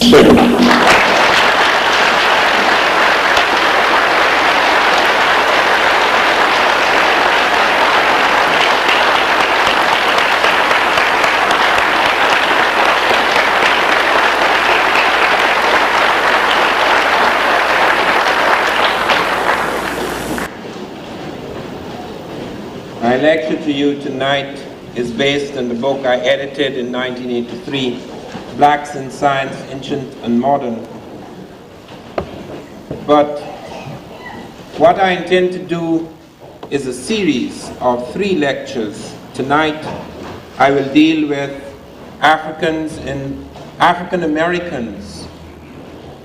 My lecture to you tonight is based on the book I edited in 1983, Blacks in Science, Ancient and Modern. But what I intend to do is a series of 3 lectures. Tonight I will deal with Africans and African Americans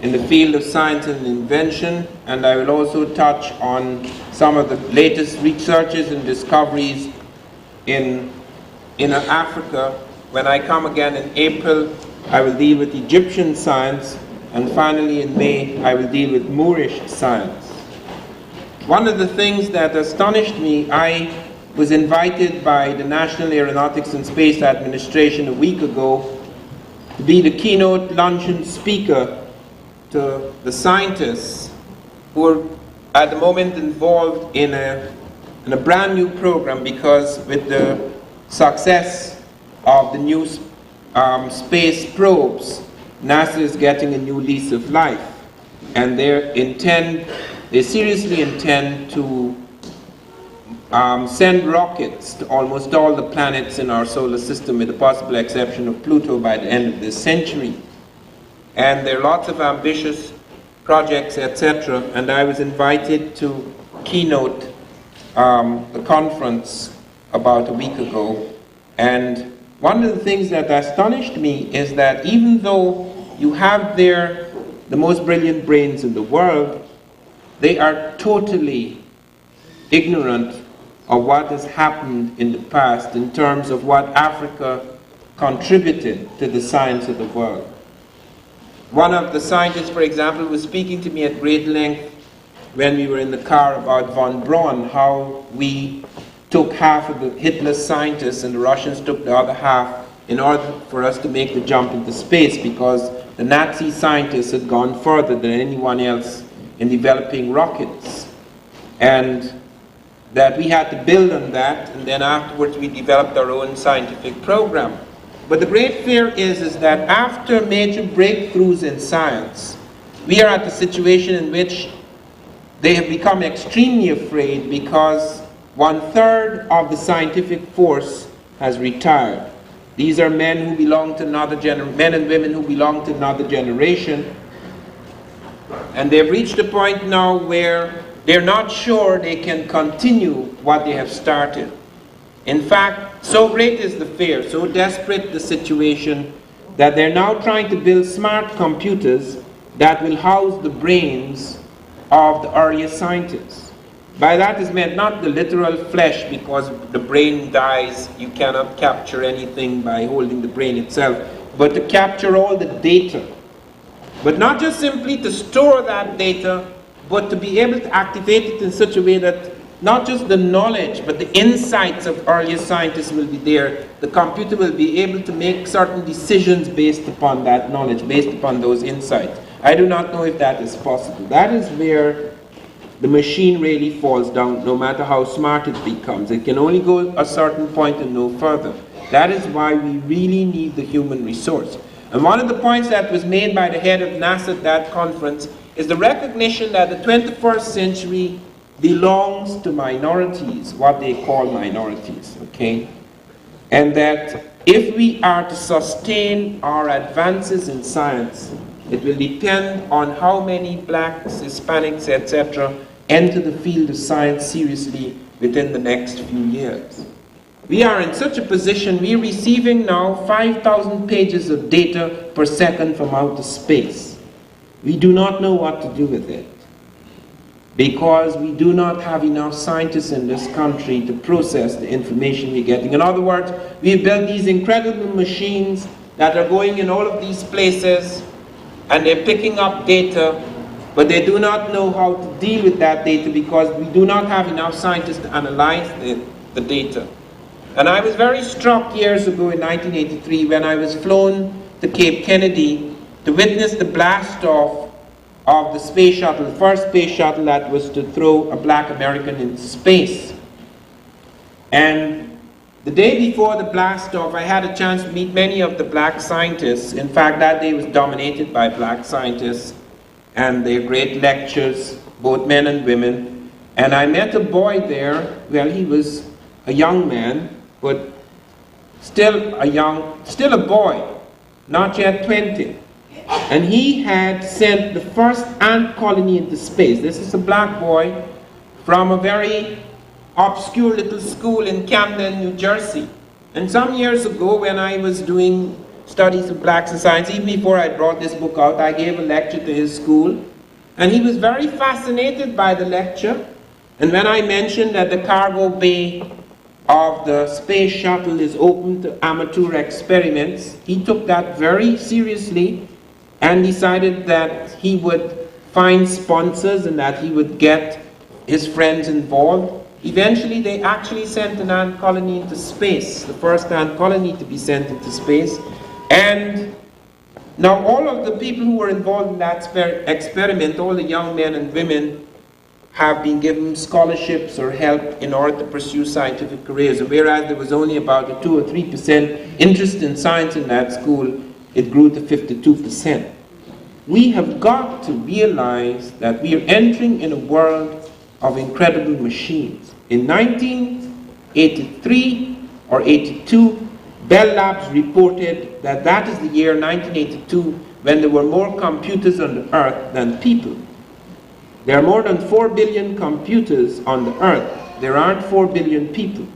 in the field of science and invention, and I will also touch on some of the latest researches and discoveries in Africa. When I come again in April, I will deal with Egyptian science, and finally in May, I will deal with Moorish science. One of the things that astonished me, I was invited by the National Aeronautics and Space Administration a week ago to be the keynote luncheon speaker to the scientists who are at the moment involved in a brand new program, because with the success of the new space probes, NASA is getting a new lease of life, and they seriously intend to send rockets to almost all the planets in our solar system, with the possible exception of Pluto, by the end of this century. And there are lots of ambitious projects, etc. And I was invited to keynote the conference about a week ago. And one of the things that astonished me is that even though you have there the most brilliant brains in the world, they are totally ignorant of what has happened in the past in terms of what Africa contributed to the science of the world. One of the scientists, for example, was speaking to me at great length when we were in the car about von Braun, how we took half of the Hitler's scientists and the Russians took the other half in order for us to make the jump into space, because the Nazi scientists had gone further than anyone else in developing rockets. And that we had to build on that, and then afterwards we developed our own scientific program. But the great fear is that after major breakthroughs in science, we are at the situation in which they have become extremely afraid, because 1/3 of the scientific force has retired. These are men who belong to another men and women who belong to another generation, and they've reached a point now where they're not sure they can continue what they have started. In fact, so great is the fear, so desperate the situation, that they're now trying to build smart computers that will house the brains of the earliest scientists. By that is meant not the literal flesh, because the brain dies, you cannot capture anything by holding the brain itself, but to capture all the data. But not just simply to store that data, but to be able to activate it in such a way that not just the knowledge, but the insights of earlier scientists will be there. The computer will be able to make certain decisions based upon that knowledge, based upon those insights. I do not know if that is possible. That is where the machine really falls down, no matter how smart it becomes. It can only go a certain point and no further. That is why we really need the human resource. And one of the points that was made by the head of NASA at that conference is the recognition that the 21st century belongs to minorities, what they call minorities, okay? And that if we are to sustain our advances in science, it will depend on how many blacks, Hispanics, etc. enter the field of science seriously within the next few years. We are in such a position, we're receiving now 5,000 pages of data per second from outer space. We do not know what to do with it, because we do not have enough scientists in this country to process the information we're getting. In other words, we've built these incredible machines that are going in all of these places, and they're picking up data, but they do not know how to deal with that data, because we do not have enough scientists to analyze the data. And I was very struck years ago in 1983 when I was flown to Cape Kennedy to witness the blast off of the space shuttle, the first space shuttle that was to throw a black American into space. And the day before the blast off, I had a chance to meet many of the black scientists. In fact, that day was dominated by black scientists and their great lectures, both men and women. And I met a boy there. Well, he was a young man, but still a boy, not yet 20. And he had sent the first ant colony into space. This is a black boy from a very obscure little school in Camden, New Jersey. And some years ago, when I was doing studies of blacks in science, even before I brought this book out, I gave a lecture to his school. And he was very fascinated by the lecture. And when I mentioned that the cargo bay of the space shuttle is open to amateur experiments, he took that very seriously and decided that he would find sponsors and that he would get his friends involved. Eventually, they actually sent an ant colony into space, the first ant colony to be sent into space. And now all of the people who were involved in that experiment, all the young men and women, have been given scholarships or help in order to pursue scientific careers. Whereas there was only about a 2 or 3% interest in science in that school, it grew to 52%. We have got to realize that we are entering in a world of incredible machines. In 1983 or 82, Bell Labs reported that that is the year 1982 when there were more computers on the earth than people. There are more than 4 billion computers on the earth. There aren't 4 billion people.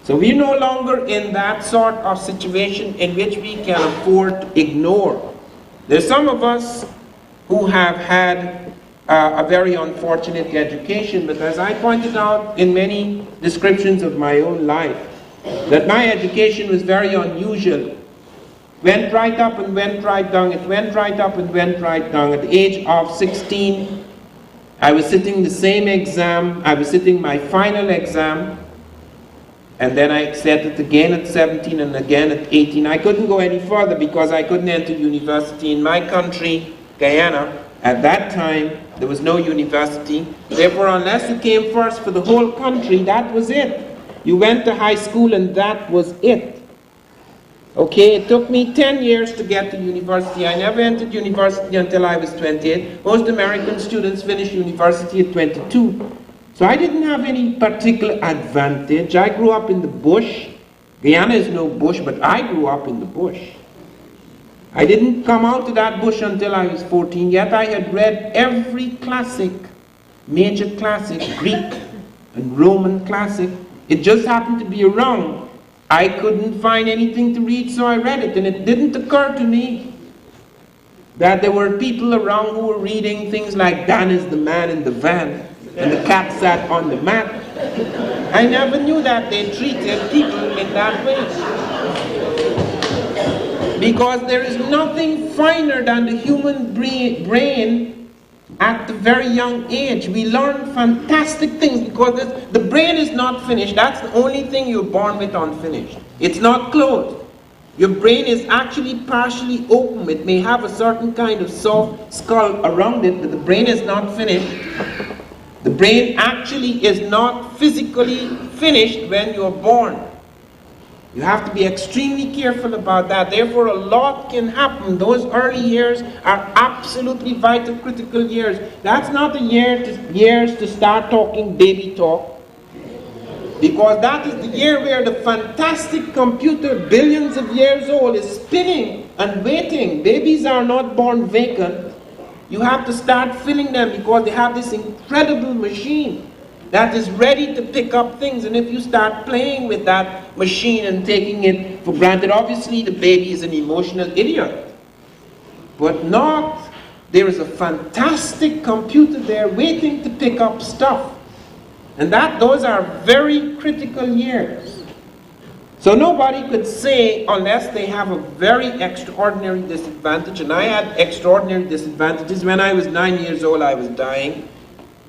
So we're no longer in that sort of situation in which we can afford to ignore. There's some of us who have had a very unfortunate education, but as I pointed out in many descriptions of my own life, that my education was very unusual. Went right up and went right down. It went right up and went right down. At the age of 16, I was sitting the same exam. I was sitting my final exam. And then I sat it again at 17 and again at 18. I couldn't go any further because I couldn't enter university. In my country, Guyana, at that time, there was no university. Therefore, unless you came first for the whole country, that was it. You went to high school and that was it. Okay, it took me 10 years to get to university. I never entered university until I was 28. Most American students finish university at 22. So I didn't have any particular advantage. I grew up in the bush. Guyana is no bush, but I grew up in the bush. I didn't come out of that bush until I was 14, yet I had read every classic, major classic, Greek and Roman classic. It just happened to be around. I couldn't find anything to read, so I read it, and it didn't occur to me that there were people around who were reading things like Dan is the man in the van, and the cat sat on the mat. I never knew that they treated people in that way. Because there is nothing finer than the human brain at the very young age. We learn fantastic things because the brain is not finished. That's the only thing you're born with unfinished. It's not closed. Your brain is actually partially open. It may have a certain kind of soft skull around it, but the brain is not finished. The brain actually is not physically finished when you're born. You have to be extremely careful about that. Therefore, a lot can happen. Those early years are absolutely vital, critical years. That's not the years to start talking baby talk. Because that is the year where the fantastic computer, billions of years old, is spinning and waiting. Babies are not born vacant. You have to start filling them because they have this incredible machine that is ready to pick up things. And if you start playing with that machine and taking it for granted, obviously the baby is an emotional idiot. But not, there is a fantastic computer there waiting to pick up stuff. And those are very critical years. So nobody could say, unless they have a very extraordinary disadvantage, and I had extraordinary disadvantages. When I was 9 years old, I was dying.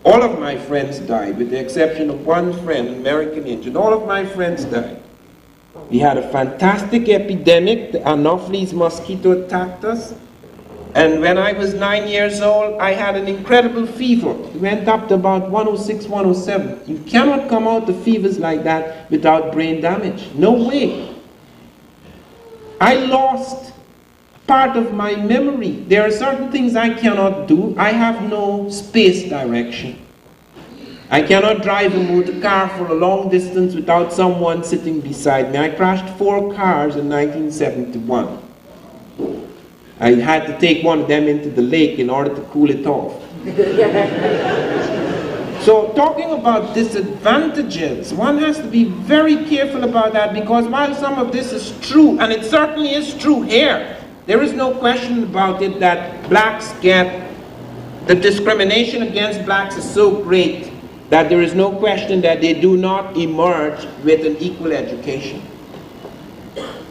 All of my friends died, with the exception of one friend, an American Indian. All of my friends died. We had a fantastic epidemic. The Anopheles mosquito attacked us. And when I was 9 years old, I had an incredible fever. It went up to about 106, 107. You cannot come out of fevers like that without brain damage. No way. I lost part of my memory. There are certain things I cannot do. I have no space direction. I cannot drive a motor car for a long distance without someone sitting beside me. I crashed 4 cars in 1971. I had to take one of them into the lake in order to cool it off. So talking about disadvantages, one has to be very careful about that, because while some of this is true, and it certainly is true here, there is no question about it that blacks the discrimination against blacks is so great that there is no question that they do not emerge with an equal education.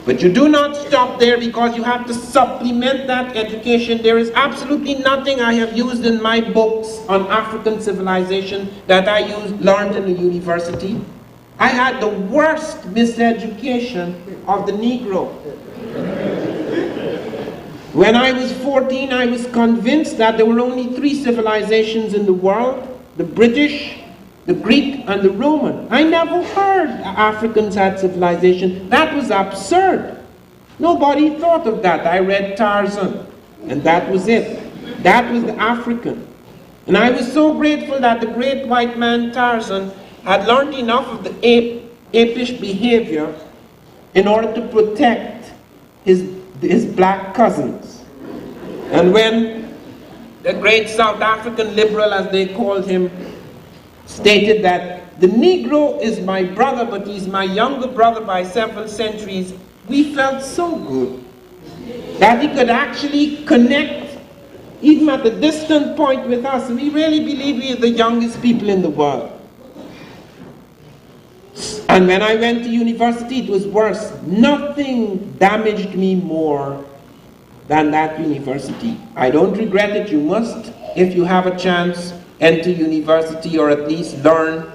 But you do not stop there, because you have to supplement that education. There is absolutely nothing I have used in my books on African civilization that I learned in the university. I had the worst miseducation of the Negro. When I was 14, I was convinced that there were only 3 civilizations in the world: the British, the Greek, and the Roman. I never heard Africans had civilization. That was absurd. Nobody thought of that. I read Tarzan, and that was it. That was the African. And I was so grateful that the great white man Tarzan had learned enough of the apish behavior in order to protect his black cousins. And when the great South African liberal, as they called him, stated that the Negro is my brother, but he's my younger brother by several centuries, we felt so good that he could actually connect, even at a distant point, with us. We really believe we are the youngest people in the world. And when I went to university, it was worse. Nothing damaged me more than that university. I don't regret it. You must, if you have a chance, enter university, or at least learn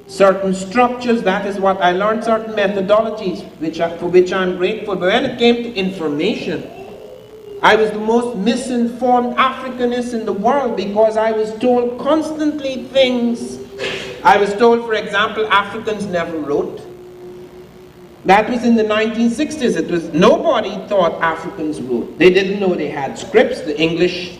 certain structures. That is what I learned, certain methodologies for which I'm grateful. But when it came to information, I was the most misinformed Africanist in the world, because I was told constantly things. I was told, for example, Africans never wrote. That was in the 1960s. Nobody thought Africans wrote. They didn't know they had scripts. The English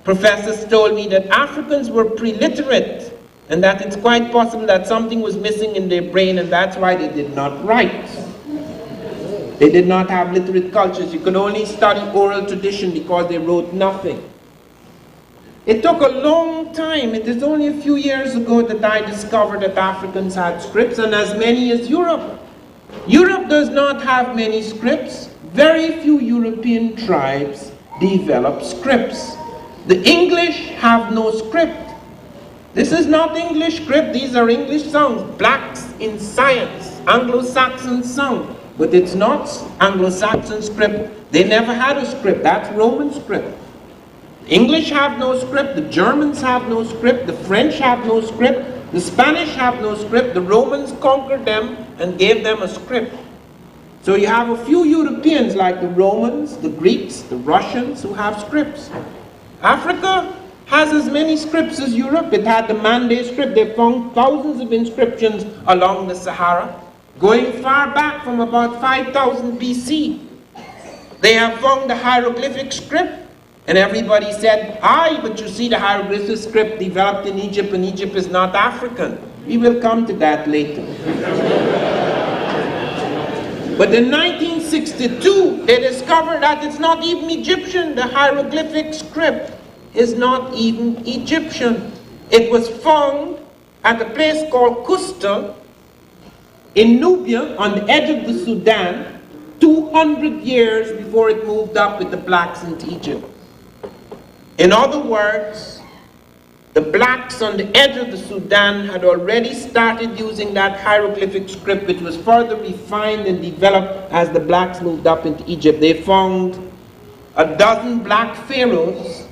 professors told me that Africans were pre-literate, and that it's quite possible that something was missing in their brain, and that's why they did not write. They did not have literate cultures. You could only study oral tradition because they wrote nothing. It took a long time. It is only a few years ago that I discovered that Africans had scripts, and as many as Europe. Europe does not have many scripts. Very few European tribes develop scripts. The English have no script. This is not English script, these are English sounds. Blacks in science, Anglo-Saxon sound. But it's not Anglo-Saxon script. They never had a script, that's Roman script. English have no script, the Germans have no script, the French have no script, the Spanish have no script, the Romans conquered them and gave them a script. So you have a few Europeans like the Romans, the Greeks, the Russians who have scripts. Africa has as many scripts as Europe. It had the Mande script. They found thousands of inscriptions along the Sahara, going far back from about 5000 BC. They have found the hieroglyphic script, and everybody said, aye, but you see the hieroglyphic script developed in Egypt, and Egypt is not African. We will come to that later. But in 1962, they discovered that it's not even Egyptian. The hieroglyphic script is not even Egyptian. It was found at a place called Kusta in Nubia, on the edge of the Sudan, 200 years before it moved up with the blacks into Egypt. In other words, the blacks on the edge of the Sudan had already started using that hieroglyphic script, which was further refined and developed as the blacks moved up into Egypt. They found a dozen black pharaohs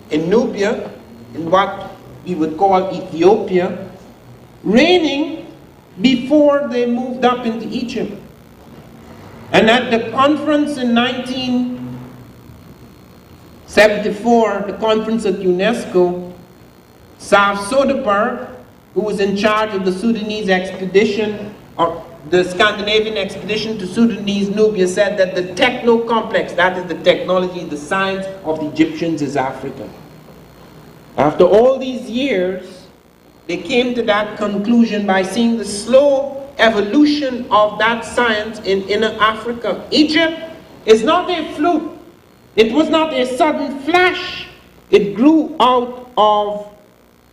in Nubia, in what we would call Ethiopia, reigning before they moved up into Egypt. And at the conference in 74, the conference at UNESCO, Sav Soderberg, who was in charge of the Sudanese expedition, or the Scandinavian expedition to Sudanese Nubia, said that the techno-complex, that is the technology, the science of the Egyptians, is Africa. After all these years, they came to that conclusion by seeing the slow evolution of that science in inner Africa. Egypt is not a fluke. It was not a sudden flash. It grew out of,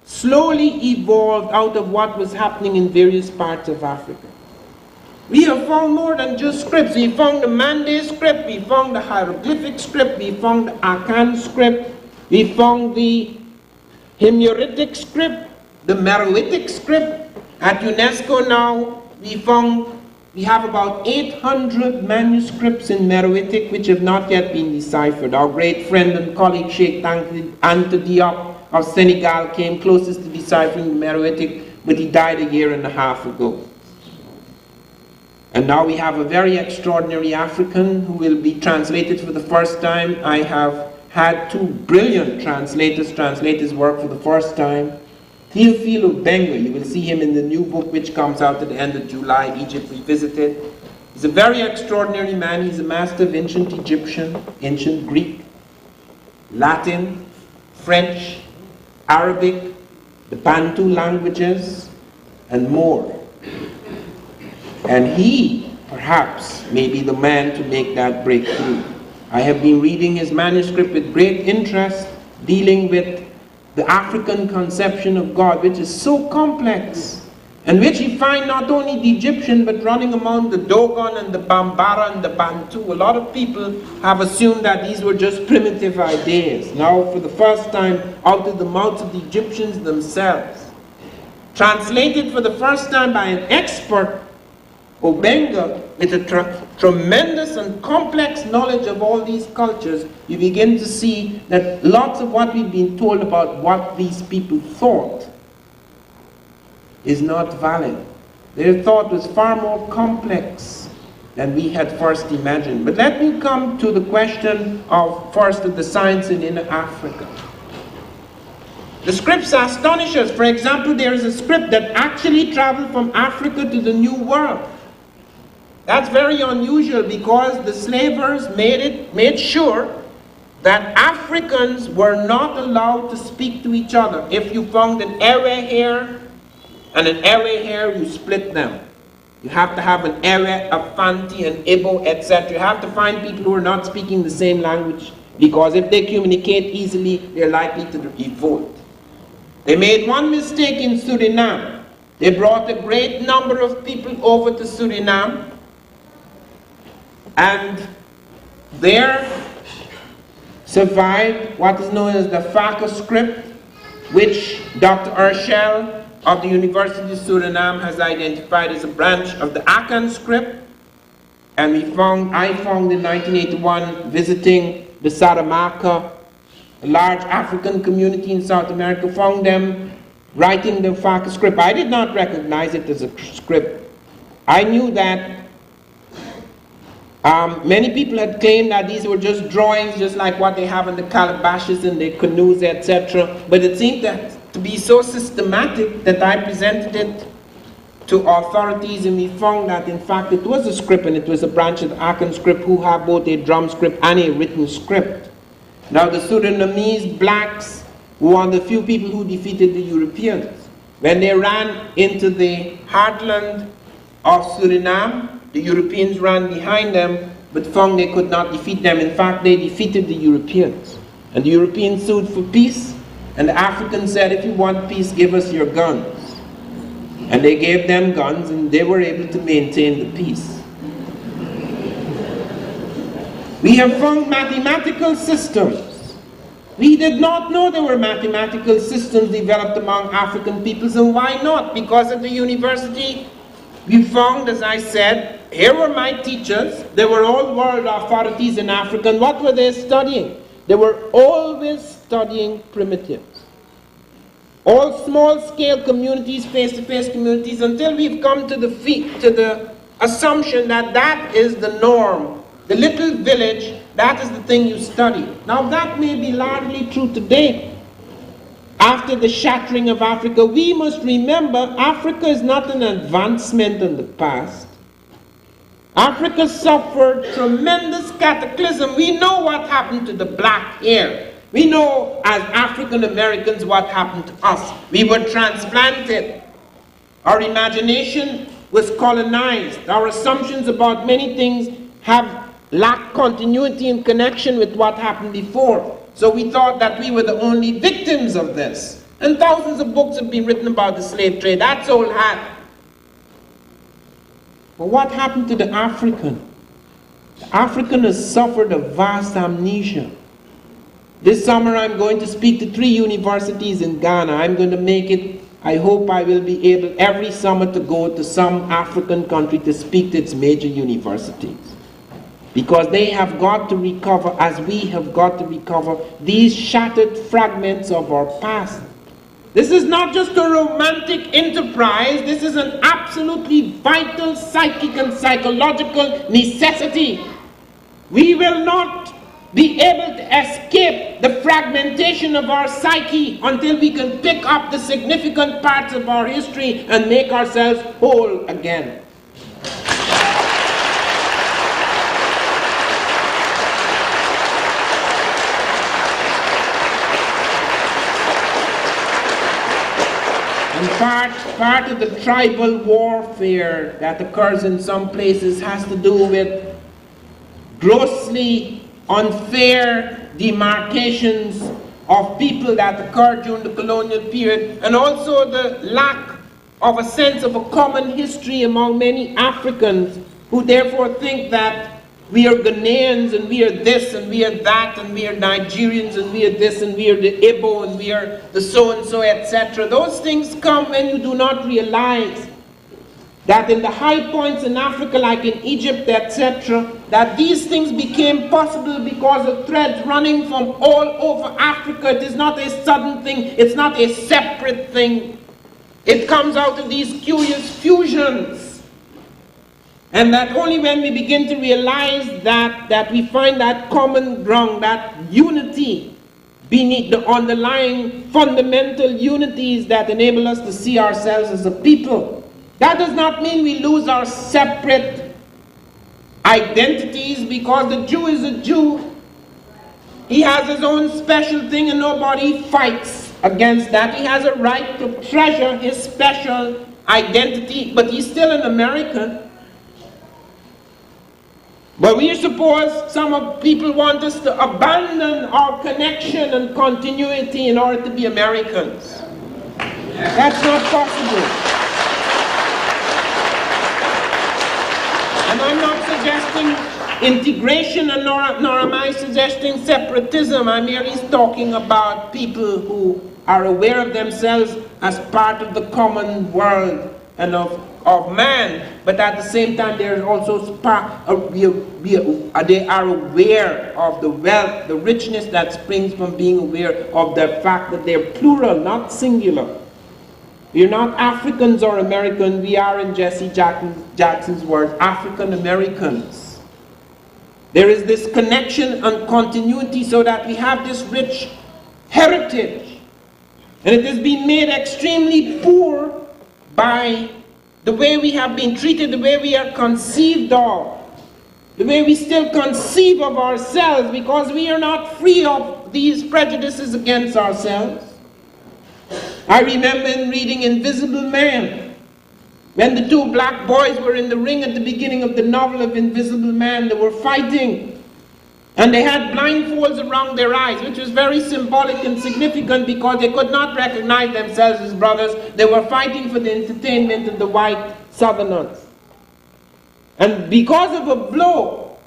slowly evolved out of what was happening in various parts of Africa. We have found more than just scripts. We found the Mande script, we found the hieroglyphic script, we found the Akan script, we found the Himyaritic script, the Meroitic script. At UNESCO now, we have about 800 manuscripts in Meroitic which have not yet been deciphered. Our great friend and colleague Sheikh Anta Diop of Senegal came closest to deciphering the Meroitic, but he died a year and a half ago. And now we have a very extraordinary African who will be translated for the first time. I have had two brilliant translators translate his work for the first time. Theophilo Benga, you will see him in the new book which comes out at the end of July, Egypt Revisited. He's a very extraordinary man. He's a master of ancient Egyptian, ancient Greek, Latin, French, Arabic, the Bantu languages, and more. And he, perhaps, may be the man to make that breakthrough. I have been reading his manuscript with great interest, dealing with the African conception of God, which is so complex, and which you find not only the Egyptian, but running among the Dogon and the Bambara and the Bantu. A lot of people have assumed that these were just primitive ideas. Now, for the first time, out of the mouths of the Egyptians themselves, translated for the first time by an expert, Obenga, with a tremendous and complex knowledge of all these cultures, you begin to see that lots of what we've been told about what these people thought is not valid. Their thought was far more complex than we had first imagined. But let me come to the question of first of the science in inner Africa. The scripts astonish us. For example, there is a script that actually traveled from Africa to the New World. That's very unusual because the slavers made sure that Africans were not allowed to speak to each other. If you found an Ewe here and an Ewe here, you split them. You have to have an Ewe, a Fanti, an Igbo, etc. You have to find people who are not speaking the same language, because if they communicate easily, they're likely to revolt. They made one mistake in Suriname. They brought a great number of people over to Suriname, and there survived what is known as the Faka script, which Dr. Urshel of the University of Suriname has identified as a branch of the Akan script. And I found in 1981, visiting the Saramaka, a large African community in South America, found them writing the Faka script. I did not recognize it as a script. I knew that many people had claimed that these were just drawings, just like what they have in the calabashes and the canoes, etc. But it seemed to be so systematic that I presented it to authorities, and we found that in fact it was a script, and it was a branch of the Akan script, who have both a drum script and a written script. Now the Surinamese blacks were one of the few people who defeated the Europeans. When they ran into the heartland of Suriname, the Europeans ran behind them, but found they could not defeat them. In fact, they defeated the Europeans. And the Europeans sued for peace, and the Africans said, if you want peace, give us your guns. And they gave them guns, and they were able to maintain the peace. We have found mathematical systems. We did not know there were mathematical systems developed among African peoples, and why not? Because at the university, we found, as I said, here were my teachers. They were all world authorities in Africa. And what were they studying? They were always studying primitives. All small-scale communities, face-to-face communities, until we've come to the assumption that that is the norm. The little village that is the thing you study. Now that may be largely true today. After the shattering of Africa, we must remember Africa is not an advancement in the past. Africa suffered tremendous cataclysm. We know what happened to the black hair. We know as African Americans what happened to us. We were transplanted. Our imagination was colonized. Our assumptions about many things have lacked continuity and connection with what happened before. So we thought that we were the only victims of this. And thousands of books have been written about the slave trade. That's old hat. But what happened to the African? The African has suffered a vast amnesia. This summer I'm going to speak to 3 universities in Ghana. I'm going to make it, I hope I will be able every summer to go to some African country to speak to its major universities. Because they have got to recover, as we have got to recover, these shattered fragments of our past. This is not just a romantic enterprise, this is an absolutely vital psychic and psychological necessity. We will not be able to escape the fragmentation of our psyche until we can pick up the significant parts of our history and make ourselves whole again. And part of the tribal warfare that occurs in some places has to do with grossly unfair demarcations of people that occurred during the colonial period, and also the lack of a sense of a common history among many Africans who therefore think that we are Ghanaians and we are this and we are that and we are Nigerians and we are this and we are the Igbo and we are the so-and-so, etc. Those things come when you do not realize that in the high points in Africa, like in Egypt, etc., that these things became possible because of threads running from all over Africa. It is not a sudden thing. It's not a separate thing. It comes out of these curious fusions. And that only when we begin to realize that we find that common ground, that unity beneath the underlying fundamental unities that enable us to see ourselves as a people. That does not mean we lose our separate identities, because the Jew is a Jew. He has his own special thing and nobody fights against that. He has a right to treasure his special identity, but he's still an American. But we suppose some people want us to abandon our connection and continuity in order to be Americans. That's not possible. And I'm not suggesting integration, and nor am I suggesting separatism. I'm merely talking about people who are aware of themselves as part of the common world and of man, but at the same time they are also they are aware of the wealth, the richness that springs from being aware of the fact that they're plural, not singular. We're not Africans or Americans. We are, in Jesse Jackson's words, African Americans. There is this connection and continuity so that we have this rich heritage, and it has been made extremely poor by the way we have been treated, the way we are conceived of, the way we still conceive of ourselves, because we are not free of these prejudices against ourselves. I remember in reading Invisible Man, when the 2 black boys were in the ring at the beginning of the novel of Invisible Man, they were fighting. And they had blindfolds around their eyes, which was very symbolic and significant because they could not recognize themselves as brothers. They were fighting for the entertainment of the white Southerners. And because of a blow,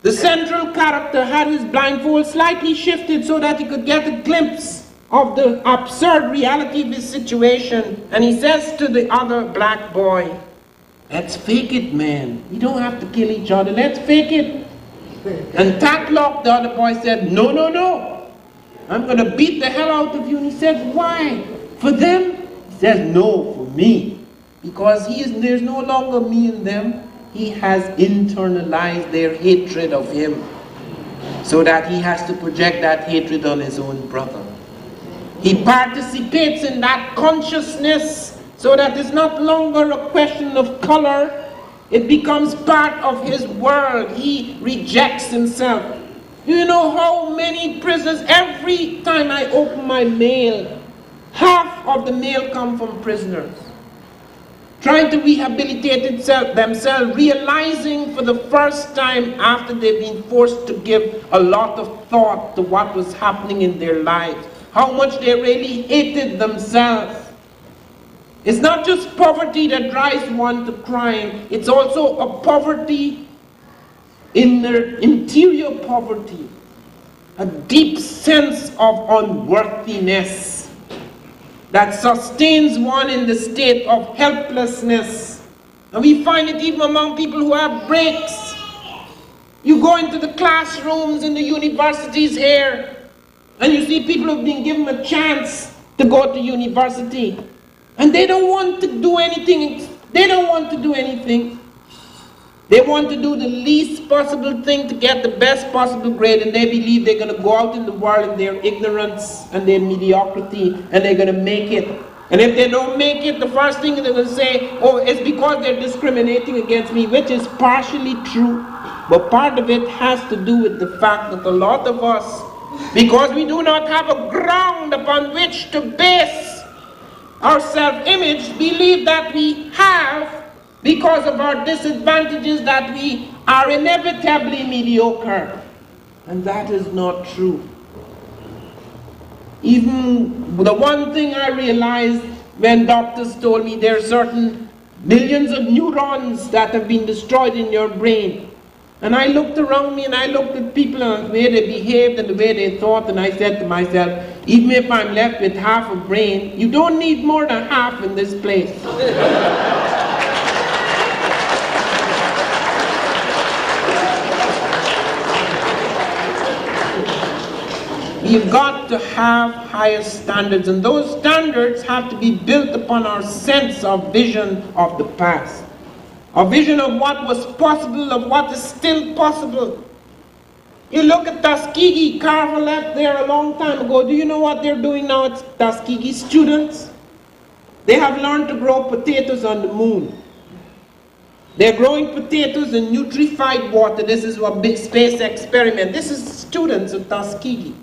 the central character had his blindfold slightly shifted so that he could get a glimpse of the absurd reality of his situation. And he says to the other black boy, "Let's fake it, man. We don't have to kill each other. Let's fake it." And Tatlock, the other boy, said, "No, no, no. I'm going to beat the hell out of you." And he said, "Why? For them?" He says, "No, for me. Because there's no longer me and them. he has internalized their hatred of him, so that he has to project that hatred on his own brother. He participates in that consciousness, so that it's not longer a question of color. It becomes part of his world. He rejects himself. You know how many prisoners, every time I open my mail, half of the mail come from prisoners trying to rehabilitate themselves, realizing for the first time after they've been forced to give a lot of thought to what was happening in their lives, how much they really hated themselves. It's not just poverty that drives one to crime, it's also a poverty in their interior poverty, a deep sense of unworthiness that sustains one in the state of helplessness. And we find it even among people who have breaks. You go into the classrooms in the universities here, and you see people who've been given a chance to go to university, and they don't want to do anything. They don't want to do anything. They want to do the least possible thing to get the best possible grade, and they believe they're going to go out in the world in their ignorance and their mediocrity, and they're going to make it. And if they don't make it, the first thing they're going to say, oh, it's because they're discriminating against me, which is partially true. But part of it has to do with the fact that a lot of us, because we do not have a ground upon which to base our self-image, believe that we have, because of our disadvantages, that we are inevitably mediocre. And that is not true. Even the one thing I realized when doctors told me there are certain millions of neurons that have been destroyed in your brain. And I looked around me and I looked at people and the way they behaved and the way they thought, and I said to myself, even if I'm left with half a brain, you don't need more than half in this place. We've got to have higher standards, and those standards have to be built upon our sense of vision of the past. A vision of what was possible, of what is still possible. You look at Tuskegee, Carver left there a long time ago. Do you know what they're doing now at Tuskegee? Students, they have learned to grow potatoes on the moon. They're growing potatoes in nutrified water. This is a big space experiment. This is students at Tuskegee.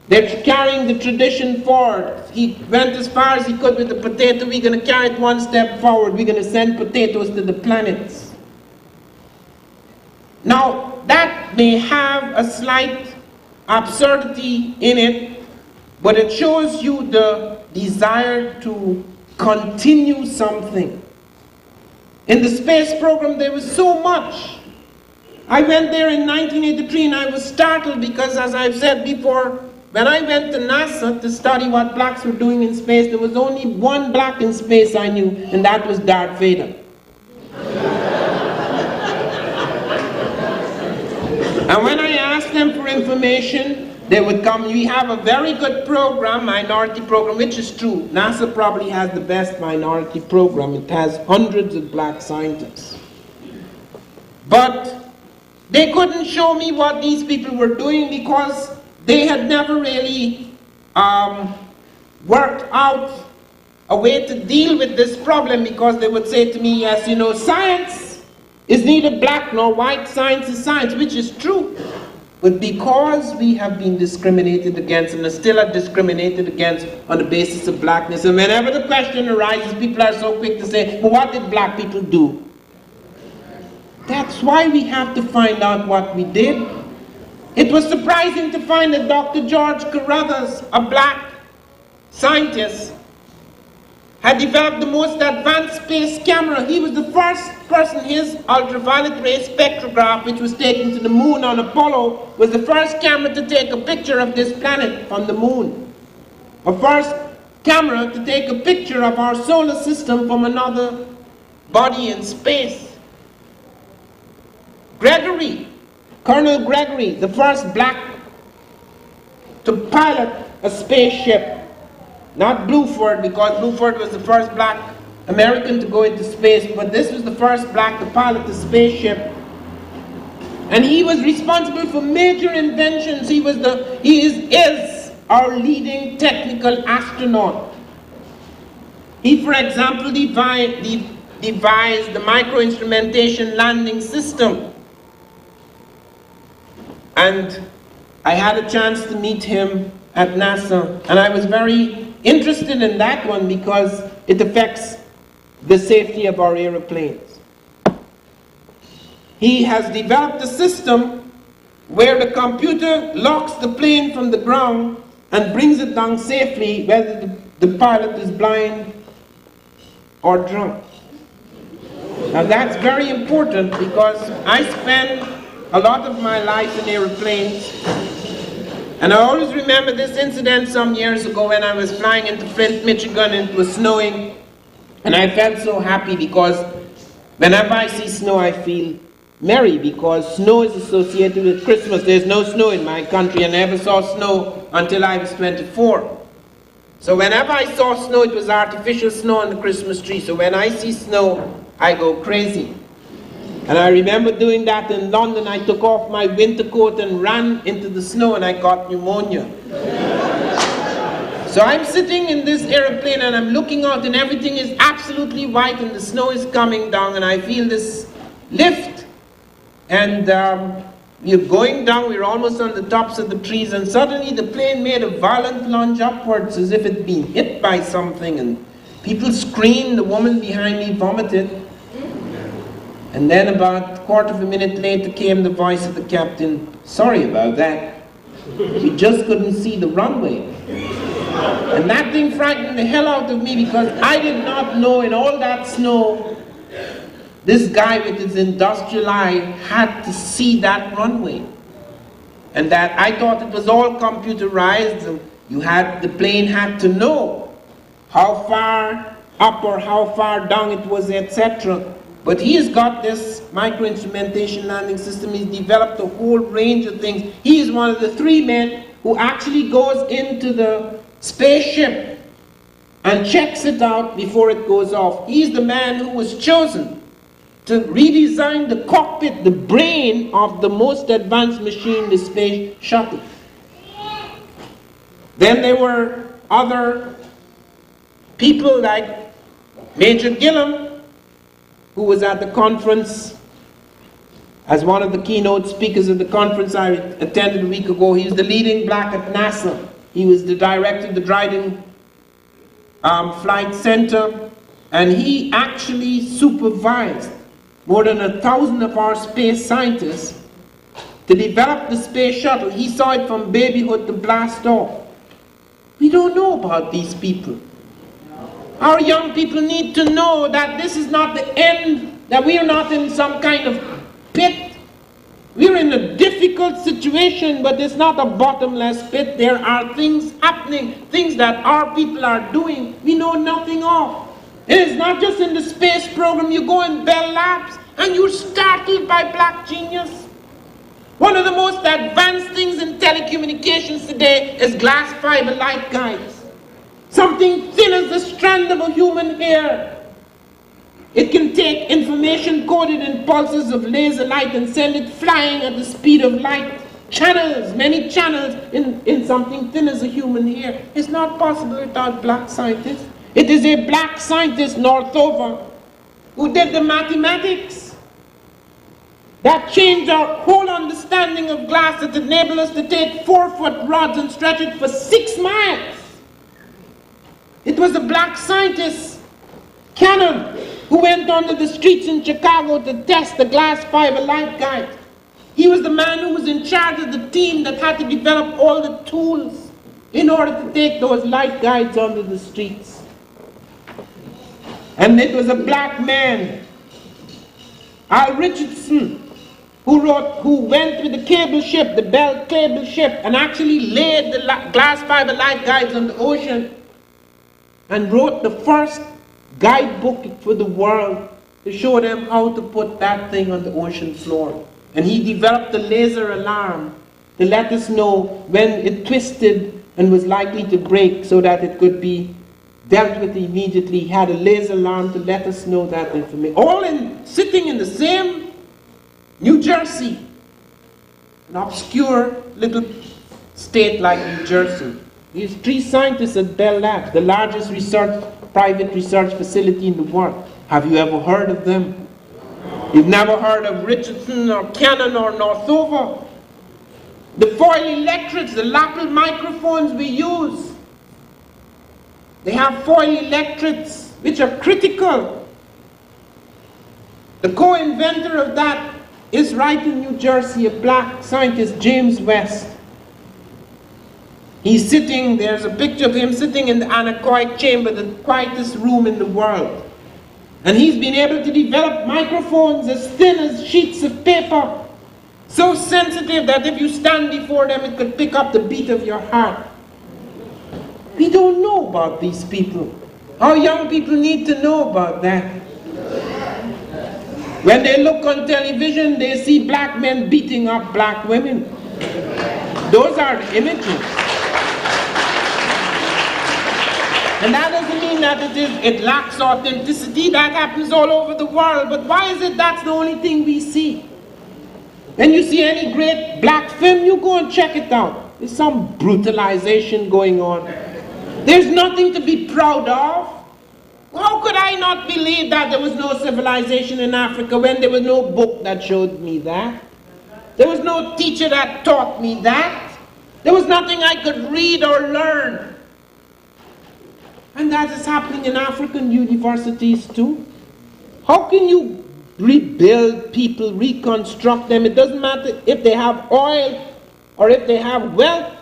They're carrying the tradition forward. He went as far as he could with the potato. We're going to carry it one step forward. We're going to send potatoes to the planets. Now, that may have a slight absurdity in it, but it shows you the desire to continue something. In the space program, there was so much. I went there in 1983 and I was startled because, as I've said before, when I went to NASA to study what blacks were doing in space, there was only one black in space I knew, and that was Darth Vader. And when I asked them for information, they would come. We have a very good program, minority program, which is true. NASA probably has the best minority program. It has hundreds of black scientists. But they couldn't show me what these people were doing because they had never really worked out a way to deal with this problem, because they would say to me, yes, you know, science is neither black nor white, science is science, which is true. But because we have been discriminated against and are still are discriminated against on the basis of blackness, and whenever the question arises, people are so quick to say, well, what did black people do? That's why we have to find out what we did. It was surprising to find that Dr. George Carruthers, a black scientist, had developed the most advanced space camera. He was the first person. His ultraviolet ray spectrograph, which was taken to the moon on Apollo, was the first camera to take a picture of this planet on the moon. A first camera to take a picture of our solar system from another body in space. Gregory, Colonel Gregory, the first black to pilot a spaceship. Not Bluford, because Bluford was the first black American to go into space, but this was the first black to pilot the spaceship. And he was responsible for major inventions. He is our leading technical astronaut. He, for example, devised the micro-instrumentation landing system. And I had a chance to meet him at NASA, and I was very interested in that one because it affects the safety of our aeroplanes. He has developed a system where the computer locks the plane from the ground and brings it down safely, whether the pilot is blind or drunk. Now that's very important because I spend a lot of my life in airplanes, and I always remember this incident some years ago when I was flying into Flint, Michigan, and it was snowing, and I felt so happy because whenever I see snow I feel merry because snow is associated with Christmas. There's no snow in my country. I never saw snow until I was 24. So whenever I saw snow, it was artificial snow on the Christmas tree. So when I see snow, I go crazy. And I remember doing that in London. I took off my winter coat and ran into the snow and I got pneumonia. So I'm sitting in this airplane and I'm looking out and everything is absolutely white and the snow is coming down and I feel this lift. And we're going down, we're almost on the tops of the trees, and suddenly the plane made a violent lunge upwards as if it had been hit by something, and people screamed, the woman behind me vomited. And then about a quarter of a minute later came the voice of the captain, "Sorry about that, we just couldn't see the runway." And that thing frightened the hell out of me because I did not know in all that snow this guy with his industrial eye had to see that runway. And that I thought it was all computerized. And the plane had to know how far up or how far down it was, etc. But he has got this micro-instrumentation landing system. He's developed a whole range of things. He is one of the 3 men who actually goes into the spaceship and checks it out before it goes off. He's the man who was chosen to redesign the cockpit, the brain of the most advanced machine, the space shuttle. Then there were other people like Major Gillum, who was at the conference as one of the keynote speakers of the conference I attended a week ago. He was the leading black at NASA. He was the director of the Dryden Flight Center, and he actually supervised more than 1,000 of our space scientists to develop the space shuttle. He saw it from babyhood to blast off. We don't know about these people. Our young people need to know that this is not the end, that we are not in some kind of pit. We're in a difficult situation, but it's not a bottomless pit. There are things happening, things that our people are doing we know nothing of. It is not just in the space program. You go in Bell Labs and you're startled by black genius. One of the most advanced things in telecommunications today is glass fiber light guides. Something thin as the strand of a human hair. It can take information coded in pulses of laser light and send it flying at the speed of light. Channels, many channels in something thin as a human hair. It's not possible without black scientists. It is a black scientist, Northover, who did the mathematics that changed our whole understanding of glass, that enabled us to take 4-foot rods and stretch it for 6 miles. It was a black scientist, Cannon, who went onto the streets in Chicago to test the glass fiber light guide. He was the man who was in charge of the team that had to develop all the tools in order to take those light guides onto the streets. And it was a black man, Al Richardson, who went with the cable ship, the Bell cable ship, and actually laid the glass fiber light guides on the ocean and wrote the first guidebook for the world to show them how to put that thing on the ocean floor. And he developed a laser alarm to let us know when it twisted and was likely to break so that it could be dealt with immediately. He had a laser alarm to let us know that information. All sitting in the same New Jersey, an obscure little state like New Jersey. These 3 scientists at Bell Labs, the largest private research facility in the world. Have you ever heard of them? You've never heard of Richardson or Canon or Northover? The foil electrics, the lapel microphones we use, they have foil electrics which are critical. The co-inventor of that is right in New Jersey, a black scientist, James West. He's sitting, there's a picture of him sitting in the anechoic chamber, the quietest room in the world. And he's been able to develop microphones as thin as sheets of paper, so sensitive that if you stand before them, it could pick up the beat of your heart. We don't know about these people. Our young people need to know about that. When they look on television, they see black men beating up black women. Those are images. And that doesn't mean that it lacks authenticity. That happens all over the world. But why is it that's the only thing we see? When you see any great black film, you go and check it out. There's some brutalization going on. There's nothing to be proud of. How could I not believe that there was no civilization in Africa when there was no book that showed me that? There was no teacher that taught me that. There was nothing I could read or learn. And that is happening in African universities too. How can you rebuild people, reconstruct them? It doesn't matter if they have oil or if they have wealth.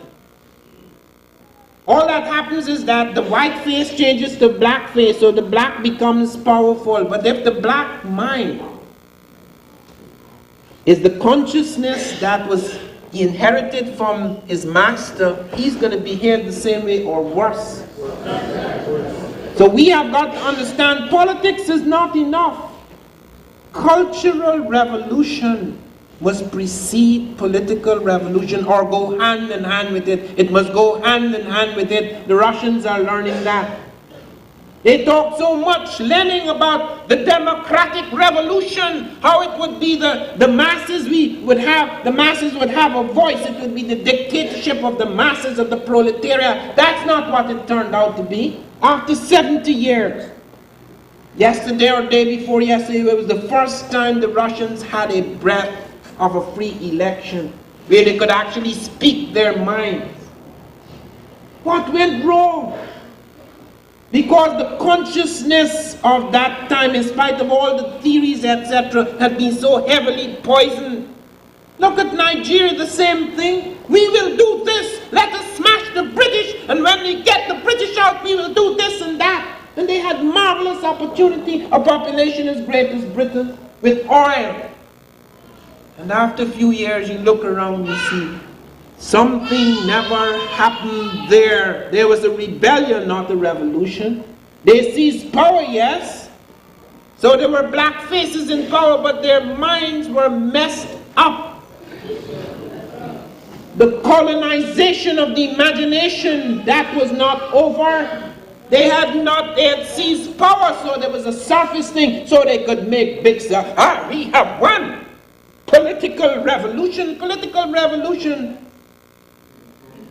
All that happens is that the white face changes to black face, so the black becomes powerful. But if the black mind is the consciousness that was inherited from his master, he's going to behave the same way or worse. So we have got to understand politics is not enough. Cultural revolution must precede political revolution or go hand in hand with it. It must go hand in hand with it. The Russians are learning that. They talk so much, learning about the democratic revolution, how it would be the masses the masses would have a voice. It would be the dictatorship of the masses of the proletariat. That's not what it turned out to be. After 70 years, yesterday or day before yesterday, it was the first time the Russians had a breath of a free election where they could actually speak their minds. What went wrong? Because the consciousness of that time, in spite of all the theories, etc., had been so heavily poisoned. Look at Nigeria, the same thing. We will do this, let us smash the British, and when we get the British out, we will do this and that. And they had marvelous opportunity, a population as great as Britain, with oil. And after a few years, you look around, you see, something never happened there. There was a rebellion, not a revolution. They seized power, yes. So there were black faces in power, but their minds were messed up. The colonization of the imagination, that was not over. They had seized power, so there was a surface thing, so they could make big stuff. We have won. Political revolution.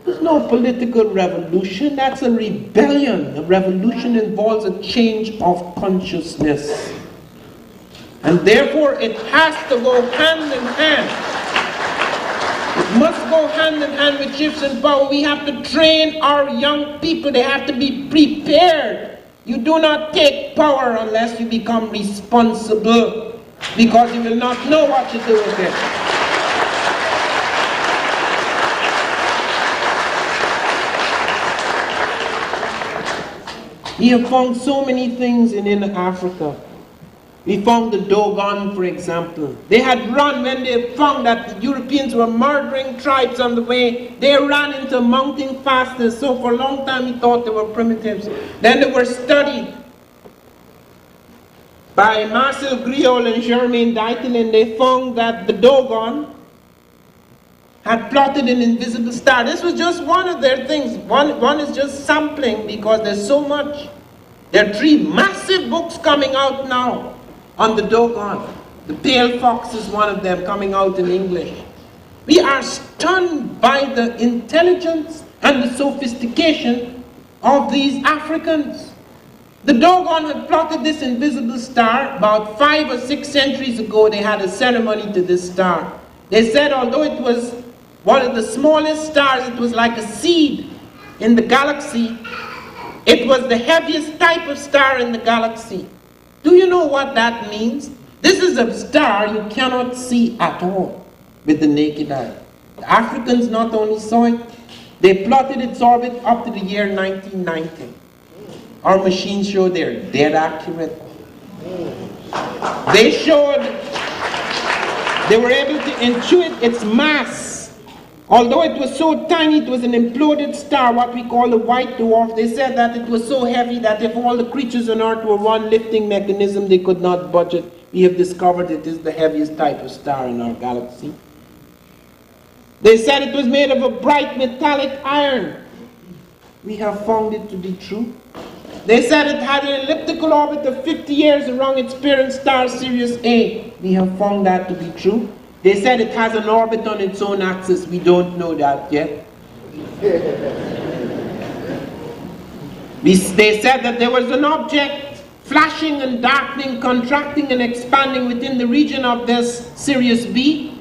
There's no political revolution, that's a rebellion. A revolution involves a change of consciousness. And therefore it has to go hand in hand. It must go hand in hand with shifts in power. We have to train our young people. They have to be prepared. You do not take power unless you become responsible, because you will not know what to do with it. We have found so many things in Africa. We found the Dogon, for example. They had run when they found that the Europeans were murdering tribes on the way. They ran into mountain fastness. So for a long time we thought they were primitives. Then they were studied by Marcel Griol and Germain Dietelin. They found that the Dogon had plotted an invisible star. This was just one of their things. One is just sampling, because there's so much There are 3 massive books coming out now on the Dogon. The Pale Fox is one of them, coming out in English. We are stunned by the intelligence and the sophistication of these Africans. The Dogon had plotted this invisible star. About 5 or 6 centuries ago, they had a ceremony to this star. They said although it was one of the smallest stars, it was like a seed in the galaxy. It was the heaviest type of star in the galaxy. Do you know what that means? This is a star you cannot see at all with the naked eye. The Africans not only saw it, they plotted its orbit up to the year 1990. Our machines show they're dead accurate. They were able to intuit its mass. Although it was so tiny, it was an imploded star, what we call a white dwarf. They said that it was so heavy that if all the creatures on Earth were one lifting mechanism, they could not budge it. We have discovered it is the heaviest type of star in our galaxy. They said it was made of a bright metallic iron. We have found it to be true. They said it had an elliptical orbit of 50 years around its parent star, Sirius A. We have found that to be true. They said it has an orbit on its own axis. We don't know that yet. They said that there was an object flashing and darkening, contracting and expanding within the region of this Sirius B.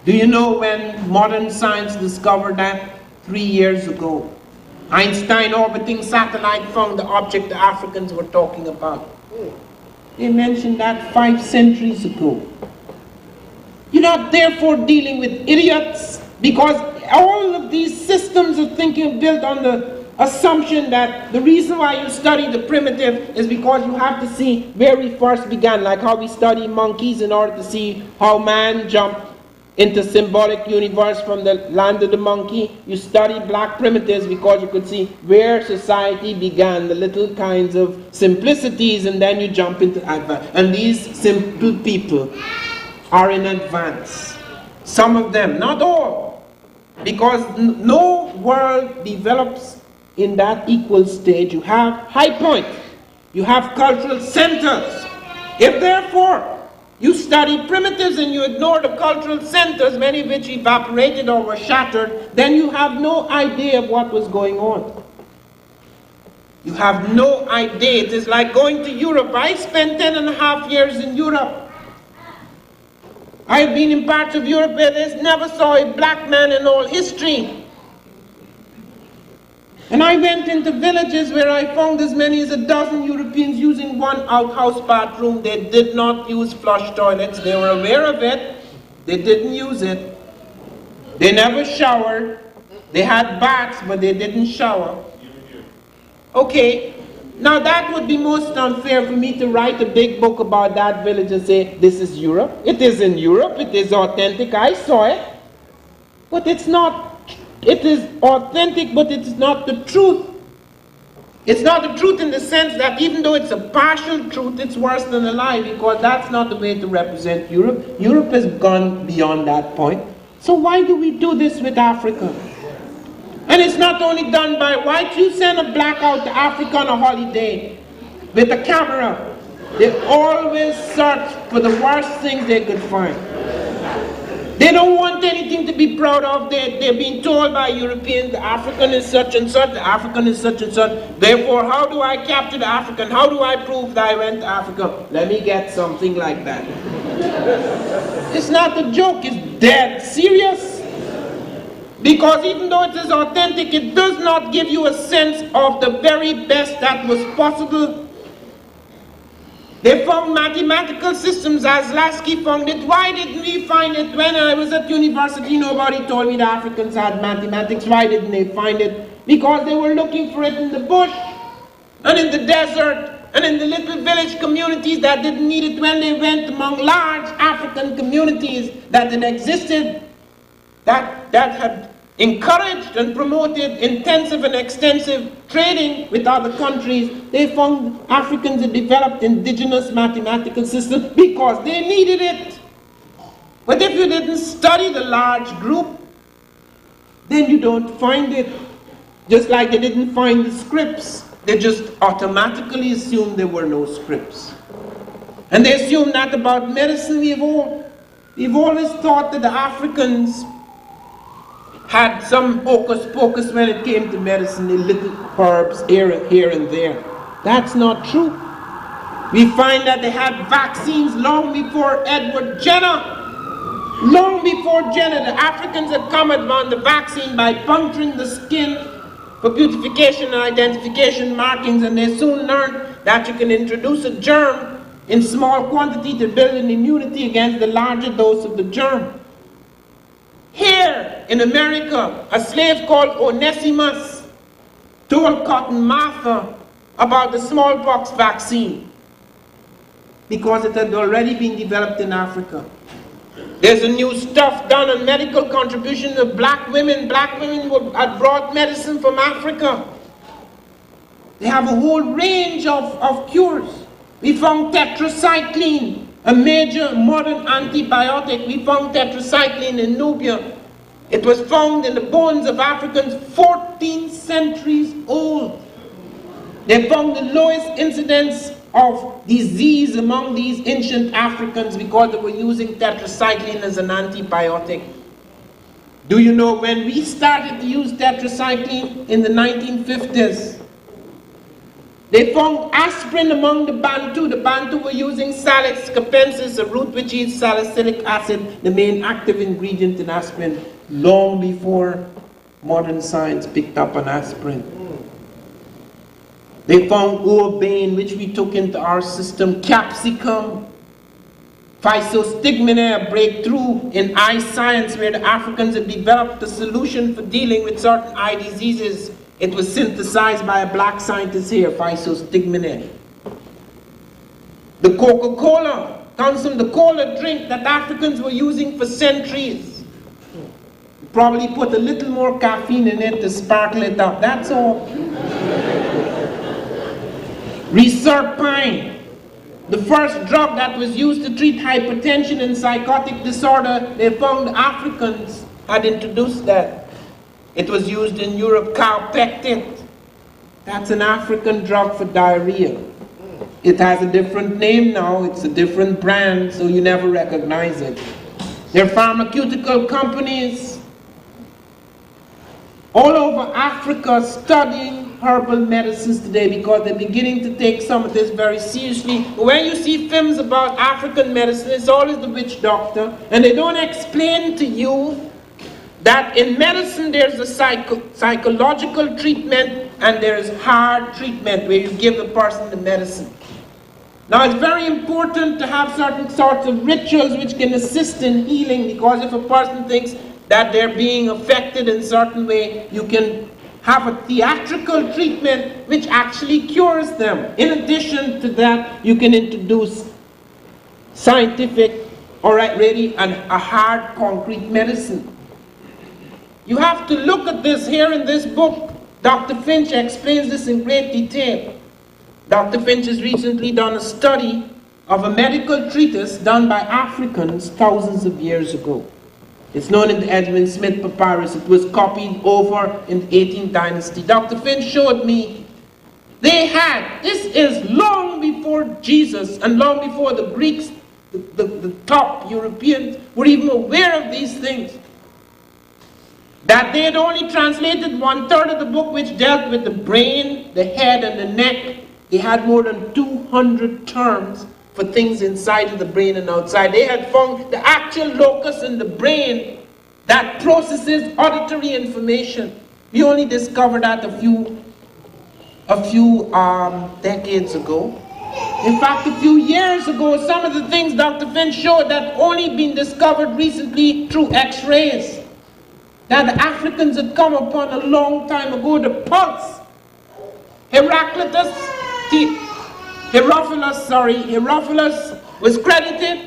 Do you know when modern science discovered that? 3 years ago. Einstein orbiting satellite found the object the Africans were talking about. They mentioned that 5 centuries ago. You're not therefore dealing with idiots, because all of these systems of thinking are built on the assumption that the reason why you study the primitive is because you have to see where we first began, like how we study monkeys in order to see how man jumped into symbolic universe from the land of the monkey. You study black primitives because you could see where society began, the little kinds of simplicities, and then you jump into advance. And these simple people are in advance. Some of them, not all, because no world develops in that equal stage. You have high point, you have cultural centers. If therefore you study primitives and you ignore the cultural centers, many of which evaporated or were shattered, then you have no idea of what was going on. You have no idea. It is like going to Europe. I spent 10.5 years in Europe. I've been in parts of Europe where they never saw a black man in all history. And I went into villages where I found as many as 12 Europeans using one outhouse bathroom. They did not use flush toilets. They were aware of it. They didn't use it. They never showered. They had baths, but they didn't shower. Okay, now that would be most unfair for me to write a big book about that village and say, this is Europe. It is in Europe. It is authentic. I saw it. But it's not. It is authentic, but it's not the truth. It's not the truth in the sense that even though it's a partial truth, it's worse than a lie, because that's not the way to represent Europe. Europe has gone beyond that point. So why do we do this with Africa? And it's not only done by whites. You send a black out to Africa on a holiday with a camera. They always search for the worst things they could find. They don't want anything to be proud of. They're being told by Europeans, the African is such and such, the African is such and such. Therefore, how do I capture the African? How do I prove that I went to Africa? Let me get something like that. It's not a joke, it's dead serious. Because even though it is authentic, it does not give you a sense of the very best that was possible. They found mathematical systems as Lasky found it. Why didn't we find it? When I was at university, nobody told me the Africans had mathematics. Why didn't they find it? Because they were looking for it in the bush, and in the desert, and in the little village communities that didn't need it. When they went among large African communities that had existed, that had encouraged and promoted intensive and extensive trading with other countries, they found Africans had developed indigenous mathematical systems because they needed it. But if you didn't study the large group, then you don't find it. Just like they didn't find the scripts. they just automatically assumed there were no scripts. And they assume that about medicine. We've always thought that the Africans had some hocus pocus when it came to medicine, the little herbs here and there. That's not true. We find that they had vaccines long before Edward Jenner. Long before Jenner, the Africans had come upon the vaccine by puncturing the skin for beautification and identification markings, and they soon learned that you can introduce a germ in small quantity to build an immunity against the larger dose of the germ. Here in America, a slave called Onesimus told Cotton Mather about the smallpox vaccine because it had already been developed in Africa. There's a new stuff done on medical contributions of black women. Black women had brought medicine from Africa. They have a whole range of cures. We found tetracycline, a major modern antibiotic. We found tetracycline in Nubia. It was found in the bones of Africans 14 centuries old. They found the lowest incidence of disease among these ancient Africans because they were using tetracycline as an antibiotic. Do you know when we started to use tetracycline in the 1950s? They found aspirin among the Bantu. The Bantu were using Salix capensis, a root which is salicylic acid, the main active ingredient in aspirin, long before modern science picked up on aspirin. They found urbane, which we took into our system, capsicum, physostigmine, a breakthrough in eye science where the Africans had developed a solution for dealing with certain eye diseases. It was synthesized by a black scientist here, physostigmine. The Coca-Cola comes from the cola drink that Africans were using for centuries. Probably put a little more caffeine in it to sparkle it up, that's all. Reserpine, the first drug that was used to treat hypertension and psychotic disorder, they found Africans had introduced that. It was used in Europe, calpectin. That's an African drug for diarrhea. It has a different name now, it's a different brand, so you never recognize it. There are pharmaceutical companies all over Africa studying herbal medicines today because they're beginning to take some of this very seriously. But when you see films about African medicine, it's always the witch doctor, and they don't explain to you that in medicine there's a psychological treatment and there's hard treatment where you give the person the medicine. Now it's very important to have certain sorts of rituals which can assist in healing, because if a person thinks that they're being affected in a certain way, you can have a theatrical treatment which actually cures them. In addition to that, you can introduce scientific, already a hard concrete medicine. You have to look at this here in this book. Dr. Finch explains this in great detail. Dr. Finch has recently done a study of a medical treatise done by Africans thousands of years ago. It's known in the Edwin Smith Papyrus. It was copied over in the 18th dynasty. Dr. Finch showed me this is long before Jesus and long before the Greeks, the top Europeans, were even aware of these things. That they had only translated 1/3 of the book which dealt with the brain, the head, and the neck. They had more than 200 terms for things inside of the brain and outside. They had found the actual locus in the brain that processes auditory information. We only discovered that a few decades ago. In fact, a few years ago, some of the things Dr. Finch showed that only been discovered recently through X-rays. That the Africans had come upon a long time ago, the pulse. Herophilus was credited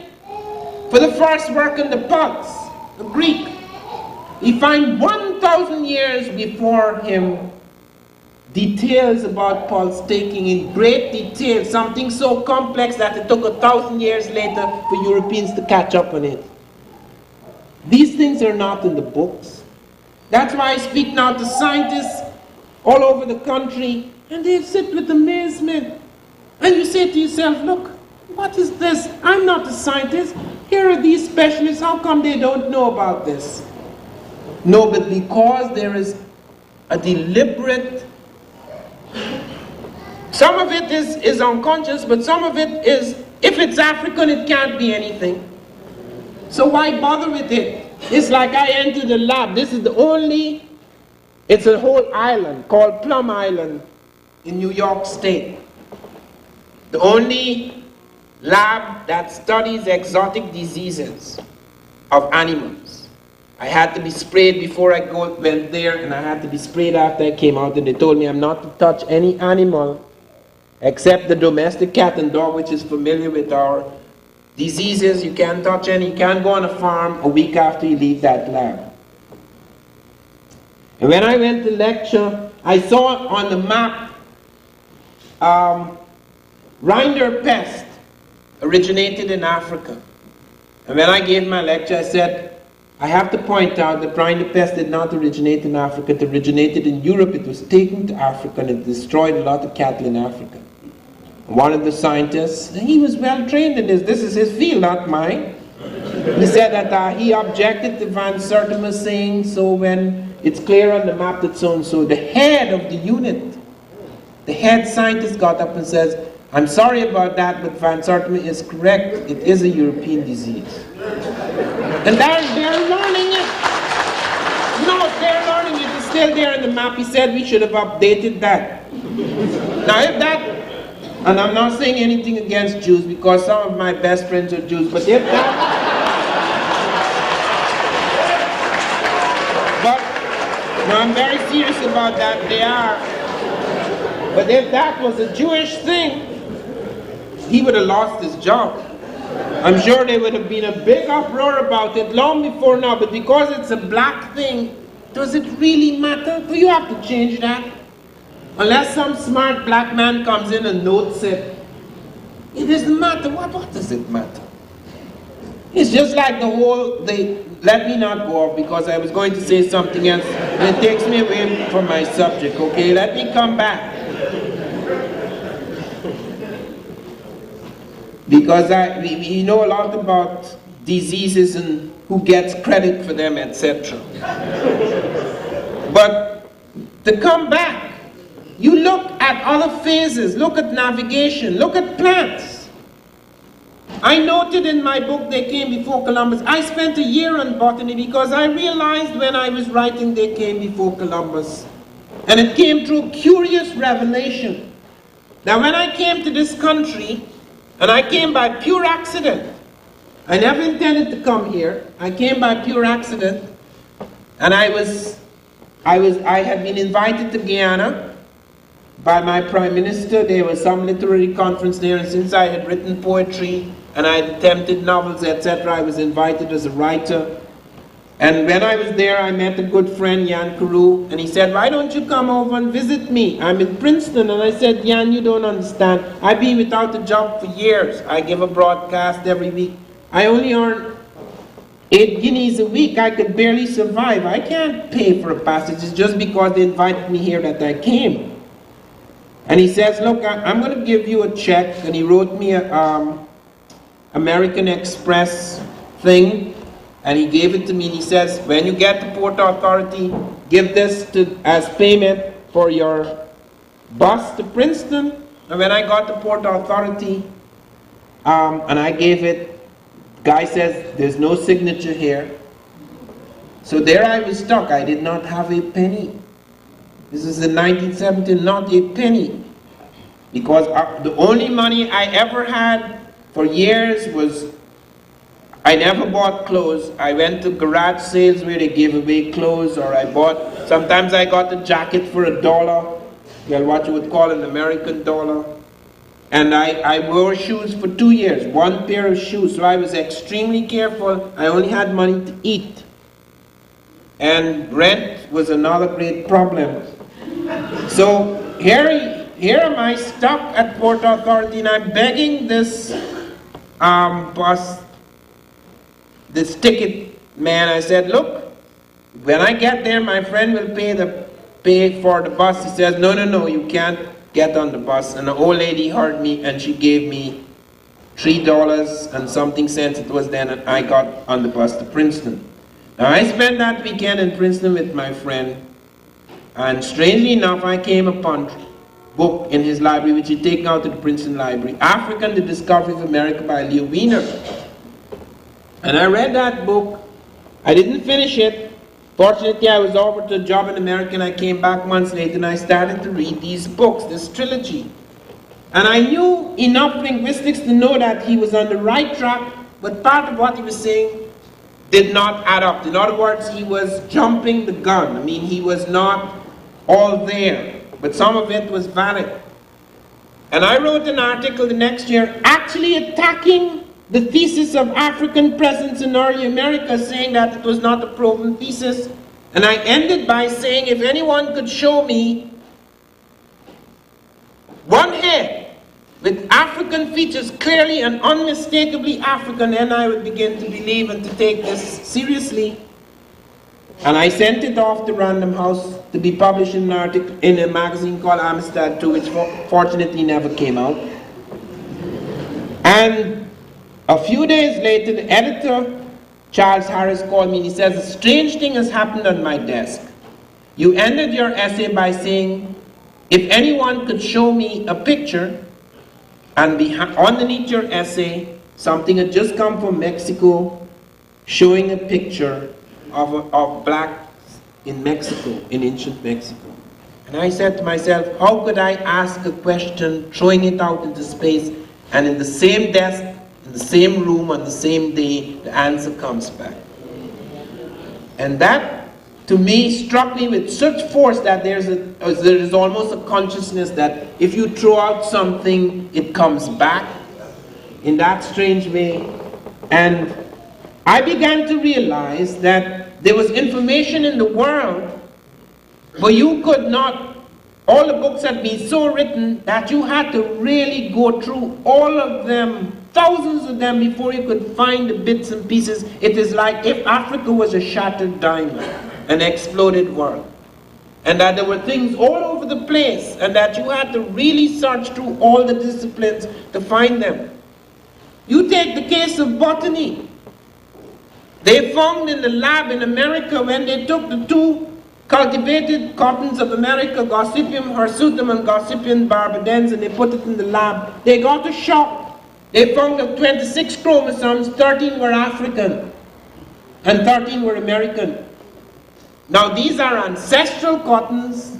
for the first work on the pulse, the Greek. We find 1,000 years before him details about pulse taking in great detail, something so complex that it took 1,000 years later for Europeans to catch up on it. These things are not in the books. That's why I speak now to scientists all over the country And they sit with amazement. And you say to yourself, look, what is this? I'm not a scientist. Here are these specialists. How come they don't know about this? No, but because there is a deliberate, some of it is unconscious, but some of it is, if it's African, it can't be anything. So why bother with it? It's like I entered the lab. This is the only, it's a whole island called Plum Island in New York State. The only lab that studies exotic diseases of animals. I had to be sprayed before I went there, and I had to be sprayed after I came out, and they told me I'm not to touch any animal except the domestic cat and dog, which is familiar with our diseases. You can't touch any, you can't go on a farm a week after you leave that lab. And when I went to lecture, I saw on the map rinderpest originated in Africa. And when I gave my lecture, I said, I have to point out that rinderpest did not originate in Africa. It originated in Europe. It was taken to Africa, and it destroyed a lot of cattle in Africa. One of the scientists, he was well trained in this is his field, not mine. He said that he objected to Van Sertima saying, so when it's clear on the map that so and so, the head of the unit, the head scientist got up and says, I'm sorry about that, but Van Sertima is correct. It is a European disease. And they're learning it. No, they're learning it. It's still there in the map. He said we should have updated that. Now if that, and I'm not saying anything against Jews because some of my best friends are Jews, but if that, but no, I'm very serious about that, they are. But if that was a Jewish thing, he would have lost his job. I'm sure there would have been a big uproar about it long before now, but because it's a black thing, does it really matter? Do you have to change that? Unless some smart black man comes in and notes it. It doesn't matter. What does it matter? It's just like the whole, let me not go off because I was going to say something else and it takes me away from my subject, okay? Let me come back. Because we know a lot about diseases and who gets credit for them, etc. But to come back, you look at other phases, look at navigation, look at plants. I noted in my book, They Came Before Columbus, I spent a year on botany because I realized when I was writing They Came Before Columbus, and it came through curious revelation, that when I came to this country, and I came by pure accident. I never intended to come here. I came by pure accident. And I had been invited to Guyana by my Prime Minister. There was some literary conference there, and since I had written poetry and I had attempted novels, etc., I was invited as a writer. And when I was there, I met a good friend, Jan Carew, and he said, why don't you come over and visit me? I'm in Princeton. And I said, Jan, you don't understand. I've been without a job for years. I give a broadcast every week. I only earn 8 guineas a week. I could barely survive. I can't pay for a passage. It's just because they invited me here that I came. And he says, look, I'm going to give you a check. And he wrote me a American Express thing. And he gave it to me, and he says, when you get to Port Authority, give this as payment for your bus to Princeton. And when I got to Port Authority, and I gave it, guy says, there's no signature here. So there I was stuck. I did not have a penny. This is in 1970, not a penny. Because the only money I ever had for years was, I never bought clothes. I went to garage sales where they gave away clothes, or I bought, sometimes I got a jacket for $1, well, what you would call an American dollar. And I wore shoes for 2 years, 1 pair of shoes, so I was extremely careful. I only had money to eat. And rent was another great problem. So here am I stuck at Port Authority, and I'm begging this bus, this ticket man. I said, look, when I get there, my friend will pay for the bus. He says, no, you can't get on the bus, and an old lady heard me, and she gave me $3 and something cents it was then, and I got on the bus to Princeton. Now I spent that weekend in Princeton with my friend, and strangely enough I came upon a book in his library which he'd taken out to the Princeton Library, African, The Discovery of America by Leo Wiener. And I read that book. I didn't finish it. Fortunately, I was offered a job in America, and I came back months later and I started to read these books, this trilogy. And I knew enough linguistics to know that he was on the right track, but part of what he was saying did not add up. In other words, he was jumping the gun. I mean, he was not all there, but some of it was valid. And I wrote an article the next year actually attacking the thesis of African presence in early America, saying that it was not a proven thesis. And I ended by saying, if anyone could show me one head with African features clearly and unmistakably African, then I would begin to believe and to take this seriously. And I sent it off to Random House to be published in an article in a magazine called Amistad 2, which fortunately never came out. And a few days later, the editor, Charles Harris, called me and he says, a strange thing has happened on my desk. You ended your essay by saying, if anyone could show me a picture, and underneath your essay, something had just come from Mexico, showing a picture of blacks in Mexico, in ancient Mexico. And I said to myself, how could I ask a question, throwing it out into space, and in the same desk, in the same room, on the same day, the answer comes back? And that, to me, struck me with such force that there is almost a consciousness that if you throw out something, it comes back in that strange way. And I began to realize that there was information in the world, but you could not, all the books had been so written that you had to really go through all of them, thousands of them, before you could find the bits and pieces. It is like if Africa was a shattered diamond, an exploded world, and that there were things all over the place, and that you had to really search through all the disciplines to find them. You take the case of botany. They found in the lab in America, when they took the two cultivated cottons of America, Gossypium hirsutum and Gossypium barbadense, and they put it in the lab, they got a shock. They found that 26 chromosomes, 13 were African and 13 were American. Now these are ancestral cottons.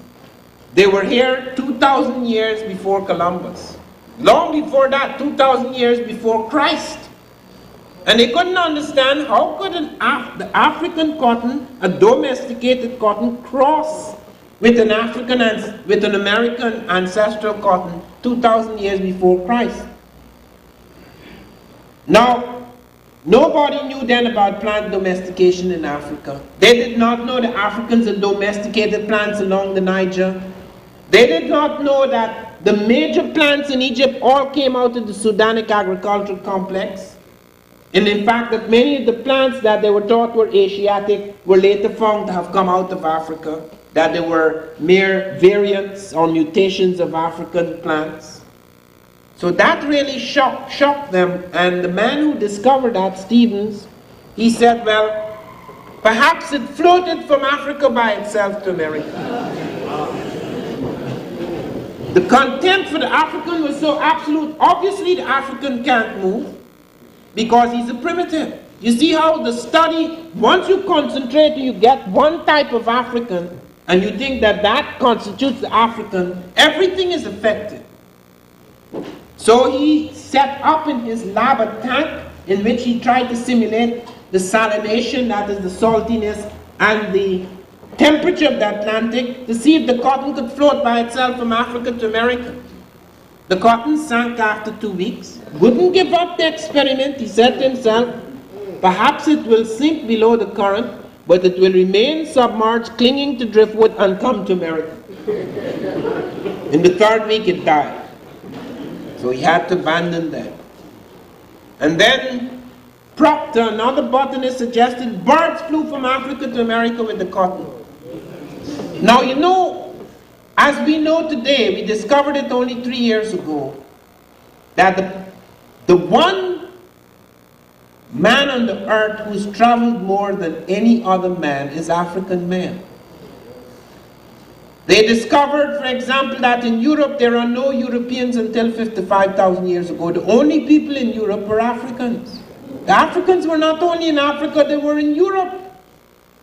They were here 2,000 years before Columbus. Long before that, 2,000 years before Christ. And they couldn't understand how could the African cotton, a domesticated cotton, cross with an American ancestral cotton 2,000 years before Christ. Now, nobody knew then about plant domestication in Africa. They did not know the Africans had domesticated plants along the Niger. They did not know that the major plants in Egypt all came out of the Sudanic agricultural complex. And in fact, that many of the plants that they were thought were Asiatic were later found to have come out of Africa, that they were mere variants or mutations of African plants. So that really shocked them, and the man who discovered that, Stevens, he said, well, perhaps it floated from Africa by itself to America. The contempt for the African was so absolute. Obviously the African can't move because he's a primitive. You see how the study, once you concentrate and you get one type of African, and you think that that constitutes the African, everything is affected. So he set up in his lab a tank in which he tried to simulate the salination, that is the saltiness, and the temperature of the Atlantic to see if the cotton could float by itself from Africa to America. The cotton sank after 2 weeks. Wouldn't give up the experiment. He said to himself, perhaps it will sink below the current, but it will remain submerged, clinging to driftwood, and come to America. In the 3rd week it died. So he had to abandon that. And then Proctor, another botanist, suggested birds flew from Africa to America with the cotton. Now you know, As we know today, we discovered it only 3 years ago, that the one man on the earth who's traveled more than any other man is African man. They discovered, for example, that in Europe there are no Europeans until 55,000 years ago. The only people in Europe were Africans. The Africans were not only in Africa, they were in Europe.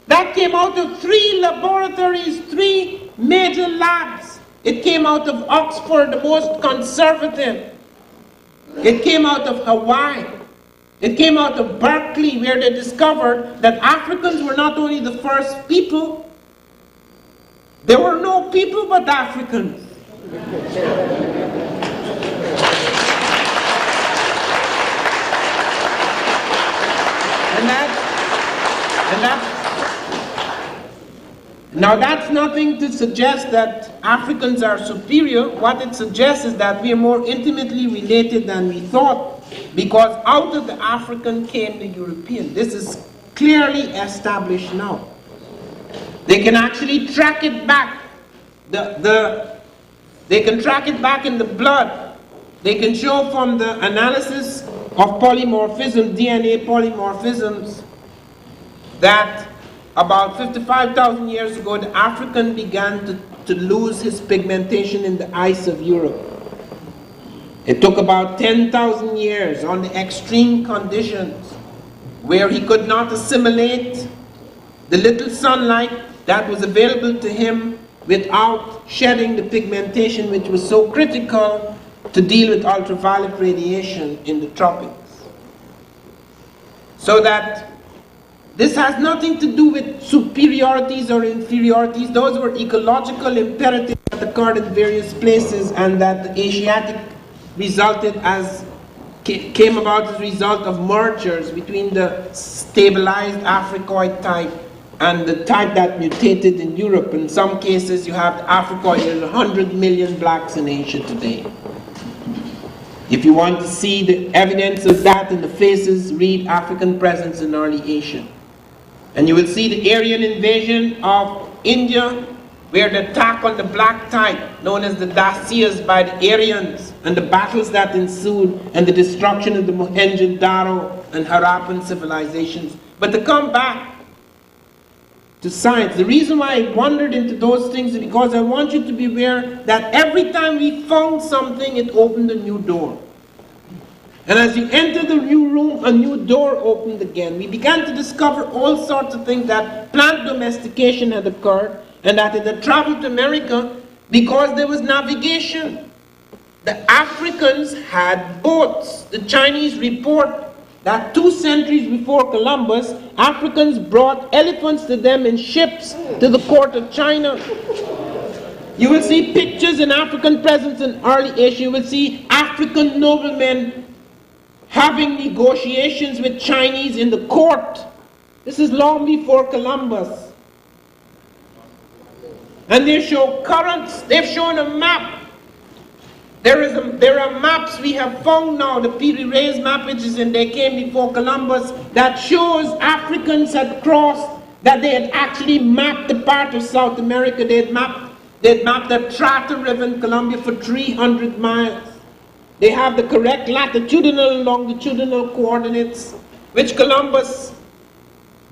That came out of 3 laboratories, 3 major labs. It came out of Oxford, the most conservative. It came out of Hawaii. It came out of Berkeley, where they discovered that Africans were not only the first people, there were no people but Africans. Now that's nothing to suggest that Africans are superior. What it suggests is that we are more intimately related than we thought, because out of the African came the European. This is clearly established now. They can actually track it back. They can track it back in the blood. They can show from the analysis of polymorphism, DNA polymorphisms, that about 55,000 years ago, the African began to lose his pigmentation in the ice of Europe. It took about 10,000 years on the extreme conditions where he could not assimilate the little sunlight that was available to him without shedding the pigmentation, which was so critical to deal with ultraviolet radiation in the tropics. So that this has nothing to do with superiorities or inferiorities. Those were ecological imperatives that occurred in various places, and that the Asiatic came about as a result of mergers between the stabilized Africoid type and the type that mutated in Europe. In some cases you have the Africoid. There's 100 million blacks in Asia today. If you want to see the evidence of that in the faces, read African Presence in Early Asia. And you will see the Aryan invasion of India, where the attack on the black type, known as the Dacias by the Aryans, and the battles that ensued, and the destruction of the Mohenjo-Daro and Harappan civilizations. But to come back to science, the reason why I wandered into those things is because I want you to be aware that every time we found something, it opened a new door. And as you enter the new room, a new door opened again. We began to discover all sorts of things, that plant domestication had occurred, and that it had traveled to America because there was navigation. The Africans had boats. The Chinese report that 2 centuries before Columbus, Africans brought elephants to them in ships to the court of China. You will see pictures in African Presence in Early Asia. You will see African noblemen having negotiations with Chinese in the court. This is long before Columbus. And they show currents. They've shown a map. There are maps we have found now, the Piri Reis map, which is in, they came before Columbus, that shows Africans had crossed, that they had actually mapped the part of South America. They had mapped the Trata River in Colombia for 300 miles. They have the correct latitudinal and longitudinal coordinates, which Columbus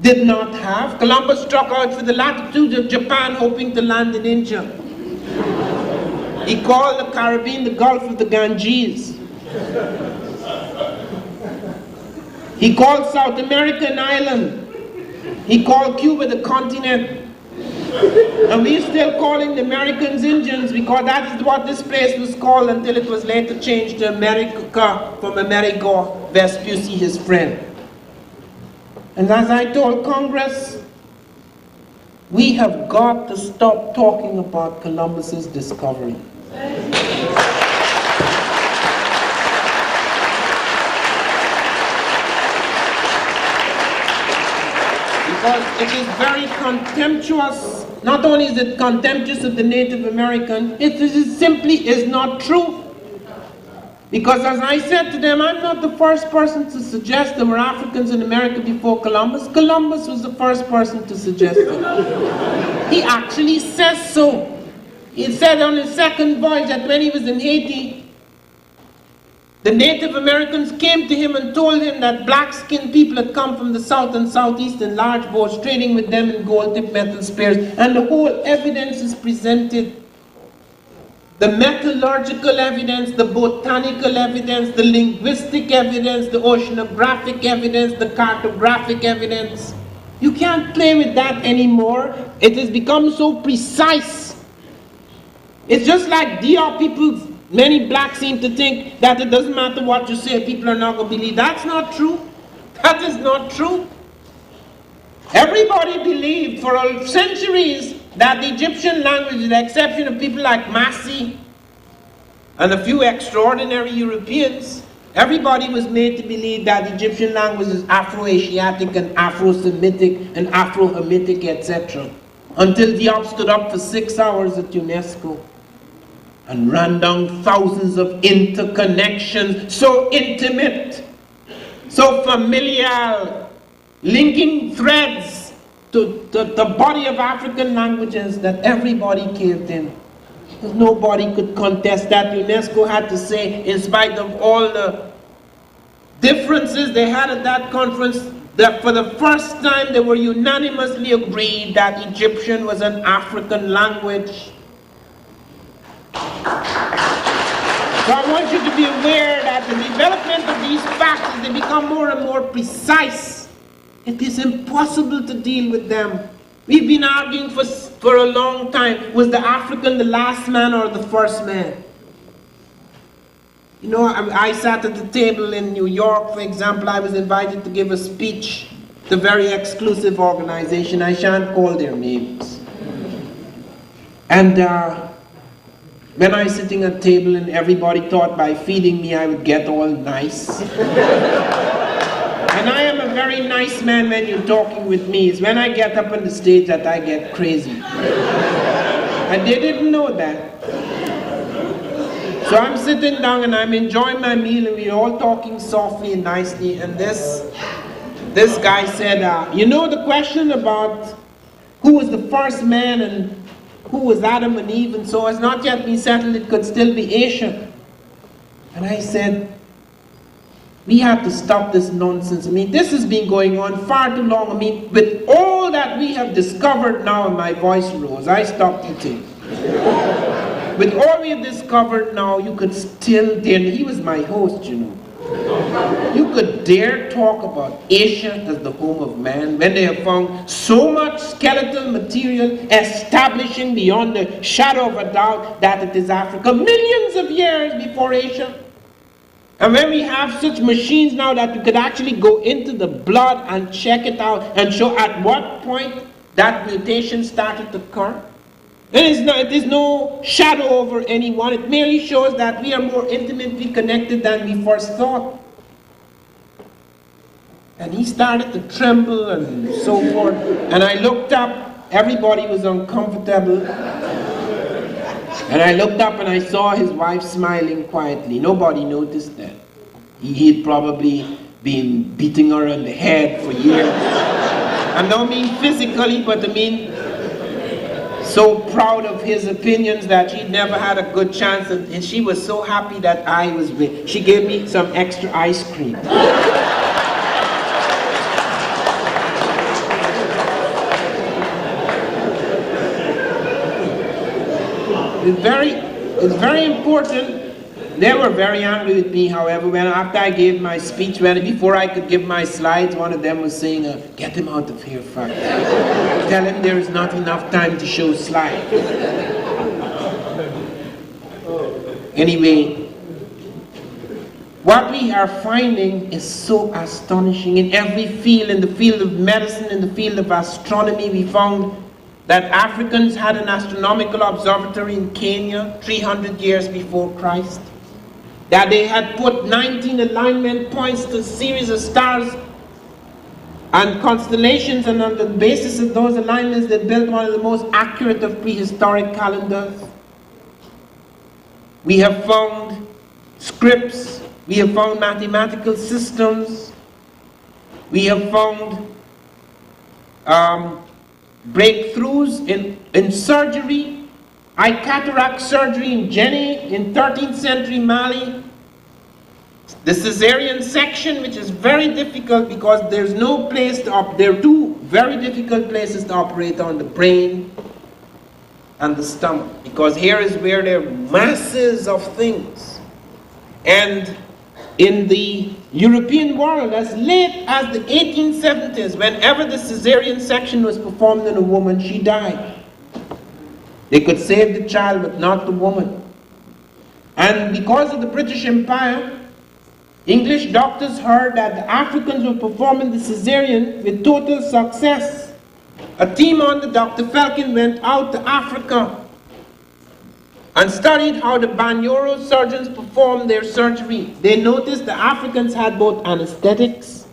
did not have. Columbus struck out for the latitude of Japan, hoping to land in India. He called the Caribbean the Gulf of the Ganges. He called South America an island. He called Cuba the continent. And we're still calling the Americans Indians, because that is what this place was called until it was later changed to America from Amerigo Vespucci, his friend. And as I told Congress, we have got to stop talking about Columbus's discovery. Because it is very contemptuous. Not only is it contemptuous of the Native American, it simply is not true. Because as I said to them, I'm not the first person to suggest there were Africans in America before Columbus. Columbus was the first person to suggest it. He actually says so. He said on his second voyage that when he was in Haiti, the Native Americans came to him and told him that black-skinned people had come from the south and southeast in large boats, trading with them in gold-tipped metal spears. And the whole evidence is presented. The metallurgical evidence, the botanical evidence, the linguistic evidence, the oceanographic evidence, the cartographic evidence. You can't play with that anymore. It has become so precise. It's just like DR people, many blacks seem to think that it doesn't matter what you say, people are not going to believe. That's not true. That is not true. Everybody believed for centuries that the Egyptian language, with the exception of people like Massey and a few extraordinary Europeans, everybody was made to believe that the Egyptian language is Afro-Asiatic and Afro-Semitic and Afro-Hamitic, etc. Until Diop stood up for 6 hours at UNESCO and ran down thousands of interconnections, so intimate, so familial, linking threads to the body of African languages that everybody caved in. Nobody could contest that. UNESCO had to say, in spite of all the differences they had at that conference, that for the first time they were unanimously agreed that Egyptian was an African language. So I want you to be aware that the development of these facts, as they become more and more precise, it is impossible to deal with them. We've been arguing for a long time, was the African the last man or the first man? You know, I sat at the table in New York, for example. I was invited to give a speech to a very exclusive organization. I shan't call their names. And when I was sitting at the table and everybody thought by feeding me I would get all nice. And I am a very nice man when you're talking with me. It's when I get up on the stage that I get crazy. And they didn't know that. So I'm sitting down and I'm enjoying my meal and we're all talking softly and nicely. And this guy said, you know the question about who was the first man and who was Adam and Eve and so has not yet been settled, it could still be Asia. And I said, we have to stop this nonsense. I mean, this has been going on far too long. I mean, with all that we have discovered now, and my voice rose, I stopped eating. With all we have discovered now, you could still dare, he was my host, you know. You could dare talk about Asia as the home of man when they have found so much skeletal material establishing beyond the shadow of a doubt that it is Africa, millions of years before Asia. And when we have such machines now that you could actually go into the blood and check it out and show at what point that mutation started to occur, it is no shadow over anyone. It merely shows that we are more intimately connected than we first thought. And he started to tremble and so forth. And I looked up, everybody was uncomfortable. And I looked up and I saw his wife smiling quietly. Nobody noticed that. He'd probably been beating her on the head for years. I don't mean physically, but I mean so proud of his opinions that she'd never had a good chance. And she was so happy that I was with. She gave me some extra ice cream. It's very important. They were very angry with me, however, when after I gave my speech, before I could give my slides, one of them was saying, get him out of here, fuck. Tell him there is not enough time to show slides. Anyway, what we are finding is so astonishing. In every field, in the field of medicine, in the field of astronomy, we found that Africans had an astronomical observatory in Kenya 300 years before Christ. That they had put 19 alignment points to a series of stars and constellations, and on the basis of those alignments they built one of the most accurate of prehistoric calendars. We have found scripts, we have found mathematical systems, we have found breakthroughs in surgery, eye cataract surgery in Jenny in 13th century Mali. The cesarean section, which is very difficult because there's no place to there are two very difficult places to operate on: the brain and the stomach, because here is where there are masses of things. And in the European world, as late as the 1870s, whenever the cesarean section was performed in a woman, she died. They could save the child, but not the woman. And because of the British Empire, English doctors heard that the Africans were performing the cesarean with total success. A team under Dr. Falcon went out to Africa and studied how the Banyoro surgeons performed their surgery. They noticed the Africans had both anesthetics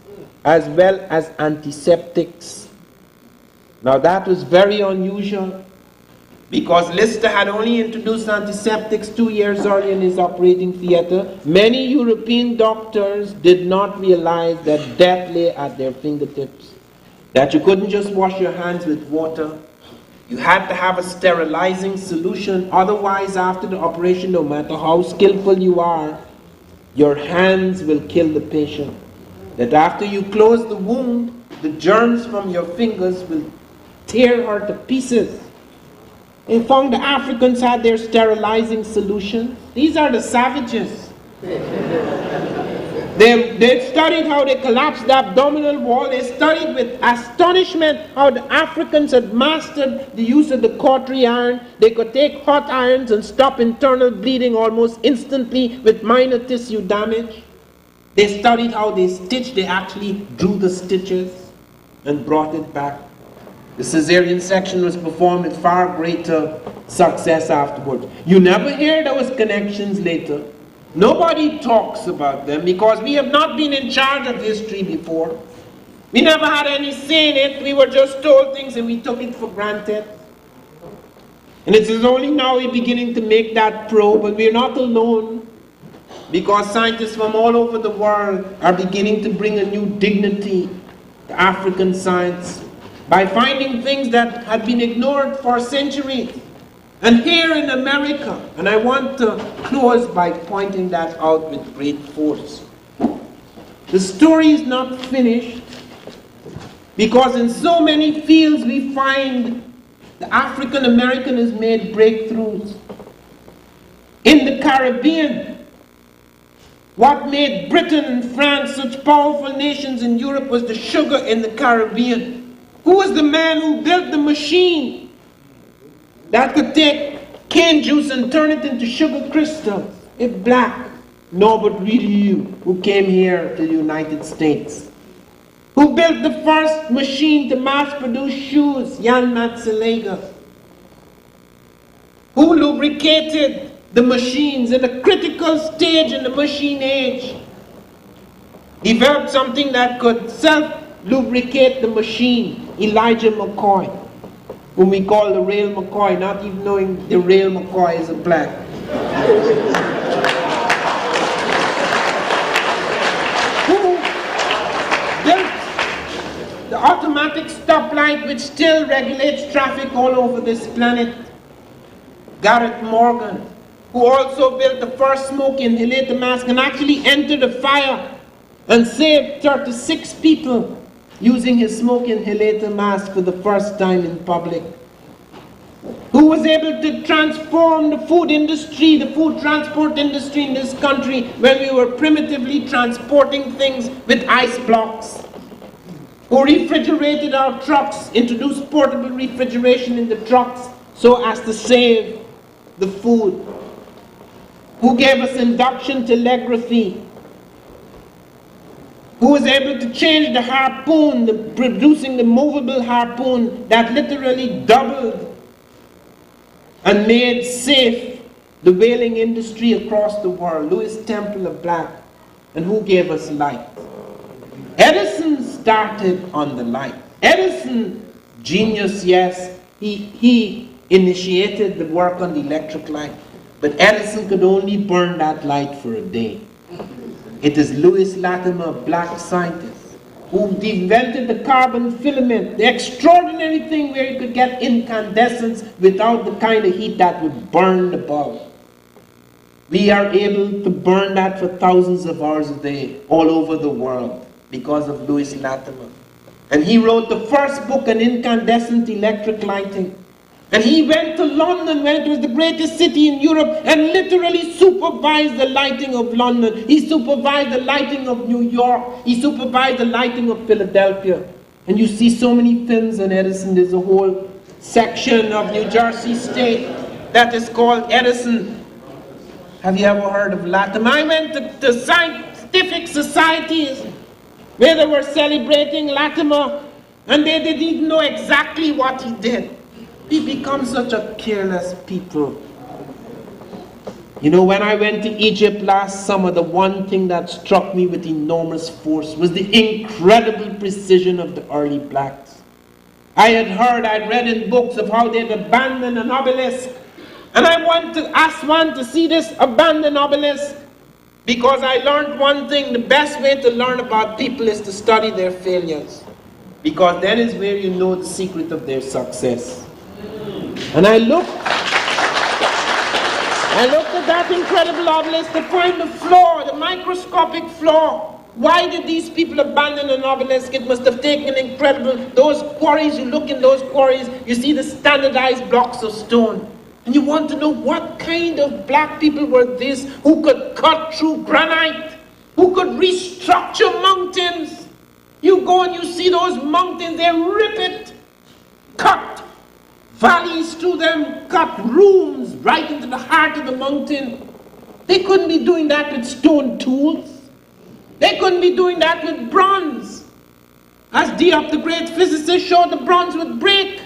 as well as antiseptics. Now that was very unusual, because Lister had only introduced antiseptics 2 years earlier in his operating theater. Many European doctors did not realize that death lay at their fingertips, that you couldn't just wash your hands with water. You had to have a sterilizing solution, otherwise after the operation, no matter how skillful you are, your hands will kill the patient. That after you close the wound, the germs from your fingers will tear her to pieces. They found the Africans had their sterilizing solution. These are the savages. They studied how they collapsed the abdominal wall. They studied with astonishment how the Africans had mastered the use of the cautery iron. They could take hot irons and stop internal bleeding almost instantly with minor tissue damage. They studied how they stitched. They actually drew the stitches and brought it back. The cesarean section was performed with far greater success afterwards. You never hear those connections later. Nobody talks about them because we have not been in charge of history before. We never had any say in it. We were just told things and we took it for granted. And it is only now we're beginning to make that probe, but we're not alone, because scientists from all over the world are beginning to bring a new dignity to African science by finding things that had been ignored for centuries. And here in America, and I want to close by pointing that out with great force, the story is not finished, because in so many fields we find the African American has made breakthroughs. In the Caribbean, what made Britain and France such powerful nations in Europe was the sugar in the Caribbean. Who was the man who built the machine that could take cane juice and turn it into sugar crystals? If black. No, but really you, who came here to the United States. Who built the first machine to mass produce shoes? Jan Matzeliger. Who lubricated the machines at a critical stage in the machine age? Developed something that could self-lubricate the machine. Elijah McCoy, whom we call the Rail McCoy, not even knowing the Rail McCoy is a black. Who built the automatic stoplight which still regulates traffic all over this planet? Garrett Morgan, who also built the first smoke inhalator mask and actually entered a fire and saved 36 people using his smoke inhalator mask for the first time in public. Who was able to transform the food industry, the food transport industry in this country, when we were primitively transporting things with ice blocks. Who refrigerated our trucks, introduced portable refrigeration in the trucks so as to save the food. Who gave us induction telegraphy. Who was able to change the harpoon, producing the movable harpoon that literally doubled and made safe the whaling industry across the world. Louis Temple of Black. And who gave us light? Edison started on the light. Edison, genius, yes, he initiated the work on the electric light, but Edison could only burn that light for a day. It is Louis Latimer, black scientist, who invented the carbon filament, the extraordinary thing where you could get incandescence without the kind of heat that would burn the bulb. We are able to burn that for thousands of hours a day all over the world because of Louis Latimer. And he wrote the first book on incandescent electric lighting. And he went to London, when it was the greatest city in Europe, and literally supervised the lighting of London. He supervised the lighting of New York. He supervised the lighting of Philadelphia. And you see so many films on Edison. There's a whole section of New Jersey State that is called Edison. Have you ever heard of Latimer? I went to scientific societies where they were celebrating Latimer, and they didn't even know exactly what he did. We become such a careless people. You know, when I went to Egypt last summer, the one thing that struck me with enormous force was the incredible precision of the early blacks. I'd read in books of how they'd abandoned an obelisk. And I asked one to see this abandoned obelisk, because I learned one thing: the best way to learn about people is to study their failures, because that is where you know the secret of their success. And I looked at that incredible obelisk to find the flaw, the microscopic flaw. Why did these people abandon an obelisk? It must have taken incredible, those quarries, you look in those quarries, you see the standardized blocks of stone. And you want to know what kind of black people were this, who could cut through granite, who could restructure mountains. You go and you see those mountains, they rip it, cut valleys through them, cut rooms right into the heart of the mountain. They couldn't be doing that with stone tools. They couldn't be doing that with bronze. As Diop, the great physicist, showed, the bronze would break.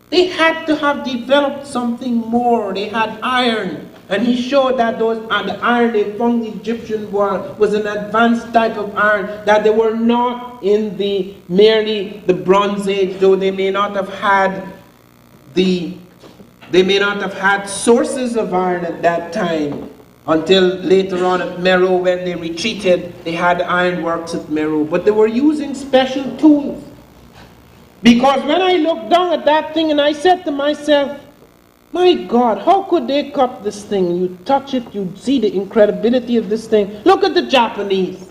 They had to have developed something more. They had iron. And he showed that the iron they found the Egyptian world was an advanced type of iron, that they were not in merely the Bronze Age, though they may not have had sources of iron at that time, until later on at Meroe, when they retreated. They had ironworks at Meroe, but they were using special tools. Because when I looked down at that thing and I said to myself, my God, how could they cut this thing? You touch it, you see the incredibility of this thing. Look at the Japanese.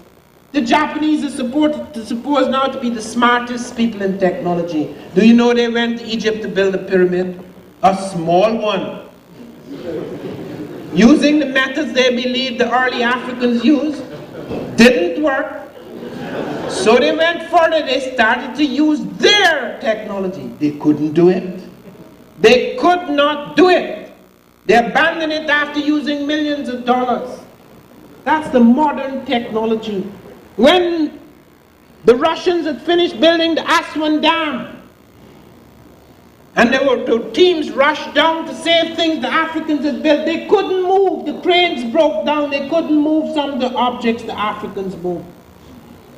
The Japanese are supposed now to be the smartest people in technology. Do you know they went to Egypt to build a pyramid? A small one. Using the methods they believed the early Africans used. Didn't work. So they went further. They started to use their technology. They couldn't do it. They could not do it. They abandoned it after using millions of dollars. That's the modern technology. When the Russians had finished building the Aswan Dam, and the teams rushed down to save things the Africans had built, they couldn't move. The cranes broke down. They couldn't move some of the objects the Africans moved.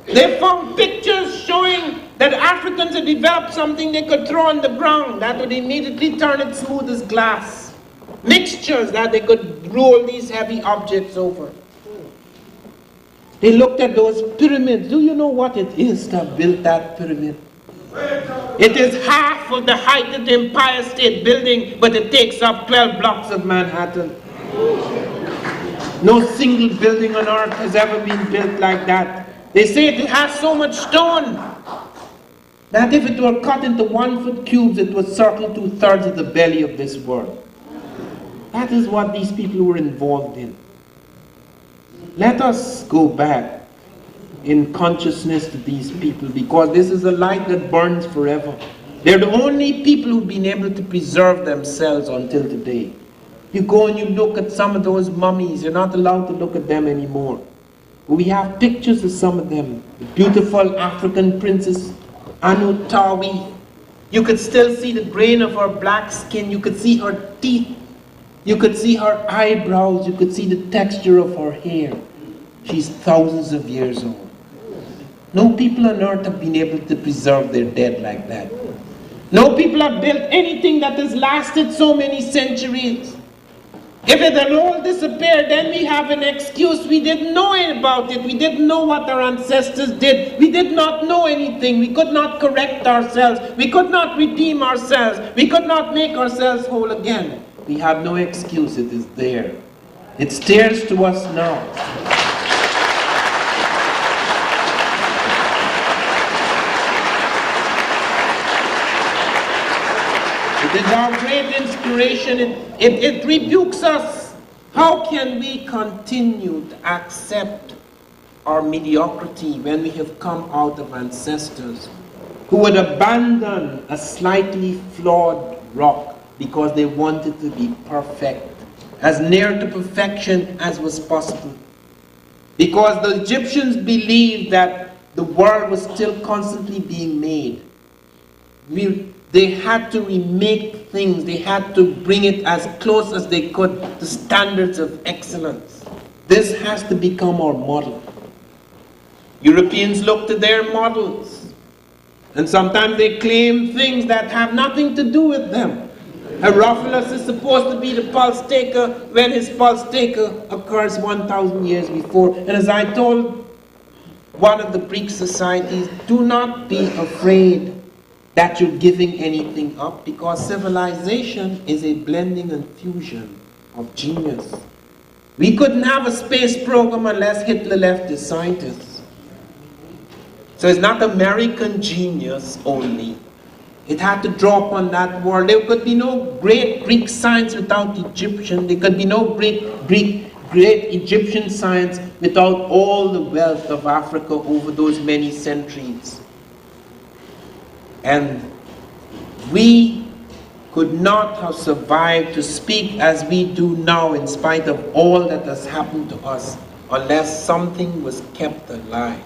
They found pictures showing that Africans had developed something they could throw on the ground that would immediately turn it smooth as glass. Mixtures that they could roll these heavy objects over. They looked at those pyramids. Do you know what it is to have built that pyramid? It is half of the height of the Empire State Building, but it takes up 12 blocks of Manhattan. No single building on earth has ever been built like that. They say it has so much stone that if it were cut into 1-foot cubes, it would circle 2/3 of the belly of this world. That is what these people were involved in. Let us go back in consciousness to these people, because this is a light that burns forever. They're the only people who've been able to preserve themselves until today. You go and you look at some of those mummies, you're not allowed to look at them anymore. We have pictures of some of them. The beautiful African princess Anutawi. You could still see the grain of her black skin. You could see her teeth. You could see her eyebrows. You could see the texture of her hair. She's thousands of years old. No people on earth have been able to preserve their dead like that. No people have built anything that has lasted so many centuries. If it had all disappeared, then we have an excuse. We didn't know about it. We didn't know what our ancestors did. We did not know anything. We could not correct ourselves. We could not redeem ourselves. We could not make ourselves whole again. We have no excuse. It is there. It stares to us now. It is our great inspiration. It rebukes us. How can we continue to accept our mediocrity when we have come out of ancestors who would abandon a slightly flawed rock because they wanted to be perfect, as near to perfection as was possible? Because the Egyptians believed that the world was still constantly being made. They had to remake things. They had to bring it as close as they could to standards of excellence. This has to become our model. Europeans look to their models, and sometimes they claim things that have nothing to do with them. Herophilus is supposed to be the pulse taker when his pulse taker occurs 1,000 years before. And as I told one of the Greek societies, do not be afraid that you're giving anything up, because civilization is a blending and fusion of genius. We couldn't have a space program unless Hitler left his scientists. So it's not American genius only. It had to draw upon that world. There could be no great Greek science without Egyptian. There could be no great Egyptian science without all the wealth of Africa over those many centuries. And we could not have survived to speak as we do now in spite of all that has happened to us unless something was kept alive.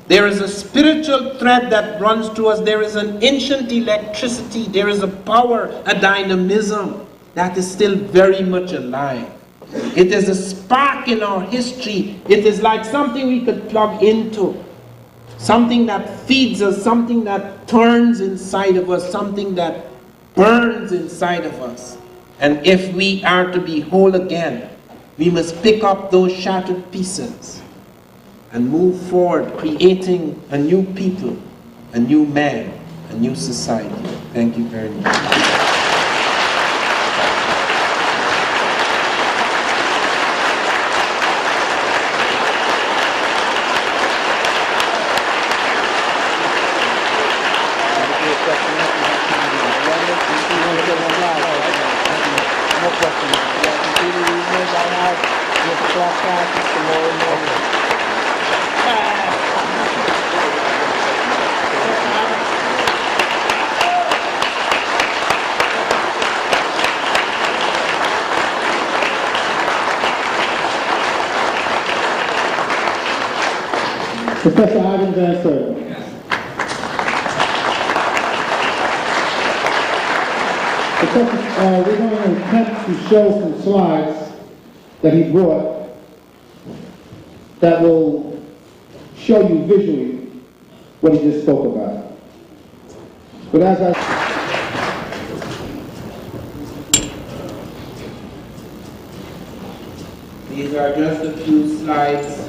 There is a spiritual thread that runs through us. There is an ancient electricity. There is a power, a dynamism that is still very much alive. It is a spark in our history. It is like something we could plug into. Something that feeds us, something that turns inside of us, something that burns inside of us. And if we are to be whole again, we must pick up those shattered pieces and move forward, creating a new people, a new man, a new society. Thank you very much. Professor Ivan Van Sertima. Professor, we're going to attempt to show some slides that he brought that will show you visually what he just spoke about. But as These are just a few slides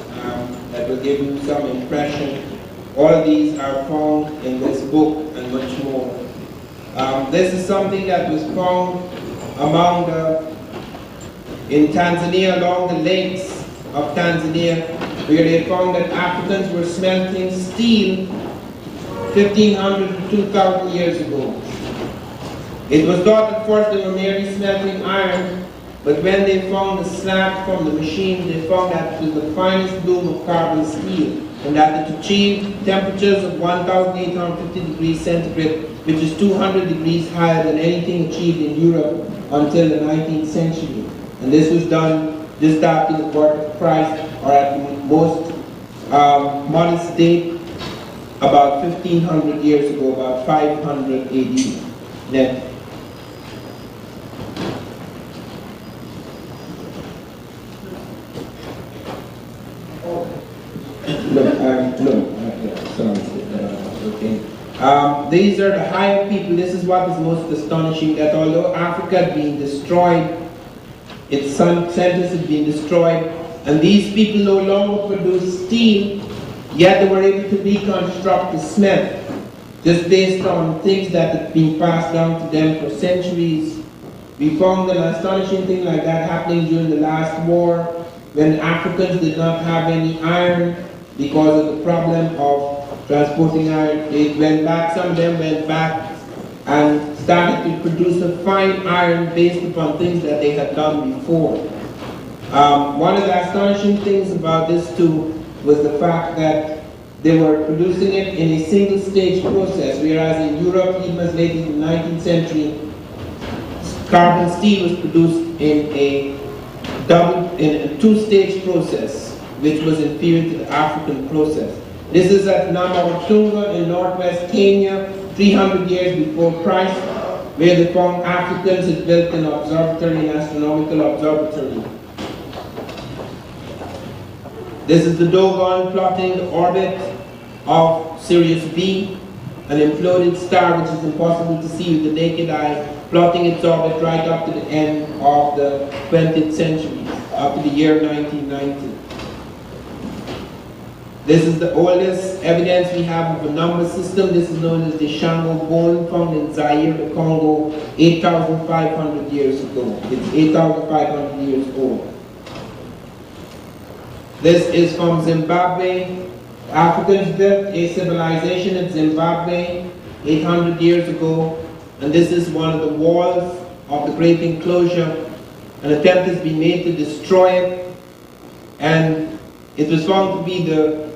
that will give you some impression. All of these are found in this book and much more. This is something that was found in Tanzania, along the lakes of Tanzania, where they found that Africans were smelting steel 1,500 to 2,000 years ago. It was thought at first they were merely smelting iron, but when they found the slag from the machine, they found that it was the finest bloom of carbon steel, and that it achieved temperatures of 1,850 degrees centigrade, which is 200 degrees higher than anything achieved in Europe until the 19th century. And this was done just after the birth of Christ, or at the most modest date, about 1,500 years ago, about 500 AD. Next. These are the higher people. This is what is most astonishing, that although Africa had been destroyed its centers had been destroyed, and these people no longer produced steel, yet they were able to reconstruct the cement, just based on things that had been passed down to them for centuries. We found an astonishing thing like that happening during the last war, when Africans did not have any iron because of the problem of transporting iron. They went back, some of them went back and started to produce a fine iron based upon things that they had done before. One of the astonishing things about this too was the fact that they were producing it in a single stage process, whereas in Europe, even as late as the 19th century, carbon steel was produced in a two-stage process, which was inferior to the African process. This is at Namawatunga in northwest Kenya, 300 years before Christ, where they found Africans had built an observatory, an astronomical observatory. This is the Dogon plotting the orbit of Sirius B, an imploded star which is impossible to see with the naked eye, plotting its orbit right up to the end of the 20th century, up to the year 1990. This is the oldest evidence we have of a number system. This is known as the Shango bone, found in Zaire, the Congo, 8,500 years ago. It's 8,500 years old. This is from Zimbabwe. Africans built a civilization in Zimbabwe 800 years ago, and this is one of the walls of the great enclosure. An attempt has been made to destroy it, and it was found to be the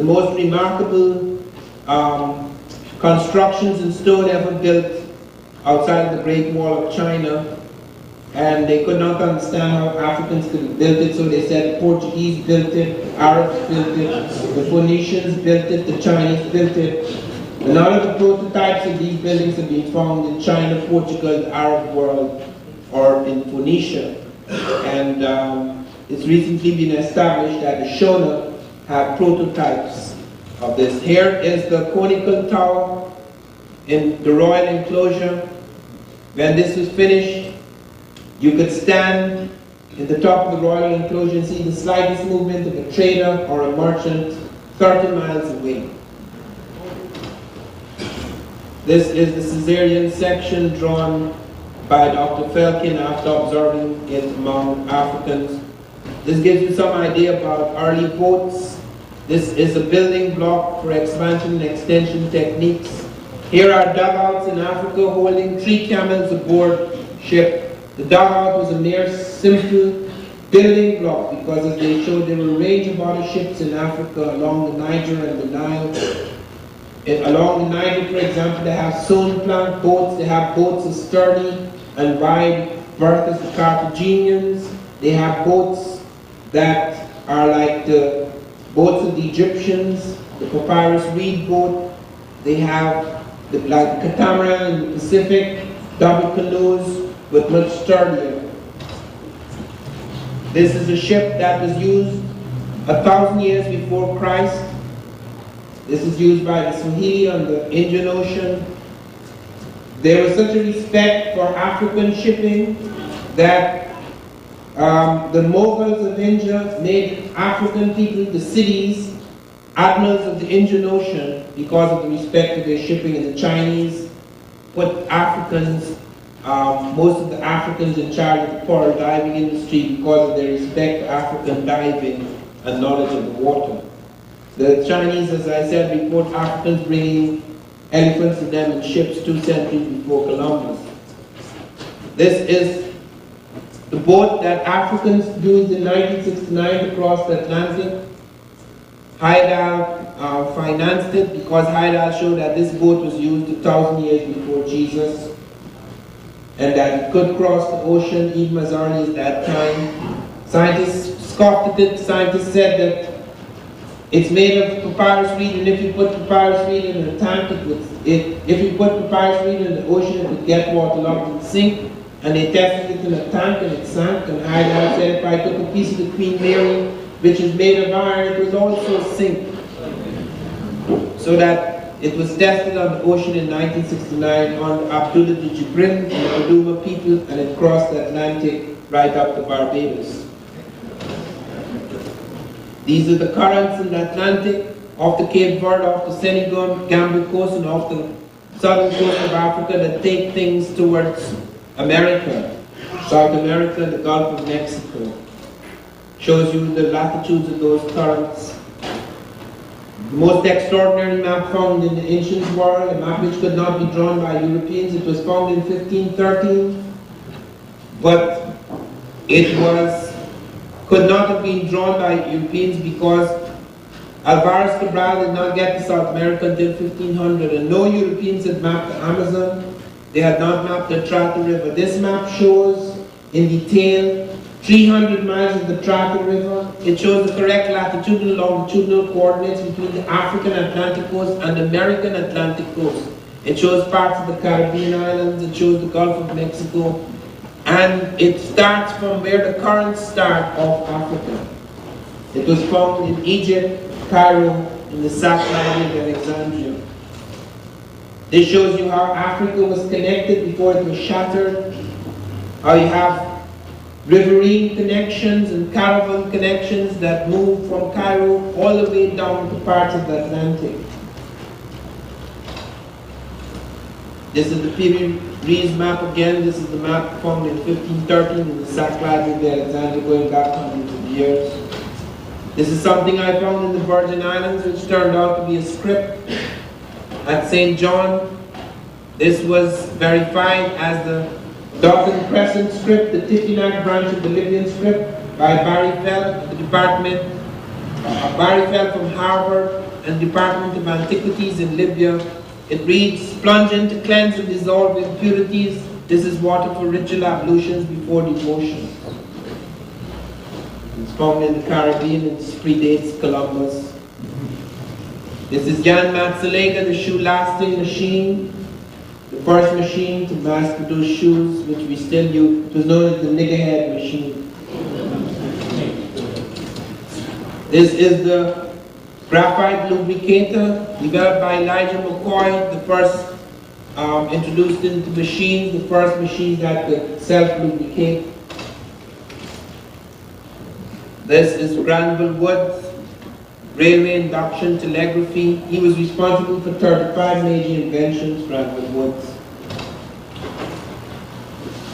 most remarkable constructions in stone ever built outside of the Great Wall of China. And they could not understand how Africans could have built it, so they said the Portuguese built it, Arabs built it, the Phoenicians built it, the Chinese built it. And none of the prototypes of these buildings have been found in China, Portugal, the Arab world, or in Phoenicia. And it's recently been established that the Shona have prototypes of this. Here is the conical tower in the royal enclosure. When this was finished, you could stand in the top of the royal enclosure and see the slightest movement of a trader or a merchant 30 miles away. This is the Caesarean section drawn by Dr. Felkin after observing it among Africans. This gives you some idea about early boats. This is a building block for expansion and extension techniques. Here are dugouts in Africa holding 3 camels aboard ship. The dugout was a mere simple building block because, as they showed, there were a range of other ships in Africa along the Niger and the Nile. Along the Niger, for example, they have sewn plank boats. They have boats as sturdy and wide berth as the Carthaginians. They have boats that are like the boats of the Egyptians, the papyrus reed boat. They have like the catamaran in the Pacific, double canoes, but much sturdier. This is a ship that was used 1,000 years before Christ. This is used by the Swahili on the Indian Ocean. There was such a respect for African shipping that the Mughals of India made African people the cities, admirals of the Indian Ocean, because of the respect of their shipping. And the Chinese put Africans, most of the Africans in charge of the coral diving industry because of their respect for African diving and knowledge of the water. The Chinese, as I said, report Africans bringing elephants to them in ships 2 centuries before Columbus. This is the boat that Africans used in 1969 to cross the Atlantic. Haidar financed it because Haidar showed that this boat was used 1,000 years before Jesus, and that it could cross the ocean even as early as that time. Scientists scoffed at it. Scientists said that it's made of papyrus reed, and if you put papyrus reed in a tank, if you put papyrus reed in the ocean, it would get waterlogged and sink. And they tested it in a tank and it sank. And Haidar said if I took a piece of the Queen Mary, which is made of iron, it would also sink. So that it was tested on the ocean in 1969 on Abdullah the Jibrin and the Paduma people, and it crossed the Atlantic right up to Barbados. These are the currents in the Atlantic, off the Cape Verde, off the Senegal, Gambia coast, and off the southern coast of Africa that take things towards America, South America, and the Gulf of Mexico. Shows you the latitudes of those currents. The most extraordinary map found in the ancient world, a map which could not be drawn by Europeans. It was found in 1513, but it could not have been drawn by Europeans because Alvarez Cabral did not get to South America until 1500, and no Europeans had mapped the Amazon. They had not mapped the Trata River. This map shows in detail 300 miles of the Trata River. It shows the correct latitudinal, longitudinal coordinates between the African Atlantic coast and the American Atlantic coast. It shows parts of the Caribbean islands. It shows the Gulf of Mexico. And it starts from where the currents start of Africa. It was found in Egypt, Cairo, in the Satellite of Alexandria. This shows you how Africa was connected before it was shattered, how you have riverine connections and caravan connections that move from Cairo all the way down to parts of the Atlantic. This is the Piri-Reis map again. This is the map found in 1513 in the Satellite of Alexandria, going back hundreds of years. This is something I found in the Virgin Islands, which turned out to be a script at St. John. This was verified as the Dawson Crescent script, the Tifinagh branch of the Libyan script, by Barry Feld, the Department, Barry Feld from Harvard and Department of Antiquities in Libya. It reads, plunge in to cleanse and dissolve impurities. This is water for ritual ablutions before devotion. It's found in the Caribbean and predates Columbus. This is Jan Matsalega, the shoe lasting machine, the first machine to mass produce shoes, which we still use. It was known as the niggerhead machine. This is the graphite lubricator developed by Elijah McCoy, the first introduced into machines, the first machine that could self-lubricate. This is Granville Woods, railway induction telegraphy. He was responsible for 35 major inventions, Granville Woods.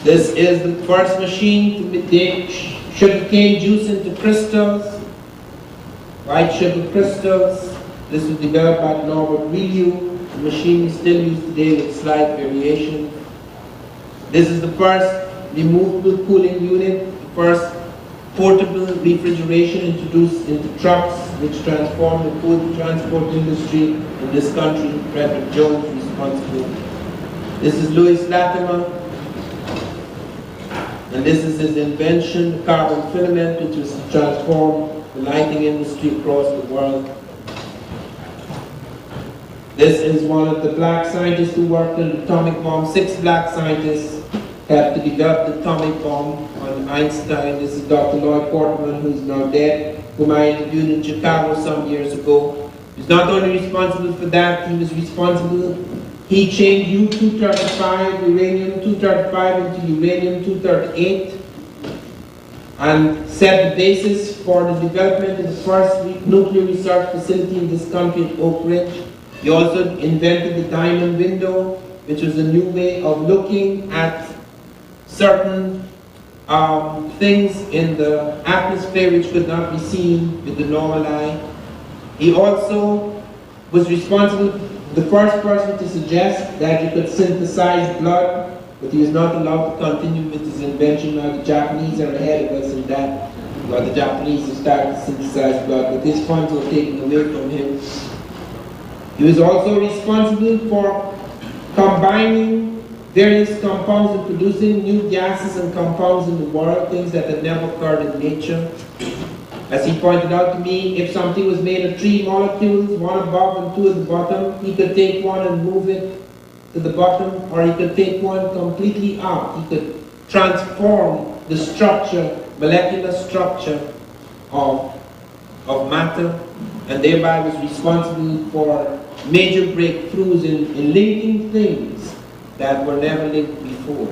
This is the first machine to make sugarcane juice into crystals, white sugar crystals. This was developed by Norbert Ryu. The machine is still used today with slight variation. This is the first removable cooling unit, the first portable refrigeration introduced into trucks, which transformed the food transport industry in this country. Frederick Jones responsible. This is Louis Latimer, and this is his invention, the carbon filament, which was to transform the lighting industry across the world. This is one of the black scientists who worked on the atomic bomb. 6 black scientists helped to develop the atomic bomb on Einstein. This is Dr. Lloyd Portman, who's now dead, whom I interviewed in Chicago some years ago. He's not only responsible for that, he was responsible. He changed U-235, uranium-235 into uranium-238, and set the basis for the development of the first nuclear research facility in this country at Oak Ridge. He also invented the diamond window, which was a new way of looking at certain things in the atmosphere which could not be seen with the normal eye. He also was responsible, the first person to suggest that you could synthesize blood, but he was not allowed to continue with his invention. Now the Japanese are ahead of us in that. Well, the Japanese have started to synthesize blood, but his funds were taken away from him. He was also responsible for combining various compounds and producing new gases and compounds in the world, things that had never occurred in nature. As he pointed out to me, if something was made of 3 molecules, 1 above and 2 at the bottom, he could take one and move it to the bottom, or he could take one completely out. He could transform the structure, molecular structure of matter, and thereby was responsible for major breakthroughs in linking things that were never linked before.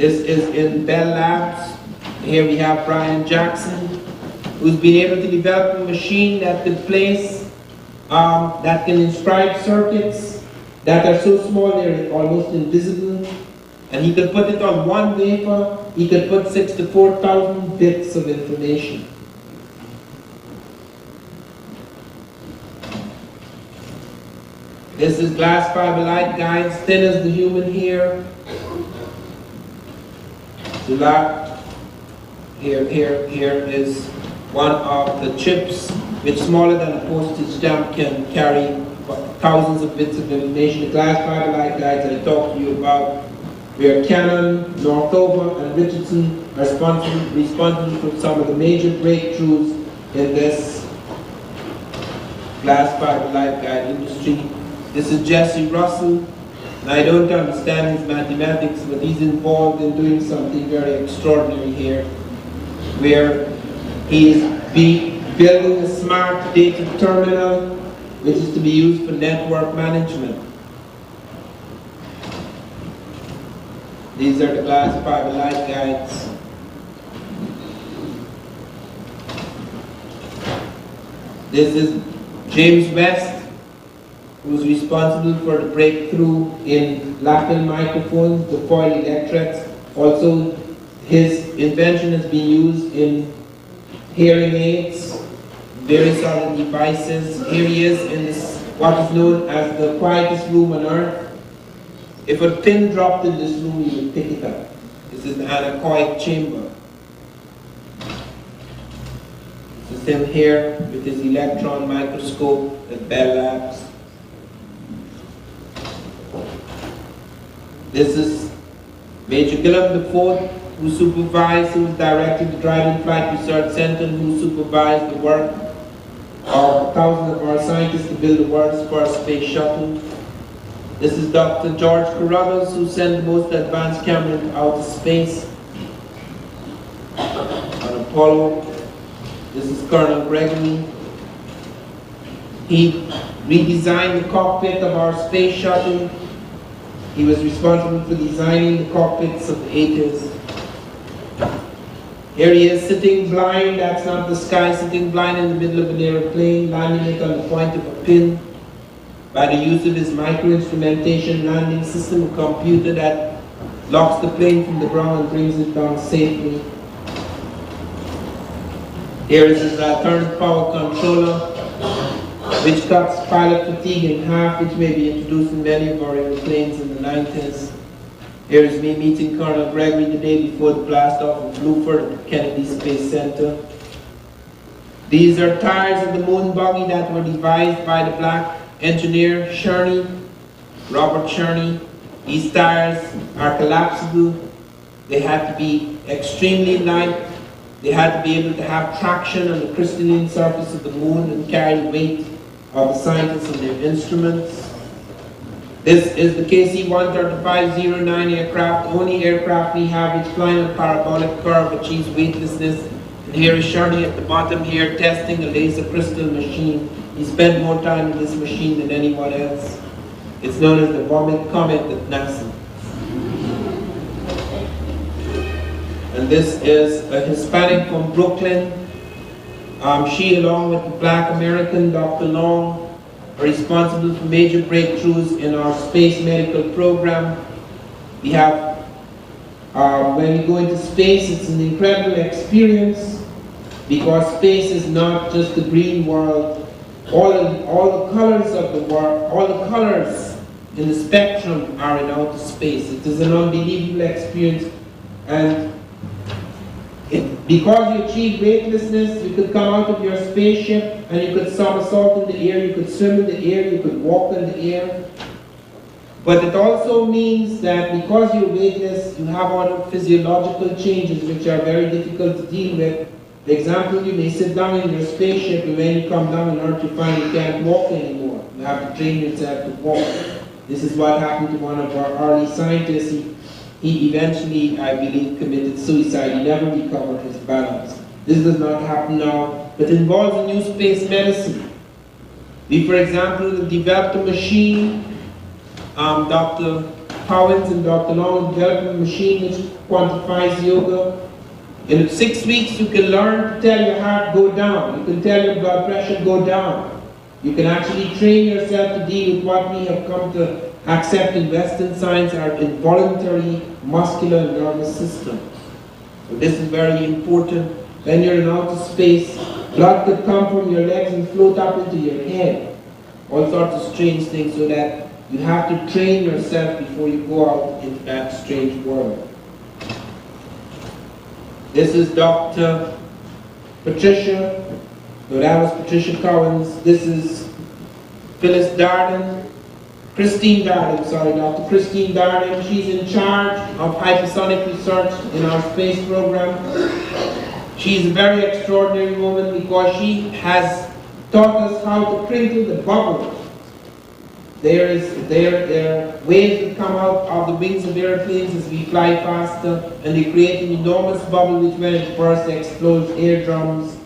This is in Bell Labs. Here we have Brian Jackson, who's been able to develop a machine that could place, that can inscribe circuits that are so small they're almost invisible. And he could put it on one wafer, he could put 64,000 bits of information. This is glass fiber light guides, thin as the human hair. Here is one of the chips, which smaller than a postage stamp can carry thousands of bits of information. The glass fiber light guides I talked to you about, where Canon, Northrop, and Richardson are responsible for some of the major breakthroughs in this glass fiber light guide industry. This is Jesse Russell. And I don't understand his mathematics, but he's involved in doing something very extraordinary here, where he is building a smart data terminal, which is to be used for network management. These are the glass fiber light guides. This is James West, who's responsible for the breakthrough in lapel microphones, the foil electrets. Also, his invention has been used in hearing aids, various other devices. Here he is in this, what is known as the quietest room on earth. If a pin dropped in this room, you would pick it up. This is an anechoic chamber. This is him here with his electron microscope at Bell Labs. This is Major Gillum IV, who directed the Dryden Flight Research Center, who supervised the work of thousands of our scientists to build the world's first space shuttle. This is Dr. George Carruthers, who sent the most advanced camera into outer space on Apollo. This is Colonel Gregory. He redesigned the cockpit of our space shuttle. He was responsible for designing the cockpits of the 80s. Here he is sitting blind, that's not the sky, sitting blind in the middle of an airplane, landing it on the point of a pin by the use of his micro-instrumentation landing system, a computer that locks the plane from the ground and brings it down safely. Here is his alternative power controller, which cuts pilot fatigue in half, which may be introduced in many of our airplanes in the 90s. Here is me meeting Colonel Gregory the day before the blast-off of Bluford at the Kennedy Space Center. These are tires of the moon buggy that were devised by the black engineer Sherney, Robert Sherney. These tires are collapsible. They had to be extremely light. They had to be able to have traction on the crystalline surface of the moon and carry the weight of the scientists and their instruments. This is the KC-135-09 aircraft, the only aircraft we have which flying on a parabolic curve achieves weightlessness. And here is Shirley at the bottom here testing a laser crystal machine. He spent more time in this machine than anyone else. It's known as the Vomit Comet at NASA. And this is a Hispanic from Brooklyn. She, along with the black American, Dr. Long, are responsible for major breakthroughs in our space medical program. We have, when we go into space, it's an incredible experience because space is not just the green world. All the colors of the world, all the colors in the spectrum are in outer space. It is an unbelievable experience, and because you achieve weightlessness, you could come out of your spaceship and you could somersault in the air, you could swim in the air, you could walk in the air. But it also means that because you're weightless, you have other physiological changes which are very difficult to deal with. For example, you may sit down in your spaceship and when you come down on Earth you find you can't walk anymore. You have to train yourself to walk. This is what happened to one of our early scientists. He eventually, I believe, committed suicide. He never recovered his balance. This does not happen now, but involves a new space medicine. We, for example, developed a machine. Dr. Collins and Dr. Long developed a machine which quantifies yoga. In 6 weeks, you can learn to tell your heart go down. You can tell your blood pressure go down. You can actually train yourself to deal with what we have come to accept in Western science are involuntary muscular and nervous systems. So this is very important. When you're in outer space, blood could come from your legs and float up into your head. All sorts of strange things, so that you have to train yourself before you go out into that strange world. This is Dr. Patricia. So that was Patricia Collins. This is Phyllis Darden. Christine Darden, sorry, Dr. Christine Darden. She's in charge of hypersonic research in our space program. She's a very extraordinary woman because she has taught us how to crinkle the bubble. There are waves that come out of the wings of airplanes as we fly faster, and they create an enormous bubble which, when it bursts, explodes eardrums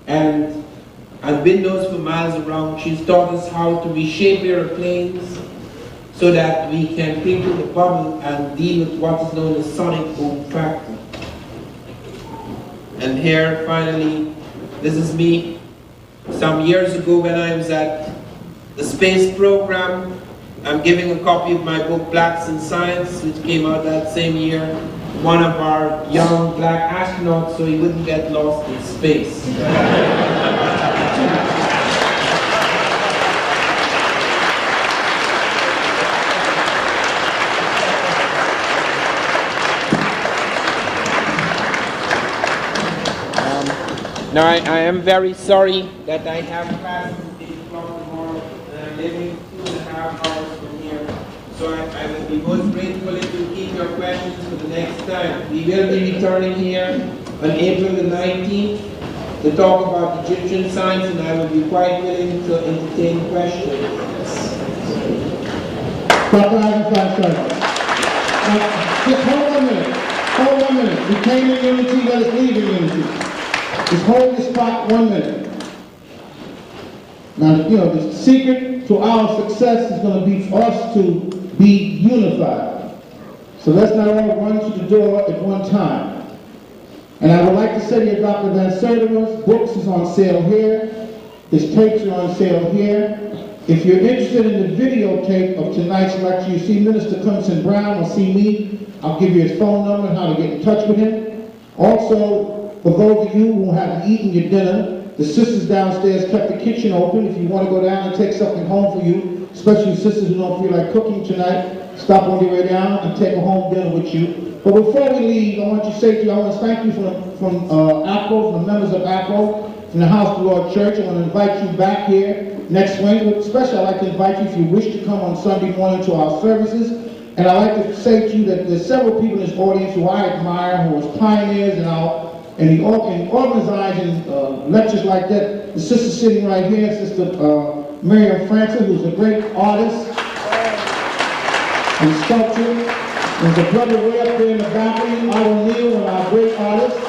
and windows for miles around. She's taught us how to reshape airplanes so that we can crinkle the bubble and deal with what is known as sonic boom factor. And here, finally, this is me some years ago when I was at the space program. I'm giving a copy of my book, Blacks in Science, which came out that same year. One of our young black astronauts, so he wouldn't get lost in space. Now, I am very sorry that I have classes at 8 o'clock tomorrow, and I'm leaving 2.5 hours from here. So I will be most grateful if you keep your questions for the next time. We will be returning here on April the 19th to talk about Egyptian science, and I will be quite willing to entertain questions. Dr. Eisenstein, just hold 1 minute. Hold 1 minute. We came in unity, let us leave in unity. Just hold this spot 1 minute. Now, the secret to our success is going to be for us to be unified. So let's not all run to the door at one time. And I would like to say to you, Dr. Van Sertima's books is on sale here. His tapes are on sale here. If you're interested in the videotape of tonight's lecture, you see Minister Clemson Brown or see me, I'll give you his phone number and how to get in touch with him. Also, for those of you who haven't eaten your dinner, the sisters downstairs kept the kitchen open. If you want to go down and take something home for you, especially sisters who don't feel like cooking tonight, stop on your way down and take a home dinner with you. But before we leave, I want to say to you, I want to thank you from ACO, from the members of ACO, from the House of the Lord Church. I want to invite you back here next Wednesday. Especially, I'd like to invite you if you wish to come on Sunday morning to our services. And I'd like to say to you that there's several people in this audience who I admire, who was pioneers in organizing lectures like that. The sister sitting right here, Sister Miriam Francis, who's a great artist and sculptor. There's a brother way up there in the balcony, Otto Neal, one of our great artists.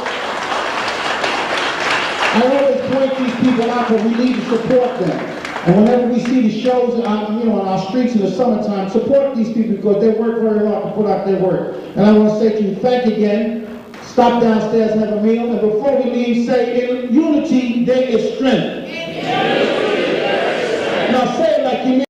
I always point these people out, but we need to support them. And whenever we see the shows on our streets in the summertime, support these people because they work very hard to put out their work. And I want to say to you, thank you again. Stop downstairs and have a meal. And before we leave, say, in unity, there is strength. Now say it like you mean.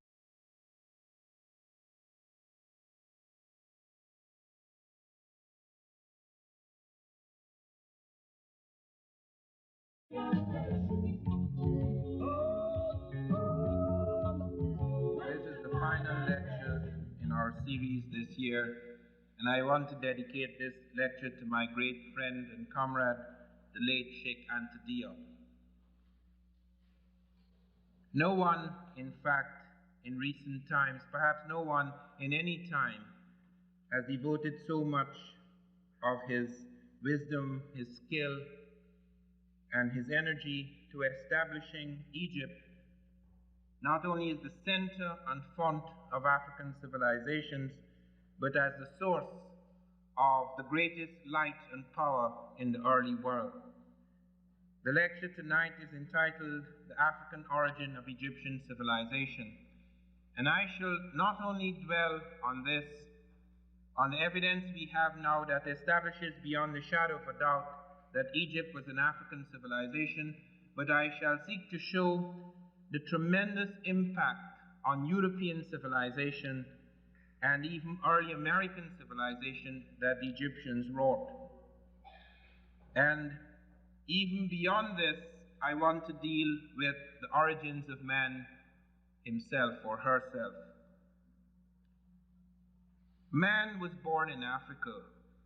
This is the final lecture in our series this year, and I want to dedicate this lecture to my great friend and comrade, the late Sheikh Anta Diop. No one, in fact, in recent times, perhaps no one in any time, has devoted so much of his wisdom, his skill, and his energy to establishing Egypt not only as the center and font of African civilizations, but as the source of the greatest light and power in the early world. The lecture tonight is entitled The African Origin of Egyptian Civilization, and I shall not only dwell on this, on the evidence we have now that establishes beyond the shadow of a doubt that Egypt was an African civilization, but I shall seek to show the tremendous impact on European civilization and even early American civilization that the Egyptians wrought. And even beyond this, I want to deal with the origins of man himself or herself. Man was born in Africa.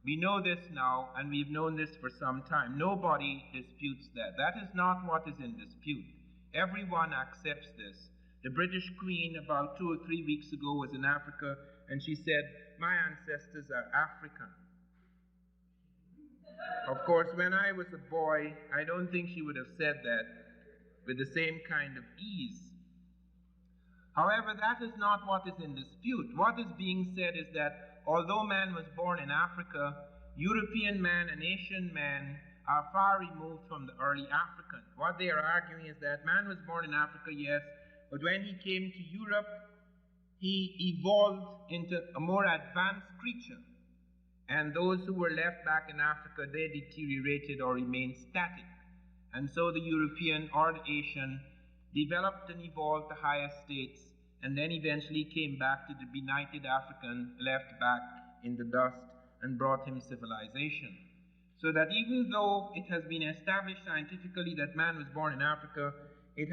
We know this now, and we've known this for some time. Nobody disputes that. That is not what is in dispute. Everyone accepts this. The British Queen about 2 or 3 weeks ago was in Africa, and she said, "My ancestors are African." Of course, when I was a boy, I don't think she would have said that with the same kind of ease. However, that is not what is in dispute. What is being said is that although man was born in Africa, European man and Asian man are far removed from the early African. What they are arguing is that man was born in Africa, yes, but when he came to Europe, he evolved into a more advanced creature. And those who were left back in Africa, they deteriorated or remained static. And so the European or the Asian developed and evolved to higher states, and then eventually came back to the benighted African left back in the dust and brought him civilization. So that even though it has been established scientifically that man was born in Africa, it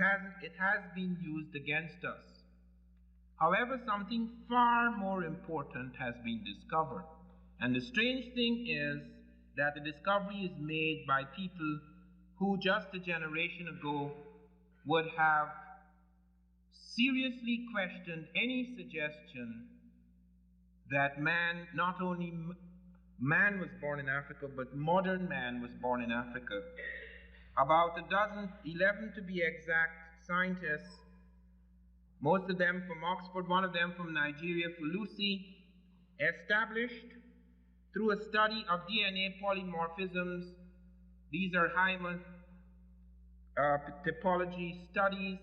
has been used against us. However, something far more important has been discovered. And the strange thing is that the discovery is made by people who just a generation ago would have seriously questioned any suggestion that man, not only man was born in Africa, but modern man was born in Africa. About 11 to be exact, scientists, most of them from Oxford, one of them from Nigeria, Fulusi, established through a study of DNA polymorphisms. These are Hyman typology studies.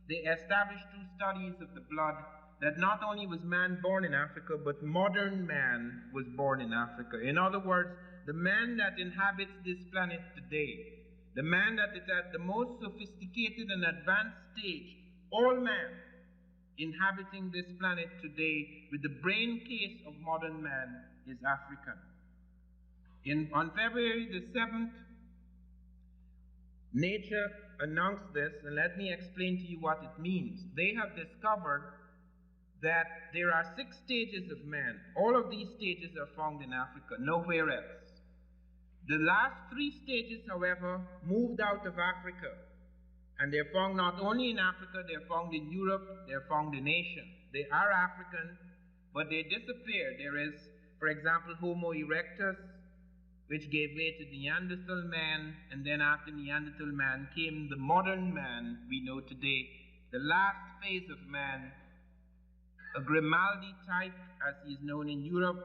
They established through studies of the blood that not only was man born in Africa, but modern man was born in Africa. In other words, the man that inhabits this planet today, the man that is at the most sophisticated and advanced stage, all man inhabiting this planet today with the brain case of modern man is African. On February the 7th, Nature announced this, and let me explain to you what it means. They have discovered that there are 6 stages of man. All of these stages are found in Africa, nowhere else. The last 3 stages, however, moved out of Africa, and they're found not only in Africa, they're found in Europe, they're found in Asia. They are African, but they disappeared. There is, for example, Homo erectus, which gave way to Neanderthal man, and then after Neanderthal man came the modern man we know today, the last phase of man, a Grimaldi type as he is known in Europe,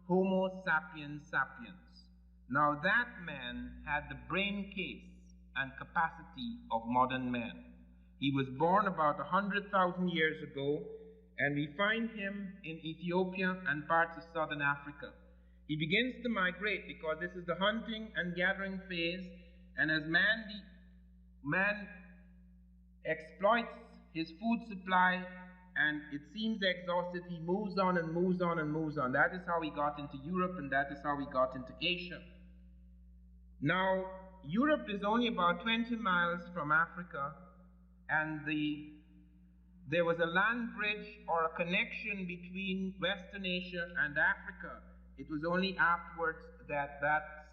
Homo sapiens sapiens. Now that man had the brain case and capacity of modern man. He was born about 100,000 years ago, and we find him in Ethiopia and parts of southern Africa. He begins to migrate because this is the hunting and gathering phase, and as man exploits his food supply and it seems exhausted, he moves on and moves on and moves on. That is how he got into Europe, and that is how he got into Asia. Now, Europe is only about 20 miles from Africa, and there was a land bridge or a connection between Western Asia and Africa. It was only afterwards that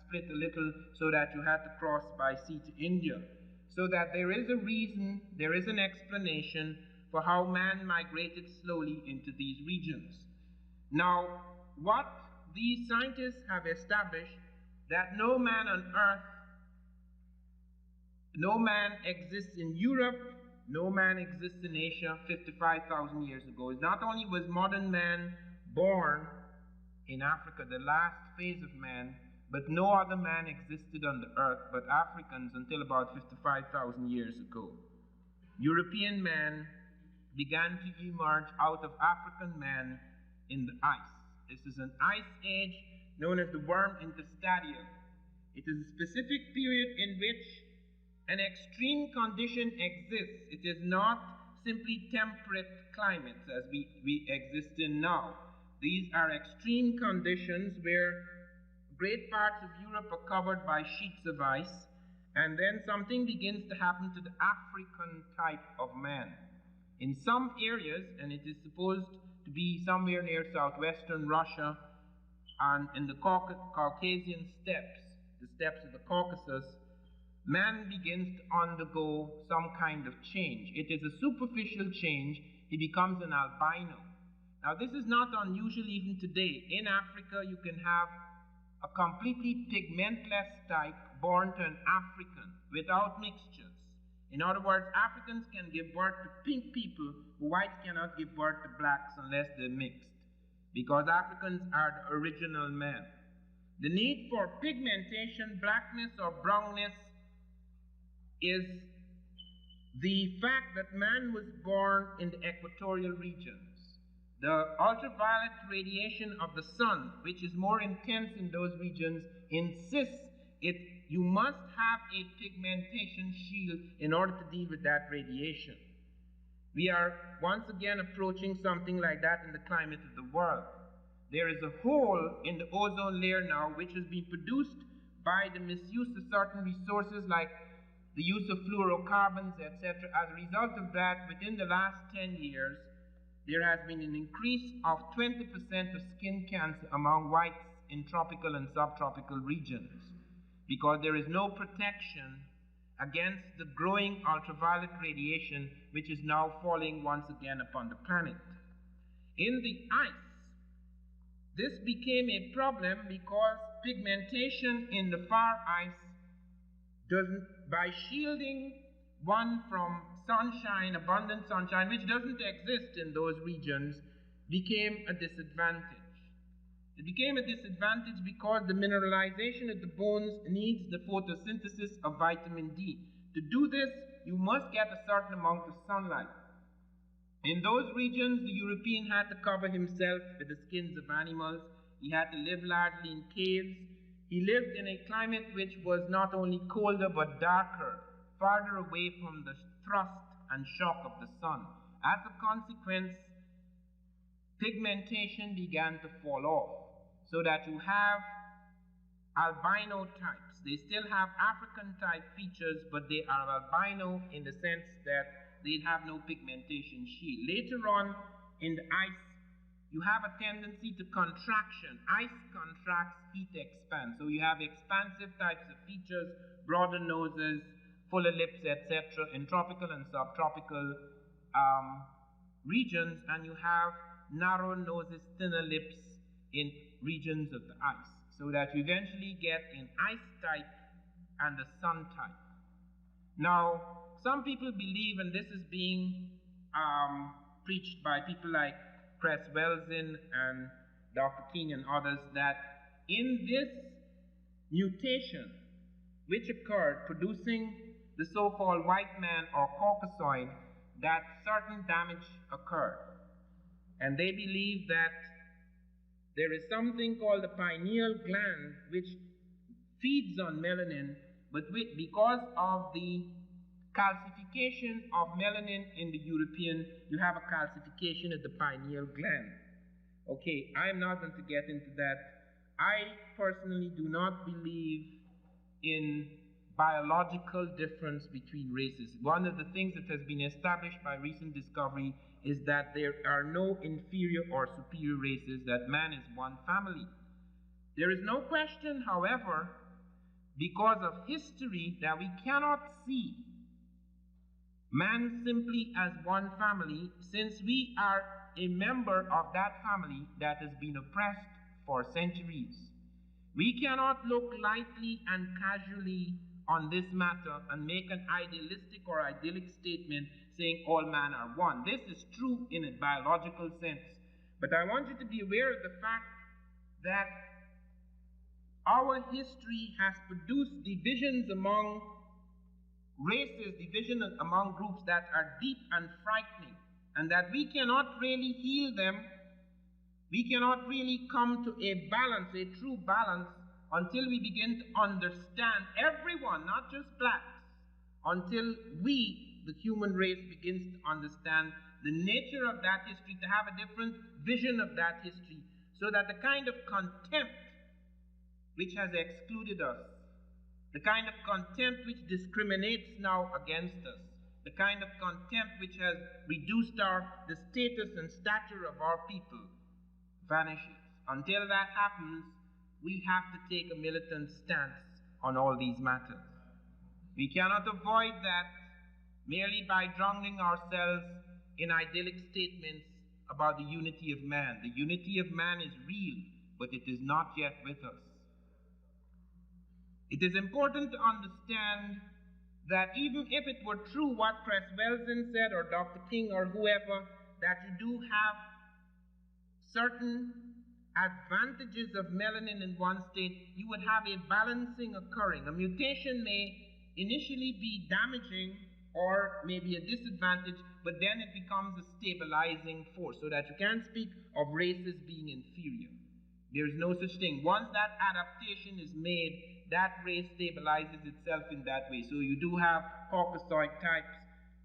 split a little, so that you had to cross by sea to India. So that there is a reason, there is an explanation for how man migrated slowly into these regions. Now, what these scientists have established, that no man on earth, no man exists in Europe, no man exists in Asia 55,000 years ago. Not only was modern man born in Africa, the last phase of man, but no other man existed on the earth but Africans until about 55,000 years ago. European man began to emerge out of African man in the ice. This is an ice age known as the worm interstadial. It is a specific period in which an extreme condition exists. It is not simply temperate climates as we exist in now. These are extreme conditions where great parts of Europe are covered by sheets of ice, and then something begins to happen to the African type of man. In some areas, and it is supposed to be somewhere near southwestern Russia and in the Caucasian steppes, the steppes of the Caucasus, man begins to undergo some kind of change. It is a superficial change. He becomes an albino. Now, this is not unusual even today. In Africa, you can have a completely pigmentless type born to an African without mixtures. In other words, Africans can give birth to pink people, whites cannot give birth to blacks unless they're mixed, because Africans are the original man. The need for pigmentation, blackness or brownness, is the fact that man was born in the equatorial regions. The ultraviolet radiation of the sun, which is more intense in those regions, insists you must have a pigmentation shield in order to deal with that radiation. We are once again approaching something like that in the climate of the world. There is a hole in the ozone layer now which has been produced by the misuse of certain resources like the use of fluorocarbons, etc. As a result of that, within the last 10 years, there has been an increase of 20% of skin cancer among whites in tropical and subtropical regions, because there is no protection against the growing ultraviolet radiation which is now falling once again upon the planet. In the ice, this became a problem because pigmentation in the far ice by shielding one from sunshine, abundant sunshine, which doesn't exist in those regions, became a disadvantage. It became a disadvantage because the mineralization of the bones needs the photosynthesis of vitamin D. To do this, you must get a certain amount of sunlight. In those regions, the European had to cover himself with the skins of animals. He had to live largely in caves. He lived in a climate which was not only colder but darker, farther away from the thrust and shock of the sun. As a consequence, pigmentation began to fall off, so that you have albino types. They still have African type features, but they are albino in the sense that they have no pigmentation shield. Later on in the ice, you have a tendency to contraction. Ice contracts, heat expands. So you have expansive types of features, broader noses, fuller lips, etc. in tropical and subtropical regions, and you have narrow noses, thinner lips in regions of the ice, so that you eventually get an ice type and a sun type. Now, some people believe, and this is being preached by people like Cress Welsing and Dr. King and others, that in this mutation which occurred, producing the so-called white man or Caucasoid, that certain damage occurred. And they believe that there is something called the pineal gland which feeds on melanin, but because of the calcification of melanin in the European, you have a calcification of the pineal gland. Okay, I'm not going to get into that. I personally do not believe in biological difference between races. One of the things that has been established by recent discovery is that there are no inferior or superior races, that man is one family. There is no question, however, because of history, that we cannot see man simply as one family, since we are a member of that family that has been oppressed for centuries. We cannot look lightly and casually on this matter and make an idealistic or idyllic statement saying all men are one. This is true in a biological sense. But I want you to be aware of the fact that our history has produced divisions among races, division among groups that are deep and frightening, and that we cannot really heal them We cannot really come to a balance, a true balance, until we begin to understand everyone, not just blacks, until we, the human race, begins to understand the nature of that history, to have a different vision of that history, so that the kind of contempt which has excluded us, the kind of contempt which discriminates now against us, the kind of contempt which has reduced the status and stature of our people, vanishes. Until that happens, we have to take a militant stance on all these matters. We cannot avoid that merely by drowning ourselves in idyllic statements about the unity of man. The unity of man is real, but it is not yet with us. It is important to understand that even if it were true what Cresswellson said, or Dr. King, or whoever, that you do have certain advantages of melanin in one state, you would have a balancing occurring. A mutation may initially be damaging or maybe a disadvantage, but then it becomes a stabilizing force, so that you can't speak of races being inferior. There's no such thing. Once that adaptation is made, that race stabilizes itself in that way. So you do have Caucasoid types,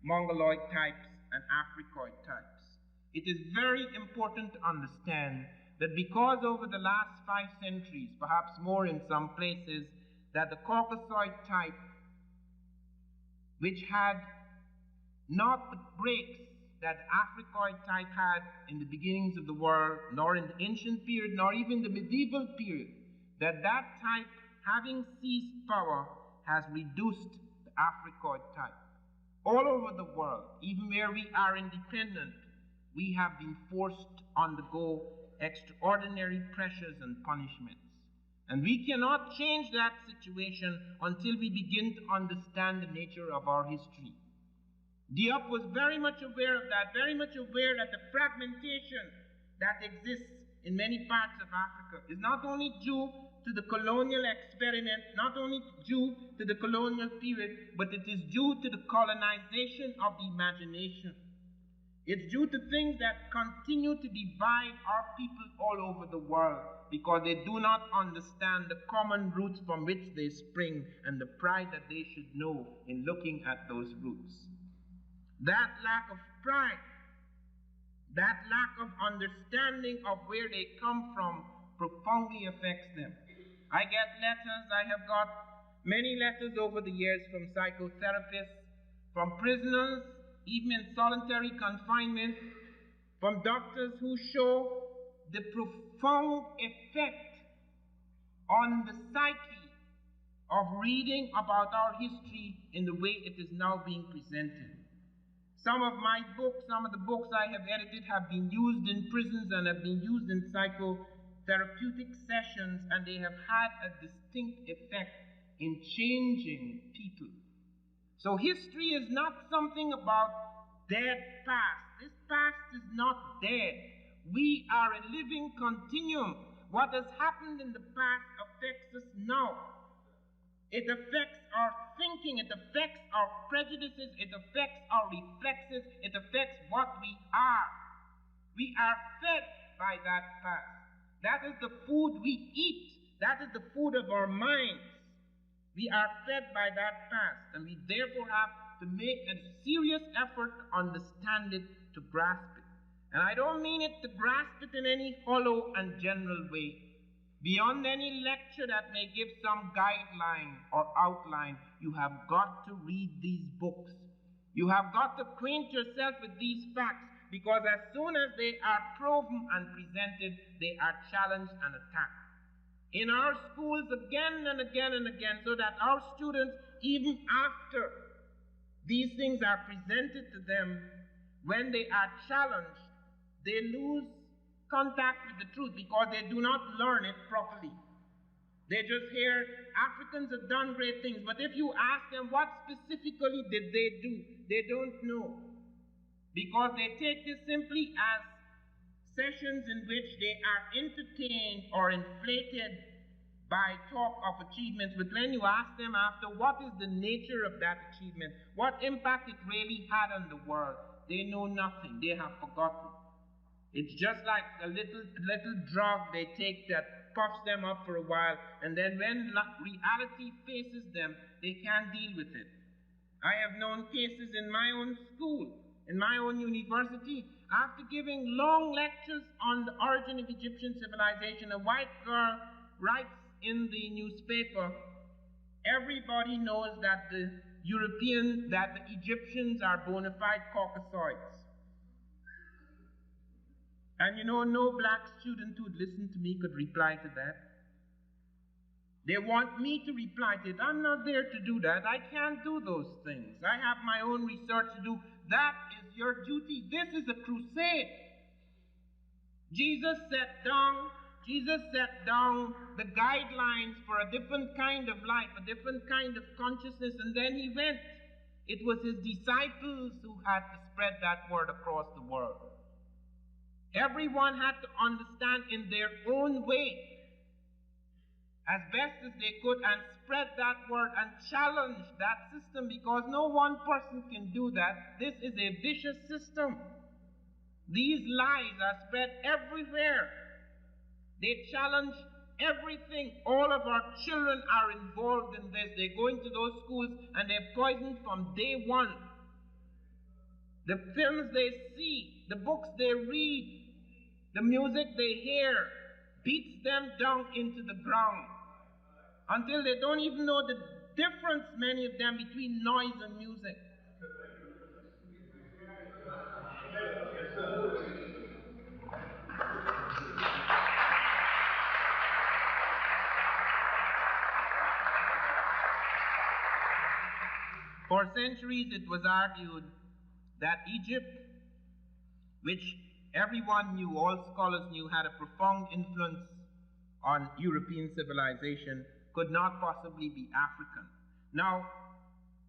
Mongoloid types, and Africoid types. It is very important to understand that because over the last 5 centuries, perhaps more in some places, that the Caucasoid type, which had not the breaks that the Africoid type had in the beginnings of the world, nor in the ancient period, nor even the medieval period, that type, having seized power, has reduced the Africoid type. All over the world, even where we are independent, we have been forced to undergo extraordinary pressures and punishments. And we cannot change that situation until we begin to understand the nature of our history. Diop was very much aware of that, very much aware that the fragmentation that exists in many parts of Africa is not only due to the colonial experiment, not only due to the colonial period, but it is due to the colonization of the imagination. It's due to things that continue to divide our people all over the world, because they do not understand the common roots from which they spring and the pride that they should know in looking at those roots. That lack of pride, that lack of understanding of where they come from, profoundly affects them. I get letters, I have got many letters over the years from psychotherapists, from prisoners, even in solitary confinement, from doctors who show the profound effect on the psyche of reading about our history in the way it is now being presented. Some of my books, some of the books I have edited have been used in prisons and have been used in psychotherapeutic sessions, and they have had a distinct effect in changing people. So history is not something about dead past. This past is not dead. We are a living continuum. What has happened in the past affects us now. It affects our thinking, it affects our prejudices, it affects our reflexes, it affects what we are. We are fed by that past. That is the food we eat. That is the food of our minds. We are fed by that past, and we therefore have to make a serious effort to understand it, to grasp it. And I don't mean it to grasp it in any hollow and general way. Beyond any lecture that may give some guideline or outline, you have got to read these books. You have got to acquaint yourself with these facts, because as soon as they are proven and presented, they are challenged and attacked. In our schools again and again and again, so that our students, even after these things are presented to them, when they are challenged, they lose contact with the truth because they do not learn it properly. They just hear Africans have done great things, but if you ask them what specifically did they do, they don't know, because they take this simply as sessions in which they are entertained or inflated by talk of achievements. But when you ask them after what is the nature of that achievement, what impact it really had on the world, they know nothing. They have forgotten. It's just like a little drug they take that puffs them up for a while, and then when reality faces them, they can't deal with it. I have known cases in my own school, in my own university. After giving long lectures on the origin of Egyptian civilization, a white girl writes in the newspaper, everybody knows that the Egyptians are bona fide Caucasoids. And no black student who'd listen to me could reply to that. They want me to reply to it. I'm not there to do that. I can't do those things. I have my own research to do. That is your duty. This is a crusade. Jesus set down the guidelines for a different kind of life, a different kind of consciousness, and then he went. It was his disciples who had to spread that word across the world. Everyone had to understand in their own way, as best as they could, and spread that word and challenge that system, because no one person can do that. This is a vicious system. These lies are spread everywhere. They challenge everything. All of our children are involved in this. They go into those schools and they're poisoned from day one. The films they see, the books they read, the music they hear beats them down into the ground until they don't even know the difference, many of them, between noise and music. For centuries it was argued that Egypt, which everyone knew, all scholars knew, had a profound influence on European civilization, could not possibly be African. Now,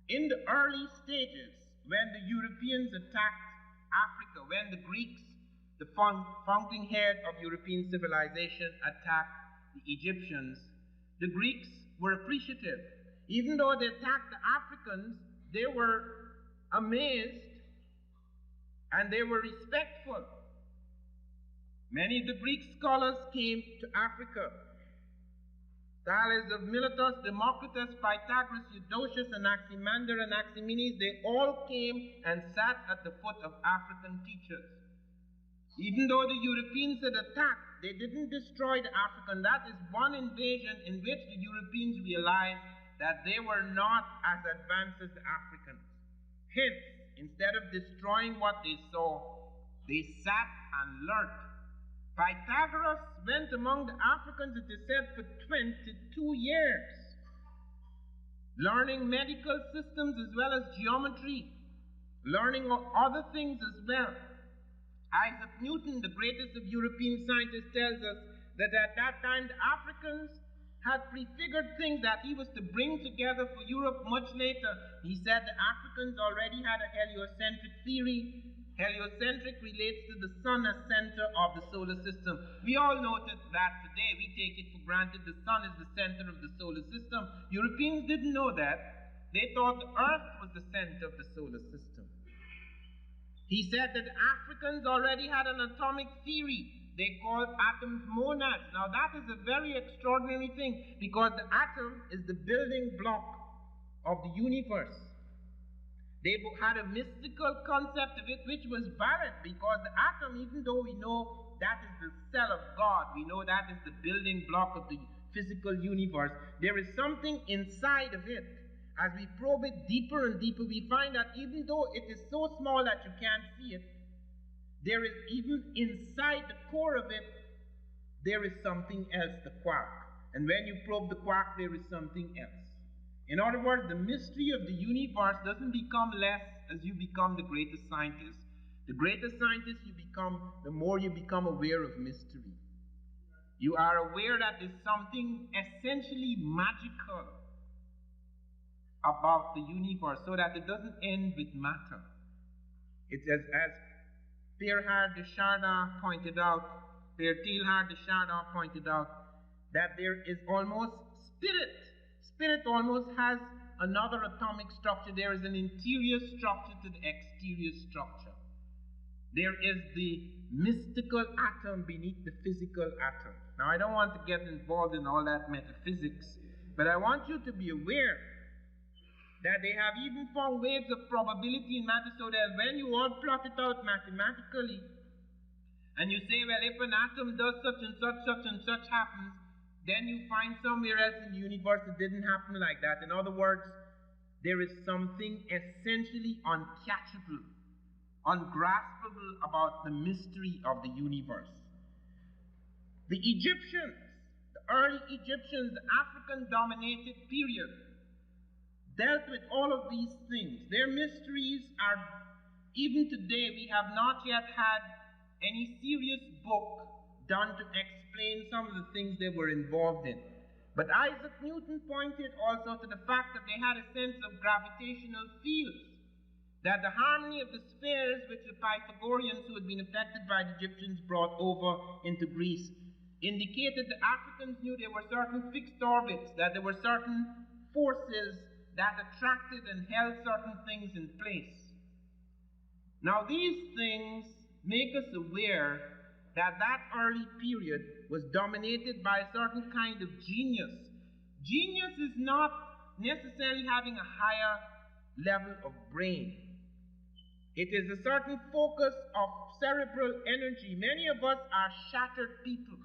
in the early stages, when the Europeans attacked Africa, when the Greeks, the fountainhead of European civilization, attacked the Egyptians, the Greeks were appreciative. Even though they attacked the Africans, they were amazed and they were respectful. Many of the Greek scholars came to Africa. Thales of Miletus, Democritus, Pythagoras, Eudoxius, Anaximander, and Anaximenes, they all came and sat at the foot of African teachers. Even though the Europeans had attacked, they didn't destroy the African. That is one invasion in which the Europeans realized that they were not as advanced as the Africans. Hence, instead of destroying what they saw, they sat and learned. Pythagoras went among the Africans, it is said, for 22 years, learning medical systems as well as geometry, learning other things as well. Isaac Newton, the greatest of European scientists, tells us that at that time the Africans had prefigured things that he was to bring together for Europe much later. He said the Africans already had a heliocentric theory. Heliocentric relates to the sun as center of the solar system. We all noted that today. We take it for granted the sun is the center of the solar system. Europeans didn't know that. They thought the earth was the center of the solar system. He said that Africans already had an atomic theory. They called atoms monads. Now that is a very extraordinary thing, because the atom is the building block of the universe. They had a mystical concept of it which was valid, because the atom, even though we know that is the cell of God, we know that is the building block of the physical universe, there is something inside of it. As we probe it deeper and deeper, we find that even though it is so small that you can't see it, there is, even inside the core of it, there is something else, the quark. And when you probe the quark, there is something else. In other words, the mystery of the universe doesn't become less as you become the greatest scientist. The greater scientist you become, the more you become aware of mystery. You are aware that there's something essentially magical about the universe, so that it doesn't end with matter. It's as Teilhard de Chardin pointed out, that there is almost spirit. Spirit almost has another atomic structure. There is an interior structure to the exterior structure. There is the mystical atom beneath the physical atom. Now, I don't want to get involved in all that metaphysics, but I want you to be aware that they have even found waves of probability in matter, so that when you all plot it out mathematically, and you say, well, if an atom does such and such happens, then you find somewhere else in the universe it didn't happen like that. In other words, there is something essentially uncatchable, ungraspable about the mystery of the universe. The Egyptians, the early Egyptians, the African-dominated period, dealt with all of these things. Their mysteries are, even today, we have not yet had any serious book done to explain some of the things they were involved in. But Isaac Newton pointed also to the fact that they had a sense of gravitational fields, that the harmony of the spheres which the Pythagoreans who had been affected by the Egyptians brought over into Greece indicated the Africans knew there were certain fixed orbits, that there were certain forces that attracted and held certain things in place. Now these things make us aware that that early period was dominated by a certain kind of genius. Genius is not necessarily having a higher level of brain. It is a certain focus of cerebral energy. Many of us are shattered people.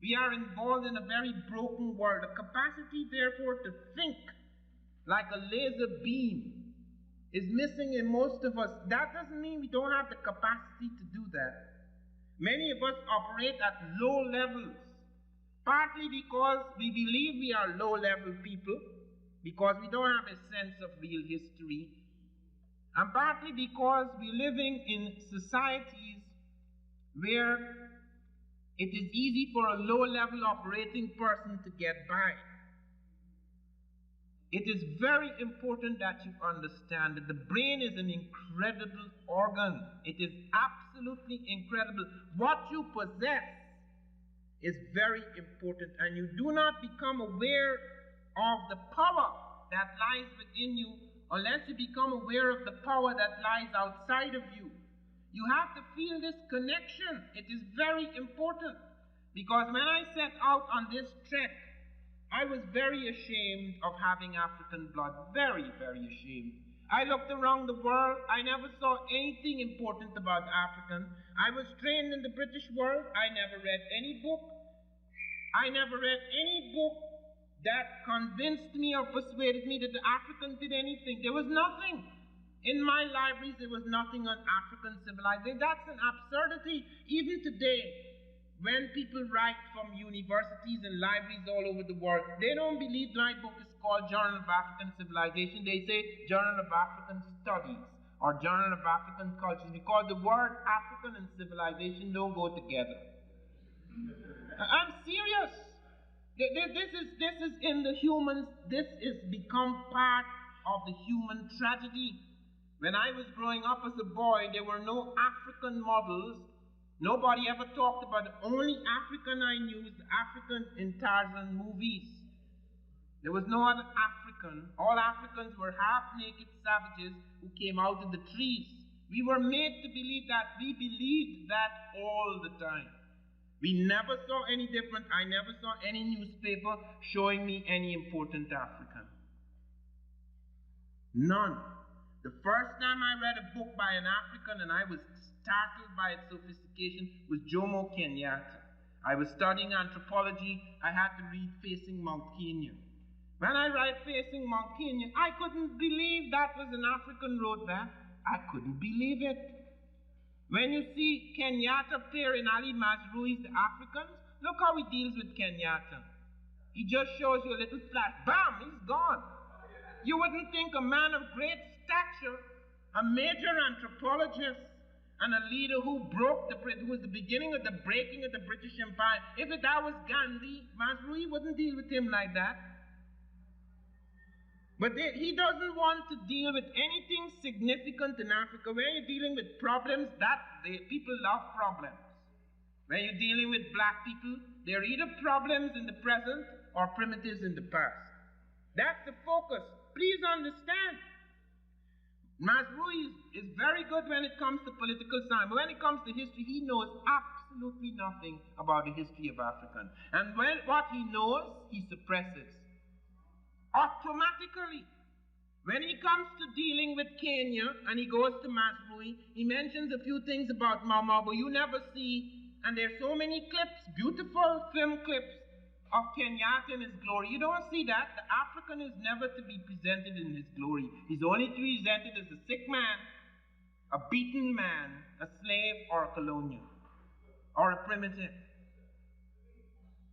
We are involved in a very broken world. The capacity, therefore, to think like a laser beam is missing in most of us. That doesn't mean we don't have the capacity to do that. Many of us operate at low levels, partly because we believe we are low-level people, because we don't have a sense of real history, and partly because we're living in societies where it is easy for a low-level operating person to get by. It is very important that you understand that the brain is an incredible organ. It is absolutely incredible. What you possess is very important, and you do not become aware of the power that lies within you unless you become aware of the power that lies outside of you. You have to feel this connection. It is very important, because when I set out on this trek, I was very ashamed of having African blood. Very, very ashamed. I looked around the world. I never saw anything important about Africans. I was trained in the British world. I never read any book. I never read any book that convinced me or persuaded me that the Africans did anything. There was nothing. In my libraries, there was nothing on African civilization. That's an absurdity. Even today, when people write from universities and libraries all over the world, they don't believe my book is called Journal of African Civilization. They say Journal of African Studies or Journal of African Cultures, because the word African and civilization don't go together. I'm serious. This is in the humans. This is become part of the human tragedy. When I was growing up as a boy, there were no African models. Nobody ever talked about it. The only African I knew was the African in Tarzan movies. There was no other African. All Africans were half-naked savages who came out of the trees. We were made to believe that. We believed that all the time. We never saw any different. I never saw any newspaper showing me any important African. None. The first time I read a book by an African and I was startled by its sophistication was Jomo Kenyatta. I was studying anthropology. I had to read Facing Mount Kenya. When I read Facing Mount Kenya, I couldn't believe that was an African wrote that. I couldn't believe it. When you see Kenyatta appear in Ali Mazrui's The Africans, look how he deals with Kenyatta. He just shows you a little flash. Bam, he's gone. You wouldn't think a man of great stature, a major anthropologist, and a leader who was the beginning of the breaking of the British Empire. If that was Gandhi, Mazrui wouldn't deal with him like that. But he doesn't want to deal with anything significant in Africa. When you're dealing with problems, people love problems. When you're dealing with black people, they're either problems in the present or primitives in the past. That's the focus. Please understand. Masrui is very good when it comes to political science, but when it comes to history, he knows absolutely nothing about the history of Africa. And what he knows, he suppresses automatically. When he comes to dealing with Kenya and he goes to Masrui, he mentions a few things about Mau, but you never see, and there's so many clips, beautiful film clips of Kenyatta in his glory. You don't see that. The African is never to be presented in his glory. He's only to be presented as a sick man, a beaten man, a slave, or a colonial, or a primitive.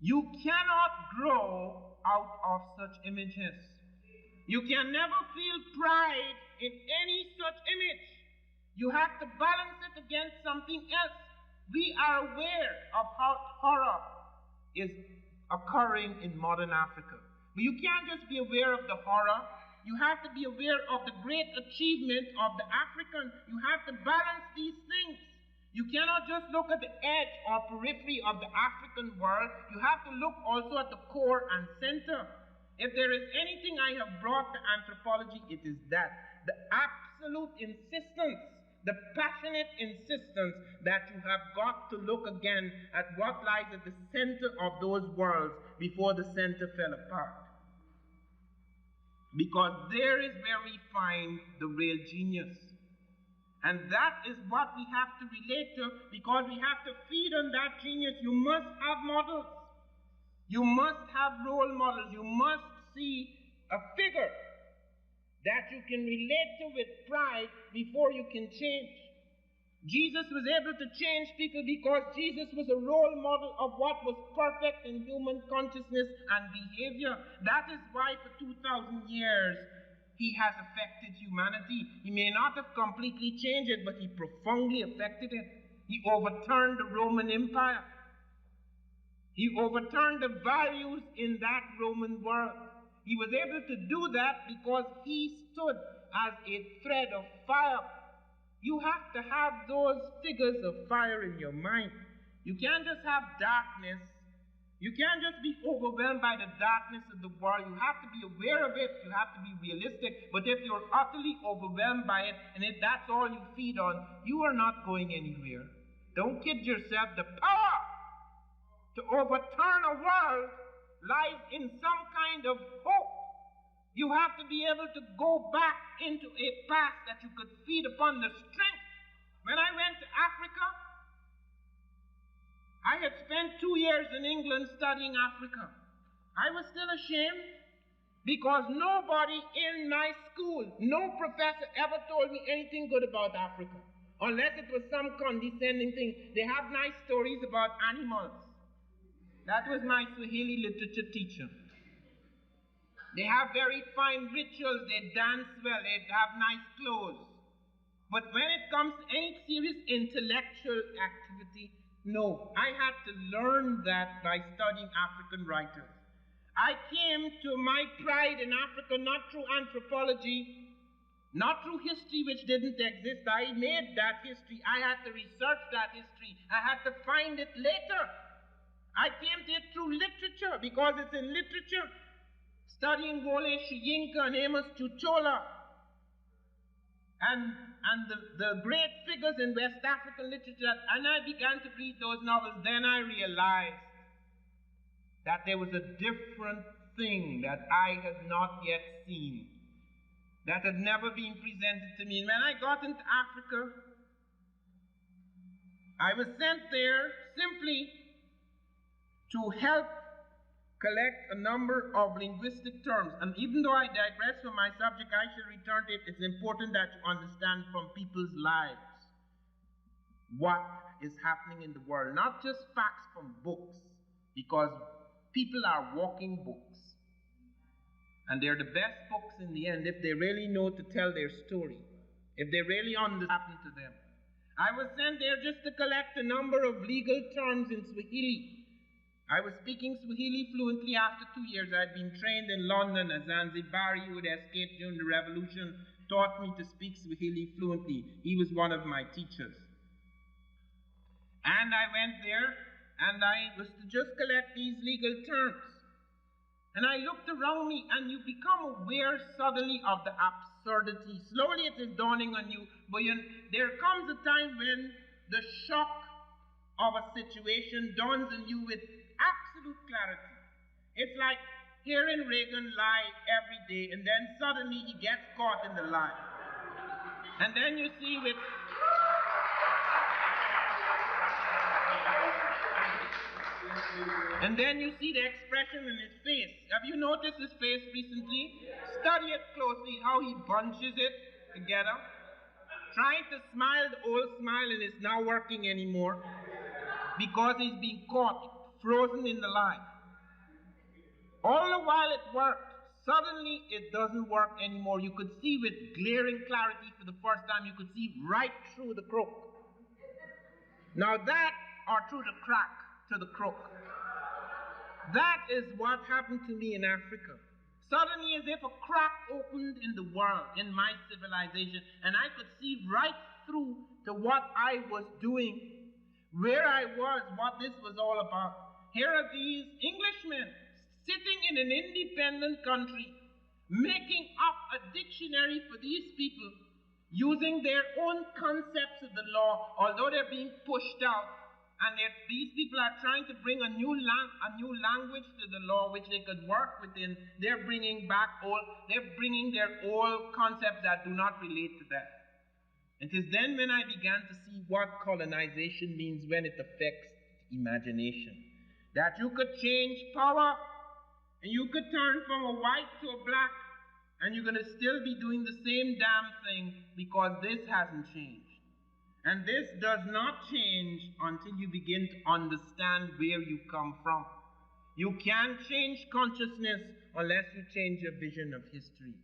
You cannot grow out of such images. You can never feel pride in any such image. You have to balance it against something else. We are aware of how horror is occurring in modern Africa. But you can't just be aware of the horror. You have to be aware of the great achievement of the African. You have to balance these things. You cannot just look at the edge or periphery of the African world. You have to look also at the core and center. If there is anything I have brought to anthropology, it is that. The absolute insistence, the passionate insistence that you have got to look again at what lies at the center of those worlds before the center fell apart. Because there is where we find the real genius. And that is what we have to relate to, because we have to feed on that genius. You must have models. You must have role models. You must see a figure that you can relate to with pride before you can change. Jesus was able to change people because Jesus was a role model of what was perfect in human consciousness and behavior. That is why for 2,000 years he has affected humanity. He may not have completely changed it, but he profoundly affected it. He overturned the Roman Empire. He overturned the values in that Roman world. He was able to do that because he stood as a thread of fire. You have to have those figures of fire in your mind. You can't just have darkness. You can't just be overwhelmed by the darkness of the world. You have to be aware of it. You have to be realistic. But if you're utterly overwhelmed by it, and if that's all you feed on, you are not going anywhere. Don't kid yourself. The power to overturn a world lies in some kind of hope. You have to be able to go back into a past that you could feed upon the strength. When I went to Africa, I had spent 2 years in England studying Africa. I was still ashamed because nobody in my school, no professor ever told me anything good about Africa. Unless it was some condescending thing. They have nice stories about animals. That was my Swahili literature teacher. They have very fine rituals, they dance well, they have nice clothes. But when it comes to any serious intellectual activity, no. I had to learn that by studying African writers. I came to my pride in Africa not through anthropology, not through history which didn't exist. I made that history. I had to research that history. I had to find it later. I came to it through literature because it's in literature. Studying Wole Soyinka and Amos Tuchola and the great figures in West African literature, and I began to read those novels, then I realized that there was a different thing that I had not yet seen, that had never been presented to me. And when I got into Africa, I was sent there simply to help collect a number of linguistic terms. And even though I digress from my subject, I shall return to it. It's important that you understand from people's lives what is happening in the world, not just facts from books, because people are walking books. And they're the best books in the end if they really know to tell their story, if they really understand what happened to them. I was sent there just to collect a number of legal terms in Swahili. I was speaking Swahili fluently after 2 years. I had been trained in London. A Zanzibari who had escaped during the revolution taught me to speak Swahili fluently. He was one of my teachers. And I went there, and I was to just collect these legal terms. And I looked around me, and you become aware suddenly of the absurdity. Slowly it is dawning on you, but there comes a time when the shock of a situation dawns on you with absolute clarity. It's like hearing Reagan lie every day, and then suddenly he gets caught in the lie. And then you see the expression in his face. Have you noticed his face recently? Study it closely, how he bunches it together. Trying to smile, the old smile, and it's not working anymore because he's being caught, frozen in the lie. All the while it worked. Suddenly it doesn't work anymore. You could see with glaring clarity for the first time, you could see right through the crook. Now that, or through the crack to the crook. That is what happened to me in Africa. Suddenly, as if a crack opened in the world, in my civilization, and I could see right through to what I was doing, where I was, what this was all about. Here are these Englishmen sitting in an independent country, making up a dictionary for these people, using their own concepts of the law, although they're being pushed out. And these people are trying to bring a new language to the law which they could work within. They're bringing their old concepts that do not relate to that. It is then when I began to see what colonization means when it affects imagination. That you could change power, and you could turn from a white to a black, and you're going to still be doing the same damn thing because this hasn't changed. And this does not change until you begin to understand where you come from. You can't change consciousness unless you change your vision of history.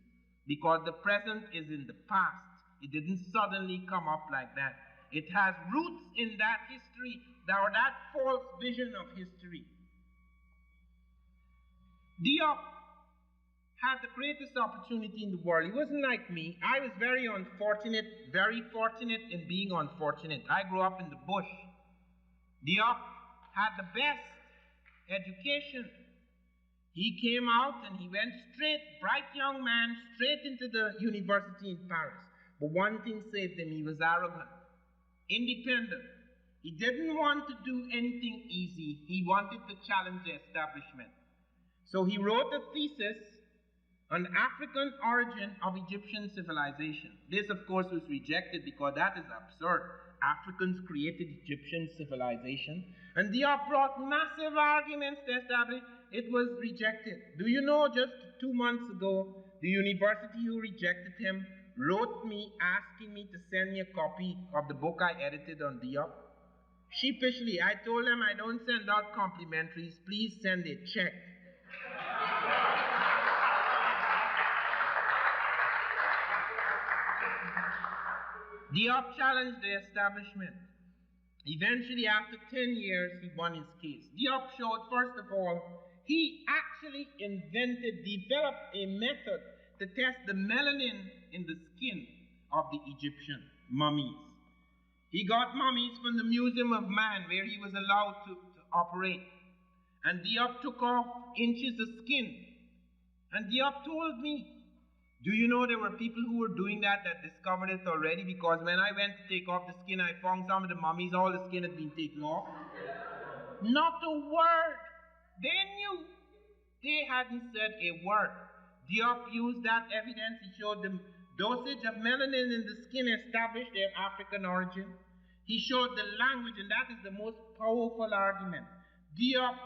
Because the present is in the past. It didn't suddenly come up like that. It has roots in that history, or that false vision of history. Diop had the greatest opportunity in the world. He wasn't like me. I was very fortunate in being unfortunate. I grew up in the bush. Diop had the best education. He came out and he went straight, bright young man, straight into the university in Paris. But one thing saved him: he was arrogant, independent. He didn't want to do anything easy. He wanted to challenge the establishment. So he wrote a thesis on African origin of Egyptian civilization. This, of course, was rejected because that is absurd. Africans created Egyptian civilization. And Diop brought massive arguments to establish it was rejected. Do you know, just 2 months ago, the university who rejected him wrote me asking me to send me a copy of the book I edited on Diop? Sheepishly, I told them I don't send out complimentaries. Please send a check. Diop challenged the establishment. Eventually, after 10 years, he won his case. Diop showed, first of all, he actually developed a method to test the melanin in the skin of the Egyptian mummies. He got mummies from the Museum of Man, where he was allowed to operate. And Diop took off inches of skin. And Diop told me, do you know there were people who were doing that discovered it already? Because when I went to take off the skin, I found some of the mummies, all the skin had been taken off. Not a word. They knew. They hadn't said a word. Diop used that evidence. He showed the dosage of melanin in the skin established their African origin. He showed the language, and that is the most powerful argument. Diop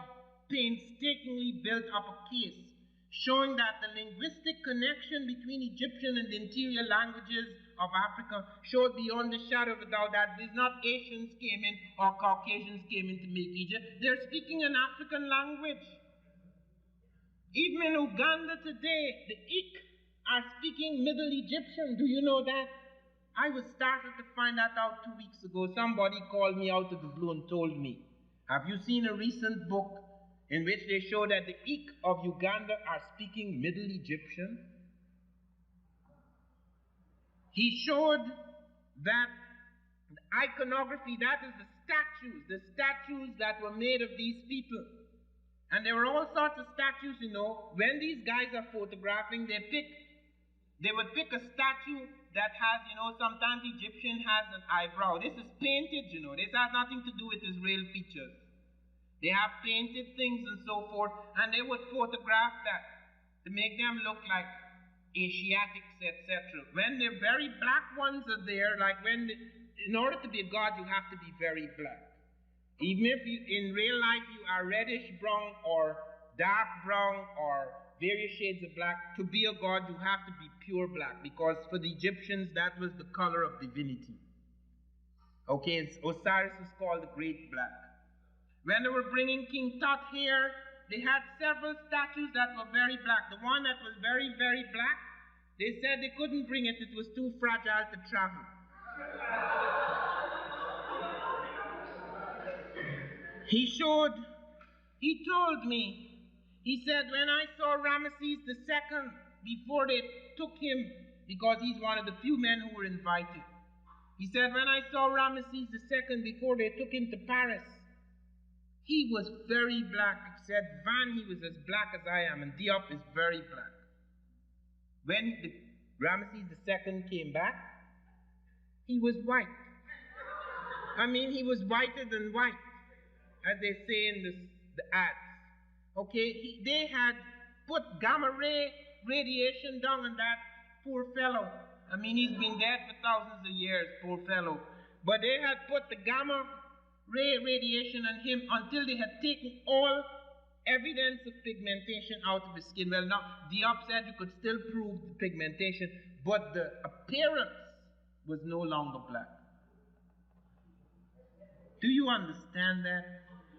painstakingly built up a case showing that the linguistic connection between Egyptian and the interior languages of Africa showed beyond the shadow of a doubt that these not Asians came in or Caucasians came in to make Egypt. They're speaking an African language. Even in Uganda today, the Ik are speaking Middle Egyptian. Do you know that? I was startled to find that out 2 weeks ago. Somebody called me out of the blue and told me, have you seen a recent book in which they show that the Ik of Uganda are speaking Middle Egyptian? He showed that the iconography, that is the statues that were made of these people. And there were all sorts of statues, you know. When these guys are photographing, they pick They would pick a statue that has, sometimes Egyptian has an eyebrow. This is painted, This has nothing to do with his real features. They have painted things and so forth, and they would photograph that to make them look like Asiatics, etc. When the very black ones are there, like in order to be a god, you have to be very black. Even if in real life you are reddish brown or dark brown or various shades of black, to be a god you have to be pure black, because for the Egyptians that was the color of divinity. Okay, Osiris was called the Great Black. When they were bringing King Tut here, they had several statues that were very black. The one that was very, very black, they said they couldn't bring it, it was too fragile to travel. He told me, he said, when I saw Ramesses II, before they took him, because he's one of the few men who were invited, he said, when I saw Ramesses II before they took him to Paris, he was very black. He said, Van, he was as black as I am, and Diop is very black. When Ramesses II came back, he was white. I mean, he was whiter than white, as they say in the ads. Okay, they had put gamma ray radiation down on that poor fellow. I mean, he's been dead for thousands of years, poor fellow. But they had put the gamma ray radiation on him until they had taken all evidence of pigmentation out of his skin. Well, now, Diop said you could still prove the pigmentation, but the appearance was no longer black. Do you understand that?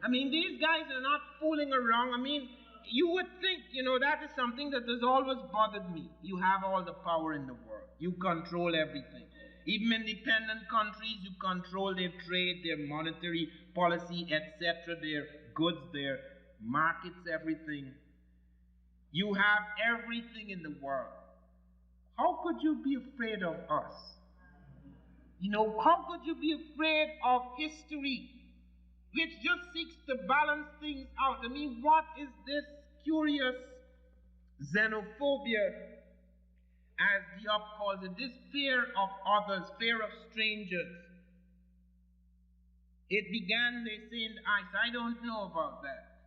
I mean, these guys are not fooling around. I mean, you would think, that is something that has always bothered me. You have all the power in the world. You control everything. Even independent countries, you control their trade, their monetary policy, etc., their goods, their markets, everything. You have everything in the world. How could you be afraid of us? How could you be afraid of history, which just seeks to balance things out? I mean, what is this curious xenophobia, as Diop calls it, this fear of others, fear of strangers? It began, they say, in the ice. I don't know about that.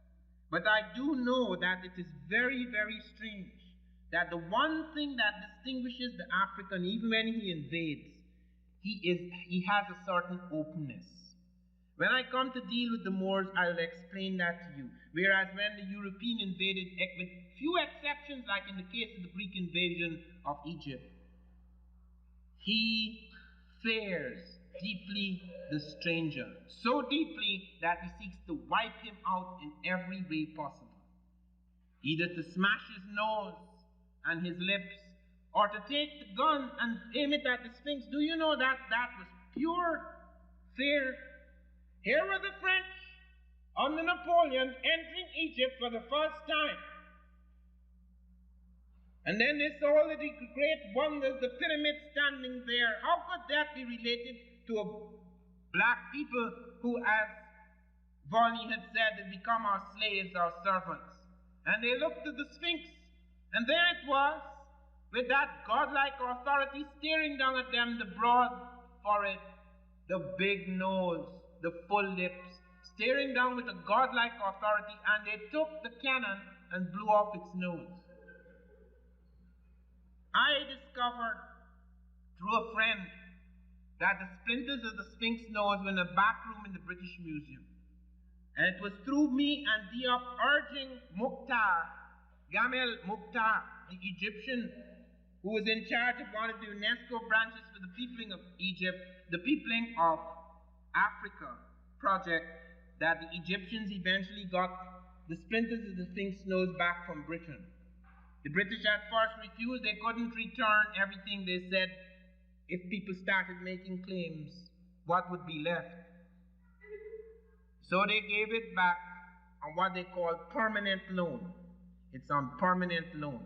But I do know that it is very, very strange that the one thing that distinguishes the African, even when he invades, he has a certain openness. When I come to deal with the Moors, I will explain that to you. Whereas when the European invaded, with few exceptions, like in the case of the Greek invasion of Egypt, he fears deeply the stranger, so deeply that he seeks to wipe him out in every way possible. Either to smash his nose and his lips, or to take the gun and aim it at the Sphinx. Do you know that that was pure fear? Here were the French under Napoleon entering Egypt for the first time. And then they saw all the great wonders, the pyramids standing there. How could that be related to a black people who, as Volney had said, had become our slaves, our servants? And they looked to the Sphinx, and there it was, with that godlike authority staring down at them, the broad forehead, the big nose, the full lips, staring down with a godlike authority, and they took the cannon and blew off its nose. I discovered through a friend that the splinters of the Sphinx nose were in a back room in the British Museum. And it was through me and Diop urging Mukhtar, Gamel Mukhtar, the Egyptian, who was in charge of one of the UNESCO branches for the peopling of Egypt, the peopling of Africa project, that the Egyptians eventually got the splinters of the Sphinx nose back from Britain. The British at first refused. They couldn't return everything. They said, if people started making claims, what would be left? So they gave it back on what they call permanent loan. It's on permanent loan.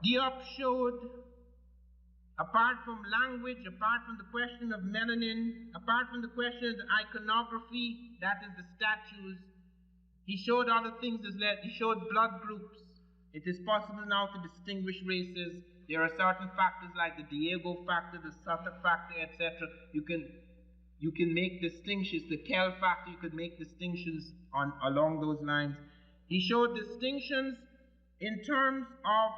Diop showed, apart from language, apart from the question of melanin, apart from the question of the iconography, that is the statues, he showed other things as well. He showed blood groups. It is possible now to distinguish races. There are certain factors like the Diego factor, the Sutter factor, etc. You can make distinctions, the Kell factor, you could make distinctions along those lines. He showed distinctions in terms of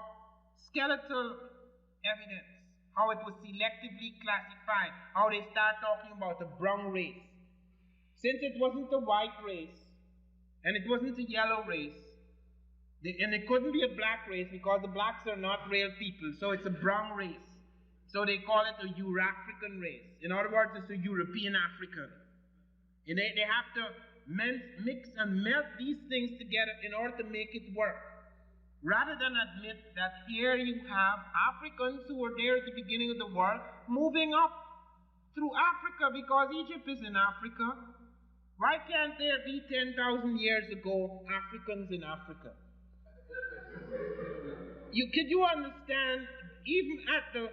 skeletal evidence, how it was selectively classified, how they start talking about a brown race. Since it wasn't a white race, and it wasn't a yellow race, and it couldn't be a black race because the blacks are not real people, so it's a brown race. So they call it a Eurafrican race. In other words, it's a European African. And they have to mix and melt these things together in order to make it work. Rather than admit that here you have Africans who were there at the beginning of the world moving up through Africa because Egypt is in Africa. Why can't there be 10,000 years ago Africans in Africa? Could you understand, even at the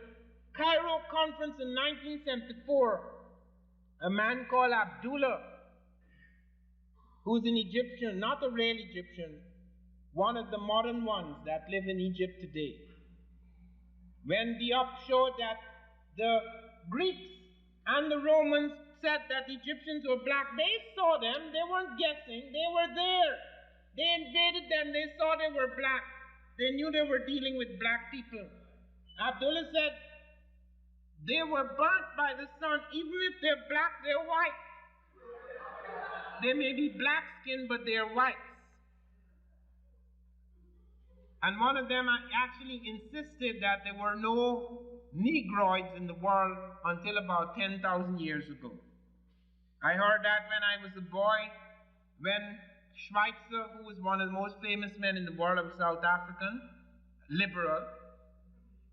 Cairo conference in 1974, a man called Abdullah, who's an Egyptian, not a real Egyptian, one of the modern ones that live in Egypt today. When Diop showed that the Greeks and the Romans said that the Egyptians were black, they saw them, they weren't guessing, they were there. They invaded them, they saw they were black. They knew they were dealing with black people. Abdullah said, they were burnt by the sun. Even if they're black, they're white. They may be black skinned, but they're whites. And one of them actually insisted that there were no Negroids in the world until about 10,000 years ago. I heard that when I was a boy, when Schweitzer, who was one of the most famous men in the world, of South African, liberal,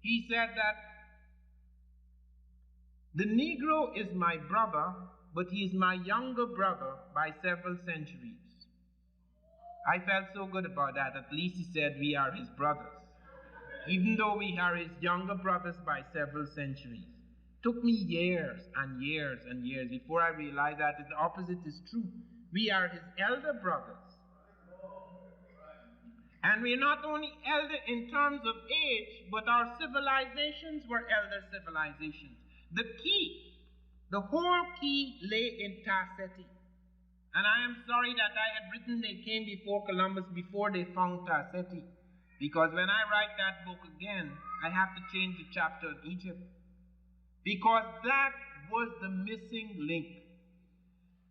he said that the Negro is my brother, but he is my younger brother by several centuries. I felt so good about that. At least he said we are his brothers, even though we are his younger brothers by several centuries. Took me years and years and years before I realized that the opposite is true. We are his elder brothers. And we are not only elder in terms of age, but our civilizations were elder civilizations. The key, the whole key lay in Tarseti. And I am sorry that I had written they came before Columbus before they found Tarseti. Because when I write that book again, I have to change the chapter in Egypt. Because that was the missing link.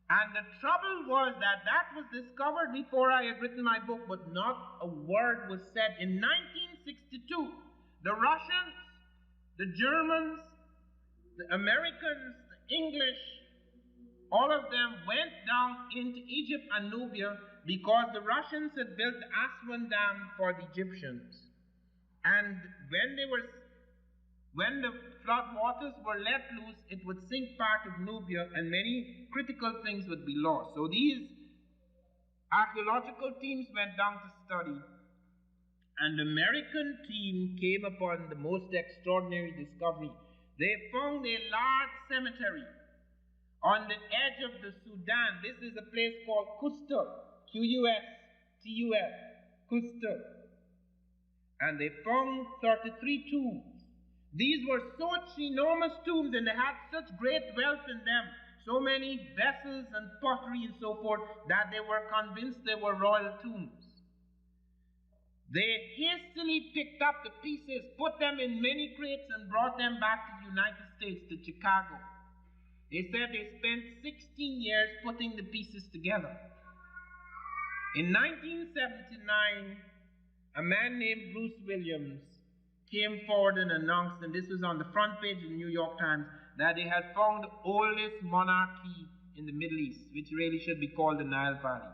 And the trouble was that that was discovered before I had written my book, but not a word was said. In 1962, the Russians, the Germans, the Americans, the English, all of them went down into Egypt and Nubia because the Russians had built the Aswan Dam for the Egyptians. And when the flood waters were let loose, it would sink part of Nubia and many critical things would be lost. So these archaeological teams went down to study, and the American team came upon the most extraordinary discovery. They found a large cemetery on the edge of the Sudan. This is a place called Kusta, Q-U-S-T-U-L, Kusta. And they found 33 tombs. These were such enormous tombs, and they had such great wealth in them, so many vessels and pottery and so forth, that they were convinced they were royal tombs. They hastily picked up the pieces, put them in many crates, and brought them back to the United States, to Chicago. They said they spent 16 years putting the pieces together. In 1979, a man named Bruce Williams came forward and announced, and this was on the front page of the New York Times, that they had found the oldest monarchy in the Middle East, which really should be called the Nile Valley,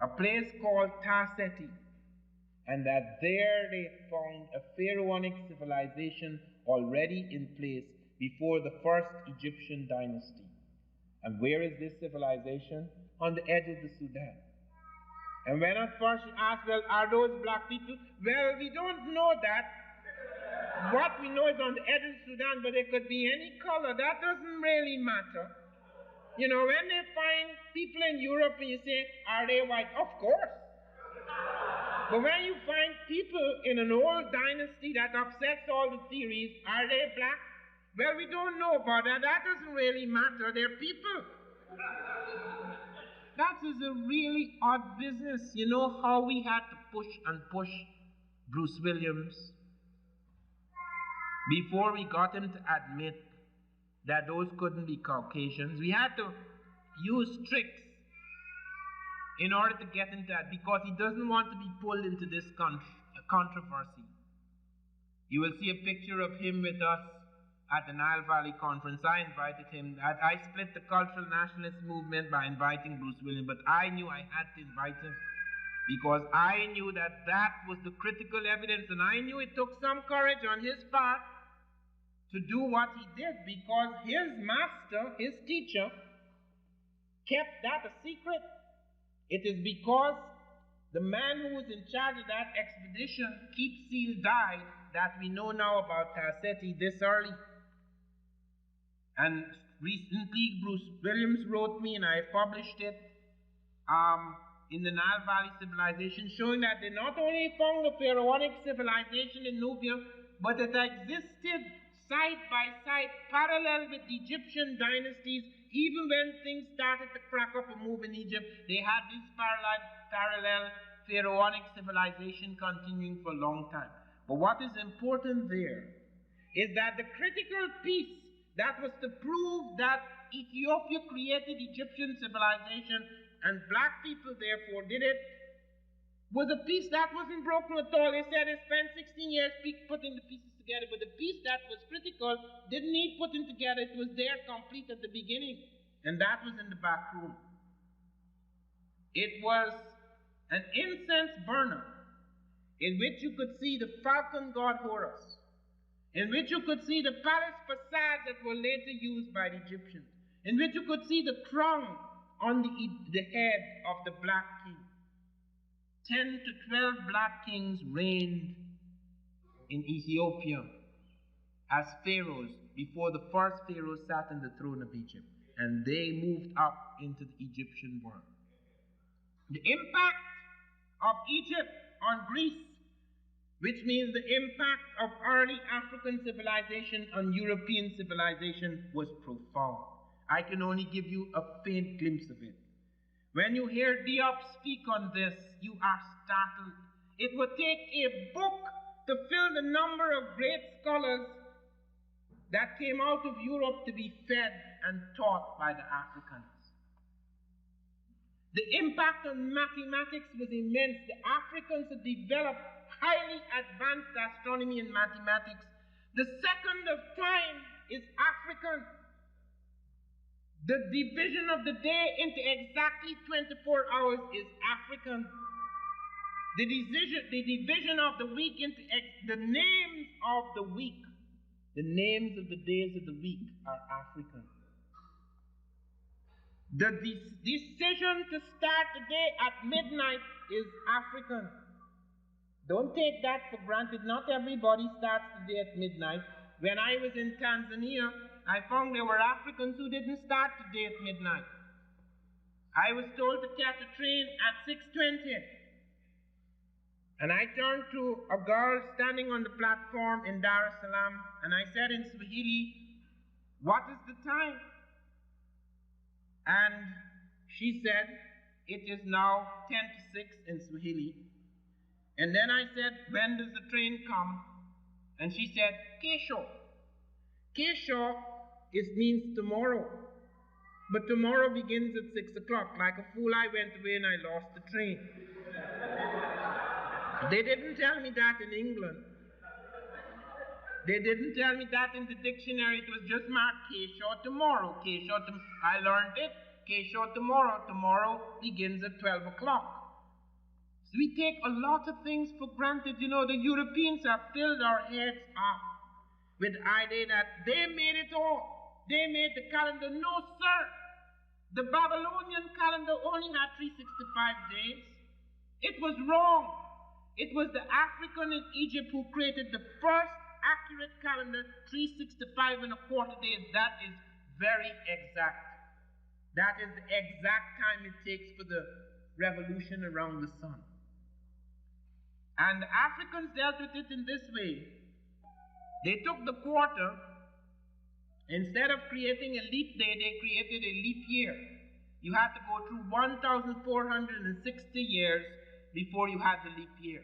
a place called Tarseti, and that there they found a pharaonic civilization already in place before the first Egyptian dynasty. And where is this civilization? On the edge of the Sudan. And when at first you ask, well, are those black people? Well, we don't know that. What we know is on the edge of Sudan, but it could be any color. That doesn't really matter. You know, when they find people in Europe and you say, are they white? Of course. But when you find people in an old dynasty that upsets all the theories, are they black? Well, we don't know about that. That doesn't really matter. They're people. That is a really odd business. You know how we had to push and push Bruce Williams before we got him to admit that those couldn't be Caucasians? We had to use tricks in order to get him that, because he doesn't want to be pulled into this controversy. You will see a picture of him with us at the Nile Valley Conference. I invited him. I split the cultural nationalist movement by inviting Bruce Williams, but I knew I had to invite him because I knew that that was the critical evidence, and I knew it took some courage on his part to do what he did, because his master, his teacher, kept that a secret. It is because the man who was in charge of that expedition, Keep Seal, died, that we know now about Tarseti this early. And recently Bruce Williams wrote me, and I published it in the Nile Valley Civilization, showing that they not only found a pharaonic civilization in Nubia, but it existed side by side, parallel with the Egyptian dynasties. Even when things started to crack up and move in Egypt, they had this parallel pharaonic civilization continuing for a long time. But what is important there is that the critical piece that was to prove that Ethiopia created Egyptian civilization and black people therefore did it, was a piece that wasn't broken at all. They said they spent 16 years putting the pieces together, but the piece that was critical didn't need putting together. It was there complete at the beginning, and that was in the back room. It was an incense burner in which you could see the falcon god Horus, in which you could see the palace facades that were later used by the Egyptians, in which you could see the crown on the head of the black king. 10 to 12 black kings reigned in Ethiopia as pharaohs before the first pharaoh sat on the throne of Egypt, and they moved up into the Egyptian world. The impact of Egypt on Greece, which means the impact of early African civilization on European civilization, was profound. I can only give you a faint glimpse of it. When you hear Diop speak on this, you are startled. It would take a book to fill the number of great scholars that came out of Europe to be fed and taught by the Africans. The impact on mathematics was immense. The Africans had developed highly advanced astronomy and mathematics. The second of time is African. The division of the day into exactly 24 hours is African. The division of the week into the names of the week, the names of the days of the week are African. The decision to start the day at midnight is African. Don't take that for granted. Not everybody starts the day at midnight. When I was in Tanzania, I found there were Africans who didn't start the day at midnight. I was told to catch a train at 6:20. And I turned to a girl standing on the platform in Dar es Salaam, and I said in Swahili, "What is the time?" And she said, "It is now 10 to 6 in Swahili." And then I said, "When does the train come?" And she said, "Kesho." Kesho means tomorrow. But tomorrow begins at 6 o'clock. Like a fool, I went away and I lost the train. They didn't tell me that in England. They didn't tell me that in the dictionary. It was just marked Kesho tomorrow. I learned it. Kesho tomorrow. Tomorrow begins at 12 o'clock. So we take a lot of things for granted. You know, the Europeans have filled our heads up with the idea that they made it all. They made the calendar. No, sir. The Babylonian calendar only had 365 days. It was wrong. It was the African in Egypt who created the first accurate calendar, 365 and a quarter days. That is very exact. That is the exact time it takes for the revolution around the sun. And the Africans dealt with it in this way. They took the quarter. Instead of creating a leap day, they created a leap year. You had to go through 1,460 years before you had the leap year.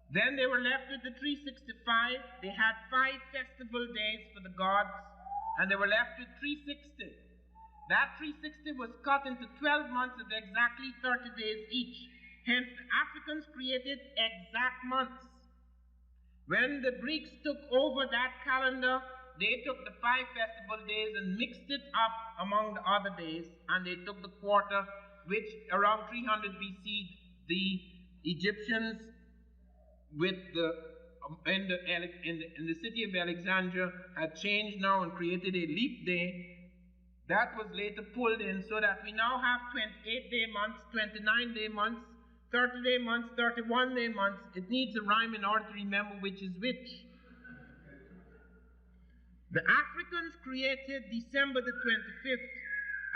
Then they were left with the 365. They had 5 festival days for the gods, and they were left with 360. That 360 was cut into 12 months of exactly 30 days each. Hence, the Africans created exact months. When the Greeks took over that calendar, they took the 5 festival days and mixed it up among the other days, and they took the quarter, which around 300 BC, the Egyptians with in the city of Alexandria had changed now and created a leap day. That was later pulled in so that we now have 28-day months, 29-day months, 30-day months, 31-day months. It needs a rhyme in order to remember which is which. The Africans created December the 25th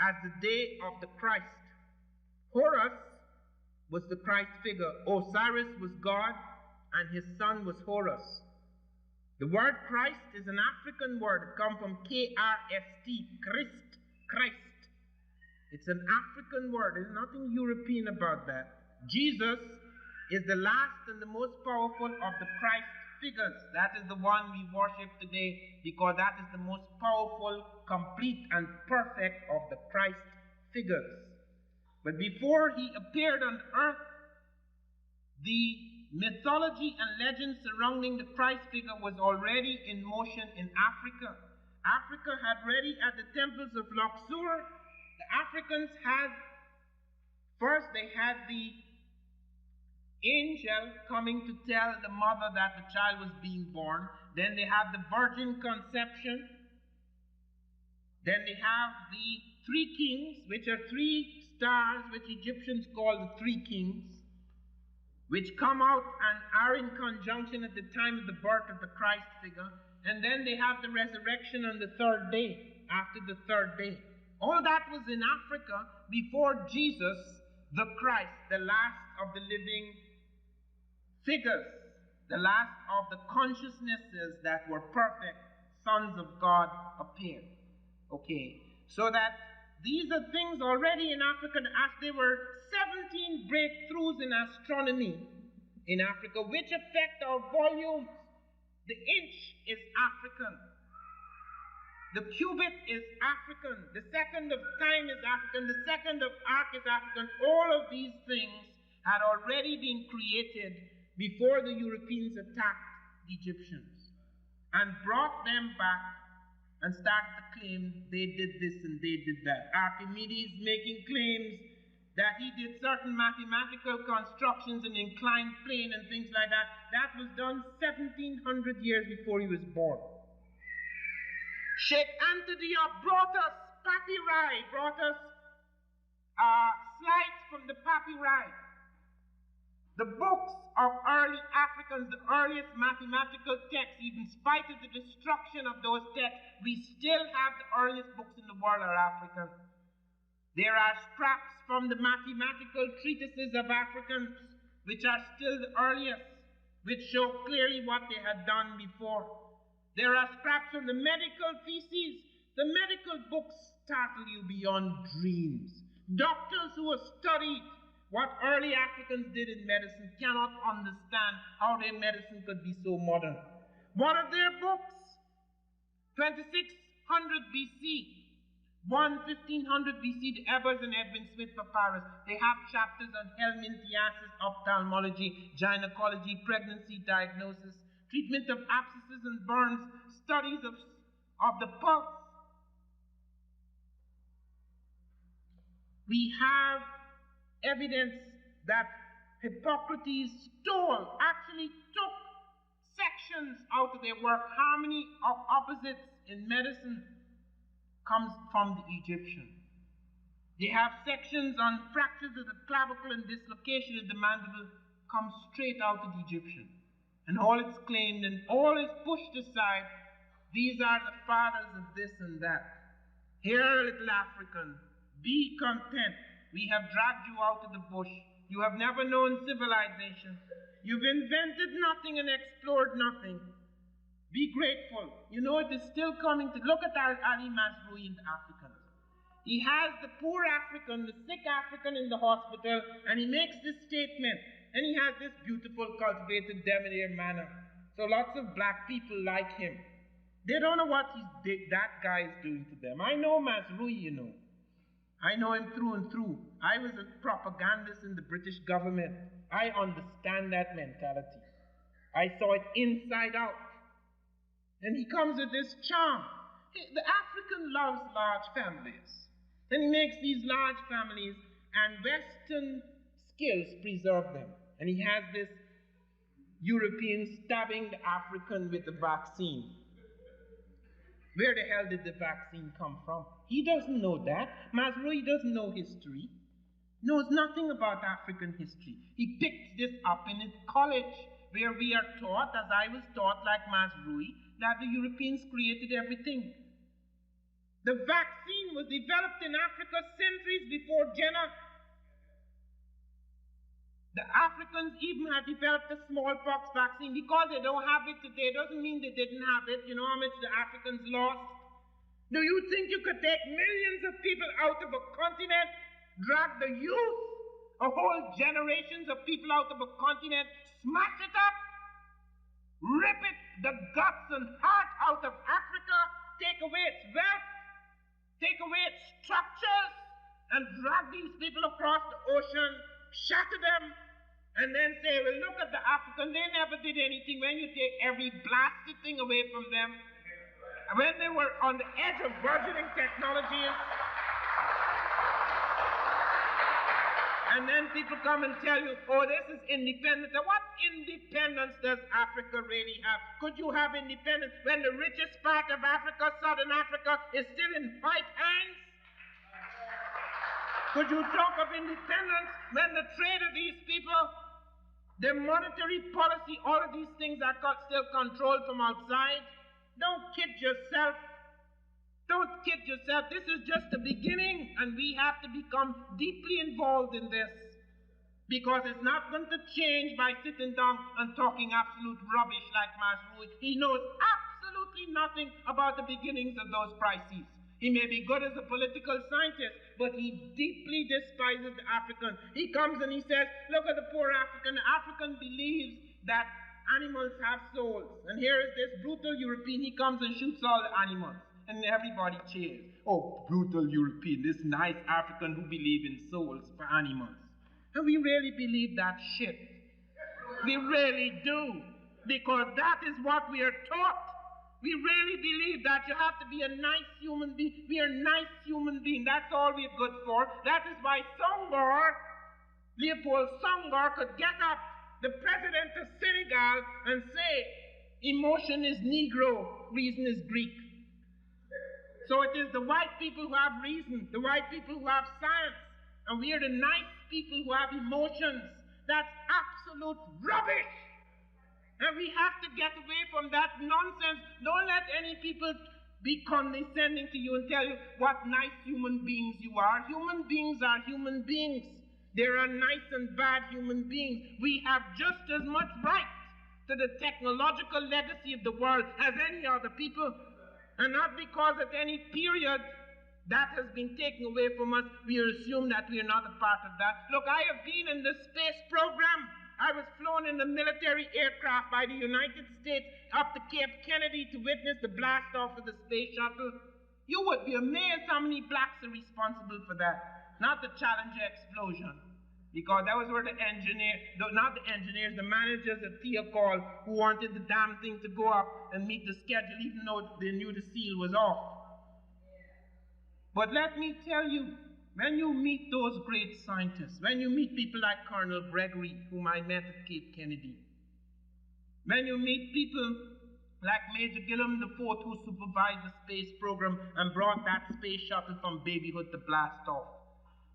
as the day of the Christ. Horus was the Christ figure. Osiris was God, and his son was Horus. The word Christ is an African word. It comes from K-R-S-T, Christ. It's an African word. There's nothing European about that. Jesus is the last and the most powerful of the Christ figures. That is the one we worship today because that is the most powerful, complete, and perfect of the Christ figures. But before he appeared on earth, the mythology and legend surrounding the Christ figure was already in motion in Africa. Africa had ready at the temples of Luxor. The Africans had, first they had the angel coming to tell the mother that the child was being born. Then they have the virgin conception. Then they have the 3 kings, which are 3 stars, which Egyptians call the 3 kings, which come out and are in conjunction at the time of the birth of the Christ figure. And then they have the resurrection on the 3rd day, after the 3rd day. All that was in Africa before Jesus, the Christ, the last of the living figures, the last of the consciousnesses that were perfect sons of God appeared. Okay, so that these are things already in Africa, as there were 17 breakthroughs in astronomy in Africa, which affect our volumes. The inch is African. The cubit is African. The second of time is African. The second of arc is African. All of these things had already been created before the Europeans attacked the Egyptians and brought them back and started to claim they did this and they did that. Archimedes making claims that he did certain mathematical constructions in inclined plane and things like that. That was done 1700 years before he was born. Sheikh Antony brought us papyri, brought us slides from the papyri. The books of early Africans, the earliest mathematical texts, even in spite of the destruction of those texts, we still have the earliest books in the world are African. There are scraps from the mathematical treatises of Africans, which are still the earliest, which show clearly what they had done before. There are scraps from the medical theses. The medical books startle you beyond dreams. Doctors who have studied what early Africans did in medicine cannot understand how their medicine could be so modern. One of their books, 2600 BC, 1500 BC, the Ebers and Edwin Smith papyrus. They have chapters on helminthiasis, ophthalmology, gynecology, pregnancy diagnosis, treatment of abscesses and burns, studies of the pulse. We have evidence that Hippocrates actually took sections out of their work. Harmony of opposites in medicine comes from the Egyptian. They have sections on fractures of the clavicle and dislocation of the mandible, comes straight out of the Egyptian. And all is claimed and all is pushed aside. These are the fathers of this and that. Here, little African, be content. We have dragged you out of the bush. You have never known civilization. You've invented nothing and explored nothing. Be grateful. You know it is still coming to look at Ali Masrui in the Africans. He has the poor African, the sick African in the hospital, and he makes this statement. And he has this beautiful, cultivated, debonair manner. So lots of black people like him. They don't know what that guy is doing to them. I know Masrui, you know. I know him through and through. I was a propagandist in the British government. I understand that mentality. I saw it inside out. And he comes with this charm. The African loves large families. And he makes these large families, and Western skills preserve them. And he has this European stabbing the African with the vaccine. Where the hell did the vaccine come from? He doesn't know that. Masrui doesn't know history. Knows nothing about African history. He picked this up in his college, where we are taught, as I was taught like Masrui, that the Europeans created everything. The vaccine was developed in Africa centuries before Jenner. The Africans even had developed the smallpox vaccine. Because they don't have it today doesn't mean they didn't have it. You know how much the Africans lost? Do you think you could take millions of people out of a continent, drag the youth, a whole generations of people out of a continent, smash it up, rip it, the guts and heart out of Africa, take away its wealth, take away its structures, and drag these people across the ocean, shatter them, and then say, well, look at the Africans, they never did anything. When you take every blasted thing away from them, when they were on the edge of burgeoning technologies, and then people come and tell you, oh, this is independence. What independence does Africa really have? Could you have independence when the richest part of Africa, Southern Africa, is still in white hands? Could you talk of independence when the trade of these people, their monetary policy, all of these things are still controlled from outside? Don't kid yourself. Don't kid yourself. This is just the beginning, and we have to become deeply involved in this. Because it's not going to change by sitting down and talking absolute rubbish like Masrui. He knows absolutely nothing about the beginnings of those crises. He may be good as a political scientist, but he deeply despises the African. He comes and he says, look at the poor African. The African believes that animals have souls. And here is this brutal European. He comes and shoots all the animals. And everybody cheers. Oh, brutal European, this nice African who believes in souls for animals. And we really believe that shit. We really do. Because that is what we are taught. We really believe that you have to be a nice human being. We are nice human beings. That's all we're good for. That is why Senghor, Leopold Senghor, could get up, the president of Senegal, and say, emotion is Negro, reason is Greek. So it is the white people who have reason, the white people who have science, and we are the nice people who have emotions. That's absolute rubbish. And we have to get away from that nonsense. Don't let any people be condescending to you and tell you what nice human beings you are. Human beings are human beings. There are nice and bad human beings. We have just as much right to the technological legacy of the world as any other people. And not because at any period that has been taken away from us, we assume that we are not a part of that. Look, I have been in the space program. I was flown in a military aircraft by the United States up to Cape Kennedy to witness the blast off of the space shuttle. You would be amazed how many blacks are responsible for that. Not the Challenger explosion. Because that was where the the managers at Theocall who wanted the damn thing to go up and meet the schedule even though they knew the seal was off. But let me tell you, when you meet those great scientists, when you meet people like Colonel Gregory, whom I met at Cape Kennedy, when you meet people like Major Gillum IV, who supervised the space program and brought that space shuttle from babyhood to blast off,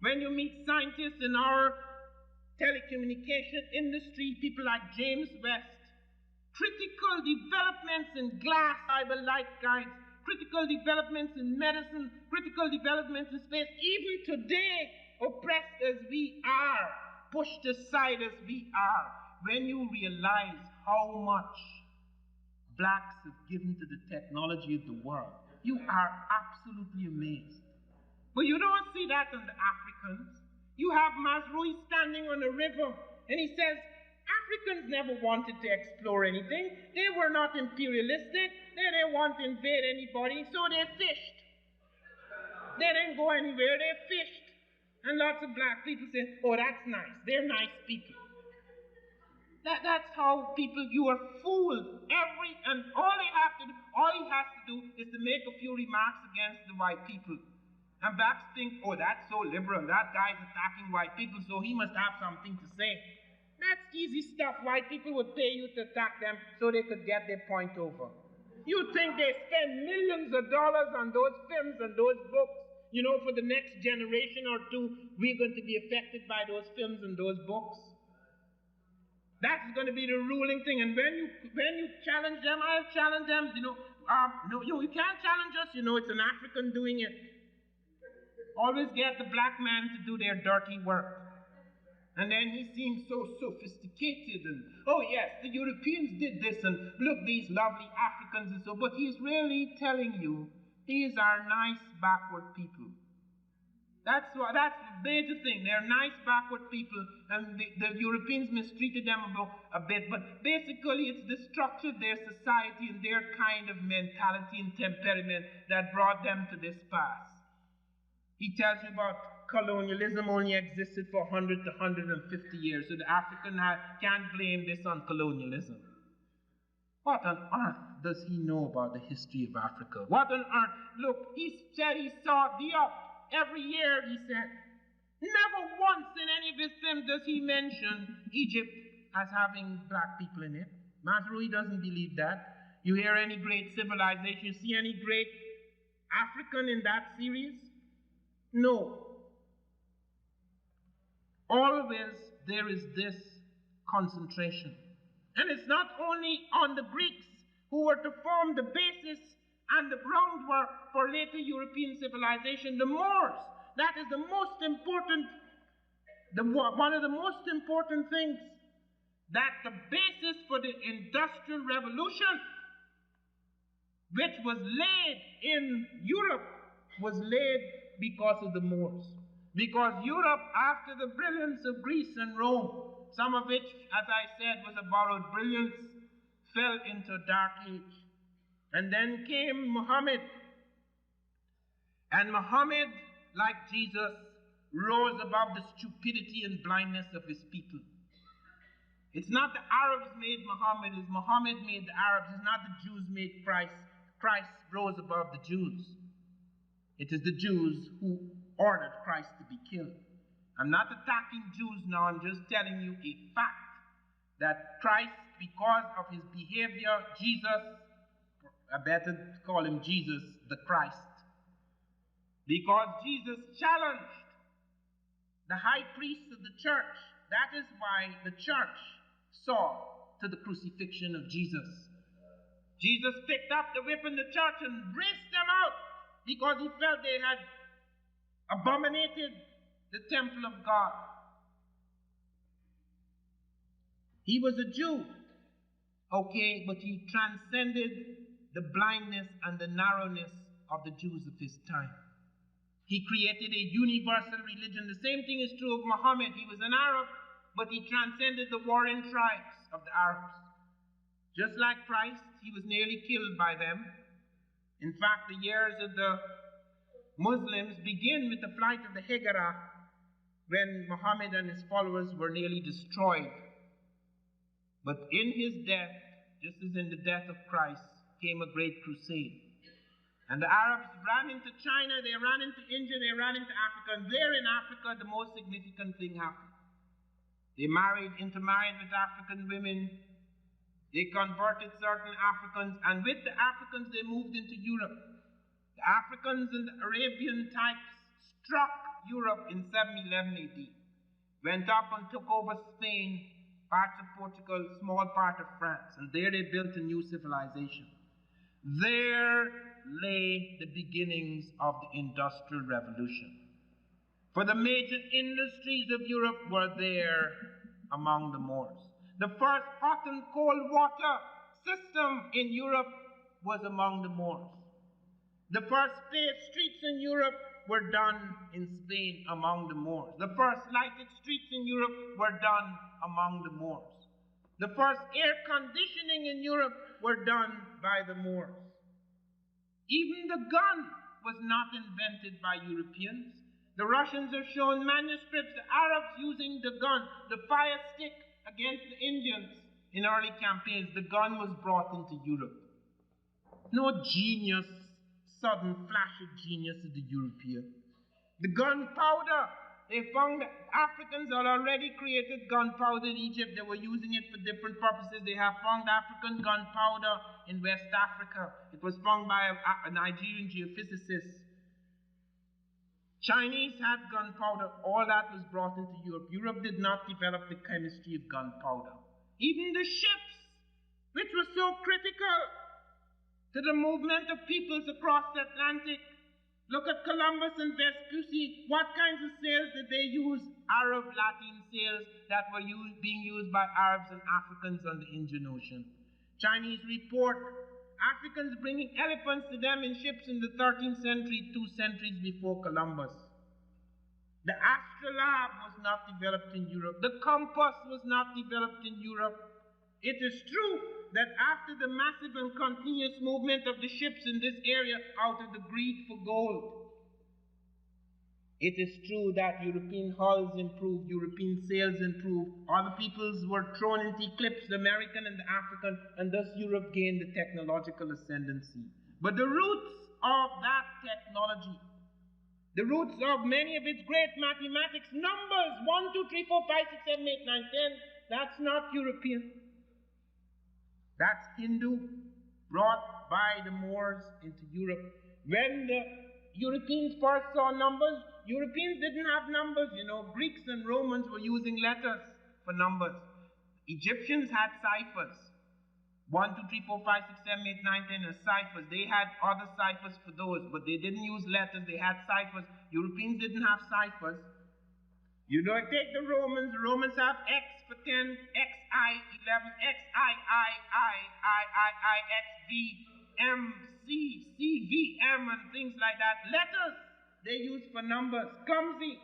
when you meet scientists in our telecommunication industry, people like James West, critical developments in glass fiber light guides, critical developments in medicine, critical developments in space, even today, oppressed as we are, pushed aside as we are, when you realize how much blacks have given to the technology of the world, you are absolutely amazed. But you don't see that in the Africans. You have Masrui standing on a river, and he says, Africans never wanted to explore anything. They were not imperialistic. They didn't want to invade anybody, so they fished. They didn't go anywhere, they fished. And lots of black people say, oh, that's nice. They're nice people. That's how people, you are fooled. And all he has to do is to make a few remarks against the white people. And blacks think, oh, that's so liberal. That guy's attacking white people, so he must have something to say. That's easy stuff. White people would pay you to attack them so they could get their point over. You think they spend millions of dollars on those films and those books? You know, for the next generation or two, we're going to be affected by those films and those books. That's going to be the ruling thing. And when you challenge them, I'll challenge them. No, you can't challenge us. It's an African doing it. Always get the black man to do their dirty work. And then he seems so sophisticated and, oh yes, the Europeans did this and look, these lovely Africans and so, but he's really telling you, these are nice backward people. That's the major thing. They're nice backward people, and the Europeans mistreated them a bit, but basically it's the structure of their society and their kind of mentality and temperament that brought them to this pass. He tells you about colonialism only existed for 100 to 150 years, so the African can't blame this on colonialism. What on earth does he know about the history of Africa? What on earth? Look, he said he saw the up. Every year, he said. Never once in any of his films does he mention Egypt as having black people in it. Masrui doesn't believe that. You hear any great civilization, you see any great African in that series? No. Always there is this concentration. And it's not only on the Greeks who were to form the basis and the groundwork for later European civilization, the Moors. That is the most important, one of the most important things, that the basis for the Industrial Revolution, which was laid in Europe, was laid because of the Moors. Because Europe, after the brilliance of Greece and Rome, some of which, as I said, was a borrowed brilliance, fell into a dark age. And then came Muhammad. And Muhammad, like Jesus, rose above the stupidity and blindness of his people. It's not the Arabs made Muhammad, it's Muhammad made the Arabs. It's not the Jews made Christ. Christ rose above the Jews. It is the Jews who ordered Christ to be killed. I'm not attacking Jews now, I'm just telling you a fact that Christ, because of his behavior, Jesus, I better call him Jesus the Christ, because Jesus challenged the high priest of the church. That is why the church saw to the crucifixion of Jesus. Jesus picked up the whip in the church and raced them out because he felt they had abominated the temple of God. He was a Jew, okay, but he transcended the blindness and the narrowness of the Jews of his time. He created a universal religion. The same thing is true of Muhammad. He was an Arab, but he transcended the warring tribes of the Arabs. Just like Christ, he was nearly killed by them. In fact, the years of the Muslims begin with the flight of the Hijra, when Muhammad and his followers were nearly destroyed. But in his death, just as in the death of Christ, came a great crusade. And the Arabs ran into China, they ran into India, they ran into Africa. And there in Africa, the most significant thing happened. They intermarried with African women. They converted certain Africans. And with the Africans, they moved into Europe. The Africans and the Arabian types struck Europe in 711 AD. Went up and took over Spain, parts of Portugal, small part of France. And there they built a new civilization. There lay the beginnings of the Industrial Revolution. For the major industries of Europe were there among the Moors. The first hot and cold water system in Europe was among the Moors. The first paved streets in Europe were done in Spain among the Moors. The first lighted streets in Europe were done among the Moors. The first air conditioning in Europe were done by the Moors. Even the gun was not invented by Europeans. The Russians have shown manuscripts, the Arabs using the gun, the fire stick against the Indians in early campaigns. The gun was brought into Europe. No genius, sudden flash of genius of the European. The gunpowder, they found that Africans had already created gunpowder in Egypt. They were using it for different purposes. They have found African gunpowder in West Africa. It was found by a Nigerian geophysicist. Chinese had gunpowder. All that was brought into Europe. Europe did not develop the chemistry of gunpowder. Even the ships, which were so critical to the movement of peoples across the Atlantic. Look at Columbus and Vespucci. What kinds of sails did they use? Arab Latin sails that were being used by Arabs and Africans on the Indian Ocean. Chinese report Africans bringing elephants to them in ships in the 13th century, 2 centuries before Columbus. The astrolabe was not developed in Europe. The compass was not developed in Europe. It is true that after the massive and continuous movement of the ships in this area out of the greed for gold, it is true that European hulls improved, European sails improved, other peoples were thrown into eclipse, the American and the African, and thus Europe gained the technological ascendancy. But the roots of that technology, the roots of many of its great mathematics, numbers, 1, 2, 3, 4, 5, 6, 7, 8, 9, 10, that's not European. That's Hindu, brought by the Moors into Europe. When the Europeans first saw numbers, Europeans didn't have numbers, Greeks and Romans were using letters for numbers. Egyptians had ciphers. 1, 2, 3, 4, 5, 6, 7, 8, 9, 10 are ciphers. They had other ciphers for those, but they didn't use letters, they had ciphers. Europeans didn't have ciphers. Take the Romans have X for 10, XI 11, XV, MC, CVM, and things like that. Letters they use for numbers, clumsy.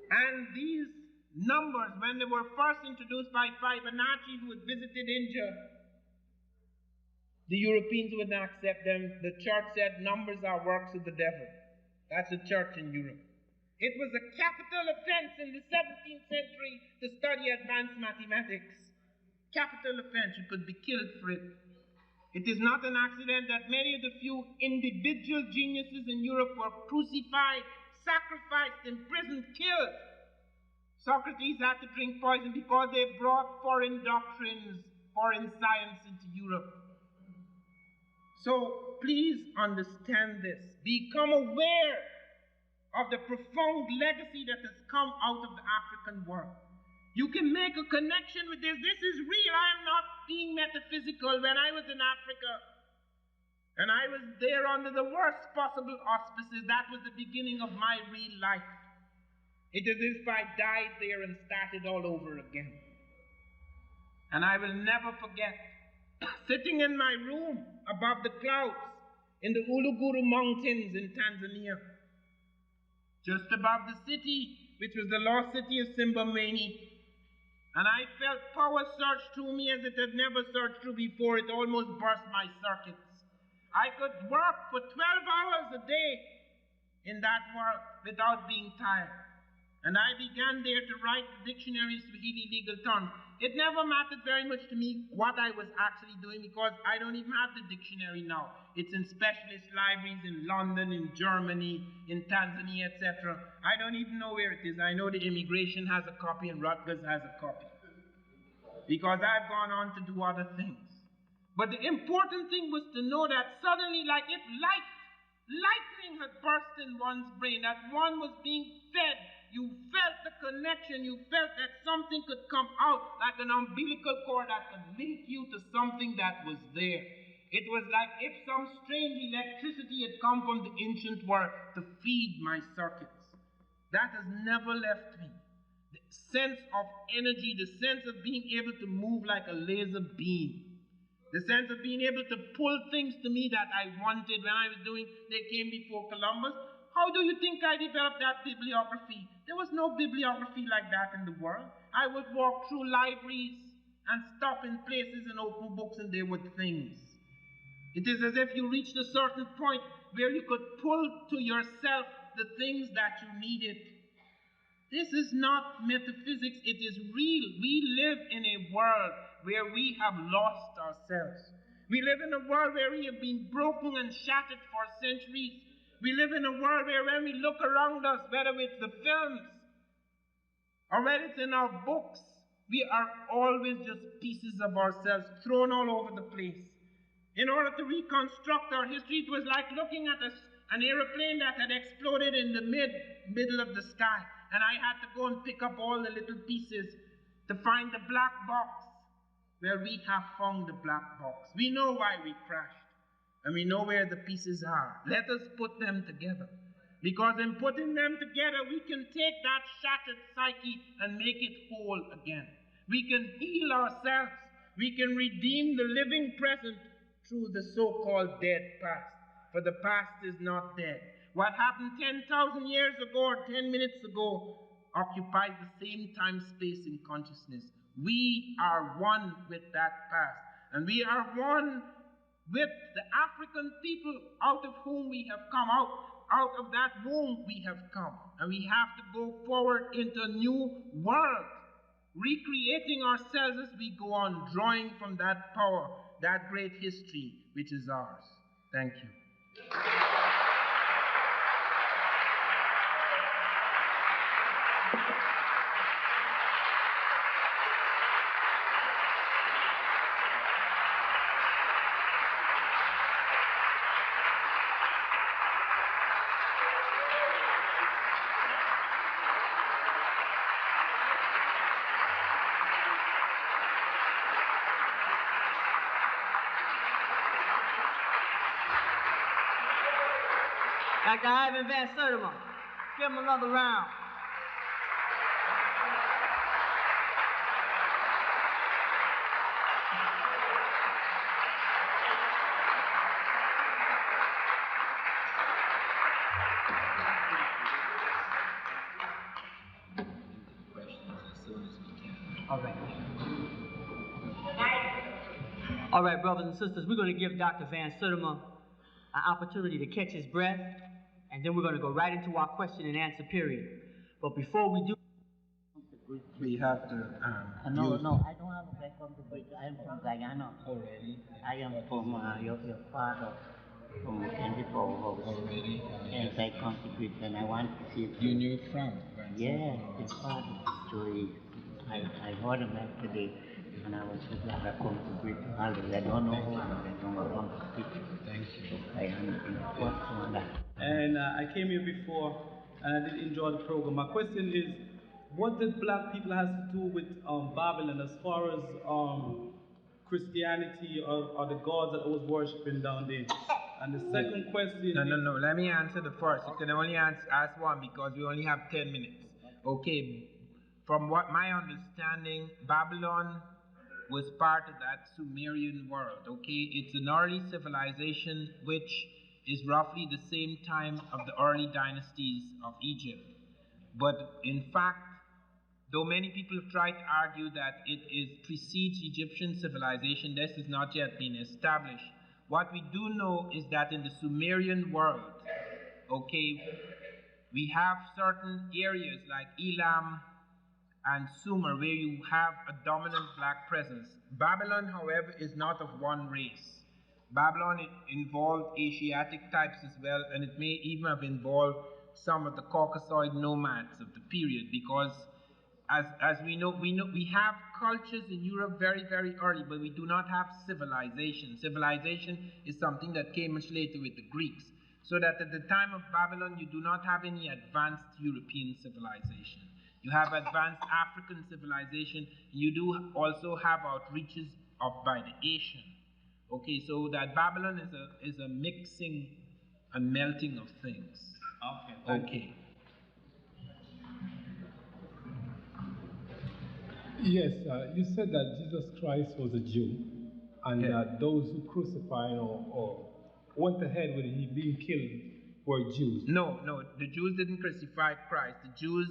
And these numbers, when they were first introduced by Fibonacci, who had visited India, the Europeans wouldn't accept them. The church said numbers are works of the devil. That's a church in Europe. It was a capital offense in the 17th century to study advanced mathematics. Capital offense, you could be killed for it. It is not an accident that many of the few individual geniuses in Europe were crucified, sacrificed, imprisoned, killed. Socrates had to drink poison because they brought foreign doctrines, foreign science into Europe. So please understand this. Become aware of the profound legacy that has come out of the African world. You can make a connection with this. This is real. I am not being metaphysical. When I was in Africa, and I was there under the worst possible auspices, that was the beginning of my real life. It is as if I died there and started all over again. And I will never forget sitting in my room above the clouds in the Uluguru Mountains in Tanzania, just above the city, which was the lost city of Simbamweni. And I felt power surge through me as it had never surged through before. It almost burst my circuits. I could work for 12 hours a day in that world without being tired. And I began there to write the dictionary Swahili legal terms. It never mattered very much to me what I was actually doing because I don't even have the dictionary now. It's in specialist libraries in London, in Germany, in Tanzania, etc. I don't even know where it is. I know the immigration has a copy and Rutgers has a copy. Because I've gone on to do other things. But the important thing was to know that suddenly, like if lightning had burst in one's brain, that one was being fed. You felt the connection. You felt that something could come out like an umbilical cord that could link you to something that was there. It was like if some strange electricity had come from the ancient world to feed my circuits. That has never left me. The sense of energy, the sense of being able to move like a laser beam, the sense of being able to pull things to me that I wanted when I was doing They Came Before Columbus. How do you think I developed that bibliography? There was no bibliography like that in the world. I would walk through libraries and stop in places and open books and there were things. It is as if you reached a certain point where you could pull to yourself the things that you needed. This is not metaphysics, it is real. We live in a world where we have lost ourselves. We live in a world where we have been broken and shattered for centuries. We live in a world where when we look around us, whether it's the films or whether it's in our books, we are always just pieces of ourselves thrown all over the place. In order to reconstruct our history, it was like looking at an aeroplane that had exploded in the middle of the sky. And I had to go and pick up all the little pieces to find the black box. Well, we have found the black box. We know why we crashed. And we know where the pieces are. Let us put them together. Because in putting them together, we can take that shattered psyche and make it whole again. We can heal ourselves. We can redeem the living present through the so-called dead past. For the past is not dead. What happened 10,000 years ago or 10 minutes ago occupies the same time space in consciousness. We are one with that past. And we are one with the African people out of whom we have come, out of that womb we have come. And we have to go forward into a new world, recreating ourselves as we go on, drawing from that power, that great history which is ours. Thank you. Dr. Ivan Van Sertima, give him another round. All right, brothers and sisters, we're going to give Dr. Van Sertima an opportunity to catch his breath, and then we're going to go right into our question and answer period. But before we do, we have to no, I don't have a background to bridge. I am from Guyana. Already? I am from your father, from Candipo House. Already? Yes, I contribute and I want to see it. You knew from? Yes, it's part of the story. I heard him yesterday and I was so glad I contribute. I don't know who I don't want to speak. Thank you. I am in the first one. And I came here before and I did enjoy the program. My question is, what did black people have to do with Babylon as far as Christianity or the gods that I was worshipping down there? And the second question No. Let me answer the first. You can only ask one because we only have 10 minutes. Okay. From what my understanding, Babylon was part of that Sumerian world. Okay. It's an early civilization which is roughly the same time of the early dynasties of Egypt. But in fact, though many people have tried to argue that it precedes Egyptian civilization, this has not yet been established. What we do know is that in the Sumerian world, okay, we have certain areas like Elam and Sumer where you have a dominant black presence. Babylon, however, is not of one race. Babylon involved Asiatic types as well, and it may even have involved some of the Caucasoid nomads of the period, because as we know, we have cultures in Europe very, very early, but we do not have civilization. Civilization is something that came much later with the Greeks. So that at the time of Babylon, you do not have any advanced European civilization. You have advanced African civilization, and you do also have outreaches by the Asian. Okay, so that Babylon is a mixing and melting of things. Okay, thank you. Okay. Yes, you said that Jesus Christ was a Jew, and Yeah. that those who crucified or went ahead with him being killed were Jews. No, the Jews didn't crucify Christ. The Jews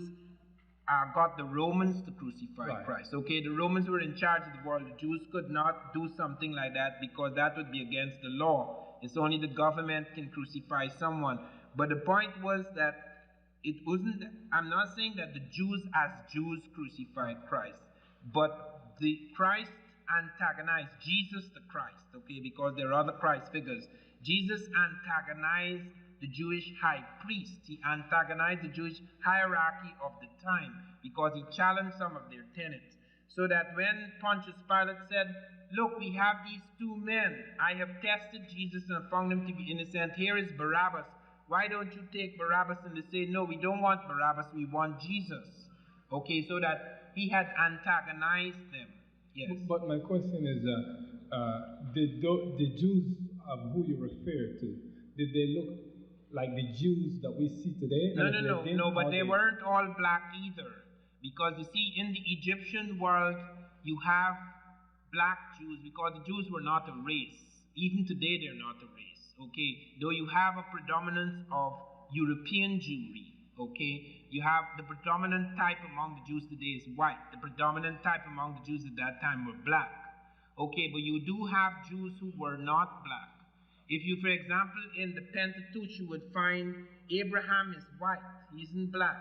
got the Romans to crucify Right. Christ. Okay, the Romans were in charge of the world. The Jews could not do something like that because that would be against the law. It's only the government can crucify someone. But the point was that it wasn't, I'm not saying that the Jews as Jews crucified Christ, but the Christ antagonized Jesus the Christ, okay, because there are other Christ figures. Jesus antagonized the Jewish high priest. He antagonized the Jewish hierarchy of the time because he challenged some of their tenets. So that when Pontius Pilate said, look, we have these two men. I have tested Jesus and found him to be innocent. Here is Barabbas. Why don't you take Barabbas? And they say, no, we don't want Barabbas, we want Jesus. Okay, so that he had antagonized them. Yes. But my question is, the Jews who you refer to, did they look like the Jews that we see today? No, but they weren't all black either. Because you see, in the Egyptian world, you have black Jews, because the Jews were not a race. Even today, they're not a race, okay? Though you have a predominance of European Jewry, okay? You have the predominant type among the Jews today is white. The predominant type among the Jews at that time were black, okay? But you do have Jews who were not black. If you, for example, in the Pentateuch, you would find Abraham is white, he isn't black.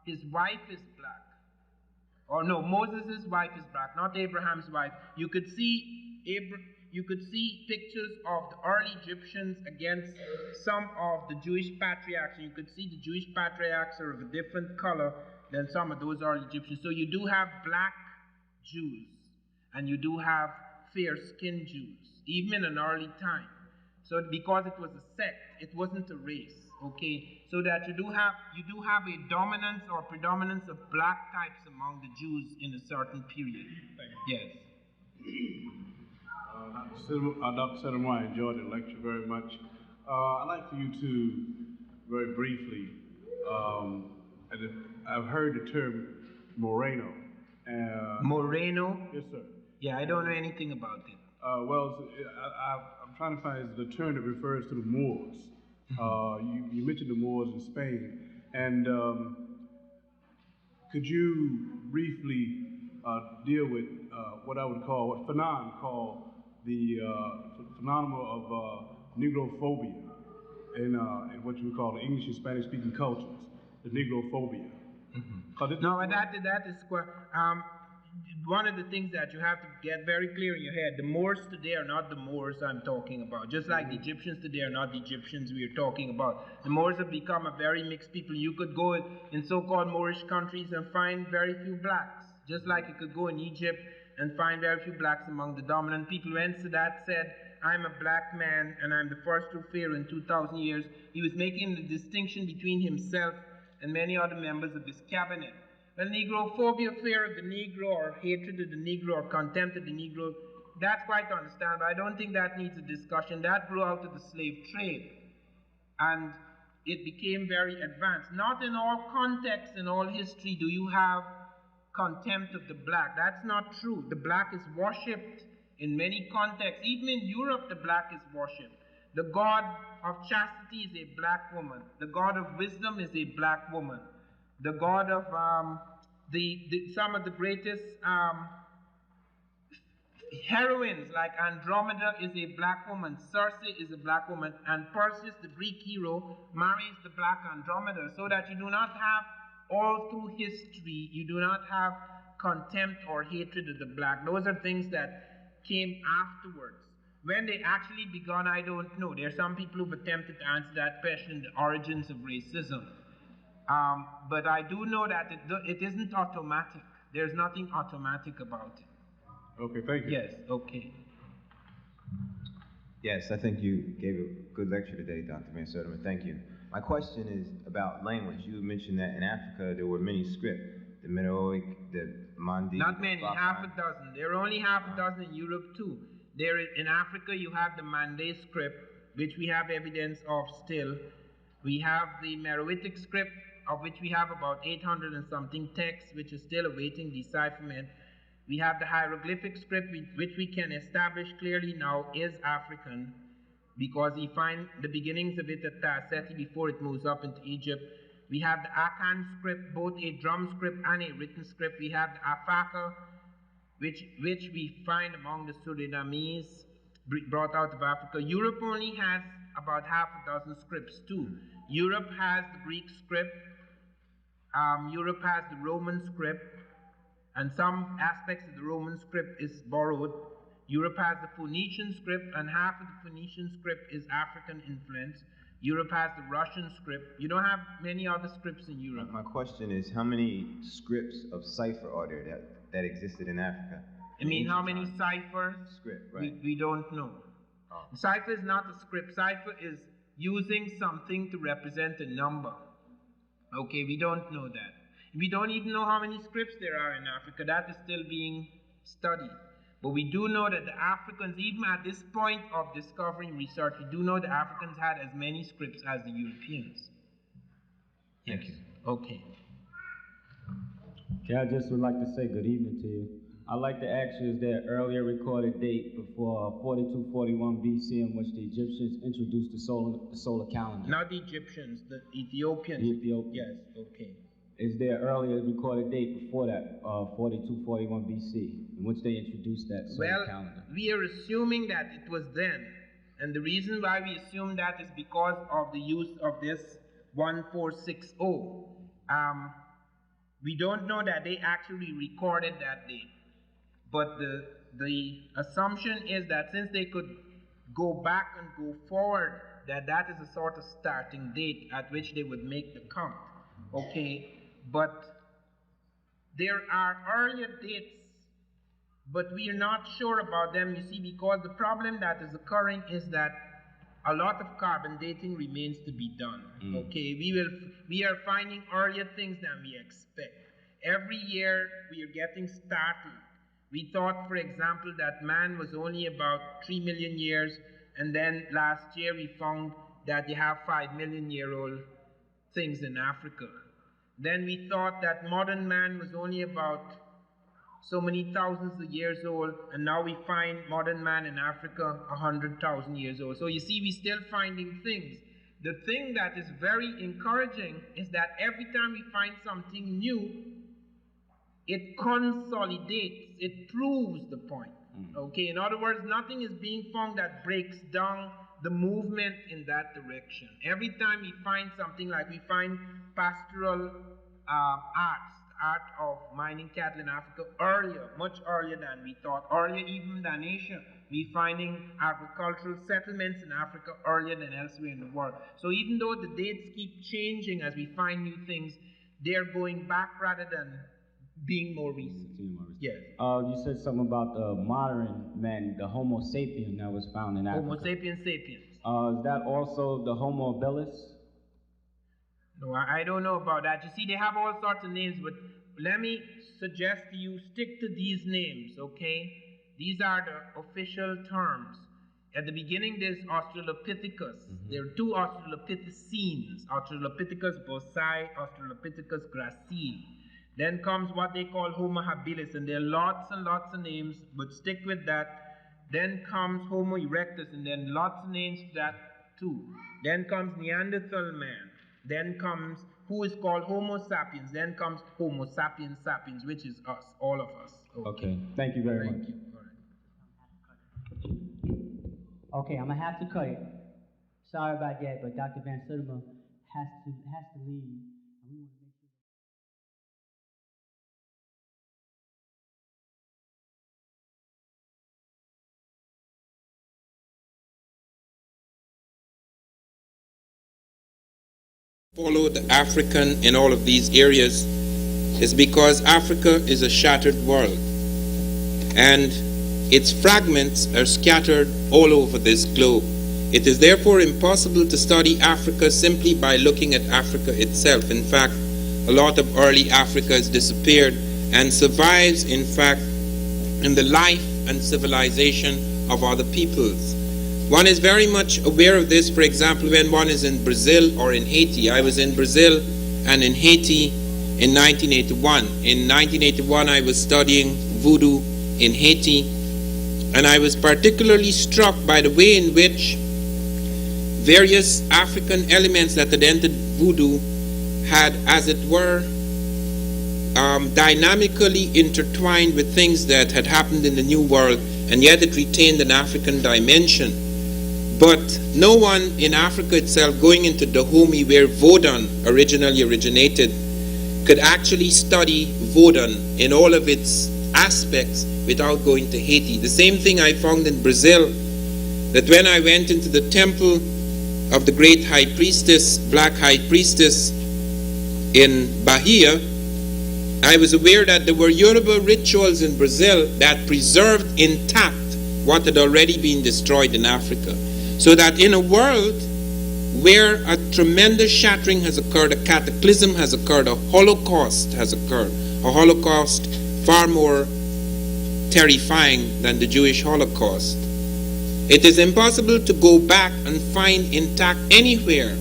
His wife is black. Or no, Moses' wife is black, not Abraham's wife. You could see pictures of the early Egyptians against some of the Jewish patriarchs. And you could see the Jewish patriarchs are of a different color than some of those early Egyptians. So you do have black Jews, and you do have fair-skinned Jews, even in an early time. So because it was a sect, it wasn't a race, okay? So that you do have a dominance or predominance of black types among the Jews in a certain period. Yes. Dr. Sertima, I enjoyed the lecture very much. I'd like for you to, very briefly, I've heard the term Moreno. Moreno? Yes, sir. Yeah, I don't know anything about it. I'm trying to find the term that refers to the Moors. You mentioned the Moors in Spain, and could you briefly deal with what Fanon called the phenomenon of Negrophobia in what you would call the English and Spanish speaking cultures, the Negrophobia? No, that is quite, one of the things that you have to get very clear in your head, the Moors today are not the Moors I'm talking about. Just like the Egyptians today are not the Egyptians we are talking about. The Moors have become a very mixed people. You could go in so-called Moorish countries and find very few blacks. Just like you could go in Egypt and find very few blacks among the dominant people. When Sadat said, I'm a black man and I'm the first true Pharaoh in 2,000 years, he was making the distinction between himself and many other members of his cabinet. The Negrophobia, fear of the Negro, or hatred of the Negro, or contempt of the Negro, that's quite understandable. I don't think that needs a discussion. That grew out of the slave trade. And it became very advanced. Not in all contexts, in all history, do you have contempt of the black. That's not true. The black is worshipped in many contexts. Even in Europe, the black is worshipped. The god of chastity is a black woman. The god of wisdom is a black woman. The god of some of the greatest heroines, like Andromeda, is a black woman. Circe is a black woman. And Perseus, the Greek hero, marries the black Andromeda. So that you do not have, all through history, you do not have contempt or hatred of the black. Those are things that came afterwards. When they actually began, I don't know. There are some people who've attempted to answer that question, the origins of racism. But I do know that it isn't automatic. There's nothing automatic about it. Okay, thank you. Yes, okay. Yes, I think you gave a good lecture today, Dr. Van Sertima. Thank you. My question is about language. You mentioned that in Africa there were many scripts, the Meroic, the Mandi. Not many, half a dozen. There are only half a dozen in Europe too. In Africa, you have the Mande script, which we have evidence of still. We have the Meroitic script, of which we have about 800 and something texts, which is still awaiting decipherment. We have the hieroglyphic script, which we can establish clearly now is African, because we find the beginnings of it at Seti before it moves up into Egypt. We have the Akan script, both a drum script and a written script. We have the Afaka, which we find among the Surinamese brought out of Africa. Europe only has about half a dozen scripts too. Europe has the Greek script, Europe has the Roman script, and some aspects of the Roman script is borrowed. Europe has the Phoenician script, and half of the Phoenician script is African influence. Europe has the Russian script. You don't have many other scripts in Europe. My question is, how many scripts of cipher are there that existed in Africa? I mean, how many ciphers? Script, right. We don't know. Oh. Cipher is not a script. Cipher is using something to represent a number. Okay, we don't know that. We don't even know how many scripts there are in Africa. That is still being studied. But we do know that the Africans, even at this point of discovering research, we do know the Africans had as many scripts as the Europeans. Thank you. Okay. Okay, I just would like to say good evening to you. I'd like to ask you, is there an earlier recorded date before 4241 BC in which the Egyptians introduced the solar calendar? Not the Egyptians, the Ethiopians. The Ethiopians. Yes, okay. Is there an earlier recorded date before that, 4241 BC, in which they introduced that solar calendar? We are assuming that it was then. And the reason why we assume that is because of the use of this 1460. We don't know that they actually recorded that date. But the assumption is that since they could go back and go forward, that is a sort of starting date at which they would make the count. Okay, but there are earlier dates, but we are not sure about them, you see, because the problem that is occurring is that a lot of carbon dating remains to be done. Okay, we are finding earlier things than we expect. Every year we are getting startled. We thought, for example, that man was only about 3 million years, and then last year we found that they have 5 million year old things in Africa. Then we thought that modern man was only about so many thousands of years old, and now we find modern man in Africa 100,000 years old. So you see, we're still finding things. The thing that is very encouraging is that every time we find something new, it consolidates, it proves the point. Okay, in other words, nothing is being found that breaks down the movement in that direction. Every time we find something, like we find pastoral arts, art of mining cattle in Africa earlier, much earlier than we thought, earlier even than Asia. We're finding agricultural settlements in Africa earlier than elsewhere in the world. So even though the dates keep changing as we find new things, they're going back rather than being more recent. Yes. You said something about the modern man, the Homo sapien that was found in Africa. Homo sapiens sapiens. Is that also the Homo habilis? No, I don't know about that. You see, they have all sorts of names, but let me suggest to you, stick to these names, okay? These are the official terms. At the beginning, there's Australopithecus. There are two Australopithecines, Australopithecus borsai, Australopithecus gracile. Then comes what they call Homo habilis, and there are lots and lots of names, but stick with that. Then comes Homo erectus, and then lots of names for that too. Then comes Neanderthal man. Then comes who is called Homo sapiens. Then comes Homo sapiens sapiens, which is us, all of us. Okay. Thank you very much. Thank you. All right. Okay, I'm gonna have to cut it. Sorry about that, but Dr. Van Sertima has to leave. And we want to make sure. Follow the African in all of these areas is because Africa is a shattered world, and its fragments are scattered all over this globe. It is therefore impossible to study Africa simply by looking at Africa itself. In fact, a lot of early Africa has disappeared and survives, in fact, in the life and civilization of other peoples. One is very much aware of this, for example, when one is in Brazil or in Haiti. I was in Brazil and in Haiti in 1981. In 1981, I was studying voodoo in Haiti, and I was particularly struck by the way in which various African elements that had entered voodoo had, as it were, dynamically intertwined with things that had happened in the New World, and yet it retained an African dimension. But no one in Africa itself, going into Dahomey, where Vodun originally originated, could actually study Vodun in all of its aspects without going to Haiti. The same thing I found in Brazil, that when I went into the temple of the great high priestess, black high priestess in Bahia, I was aware that there were Yoruba rituals in Brazil that preserved intact what had already been destroyed in Africa. So that in a world where a tremendous shattering has occurred, a cataclysm has occurred, a holocaust has occurred, a holocaust far more terrifying than the Jewish Holocaust, it is impossible to go back and find intact anywhere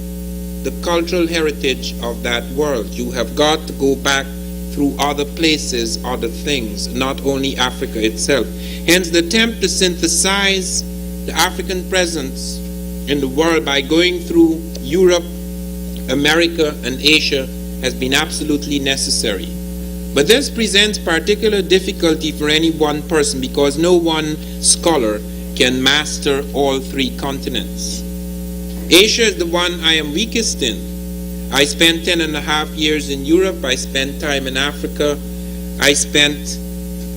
the cultural heritage of that world. You have got to go back through other places, other things, not only Africa itself. Hence the attempt to synthesize the African presence in the world by going through Europe, America, and Asia has been absolutely necessary. But this presents particular difficulty for any one person, because no one scholar can master all three continents. Asia is the one I am weakest in. I spent 10.5 years in Europe. I spent time in Africa. I spent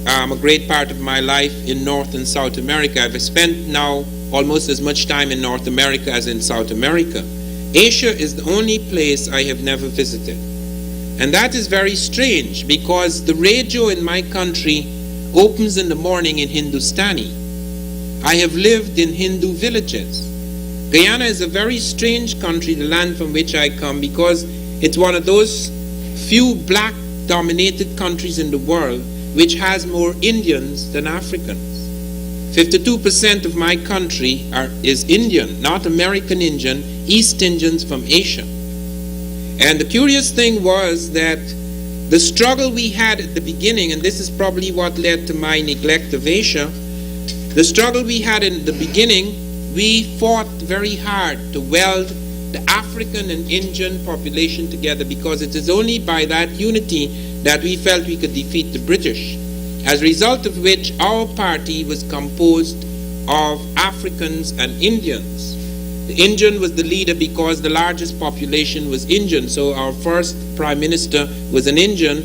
a great part of my life in North and South America. I've spent now almost as much time in North America as in South America. Asia is the only place I have never visited. And that is very strange, because the radio in my country opens in the morning in Hindustani. I have lived in Hindu villages. Guyana is a very strange country, the land from which I come, because it's one of those few black-dominated countries in the world which has more Indians than Africans. 52% of my country is Indian, not American Indian, East Indians from Asia. And the curious thing was that the struggle we had at the beginning, and this is probably what led to my neglect of Asia, the struggle we had in the beginning, we fought very hard to weld the African and Indian population together, because it is only by that unity that we felt we could defeat the British. As a result of which, our party was composed of Africans and Indians. The Indian was the leader because the largest population was Indian. So our first prime minister was an Indian,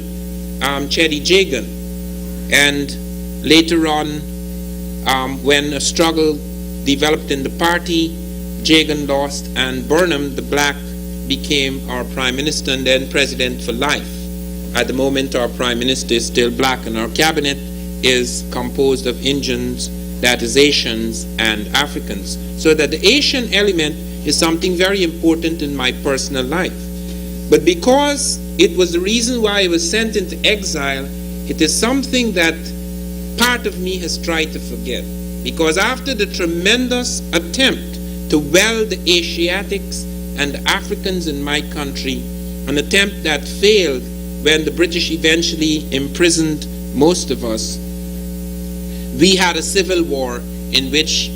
Chedi Jagan. And later on, when a struggle developed in the party, Jagan lost, and Burnham, the black, became our prime minister and then president for life. At the moment, our prime minister is still black, and our cabinet is composed of Indians, that is Asians and Africans. So that the Asian element is something very important in my personal life. But because it was the reason why I was sent into exile, it is something that part of me has tried to forget. Because after the tremendous attempt to weld the Asiatics and the Africans in my country, an attempt that failed when the British eventually imprisoned most of us, we had a civil war in which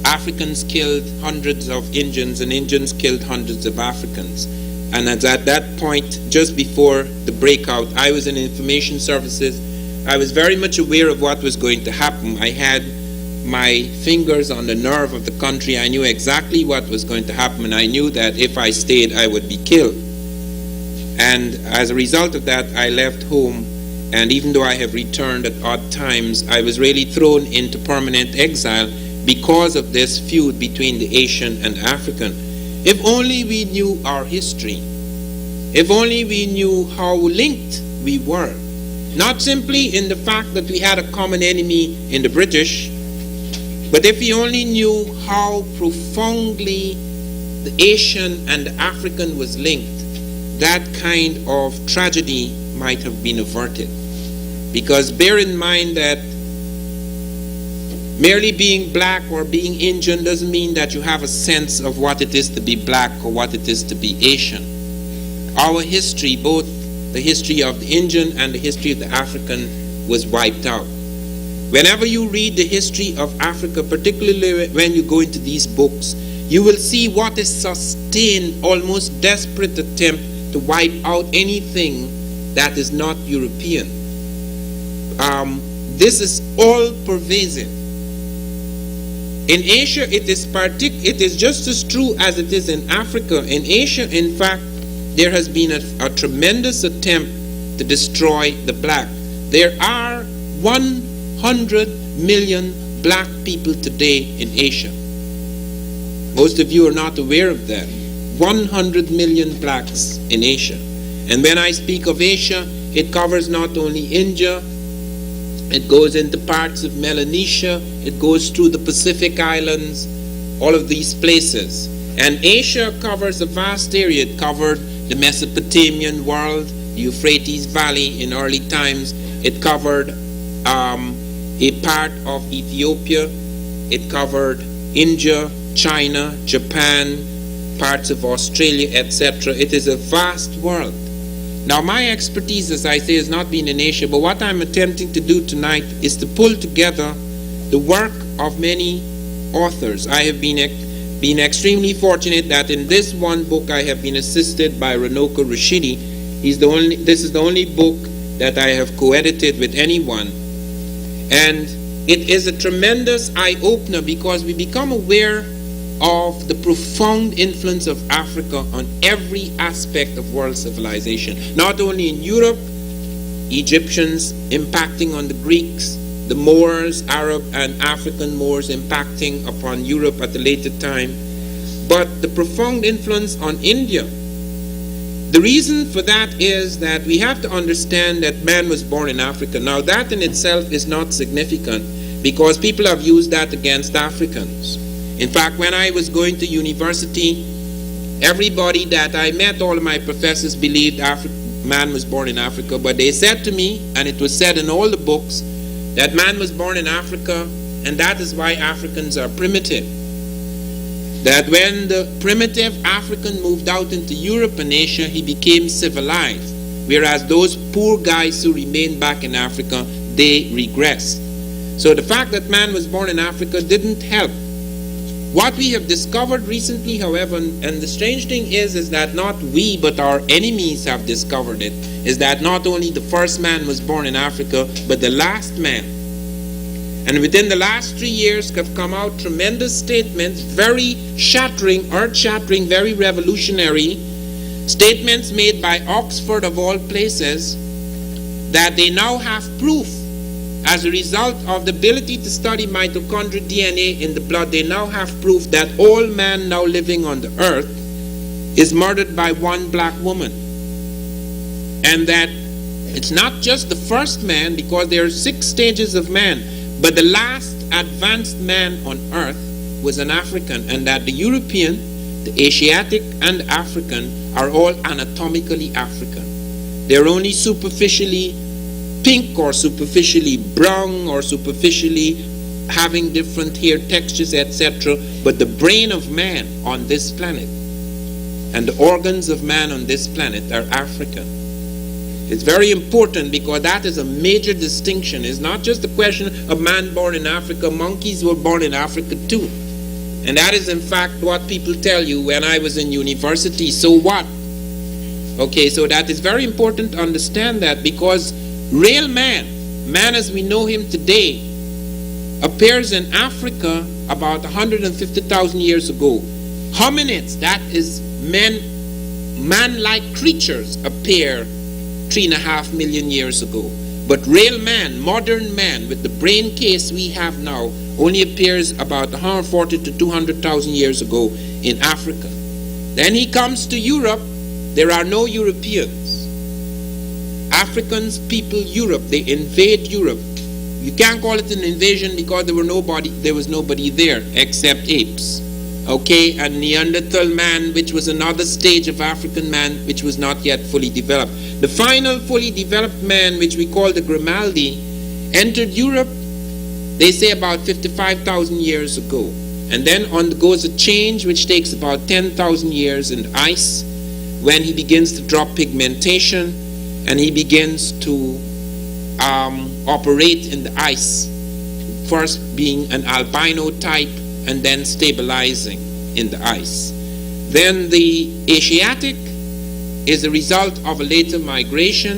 Africans killed hundreds of Indians and Indians killed hundreds of Africans. And at that point, just before the breakout, I was in information services. I was very much aware of what was going to happen. I had my fingers on the nerve of the country. I knew exactly what was going to happen, and I knew that if I stayed, I would be killed. And as a result of that, I left home, and even though I have returned at odd times, I was really thrown into permanent exile because of this feud between the Asian and African. If only we knew our history, if only we knew how linked we were, not simply in the fact that we had a common enemy in the British, but if we only knew how profoundly the Asian and the African was linked, that kind of tragedy might have been averted. Because bear in mind that Merely being black or being Indian doesn't mean that you have a sense of what it is to be black or what it is to be Asian. Our history, both the history of the Indian and the history of the African, was wiped out. Whenever you read the history of Africa, particularly when you go into these books, you will see what is sustained, almost desperate attempt to wipe out anything that is not European. This is all pervasive. In Asia, it is just as true as it is in Africa. In Asia, in fact, there has been a tremendous attempt to destroy the black. There are 100 million black people today in Asia. Most of you are not aware of that. 100 million blacks in Asia. And when I speak of Asia, it covers not only India, it goes into parts of Melanesia, it goes through the Pacific Islands, all of these places. And Asia covers a vast area. It covered the Mesopotamian world, the Euphrates Valley in early times. It covered a part of Ethiopia. It covered India, China, Japan, parts of Australia, etc. It is a vast world. Now, my expertise, as I say, has not been in Asia, but what I'm attempting to do tonight is to pull together the work of many authors. I have been extremely fortunate that in this one book I have been assisted by Ranoko Rashidi. This is the only book that I have co-edited with anyone. And it is a tremendous eye-opener because we become aware of the profound influence of Africa on every aspect of world civilization. Not only in Europe, Egyptians impacting on the Greeks, the Moors, Arab and African Moors impacting upon Europe at a later time, but the profound influence on India. The reason for that is that we have to understand that man was born in Africa. Now that in itself is not significant because people have used that against Africans. In fact, when I was going to university, everybody that I met, all of my professors believed man was born in Africa, but they said to me, and it was said in all the books, that man was born in Africa, and that is why Africans are primitive. That when the primitive African moved out into Europe and Asia, he became civilized, whereas those poor guys who remained back in Africa, they regressed. So the fact that man was born in Africa didn't help. What we have discovered recently, however, and the strange thing is that not we, but our enemies have discovered it, is that not only the first man was born in Africa, but the last man. And within the last 3 years have come out tremendous statements, very shattering, earth-shattering, very revolutionary statements made by Oxford of all places, that they now have proof. As a result of the ability to study mitochondrial DNA in the blood, they now have proof that all man now living on the earth is murdered by one black woman. And that it's not just the first man, because there are 6 stages of man, but the last advanced man on earth was an African, and that the European, the Asiatic, and the African are all anatomically African. They're only superficially pink or superficially brown or superficially having different hair textures, etc. But the brain of man on this planet and the organs of man on this planet are African. It's very important because that is a major distinction. It's not just a question of man born in Africa. Monkeys were born in Africa too. And that is in fact what people tell you when I was in university. So what? Okay, so that is very important to understand that, because real man as we know him today, appears in Africa about 150,000 years ago. Hominids, that is man-like creatures, appear 3.5 million years ago. But real man, modern man, with the brain case we have now, only appears about 140 to 200,000 years ago in Africa. Then he comes to Europe. There are no Europeans. Africans people Europe, they invade Europe. You can't call it an invasion because there was nobody there except apes. Okay, and Neanderthal man, which was another stage of African man, which was not yet fully developed. The final fully developed man, which we call the Grimaldi, entered Europe they say about 55,000 years ago. And then undergoes a change which takes about 10,000 years in ice, when he begins to drop pigmentation and he begins to operate in the ice, first being an albino type and then stabilizing in the ice. Then the Asiatic is a result of a later migration,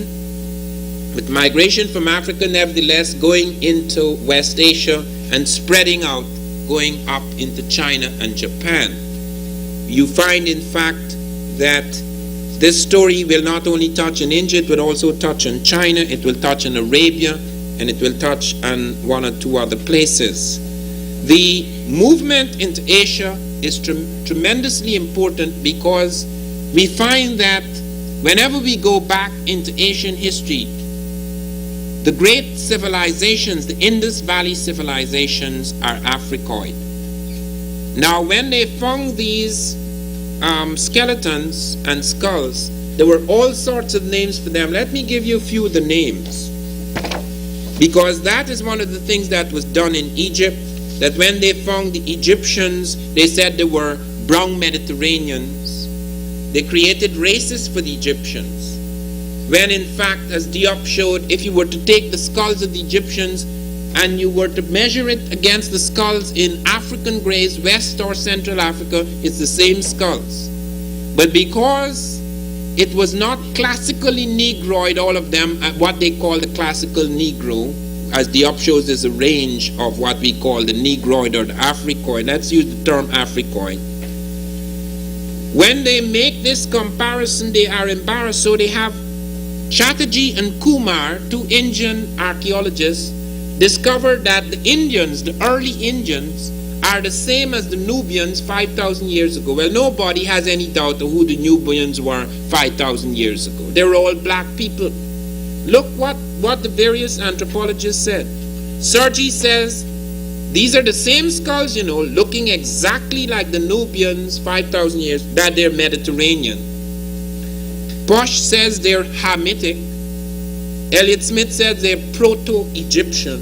with migration from Africa nevertheless going into West Asia and spreading out, going up into China and Japan. You find in fact that this story will not only touch on India, it will also touch on China, it will touch on Arabia, and it will touch on one or two other places. The movement into Asia is tremendously important because we find that whenever we go back into Asian history, the great civilizations, the Indus Valley civilizations, are Africoid. Now, when they found these skeletons and skulls, there were all sorts of names for them. Let me give you a few of the names, because that is one of the things that was done in Egypt, that when they found the Egyptians, they said they were brown Mediterraneans. They created races for the Egyptians, when in fact, as Diop showed, if you were to take the skulls of the Egyptians and you were to measure it against the skulls in African graves, West or Central Africa, it's the same skulls. But because it was not classically Negroid, all of them, what they call the classical Negro, as Diop shows, there's a range of what we call the Negroid or the Africoid. Let's use the term Africoid. When they make this comparison, they are embarrassed. So they have Chatterjee and Kumar, two Indian archaeologists, discovered that the Indians, the early Indians, are the same as the Nubians 5,000 years ago. Well, nobody has any doubt of who the Nubians were 5,000 years ago. They were all black people. Look what the various anthropologists said. Sergi says, these are the same skulls, you know, looking exactly like the Nubians 5,000 years, that they're Mediterranean. Bosch says they're Hamitic. Elliot Smith said they're Proto-Egyptian.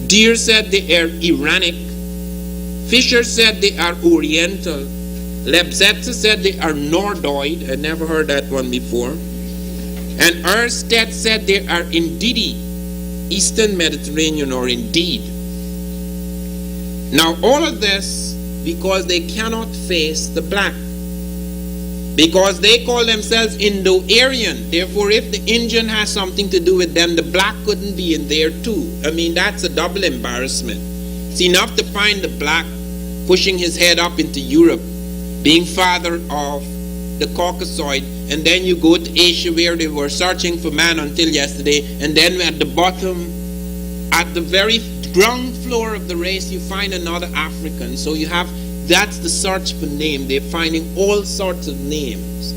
Deere said they are Iranic. Fisher said they are Oriental. Lebzetzer said they are Nordoid. I never heard that one before. And Erstedt said they are Indidi, Eastern Mediterranean, or indeed. Now all of this because they cannot face the black, because they call themselves Indo-Aryan. Therefore, if the Indian has something to do with them, the black couldn't be in there too. I mean, that's a double embarrassment. It's enough to find the black pushing his head up into Europe, being father of the Caucasoid, and then you go to Asia where they were searching for man until yesterday, and then at the bottom, at the very ground floor of the race, you find another African. So you have, that's the search for name. They're finding all sorts of names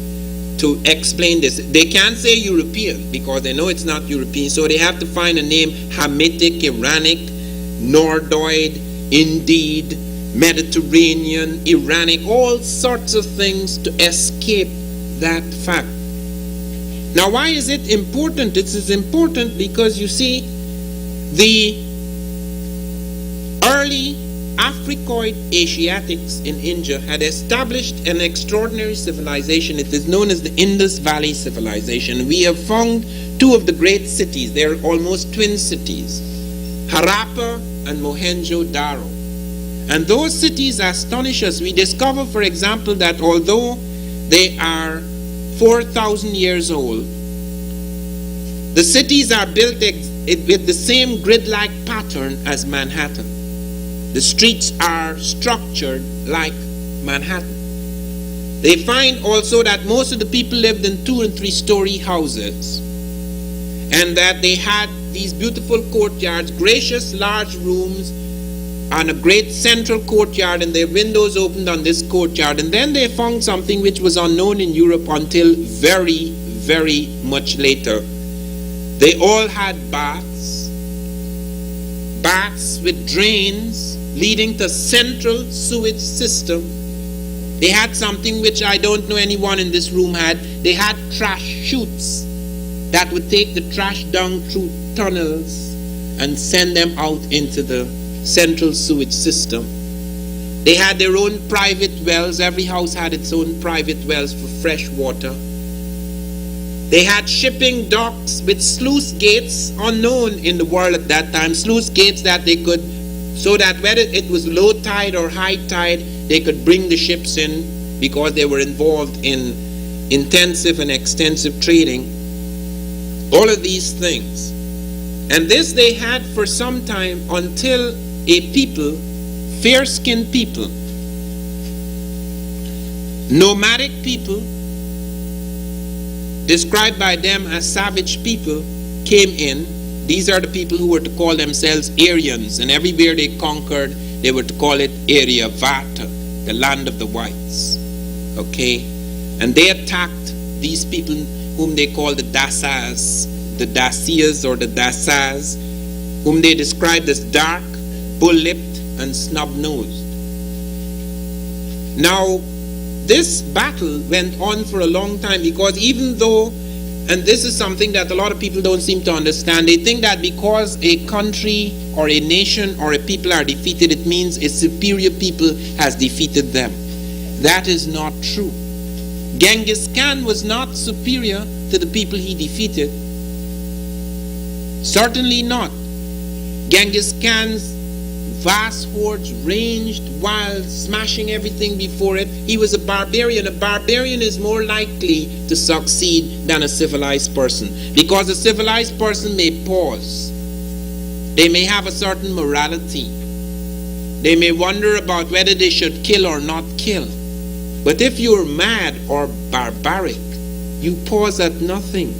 to explain this. They can't say European because they know it's not European, so they have to find a name: Hamitic, Iranic, Nordoid, indeed, Mediterranean, Iranic, all sorts of things to escape that fact. Now, why is it important? It is important because you see, the early Africoid Asiatics in India had established an extraordinary civilization. It is known as the Indus Valley civilization. We have found two of the great cities. They are almost twin cities, Harappa and Mohenjo-Daro. And those cities astonish us. We discover, for example, that although they are 4,000 years old, the cities are built with the same grid-like pattern as Manhattan. The streets are structured like Manhattan. They find also that most of the people lived in 2- and 3-story houses, and that they had these beautiful courtyards, gracious large rooms, and a great central courtyard, and their windows opened on this courtyard. And then they found something which was unknown in Europe until very, very much later. They all had baths with drains leading to central sewage system. They had something which I don't know anyone in this room had. They had trash chutes that would take the trash down through tunnels. and send them out into the central sewage system. They had their own private wells. Every house had its own private wells for fresh water. They had shipping docks with sluice gates unknown in the world at that time. Sluice gates that they could, so that whether it was low tide or high tide, they could bring the ships in because they were involved in intensive and extensive trading. All of these things. And this they had for some time until a people, fair-skinned people, nomadic people, described by them as savage people, came in. These are the people who were to call themselves Aryans, and everywhere they conquered, they were to call it Area Vata, the land of the whites. Okay? And they attacked these people whom they call the Dasas, the Dasias or the Dasas, whom they described as dark, bull-lipped, and snub-nosed. Now, this battle went on for a long time because even though, and this is something that a lot of people don't seem to understand, they think that because a country or a nation or a people are defeated, it means a superior people has defeated them. That is not true. Genghis Khan was not superior to the people he defeated. Certainly not. Genghis Khan's vast hordes ranged wild, smashing everything before it. He was a barbarian. A barbarian is more likely to succeed than a civilized person, because a civilized person may pause. They may have a certain morality. They may wonder about whether they should kill or not kill. But if you're mad or barbaric, you pause at nothing.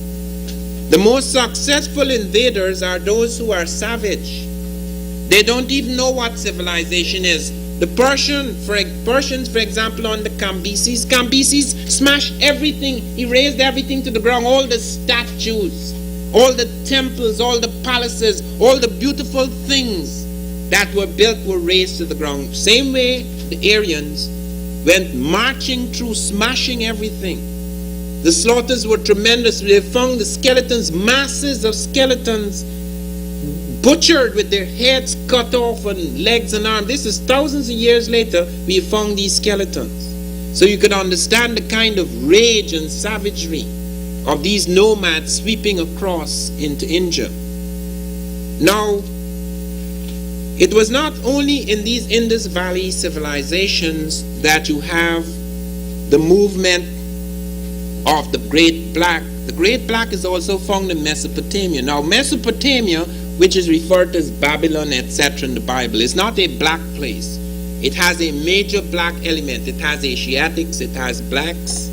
The most successful invaders are those who are savage. They don't even know what civilization is. The Persians, for example, on the Cambyses smashed everything, erased everything to the ground, all the statues, all the temples, all the palaces, all the beautiful things that were built were razed to the ground. Same way the Aryans went marching through, smashing everything. The slaughters were tremendous. They found the skeletons, masses of skeletons, butchered with their heads cut off and legs and arms. This is thousands of years later we have found these skeletons. So you could understand the kind of rage and savagery of these nomads sweeping across into India. Now, it was not only in these Indus Valley civilizations that you have the movement of the Great Black. The Great Black is also found in Mesopotamia. Now, Mesopotamia, which is referred to as Babylon, etc. in the Bible, is not a black place. It has a major black element. It has Asiatics, it has blacks.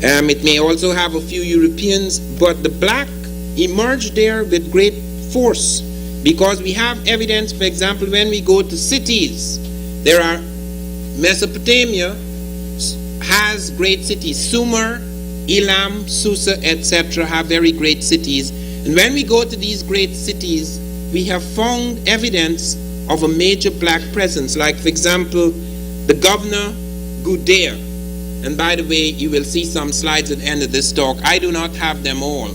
It may also have a few Europeans, but the black emerged there with great force, because we have evidence. For example, when we go to cities, there are Mesopotamia has great cities. Sumer, Elam, Susa, etc. have very great cities. And when we go to these great cities, we have found evidence of a major black presence. Like, for example, the governor, Gudea. And by the way, you will see some slides at the end of this talk. I do not have them all,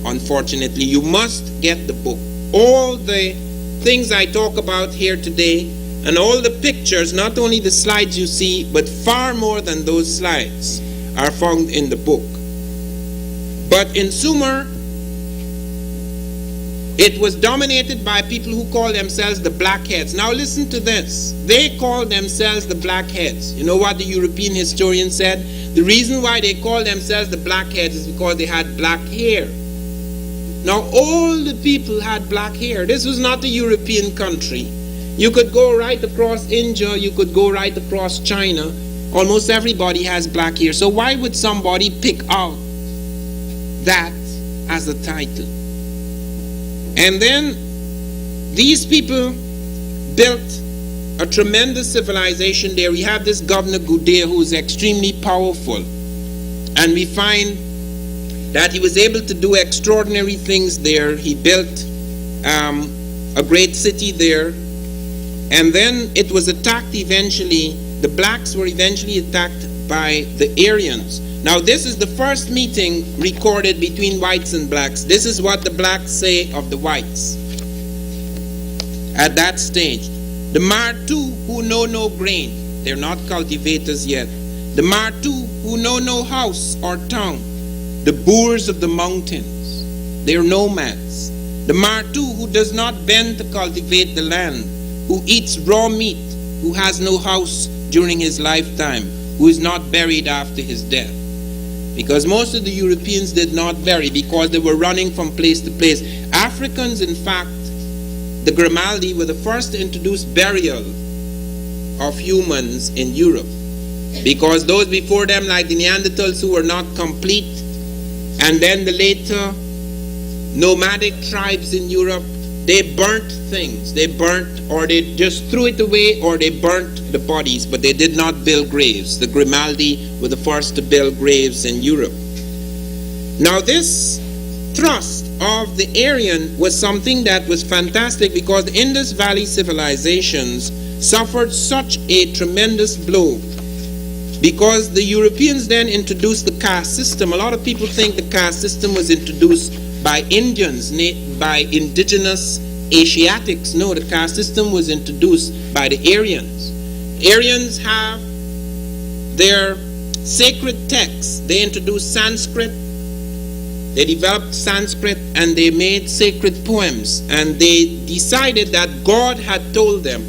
unfortunately. You must get the book. All the things I talk about here today, and all the pictures, not only the slides you see, but far more than those slides, are found in the book. But in Sumer, it was dominated by people who call themselves the Blackheads. Now listen to this. They call themselves the Blackheads. You know what the European historian said? The reason why they call themselves the Blackheads is because they had black hair. Now all the people had black hair. This was not a European country. You could go right across India, you could go right across China. Almost everybody has black hair. So why would somebody pick out that as a title? And then these people built a tremendous civilization there. We have this governor Gudea, who is extremely powerful. And we find that he was able to do extraordinary things there. He built a great city there. And then it was attacked eventually. The blacks were eventually attacked by the Aryans. Now this is the first meeting recorded between whites and blacks. This is what the blacks say of the whites at that stage. The Martu who know no grain, they're not cultivators yet. The Martu who know no house or town, the boors of the mountains, they're nomads. The Martu who does not bend to cultivate the land, who eats raw meat, who has no house during his lifetime, who is not buried after his death. Because most of the Europeans did not bury because they were running from place to place. Africans, in fact, the Grimaldi were the first to introduce burial of humans in Europe. Because those before them, like the Neanderthals who were not complete, and then the later nomadic tribes in Europe, they burnt things. They burnt, or they just threw it away, or they burnt the bodies, but they did not build graves. The Grimaldi were the first to build graves in Europe. Now this thrust of the Aryan was something that was fantastic because the Indus Valley civilizations suffered such a tremendous blow because the Europeans then introduced the caste system. A lot of people think the caste system was introduced by Indians, by indigenous Asiatics. No, the caste system was introduced by the Aryans. Aryans have their sacred texts. They introduced Sanskrit. They developed Sanskrit and they made sacred poems. And they decided that God had told them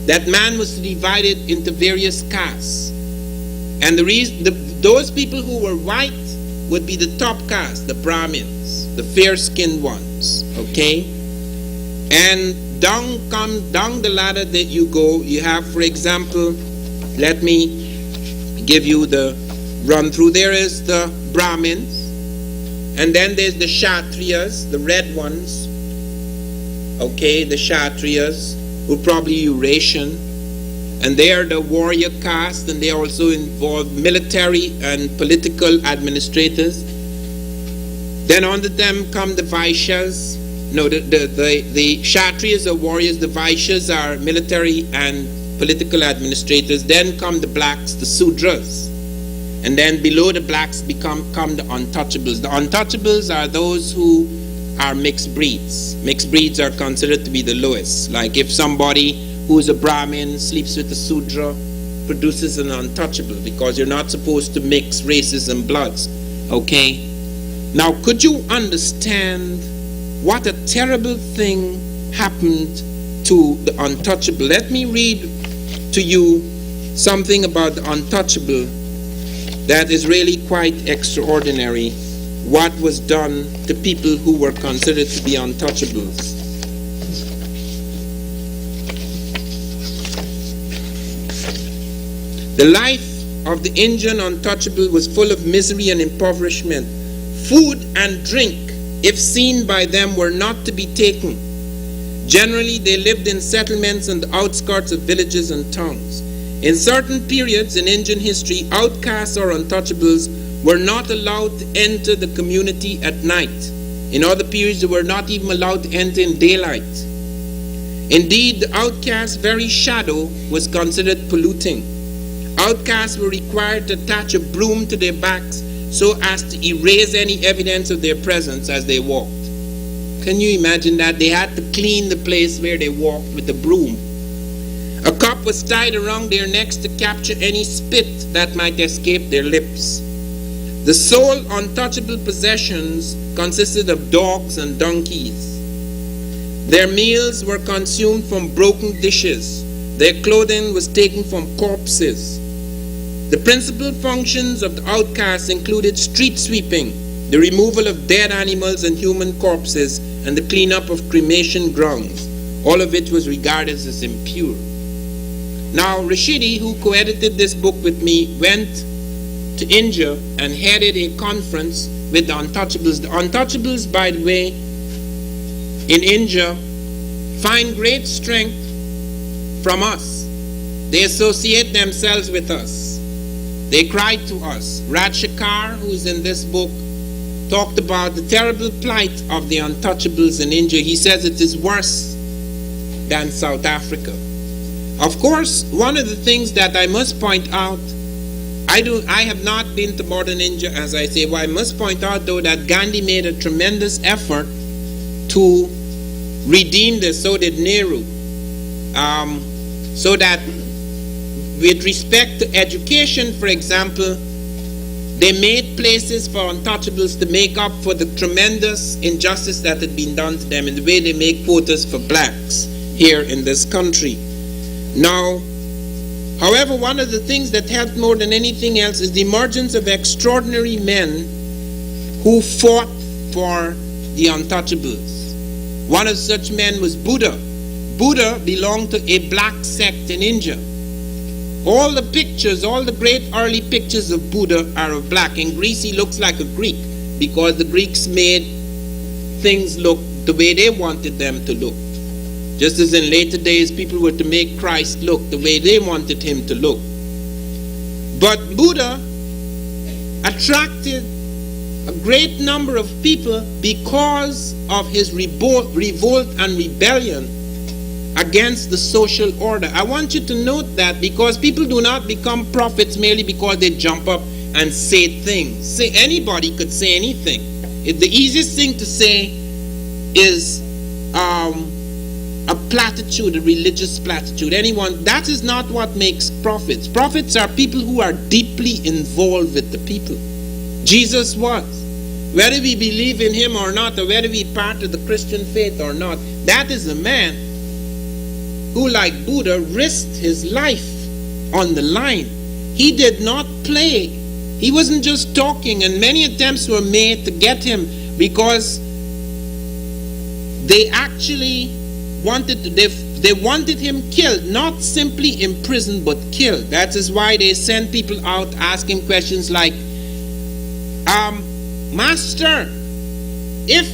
that man was divided into various castes. And those people who were white would be the top caste, the Brahmins, the fair-skinned ones, okay? And down the ladder that you go, you have, for example, let me give you the run through. There is the Brahmins, and then there's the Kshatriyas, the red ones, okay, the Kshatriyas, who are probably Eurasian. And they are the warrior caste, and they also involve military and political administrators. Then under them come the Vaishyas. No, the Kshatriyas are warriors, the Vaishyas are military and political administrators. Then come the blacks, the Sudras. And then below the blacks come the untouchables. The untouchables are those who are mixed breeds. Mixed breeds are considered to be the lowest. Like if somebody who is a Brahmin sleeps with a Sudra, produces an untouchable, because you're not supposed to mix races and bloods. Okay? Now, could you understand what a terrible thing happened to the untouchable? Let me read to you something about the untouchable that is really quite extraordinary. What was done to people who were considered to be untouchables. The life of the Indian untouchable was full of misery and impoverishment. Food and drink, if seen by them, were not to be taken. Generally, they lived in settlements on the outskirts of villages and towns. In certain periods in Indian history, outcasts or untouchables were not allowed to enter the community at night. In other periods, they were not even allowed to enter in daylight. Indeed, the outcast's very shadow was considered polluting. Outcasts were required to attach a broom to their backs so as to erase any evidence of their presence as they walked. Can you imagine that? They had to clean the place where they walked with a broom. A cup was tied around their necks to capture any spit that might escape their lips. The sole untouchable possessions consisted of dogs and donkeys. Their meals were consumed from broken dishes. Their clothing was taken from corpses. The principal functions of the outcasts included street sweeping, the removal of dead animals and human corpses, and the cleanup of cremation grounds, all of which was regarded as impure. Now, Rashidi, who co-edited this book with me, went to India and headed a conference with the untouchables. The untouchables, by the way, in India, find great strength from us. They associate themselves with us. They cry to us. Rajshekar, who is in this book, talked about the terrible plight of the untouchables in India. He says it is worse than South Africa. Of course, one of the things that I must point out, I have not been to modern India, as I say. Well, I must point out, though, that Gandhi made a tremendous effort to redeem this. So did Nehru. So that with respect to education, for example, they made places for untouchables to make up for the tremendous injustice that had been done to them in the way they make quotas for blacks here in this country. Now, however, one of the things that helped more than anything else is the emergence of extraordinary men who fought for the untouchables. One of such men was Buddha. Buddha belonged to a black sect in India. All the pictures, all the great early pictures of Buddha are of black. In Greece, he looks like a Greek because the Greeks made things look the way they wanted them to look. Just as in later days, people were to make Christ look the way they wanted him to look. But Buddha attracted a great number of people because of his revolt and rebellion against the social order. I want you to note that, because people do not become prophets merely because they jump up and say things. Anybody could say anything. The easiest thing to say is a platitude, a religious platitude. That is not what makes prophets. Prophets are people who are deeply involved with the people. Jesus was. Whether we believe in him or not, or whether we are part of the Christian faith or not, that is a man who, like Buddha, risked his life on the line. He did not play. He wasn't just talking, and many attempts were made to get him because they actually wanted him killed, not simply imprisoned but killed. That is why they sent people out asking questions like, Master, if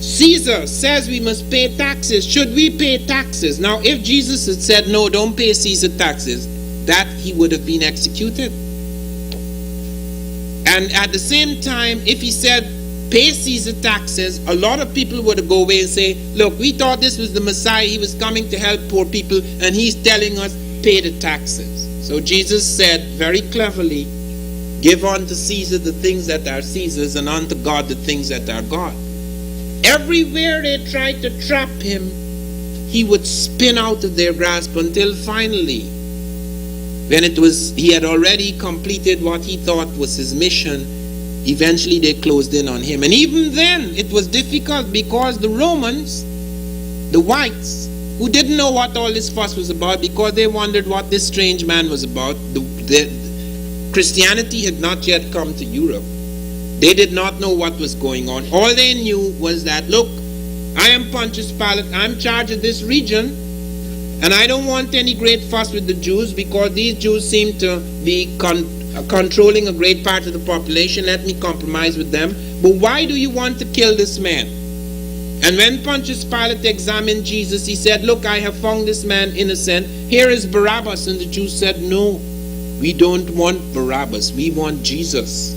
Caesar says we must pay taxes, should we pay taxes? Now, if Jesus had said, no, don't pay Caesar taxes, that he would have been executed. And at the same time, if he said, pay Caesar taxes, a lot of people would go away and say, look, we thought this was the Messiah, he was coming to help poor people, and he's telling us, pay the taxes. So Jesus said very cleverly, give unto Caesar the things that are Caesar's, and unto God the things that are God. Everywhere they tried to trap him, he would spin out of their grasp until finally, when he had already completed what he thought was his mission, eventually they closed in on him. And even then, it was difficult because the Romans, the whites, who didn't know what all this fuss was about, because they wondered what this strange man was about. Christianity had not yet come to Europe. They did not know what was going on. All they knew was that, look, I am Pontius Pilate, I'm in charge of this region, and I don't want any great fuss with the Jews because these Jews seem to be controlling a great part of the population. Let me compromise with them. But why do you want to kill this man? And when Pontius Pilate examined Jesus, he said, look, I have found this man innocent. Here is Barabbas. And the Jews said, no, we don't want Barabbas. We want Jesus.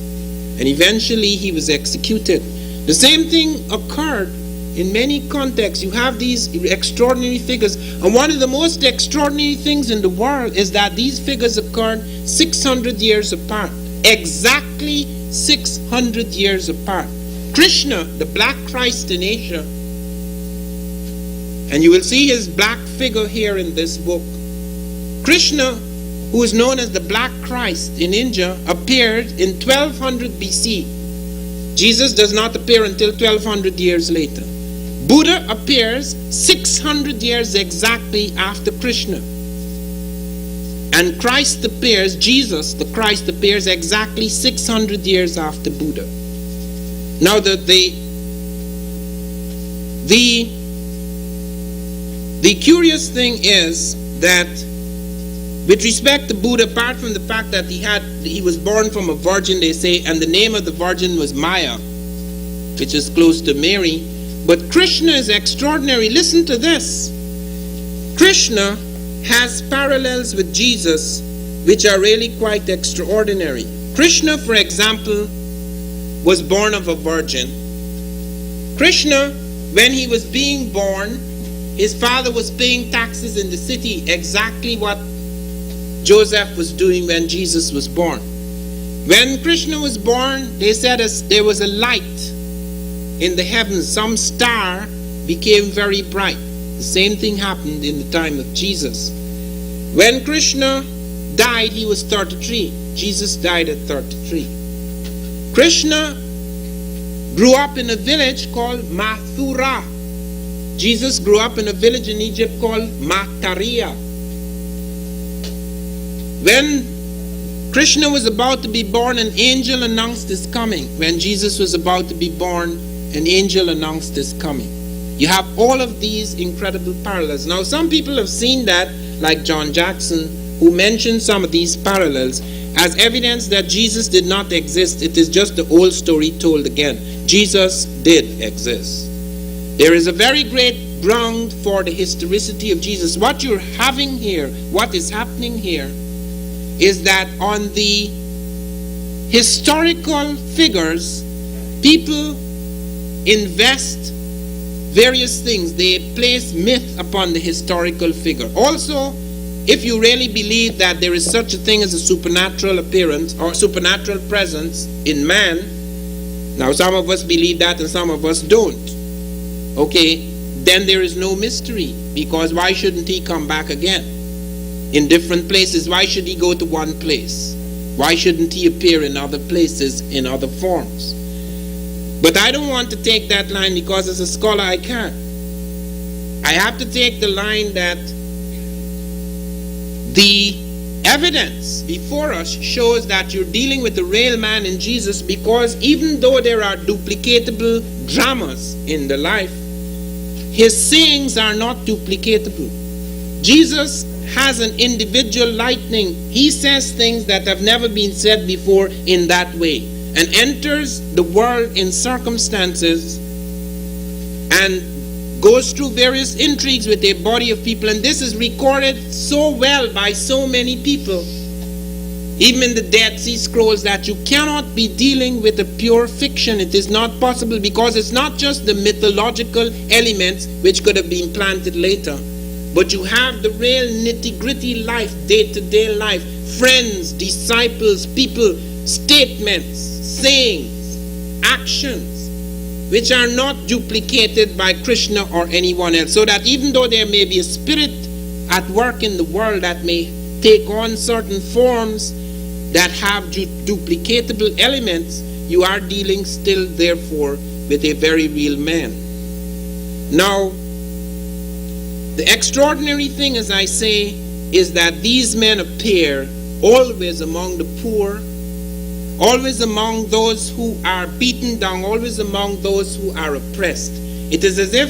And eventually he was executed. The same thing occurred in many contexts. You have these extraordinary figures. And one of the most extraordinary things in the world is that these figures occurred 600 years apart. Exactly 600 years apart. Krishna, the black Christ in Asia, and you will see his black figure here in this book. Krishna, who is known as the Black Christ in India, appeared in 1200 BC. Jesus does not appear until 1200 years later. Buddha appears 600 years exactly after Krishna. And Christ appears, Jesus, the Christ, appears exactly 600 years after Buddha. Now, the curious thing is that with respect to Buddha, apart from the fact that he was born from a virgin, they say, and the name of the virgin was Maya, which is close to Mary. But Krishna is extraordinary. Listen to this. Krishna has parallels with Jesus, which are really quite extraordinary. Krishna, for example, was born of a virgin. Krishna, when he was being born, his father was paying taxes in the city, exactly what Joseph was doing when Jesus was born. When Krishna was born, they said there was a light in the heavens. Some star became very bright. The same thing happened in the time of Jesus. When Krishna died, he was 33. Jesus died at 33. Krishna grew up in a village called Mathura. Jesus grew up in a village in Egypt called Mataria. When Krishna was about to be born, an angel announced his coming. When Jesus was about to be born, an angel announced his coming. You have all of these incredible parallels. Now, some people have seen that, like John Jackson, who mentioned some of these parallels as evidence that Jesus did not exist. It is just the old story told again. Jesus did exist. There is a very great ground for the historicity of Jesus. What you're having here, what is happening here, is that on the historical figures, people invest various things. They place myth upon the historical figure. Also, if you really believe that there is such a thing as a supernatural appearance or supernatural presence in man, now some of us believe that and some of us don't, okay, then there is no mystery, because why shouldn't he come back again in different places? Why should he go to one place? Why shouldn't he appear in other places in other forms? But I don't want to take that line, because as a scholar I can't. I have to take the line that the evidence before us shows that you're dealing with the real man in Jesus, because even though there are duplicatable dramas in the life, his sayings are not duplicatable. Jesus has an individual lightning. He says things that have never been said before in that way, and enters the world in circumstances and goes through various intrigues with a body of people. And this is recorded so well by so many people, even in the Dead Sea Scrolls, that you cannot be dealing with a pure fiction. It is not possible, because it's not just the mythological elements which could have been planted later, but you have the real nitty-gritty life, day-to-day life, friends, disciples, people, statements, sayings, actions, which are not duplicated by Krishna or anyone else. So that even though there may be a spirit at work in the world that may take on certain forms that have duplicatable elements, you are dealing still, therefore, with a very real man. Now, the extraordinary thing, as I say, is that these men appear always among the poor, always among those who are beaten down, always among those who are oppressed. It is as if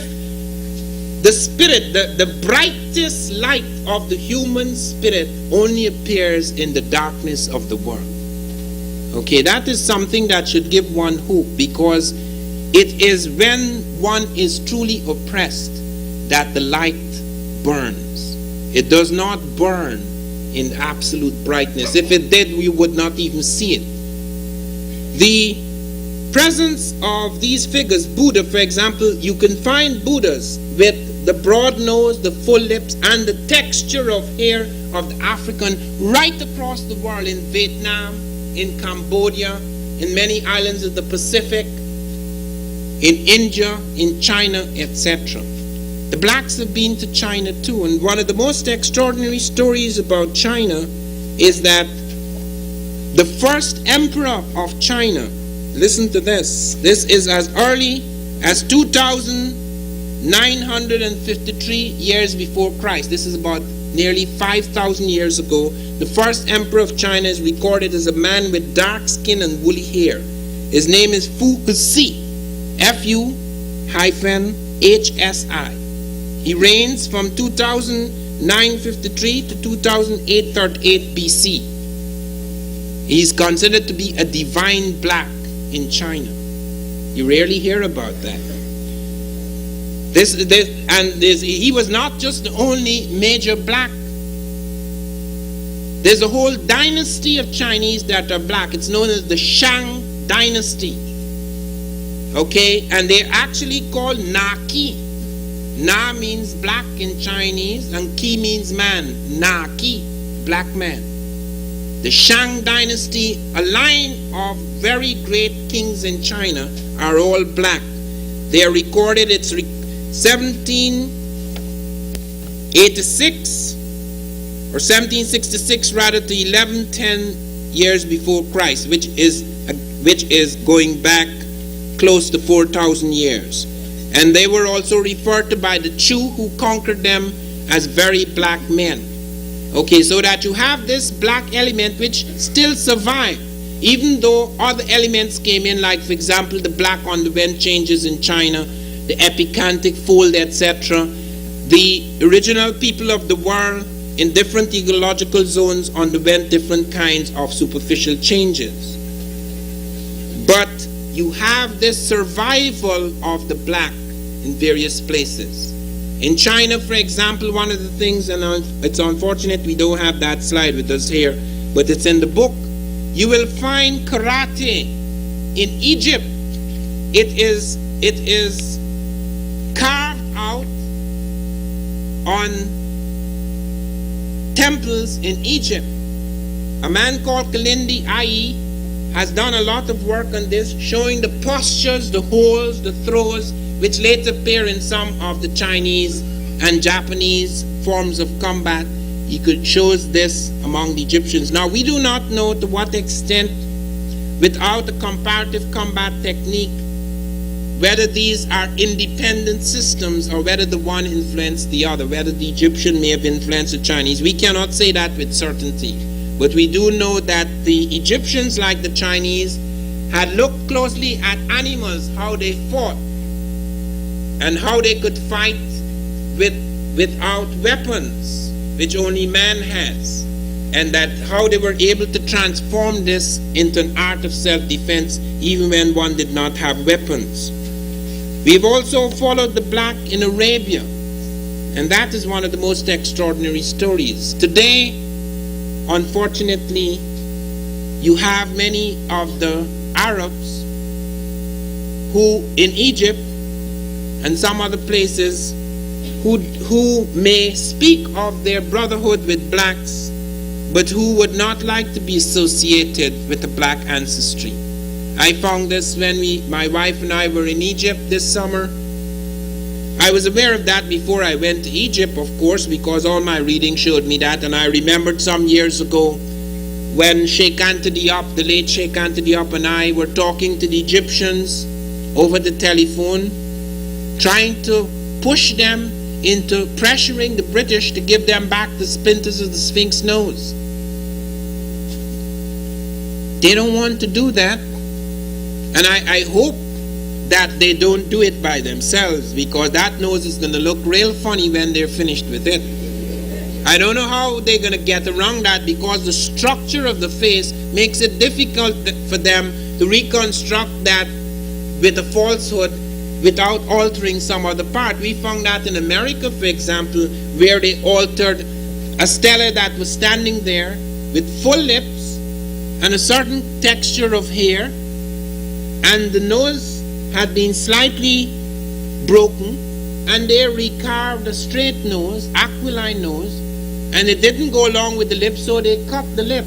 the spirit, the brightest light of the human spirit only appears in the darkness of the world. Okay, that is something that should give one hope, because it is when one is truly oppressed that the light burns. It does not burn in absolute brightness. If it did, we would not even see it. The presence of these figures, Buddha, for example, you can find Buddhas with the broad nose, the full lips, and the texture of hair of the African right across the world, in Vietnam, in Cambodia, in many islands of the Pacific, in India, in China, etc. The blacks have been to China too, and one of the most extraordinary stories about China is that the first emperor of China, listen to this, this is as early as 2,953 years before Christ. This is about nearly 5,000 years ago. The first emperor of China is recorded as a man with dark skin and woolly hair. His name is Fu Hsi, Fu-HSI. He reigns from 2953 to 2838 BC. He is considered to be a divine black in China. You rarely hear about that. He was not just the only major black. There's a whole dynasty of Chinese that are black. It's known as the Shang dynasty. Okay, and they're actually called Na-Ki. Na means black in Chinese, and Ki means man. Na-Ki, black man. The Shang dynasty, a line of very great kings in China, are all black. They are recorded, it's 1786 or 1766 rather, to 1110 years before Christ, which is going back close to 4,000 years. And they were also referred to by the Chu who conquered them as very black men. Okay, so that you have this black element which still survived, even though other elements came in, like for example the black underwent changes in China, the epicantic fold, etc. The original people of the world in different ecological zones underwent different kinds of superficial changes. But you have this survival of the black in various places. In China, for example, one of the things, and it's unfortunate we don't have that slide with us here, but it's in the book, you will find karate in Egypt. It is carved out on temples in Egypt. A man called Kalindi Ai has done a lot of work on this, showing the postures, the holds, the throws, which later appear in some of the Chinese and Japanese forms of combat. He shows this among the Egyptians. Now, we do not know to what extent, without a comparative combat technique, whether these are independent systems or whether the one influenced the other, whether the Egyptian may have influenced the Chinese. We cannot say that with certainty. But we do know that the Egyptians, like the Chinese, had looked closely at animals, how they fought, and how they could fight without weapons, which only man has, and that how they were able to transform this into an art of self-defense even when one did not have weapons. We've also followed the black in Arabia, and that is one of the most extraordinary stories. Today, unfortunately, you have many of the Arabs who in Egypt and some other places who may speak of their brotherhood with blacks, but who would not like to be associated with a black ancestry. I found this when my wife and I were in Egypt this summer. I was aware of that before I went to Egypt, of course, because all my reading showed me that, and I remembered some years ago when Sheikh Anta Diop, the late Sheikh Anta Diop, and I were talking to the Egyptians over the telephone, trying to push them into pressuring the British to give them back the splinters of the Sphinx nose. They don't want to do that, and I hope that they don't do it by themselves, because that nose is going to look real funny when they're finished with it. I don't know how they're going to get around that, because the structure of the face makes it difficult for them to reconstruct that with a falsehood without altering some other part. We found that in America, for example, where they altered a stela that was standing there with full lips and a certain texture of hair, and the nose had been slightly broken, and they recarved a straight nose, aquiline nose, and it didn't go along with the lip, so they cut the lip.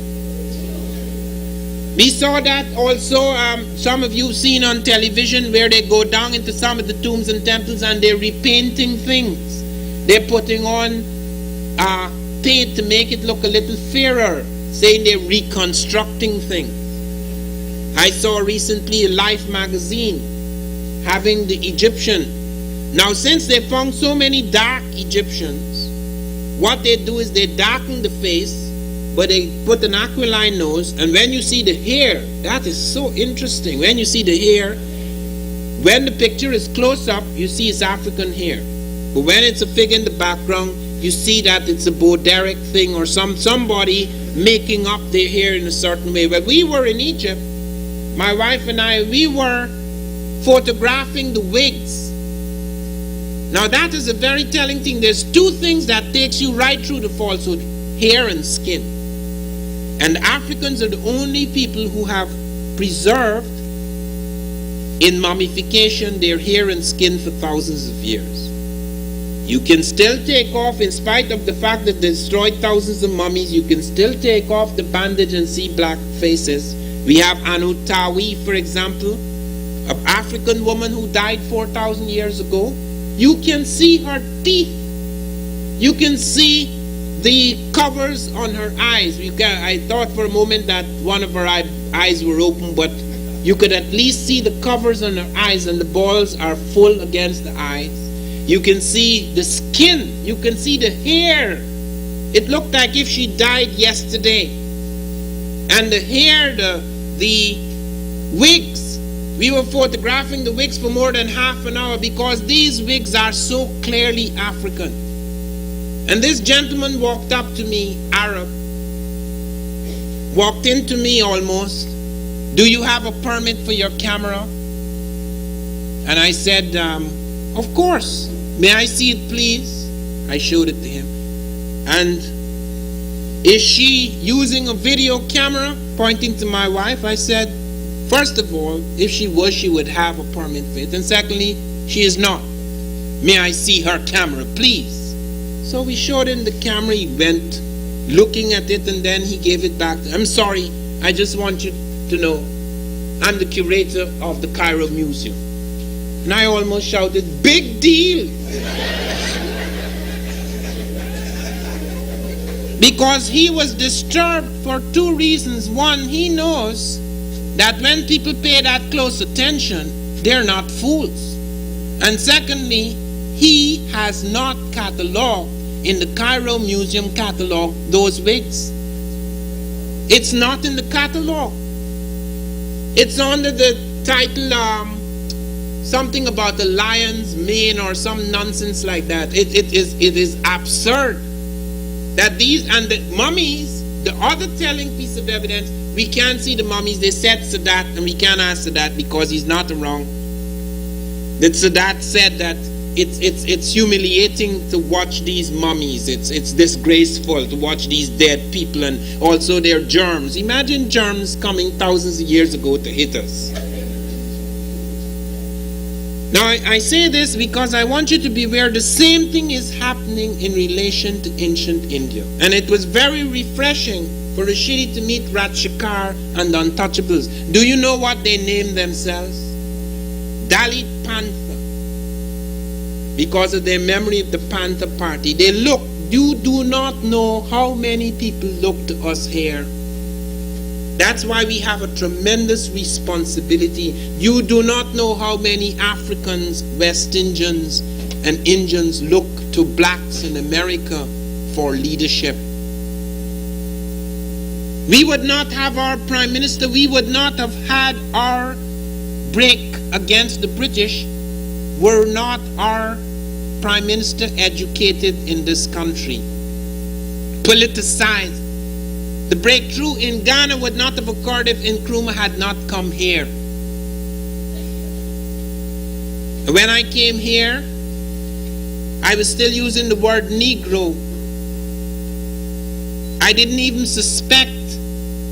We saw that also, some of you seen on television, where they go down into some of the tombs and temples and they're repainting things. They're putting on paint to make it look a little fairer, saying they're reconstructing things. I saw recently a Life magazine having the Egyptian. Now, since they found so many dark Egyptians, what they do is they darken the face, but they put an aquiline nose, and when you see the hair, that is so interesting. When you see the hair, when the picture is close up, you see it's African hair. But when it's a figure in the background, you see that it's a Bauderic thing, or somebody making up their hair in a certain way. When we were in Egypt, my wife and I, we were photographing the wigs. Now that is a very telling thing. There's two things that takes you right through the falsehood: hair and skin. And Africans are the only people who have preserved in mummification their hair and skin for thousands of years. You can still take off, in spite of the fact that they destroyed thousands of mummies, you can still take off the bandage and see black faces. We have Anutawi, for example, an African woman who died 4,000 years ago. You can see her teeth. You can see the covers on her eyes. I thought for a moment that one of her eyes were open, but you could at least see the covers on her eyes, and the balls are full against the eyes. You can see the skin. You can see the hair. It looked like if she died yesterday. And the hair, the wigs. We were photographing the wigs for more than half an hour because these wigs are so clearly African. And this gentleman walked up to me, Arab, walked into me almost. Do you have a permit for your camera? And I said, of course. May I see it, please? I showed it to him. And is she using a video camera? Pointing to my wife, I said, first of all, if she was, she would have a permit for it. And secondly, she is not. May I see her camera, please? So we showed him the camera. He went looking at it, and then he gave it back. I'm sorry, I just want you to know I'm the curator of the Cairo Museum. And I almost shouted, big deal! Because he was disturbed for two reasons. One, he knows that when people pay that close attention, they're not fools. And secondly, he has not cataloged in the Cairo Museum catalog those wigs. It's not in the catalog. It's under the title something about the lion's mane or some nonsense like that. It is absurd that these and the mummies, the other telling piece of evidence, we can't see the mummies. They said Sadat, and we can't ask Sadat because he's not wrong. That Sadat said that it's humiliating to watch these mummies. It's disgraceful to watch these dead people, and also their germs. Imagine germs coming thousands of years ago to hit us. Now I say this because I want you to be aware the same thing is happening in relation to ancient India. And it was very refreshing for Rashidi to meet Ratchakar and the Untouchables. Do you know what they named themselves? Dalit Panther. Because of their memory of the Panther Party. They look, you do not know how many people look to us here. That's why we have a tremendous responsibility. You do not know how many Africans, West Indians, and Indians look to blacks in America for leadership. We would not have our Prime Minister, we would not have had our break against the British were not our Prime Minister educated in this country, politicized. The breakthrough in Ghana would not have occurred if Nkrumah had not come here. When I came here, I was still using the word Negro. I didn't even suspect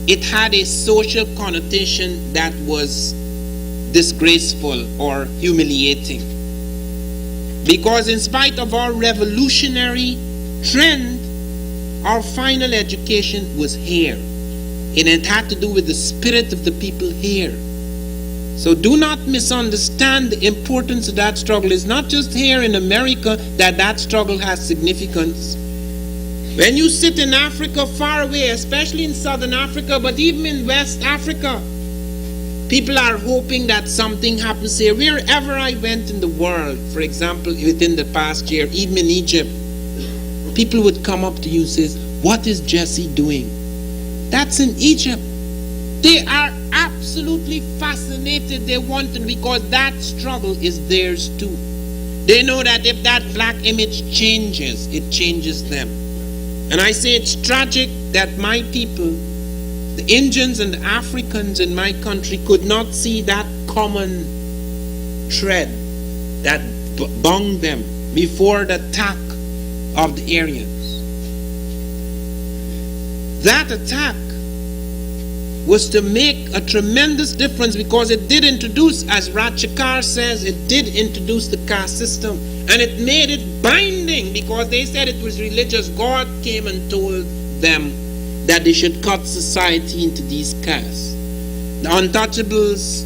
it had a social connotation that was disgraceful or humiliating. Because in spite of our revolutionary trend, our final education was here. And it had to do with the spirit of the people here. So do not misunderstand the importance of that struggle. It's not just here in America that struggle has significance. When you sit in Africa far away, especially in Southern Africa, but even in West Africa, people are hoping that something happens here. Wherever I went in the world, for example, within the past year, even in Egypt, people would come up to you and say, what is Jesse doing? That's in Egypt. They are absolutely fascinated. They want to, because that struggle is theirs too. They know that if that black image changes, it changes them. And I say it's tragic that my people, the Indians and the Africans in my country, could not see that common thread that bound them before the attack of the Aryans. That attack was to make a tremendous difference, because it did introduce, as Ratchakar says, it did introduce the caste system, and it made it binding, because they said it was religious. God came and told them that they should cut society into these castes. The untouchables,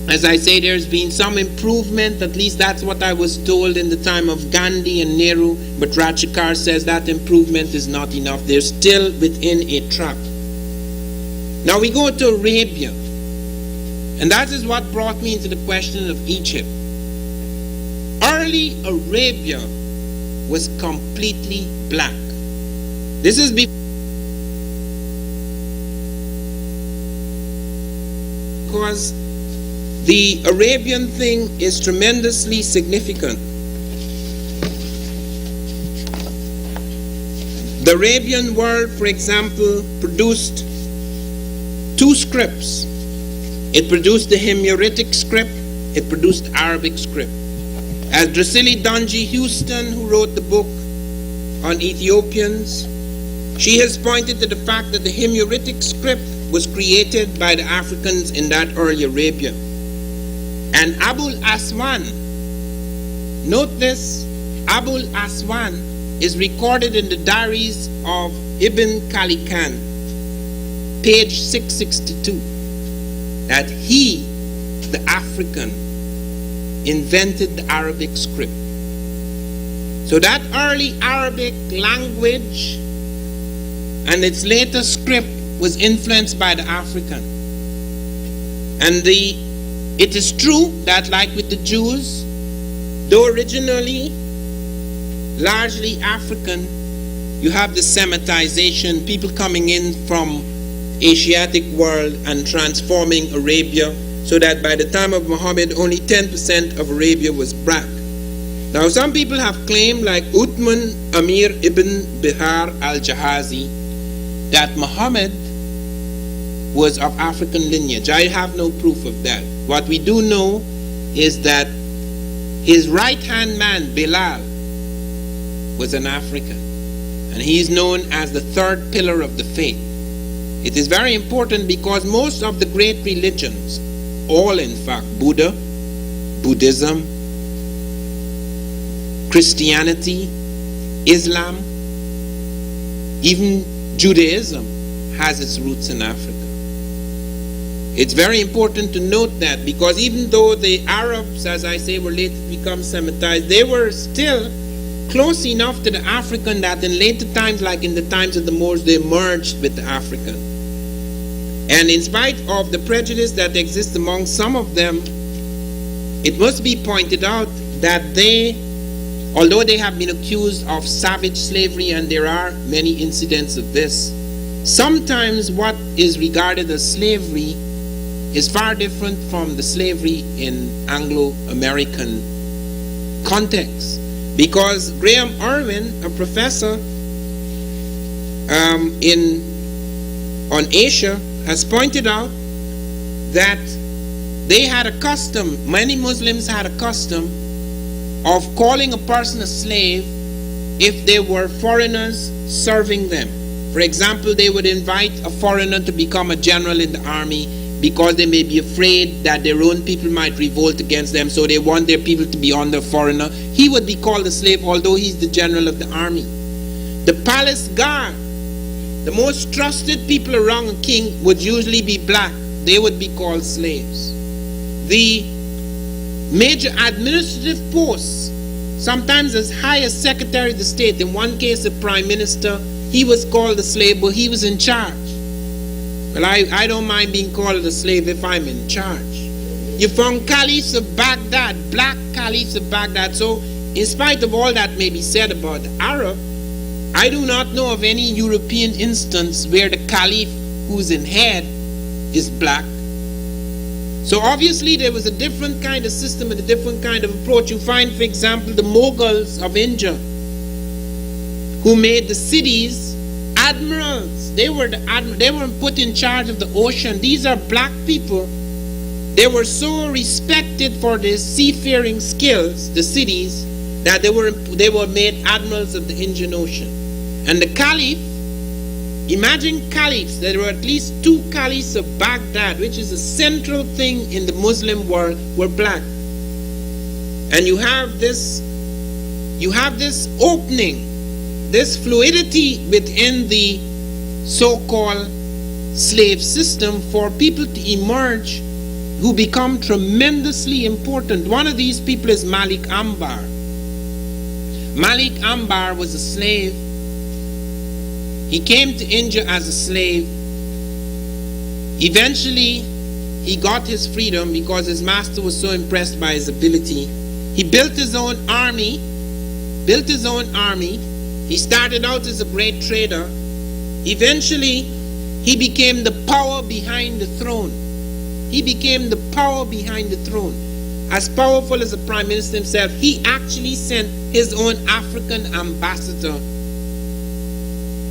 as I say, there's been some improvement, at least that's what I was told in the time of Gandhi and Nehru, but Ratchakar says that improvement is not enough. They're still within a trap. Now we go to Arabia, and that is what brought me into the question of Egypt. Early Arabia was completely black. This is because the Arabian thing is tremendously significant. The Arabian world, for example, produced two scripts. It produced the Himyaritic script, it produced Arabic script. As Drusilla Dungy Houston, who wrote the book on Ethiopians, she has pointed to the fact that the Himyaritic script was created by the Africans in that early Arabia. And Abul Aswan, note this, Abul Aswan is recorded in the diaries of Ibn Khalikan, page 662, that he, the African, invented the Arabic script. So that early Arabic language and its later script was influenced by the African. And it is true that, like with the Jews, though originally largely African, you have the Semitization, people coming in from Asiatic world and transforming Arabia, so that by the time of Muhammad, only 10% of Arabia was black. Now, some people have claimed, like Uthman Amir ibn Bihar al-Jahazi, that Muhammad was of African lineage. I have no proof of that. What we do know is that his right-hand man, Bilal, was an African, and he is known as the third pillar of the faith. It is very important because most of the great religions, all in fact, Buddha, Buddhism, Christianity, Islam, even Judaism has its roots in Africa. It's very important to note that, because even though the Arabs, as I say, were later to become Semitized, they were still close enough to the African that in later times, like in the times of the Moors, they merged with the African. And in spite of the prejudice that exists among some of them, it must be pointed out that they, although they have been accused of savage slavery, and there are many incidents of this, sometimes what is regarded as slavery is far different from the slavery in Anglo-American context. Because Graham Irwin, a professor on Asia, has pointed out that they had a custom, many Muslims had a custom of calling a person a slave if they were foreigners serving them. For example, they would invite a foreigner to become a general in the army because they may be afraid that their own people might revolt against them, so they want their people to be under foreigner. He would be called a slave, although he's the general of the army. The palace guard, the most trusted people around a king, would usually be black. They would be called slaves. The major administrative posts, sometimes as high as Secretary of the State, in one case a prime minister, he was called a slave, but he was in charge. Well, I don't mind being called a slave if I'm in charge. You found caliphs of Baghdad, black caliphs of Baghdad. So in spite of all that may be said about the Arab, I do not know of any European instance where the caliph who's in head is black. So obviously there was a different kind of system and a different kind of approach. You find, for example, the Mughals of India, who made the cities admirals. They were put in charge of the ocean. These are black people. They were so respected for their seafaring skills, the cities, that they were made admirals of the Indian Ocean. And the caliph Imagine caliphs. There were at least 2 caliphs of Baghdad, which is a central thing in the Muslim world, were black. And you have this opening, this fluidity within the so-called slave system for people to emerge who become tremendously important. One of these people is Malik Ambar. Malik Ambar was a slave. He came to India as a slave. Eventually, he got his freedom because his master was so impressed by his ability. He built his own army. He started out as a great trader. Eventually, he became the power behind the throne. As powerful as the Prime Minister himself, he actually sent his own African ambassador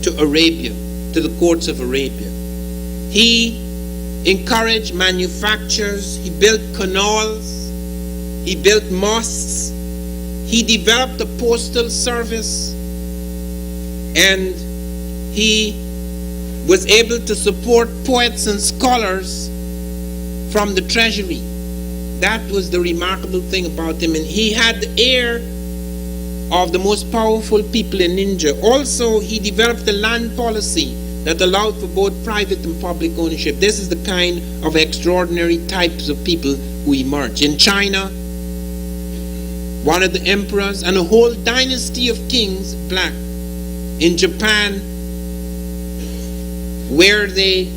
to Arabia, to the courts of Arabia. He encouraged manufactures, he built canals, he built mosques, he developed a postal service, and he was able to support poets and scholars from the treasury. That was the remarkable thing about him. And he had the air of the most powerful people in India. Also, he developed a land policy that allowed for both private and public ownership. This is the kind of extraordinary types of people who emerge. In China, one of the emperors and a whole dynasty of kings, black. In Japan, where they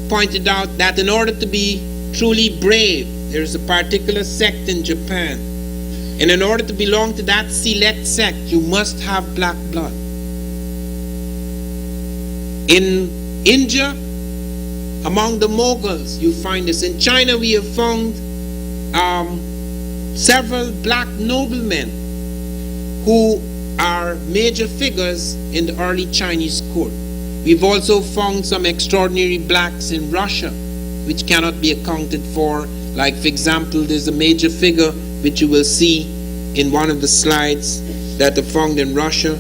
pointed out that in order to be truly brave, there is a particular sect in Japan, and in order to belong to that select sect, you must have black blood. In India, among the Mughals, you find this. In China, we have found several black noblemen who are major figures in the early Chinese court. We've also found some extraordinary blacks in Russia, which cannot be accounted for. Like, for example, there's a major figure which you will see in one of the slides that are found in Russia.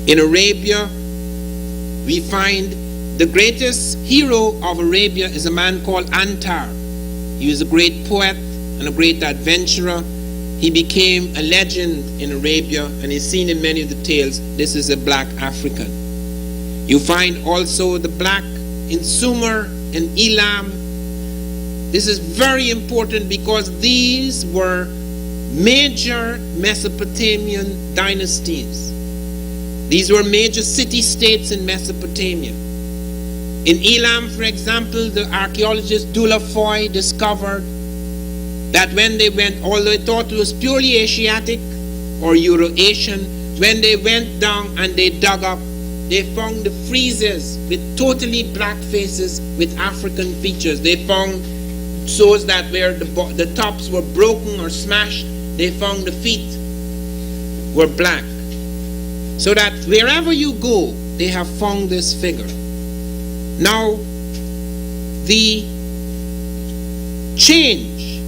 In Arabia, we find the greatest hero of Arabia is a man called Antar. He was a great poet and a great adventurer. He became a legend in Arabia and is seen in many of the tales. This is a black African. You find also the black in Sumer and Elam. This is very important because these were major Mesopotamian dynasties. These were major city-states in Mesopotamia. In Elam, for example, the archaeologist Dulafoy discovered that when they went, although they thought it was purely Asiatic or Euro-Asian, when they went down and they dug up, they found the friezes with totally black faces with African features. They found shows that where the tops were broken or smashed, they found the feet were black. So that wherever you go, they have found this figure. Now, the change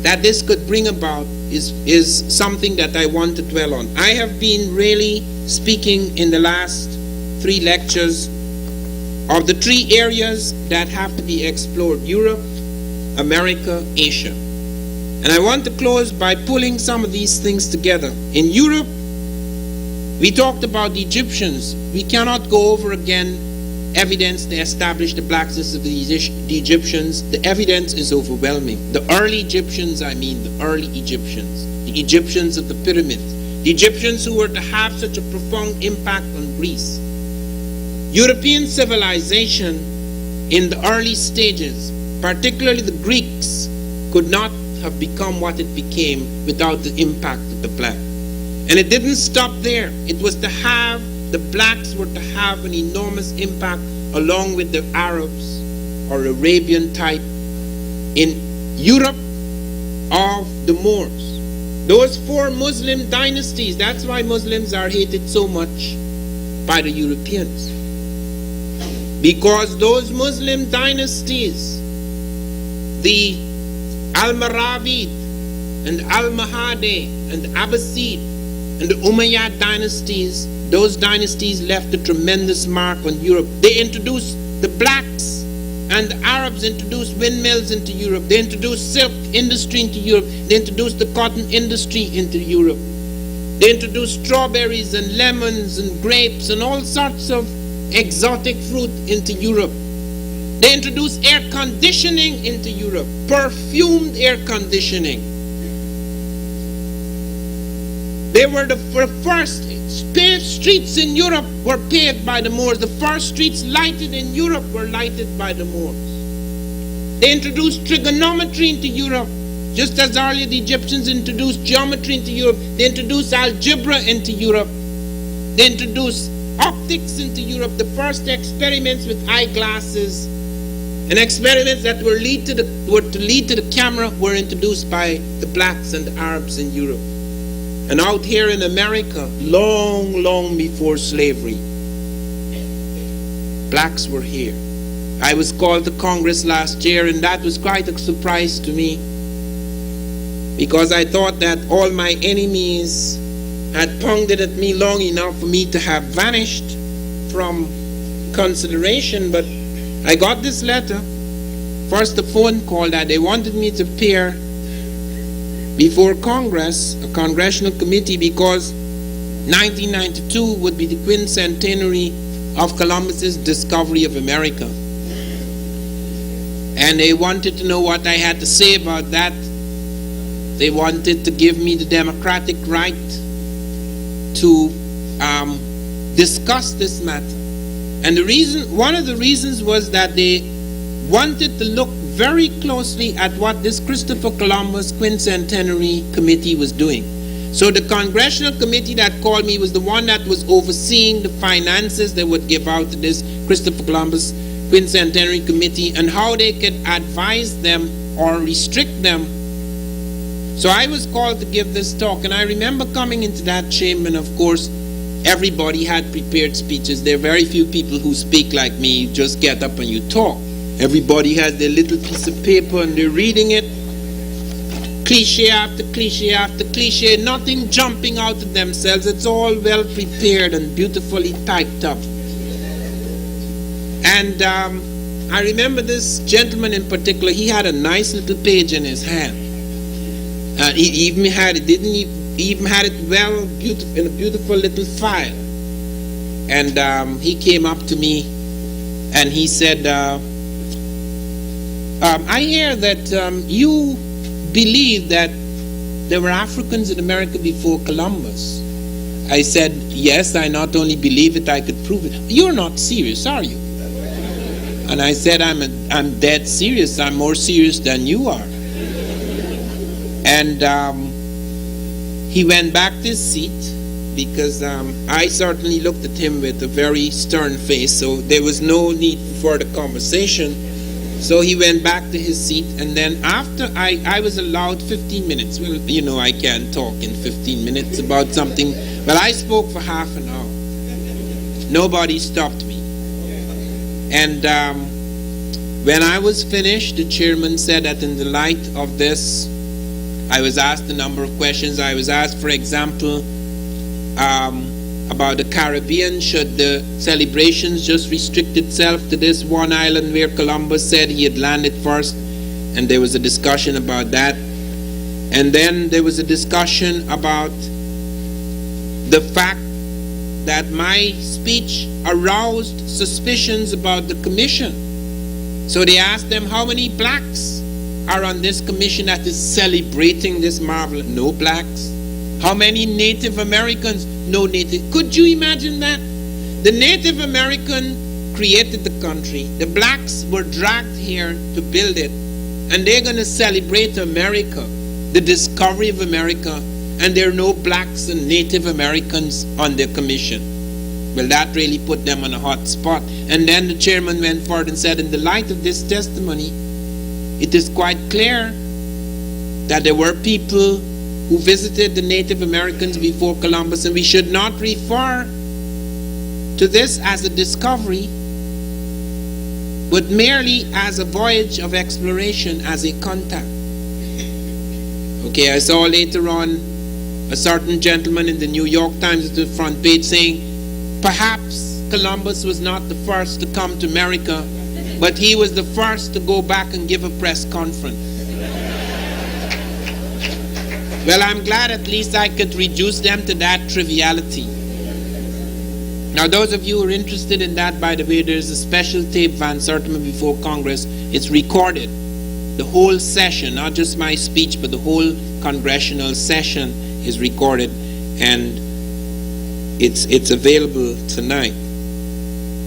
that this could bring about is something that I want to dwell on. I have been really speaking in the last 3 lectures of the 3 areas that have to be explored: Europe, America, Asia. And I want to close by pulling some of these things together. In Europe, we talked about the Egyptians. We cannot go over again evidence to establish the blackness of the Egyptians. The evidence is overwhelming. The early Egyptians, the Egyptians of the pyramids, the Egyptians who were to have such a profound impact on Greece. European civilization in the early stages, particularly the Greeks, could not have become what it became without the impact of the black. And it didn't stop there. It was to have, the blacks were to have an enormous impact along with the Arabs or Arabian type in Europe of the Moors. Those 4 Muslim dynasties, that's why Muslims are hated so much by the Europeans. Because those Muslim dynasties, the Almoravid and Almohade and Abbasid and the Umayyad dynasties, those dynasties left a tremendous mark on Europe. They introduced the blacks, and the Arabs introduced windmills into Europe. They introduced silk industry into Europe. They introduced the cotton industry into Europe. They introduced strawberries and lemons and grapes and all sorts of exotic fruit into Europe. They introduced air conditioning into Europe, perfumed air conditioning. They were the first paved streets in Europe were paved by the Moors. The first streets lighted in Europe were lighted by the Moors. They introduced trigonometry into Europe, just as earlier the Egyptians introduced geometry into Europe. They introduced algebra into Europe. They introduced optics into Europe. The first experiments with eyeglasses and experiments that were to lead to the camera were introduced by the blacks and the Arabs in Europe. And out here in America, long before slavery, blacks were here. I was called to Congress last year, and that was quite a surprise to me, because I thought that all my enemies had pounded at me long enough for me to have vanished from consideration. But I got this letter, first a phone call that they wanted me to appear before Congress, a congressional committee, because 1992 would be the quincentenary of Columbus's discovery of America. And they wanted to know what I had to say about that. They wanted to give me the democratic right to discuss this matter. And one of the reasons was that they wanted to look very closely at what this Christopher Columbus Quincentenary Committee was doing. So the congressional committee that called me was the one that was overseeing the finances they would give out to this Christopher Columbus Quincentenary Committee, and how they could advise them or restrict them. So I was called to give this talk, and I remember coming into that chamber, and of course everybody had prepared speeches. There are very few people who speak like me. You just get up and you talk. Everybody has their little piece of paper and they're reading it. Cliche after cliche after cliche, nothing jumping out of themselves. It's all well prepared and beautifully typed up. And I remember this gentleman in particular, he had a nice little page in his hand. He even had it, he even had it well beautiful, in a beautiful little file. And he came up to me and he said, I hear that you believe that there were Africans in America before Columbus. I said, yes, I not only believe it, I could prove it. You're not serious, are you? And I said, I'm dead serious. I'm more serious than you are. And he went back to his seat, because I certainly looked at him with a very stern face, so there was no need for the conversation. So he went back to his seat, and then after I was allowed 15 minutes. Well, you know, I can't talk in 15 minutes about something, but I spoke for half an hour. Nobody stopped me. And when I was finished, the chairman said that in the light of this, I was asked a number of questions. I was asked, for example, about the Caribbean. Should the celebrations just restrict itself to this one island where Columbus said he had landed first? And there was a discussion about that. And then there was a discussion about the fact that my speech aroused suspicions about the commission. So they asked them, how many blacks are on this commission that is celebrating this marvel? No blacks. How many Native Americans? No native. Could you imagine that? The Native American created the country. The blacks were dragged here to build it. And they're going to celebrate America, the discovery of America. And there are no blacks and Native Americans on their commission. Well, that really put them on a hot spot. And then the chairman went forward and said, in the light of this testimony, it is quite clear that there were people who visited the Native Americans before Columbus, and we should not refer to this as a discovery, but merely as a voyage of exploration, as a contact. Okay, I saw later on a certain gentleman in the New York Times at the front page saying, Perhaps Columbus was not the first to come to America, but he was the first to go back and give a press conference. Well, I'm glad at least I could reduce them to that triviality. Now, those of you who are interested in that, by the way, there's a special tape, Van Sertima Before Congress. It's recorded. The whole session, not just my speech, but the whole congressional session is recorded, and it's available tonight.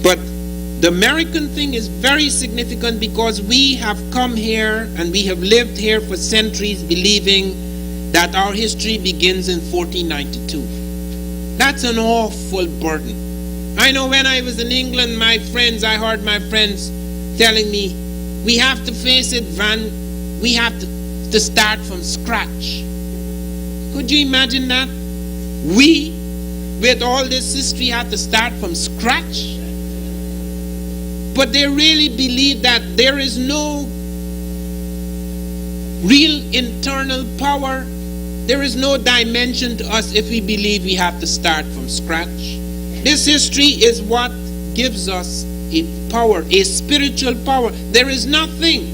But the American thing is very significant because we have come here and we have lived here for centuries believing that our history begins in 1492. That's an awful burden. I know when I was in England, I heard my friends telling me, we have to face it, Van, we have to start from scratch. Could you imagine that? We, with all this history, have to start from scratch? But they really believe that there is no real internal power. There is no dimension to us if we believe we have to start from scratch. This history is what gives us a power, a spiritual power. There is nothing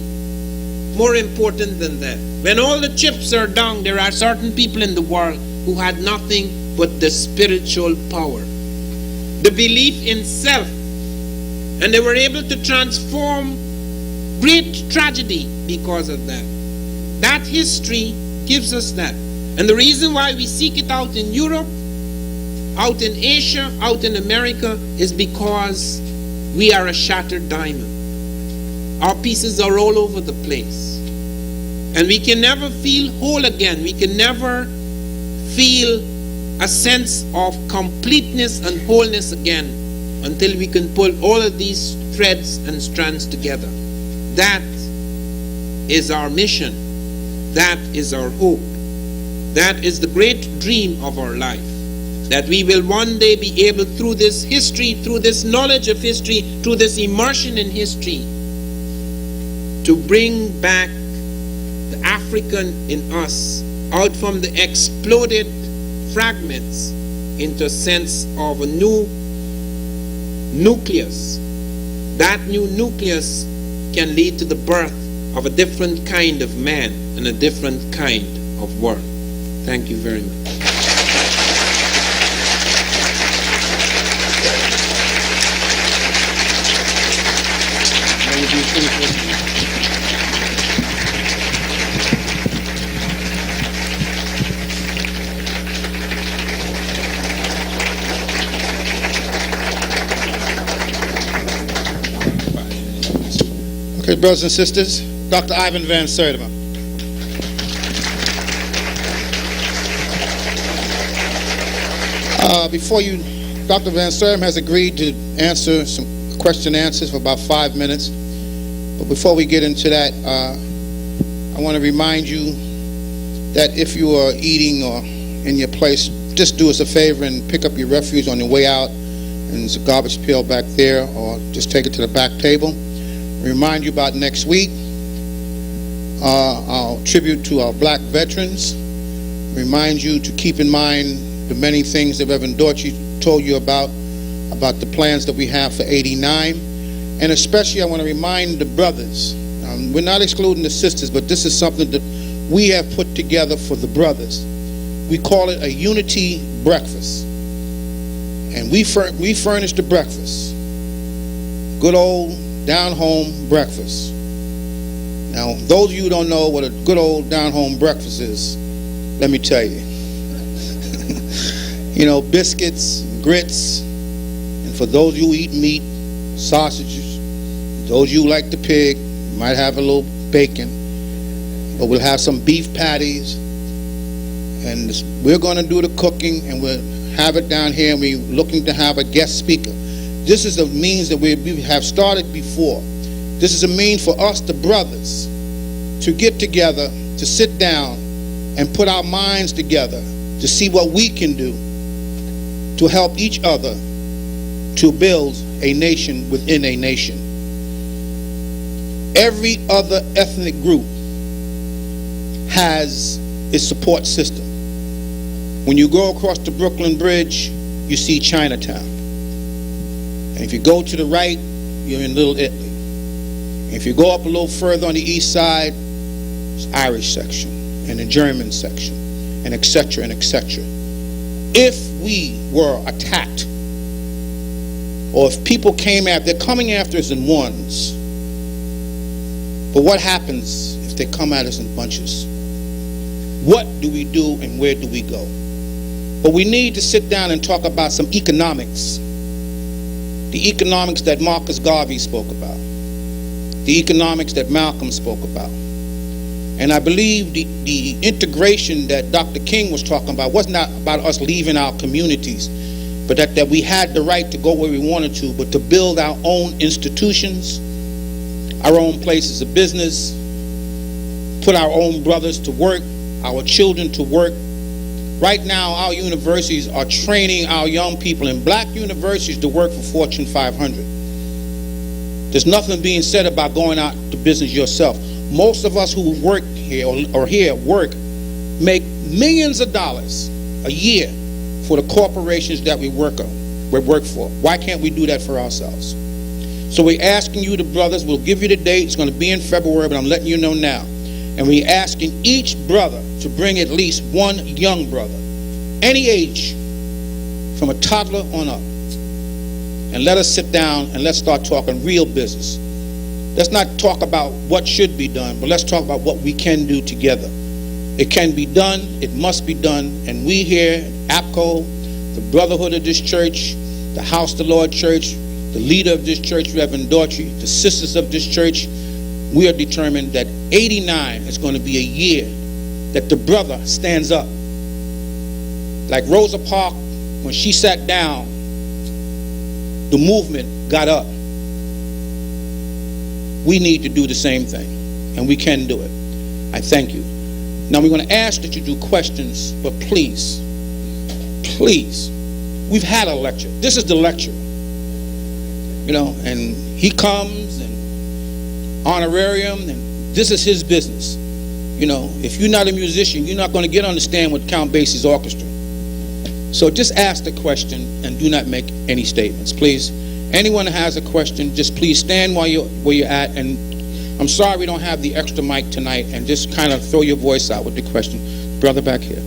more important than that. When all the chips are down, there are certain people in the world who had nothing but the spiritual power, the belief in self, and they were able to transform great tragedy because of that. That history gives us that. And the reason why we seek it out in Europe, out in Asia, out in America, is because we are a shattered diamond. Our pieces are all over the place. And we can never feel whole again. We can never feel a sense of completeness and wholeness again until we can pull all of these threads and strands together. That is our mission. That is our hope. That is the great dream of our life. That we will one day be able, through this history, through this knowledge of history, through this immersion in history, to bring back the African in us out from the exploded fragments into a sense of a new nucleus. That new nucleus can lead to the birth of a different kind of man and a different kind of world. Thank you very much. Okay, brothers and sisters, Dr. Ivan Van Sertima. Dr. Van Sertima has agreed to answer some question and answers for about 5 minutes. But before we get into that, I want to remind you that if you are eating or in your place, just do us a favor and pick up your refuse on your way out. And there's a garbage pail back there, or just take it to the back table. Remind you about next week, our tribute to our black veterans. Remind you to keep in mind the many things that Reverend Dorchy told you about the plans that we have for 89. And especially I want to remind the brothers, we're not excluding the sisters, but this is something that we have put together for the brothers. We call it a unity breakfast. And we furnish the breakfast. Good old down-home breakfast. Now, those of you who don't know what a good old down-home breakfast is, let me tell you. You know, biscuits, grits, and for those of you who eat meat, sausages, those of you who like the pig, might have a little bacon, but we'll have some beef patties, and we're going to do the cooking, and we'll have it down here, and we're looking to have a guest speaker. This is a means that we have started before. This is a means for us, the brothers, to get together, to sit down, and put our minds together to see what we can do to help each other to build a nation within a nation. Every other ethnic group has its support system. When you go across the Brooklyn Bridge, you see Chinatown. And if you go to the right, you're in Little Italy. And if you go up a little further on the east side, it's Irish section and the German section, and etc. and etc. If we were attacked, or if people came after, they're coming after us in ones. But what happens if they come at us in bunches? What do we do and where do we go? But we need to sit down and talk about some economics. The economics that Marcus Garvey spoke about. The economics that Malcolm spoke about. And I believe the integration that Dr. King was talking about was not about us leaving our communities, but that we had the right to go where we wanted to, but to build our own institutions, our own places of business, put our own brothers to work, our children to work. Right now, our universities are training our young people in black universities to work for Fortune 500. There's nothing being said about going out to business yourself. Most of us who work here or here work make millions of dollars a year for the corporations that we work for. Why can't we do that for ourselves? So we're asking you, the brothers, we'll give you the date, it's going to be in February, but I'm letting you know now. And we're asking each brother to bring at least one young brother, any age, from a toddler on up. And let us sit down and let's start talking real business. Let's not talk about what should be done, but let's talk about what we can do together. It can be done, it must be done, and we here, APCO, the brotherhood of this church, the House of the Lord Church, the leader of this church, Reverend Daughtry, the sisters of this church, we are determined that 89 is going to be a year that the brother stands up. Like Rosa Parks, when she sat down, the movement got up. We need to do the same thing, and we can do it. I thank you. Now we're going to ask that you do questions, but please, please, we've had a lecture. This is the lecture. You know, and he comes and honorarium, and this is his business. You know, if you're not a musician, you're not going to understand with Count Basie's orchestra. So just ask the question and do not make any statements, please. Anyone that has a question, just please stand where you're at, and I'm sorry we don't have the extra mic tonight, and just kind of throw your voice out with the question. Brother back here.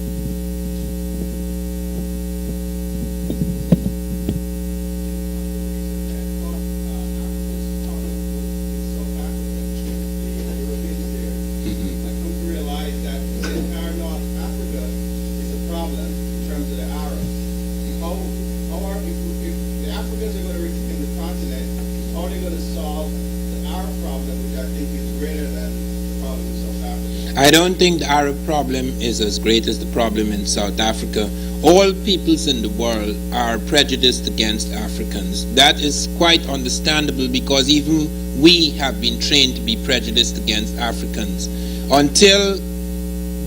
I don't think the Arab problem is as great as the problem in South Africa. All peoples in the world are prejudiced against Africans. That is quite understandable because even we have been trained to be prejudiced against Africans. Until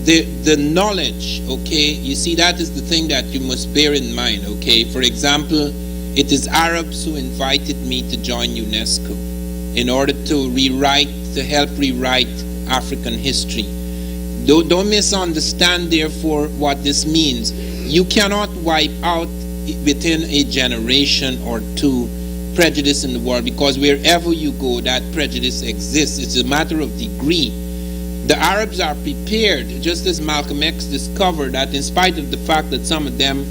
the knowledge, okay, you see, that is the thing that you must bear in mind, okay. For example, it is Arabs who invited me to join UNESCO in order to help rewrite African history. Don't misunderstand, therefore, what this means. You cannot wipe out within a generation or two prejudice in the world, because wherever you go, that prejudice exists. It's a matter of degree. The Arabs are prepared, just as Malcolm X discovered, that in spite of the fact that some of them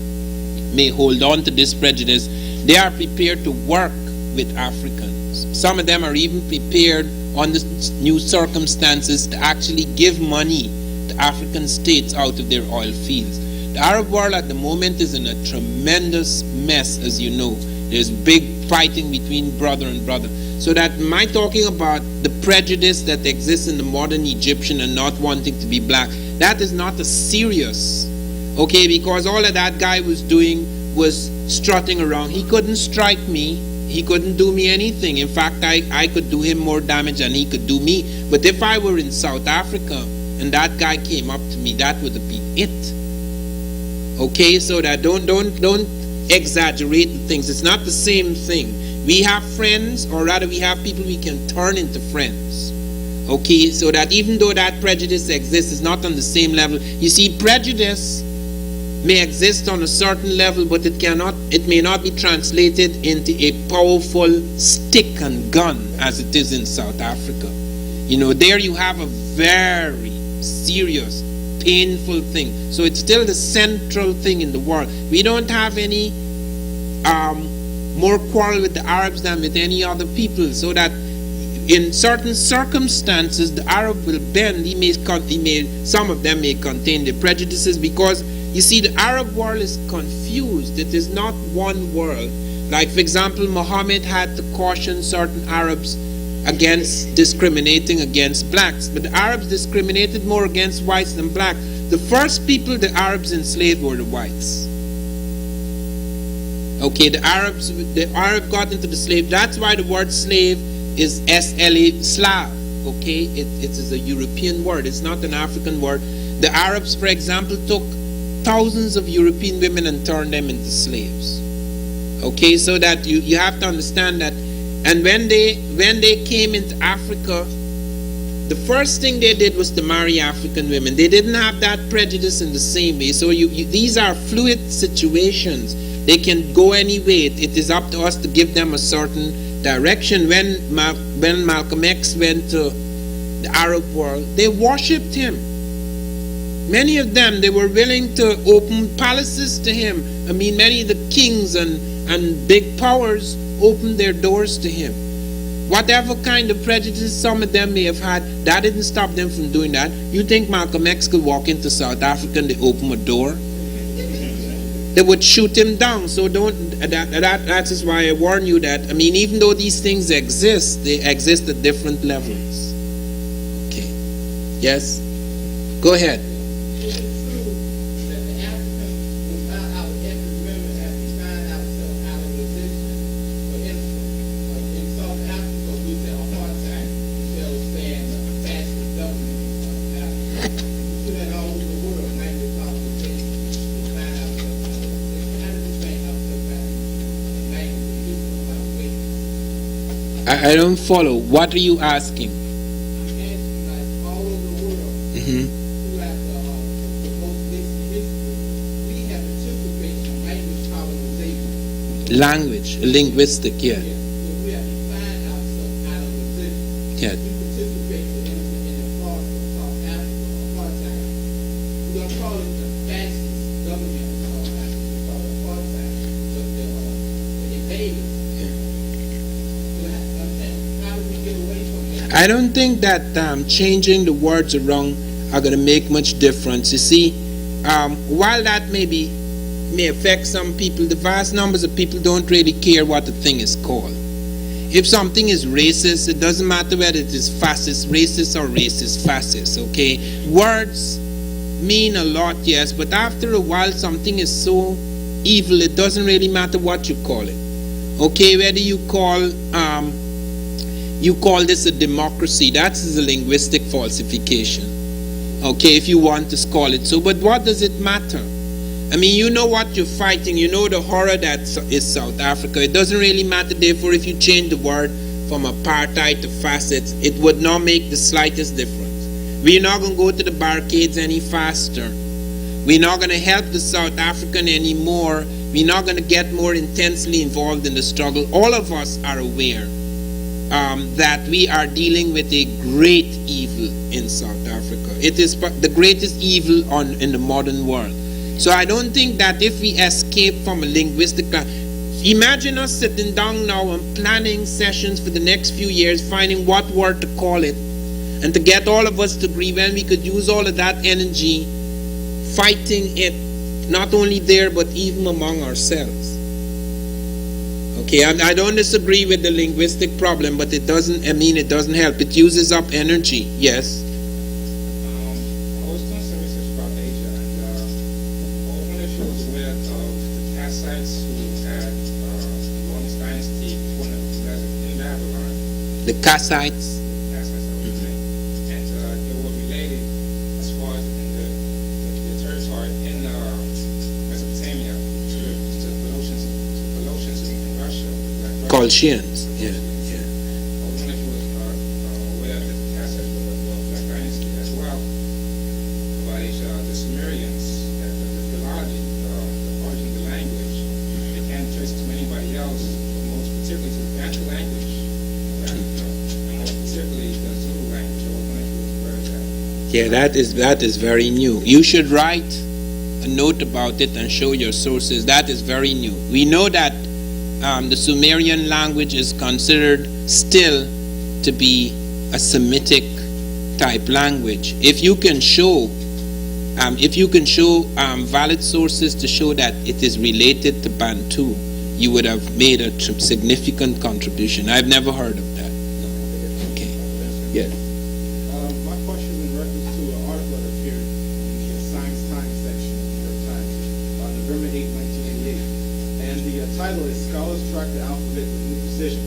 may hold on to this prejudice, they are prepared to work with Africans. Some of them are even prepared under new circumstances to actually give money to African states out of their oil fields. The Arab world at the moment is in a tremendous mess, as you know. There's big fighting between brother and brother. So that my talking about the prejudice that exists in the modern Egyptian and not wanting to be black, that is not a serious, okay, because all of that guy was doing was strutting around. He couldn't strike me. He couldn't do me anything. In fact, I could do him more damage than he could do me. But if I were in South Africa and that guy came up to me, that would have been it. Okay, so that don't exaggerate the things. It's not the same thing. We have friends, or rather we have people we can turn into friends. Okay, so that even though that prejudice exists, it's not on the same level. You see, prejudice may exist on a certain level, but it may not be translated into a powerful stick and gun as it is in South Africa. You know, there you have a very serious, painful thing. So it's still the central thing in the world. We don't have any more quarrel with the Arabs than with any other people, so that in certain circumstances the Arab will bend. Some of them may contain their prejudices, because you see, the Arab world is confused. It is not one world. Like, for example, Muhammad had to caution certain Arabs against discriminating against blacks, but the Arabs discriminated more against whites than blacks. The first people the Arabs enslaved were the whites. Okay, the Arab got into the slave. That's why the word slave is S-L-A, Slav. Okay, it is a European word. It's not an African word. The Arabs, for example, took thousands of European women and turned them into slaves. Okay, so that you have to understand that. And when they came into Africa, the first thing they did was to marry African women. They didn't have that prejudice in the same way. So these are fluid situations. They can go any way. It is up to us to give them a certain direction. When Malcolm X went to the Arab world, they worshipped him. Many of them, they were willing to open palaces to him. I mean, many of the kings and big powers opened their doors to him. Whatever kind of prejudice some of them may have had, that didn't stop them from doing that. You think Malcolm X could walk into South Africa and they open a door? They would shoot him down. So that is why I warn you that, I mean, even though these things exist, they exist at different levels. Okay. Yes? Go ahead. I don't follow. What are you asking? I'm asking, like, all over the world, throughout the most recent history, we have participated in language colonization. Language, linguistic, yeah. So we have to find ourselves out of position. Yeah. We participated in the part of South Africa, apartheid. We're going to call it the fascist government of South Africa. We call it apartheid. But the invaders. I don't think that changing the words around are going to make much difference. You see, while that may affect some people, the vast numbers of people don't really care what the thing is called. If something is racist, it doesn't matter whether it is fascist racist or racist fascist, okay? Words mean a lot, yes, but after a while something is so evil, it doesn't really matter what you call it. Okay, whether you call this a democracy, that's a linguistic falsification. Okay, if you want to call it so, but what does it matter? I mean, you know what you're fighting, you know the horror that is South Africa. It doesn't really matter, therefore, if you change the word from apartheid to facets, it would not make the slightest difference. We're not going to go to the barricades any faster. We're not going to help the South African anymore. We're not going to get more intensely involved in the struggle. All of us are aware that we are dealing with a great evil in South Africa. It is the greatest evil in the modern world. So I don't think that if we escape from a linguistic imagine us sitting down now and planning sessions for the next few years, finding what word to call it, and to get all of us to agree when we could use all of that energy fighting it, not only there but even among ourselves. Okay, I don't disagree with the linguistic problem, but it doesn't help. It uses up energy. Yes. I was doing some research about Asia, and one of the shows aware of the Kassites who had the longest dynasty in Babylon. The Kassites. And they were related as far as in the territory in Mesopotamia to the Phoenicians in Russia. Colchians, yeah. I was wondering if you was aware that the Kassites were Black Dynasty as well. About the Sumerians, the philology. natural language, right? And more specifically, the Zulu language. I was wondering where is that? Yeah, that is very new. You should write a note about it and show your sources. That is very new. We know that the Sumerian language is considered still to be a Semitic type language. If you can show valid sources to show that it is related to Bantu, you would have made a significant contribution. I've never heard of that. Okay. Yeah. My question is in reference to an article that appeared in the Science Times section of the New York Times on November 8, 1988. And the title is Scholars Track the Alphabet with New Precision.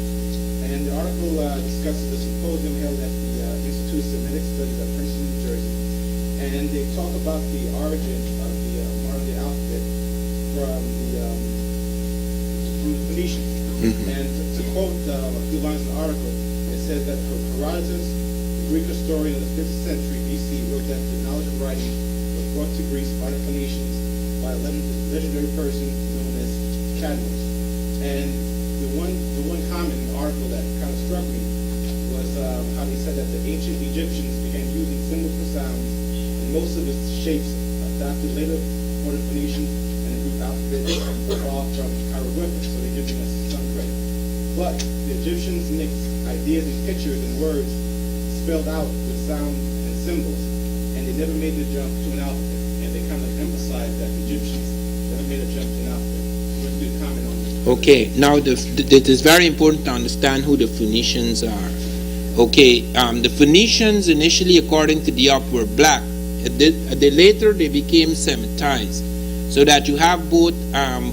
And the article discusses the symposium held at the Institute of Semitic Studies at Princeton, New Jersey. And they talk about the origin of the modern-day alphabet from the Phoenicians. And to quote a few lines in the article, it says that Herodotus, the Greek historian of the 5th century BC, wrote that the knowledge of writing was brought to Greece by the Phoenicians by a legendary person known as Cadmus. And the one comment in the article that kind of struck me was how they said that the ancient Egyptians began using symbols for sounds, and most of its shapes adopted later for the Phoenician and the Greek alphabet evolved from hieroglyphics, so they're giving us some credit. But the Egyptians mixed ideas and pictures and words spelled out with sound and symbols, and they never made the jump to an alphabet. And they kind of emphasized that the Egyptians never made a jump to an alphabet. Would you comment on that? Okay, now it is very important to understand who the Phoenicians are. Okay, the Phoenicians initially, according to Diop, were black. Later they became Semitized, so that you have both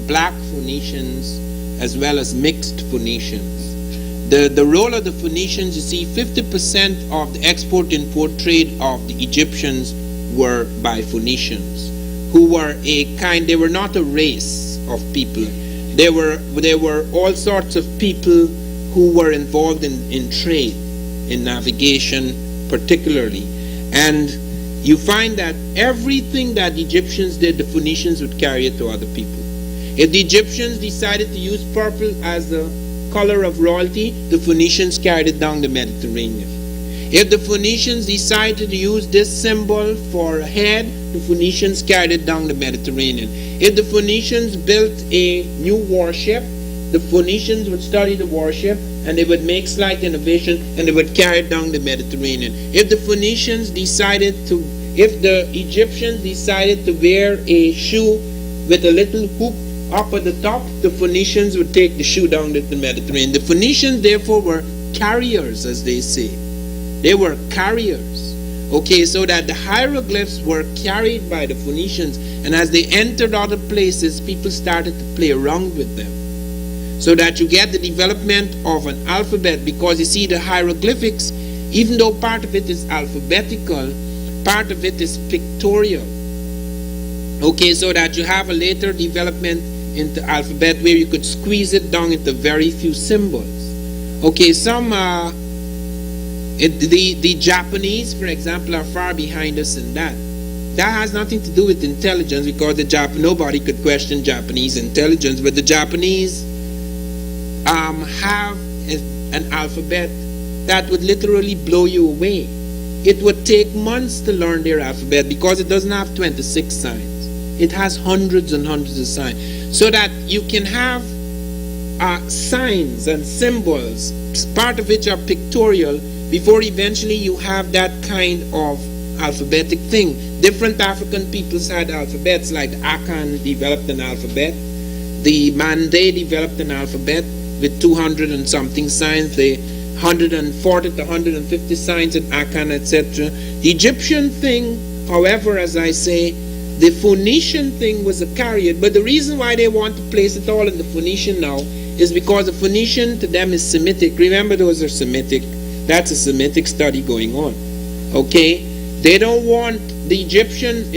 black Phoenicians as well as mixed Phoenicians. The role of the Phoenicians, you see, 50% of the export-import trade of the Egyptians were by Phoenicians, who were they were not a race of people. There were all sorts of people who were involved in trade, in navigation particularly. And you find that everything that the Egyptians did, the Phoenicians would carry it to other people. If the Egyptians decided to use purple as the color of royalty, the Phoenicians carried it down the Mediterranean. If the Phoenicians decided to use this symbol for a head, the Phoenicians carried it down the Mediterranean. If the Phoenicians built a new warship, the Phoenicians would study the warship and they would make slight innovation and they would carry it down the Mediterranean. If the Egyptians decided to wear a shoe with a little hoop up at the top, the Phoenicians would take the shoe down the Mediterranean. The Phoenicians therefore were carriers, as they say. They were carriers. Okay, so that the hieroglyphs were carried by the Phoenicians, and as they entered other places, people started to play around with them. So that you get the development of an alphabet, because you see the hieroglyphics, even though part of it is alphabetical, part of it is pictorial. Okay, so that you have a later development into alphabet where you could squeeze it down into very few symbols. Okay, the Japanese, for example, are far behind us in that. That has nothing to do with intelligence, because nobody could question Japanese intelligence, but the Japanese have an alphabet that would literally blow you away. It would take months to learn their alphabet because it doesn't have 26 signs. It has hundreds and hundreds of signs. So that you can have signs and symbols, part of which are pictorial, before eventually you have that kind of alphabetic thing. Different African peoples had alphabets, like the Akan developed an alphabet, the Mande developed an alphabet with 200 and something signs, the 140 to 150 signs in Akan, etc. The Egyptian thing, however, as I say, the Phoenician thing was a carrier, but the reason why they want to place it all in the Phoenician now is because the Phoenician to them is Semitic. Remember, those are Semitic. That's a Semitic study going on. Okay? They don't want the Egyptian,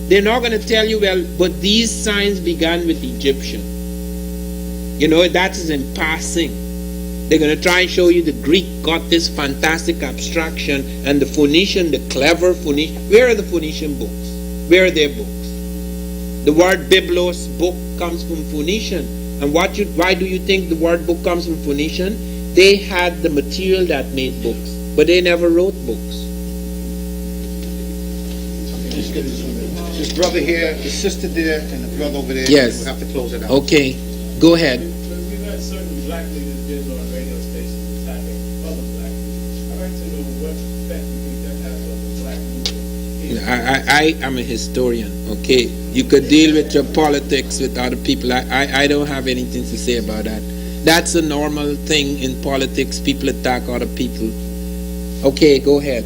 they're not going to tell you, well, but these signs began with the Egyptian. You know, that is in passing. They're going to try and show you the Greek got this fantastic abstraction, and the Phoenician, the clever Phoenician. Where are the Phoenician books? Where are their books? The word biblos, book, comes from Phoenician. And why do you think the word book comes from Phoenician? they had the material that made books, but they never wrote books. This brother here, the sister there, and the brother over there. Yes. We'll have to close it out. Okay, go ahead. We've had certain black leaders getting on radio stations attacking other black leaders. I'd like to know what effect you think that has on the black movement. I am a historian, okay? You could deal with your politics with other people. I don't have anything to say about that. That's a normal thing in politics. People attack other people. Okay, go ahead.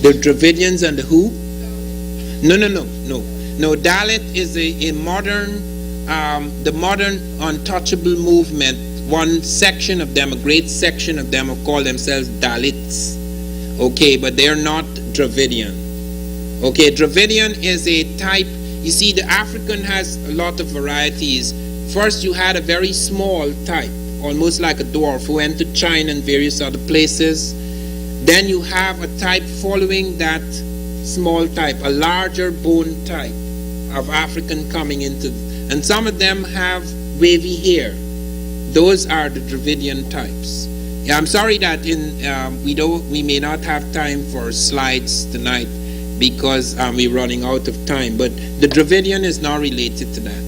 The Dravidians and the who? No. Dalit is a modern, the modern untouchable movement. One section of them, a great section of them, call themselves Dalits. Okay, but they are not Dravidian. Okay, Dravidian is a type. You see, the African has a lot of varieties. First, you had a very small type, almost like a dwarf, who went to China and various other places. Then you have a type following that small type, a larger bone type of African coming into, and some of them have wavy hair. Those are the Dravidian types. Yeah, I'm sorry that we may not have time for slides tonight because we're running out of time. But the Dravidian is not related to that.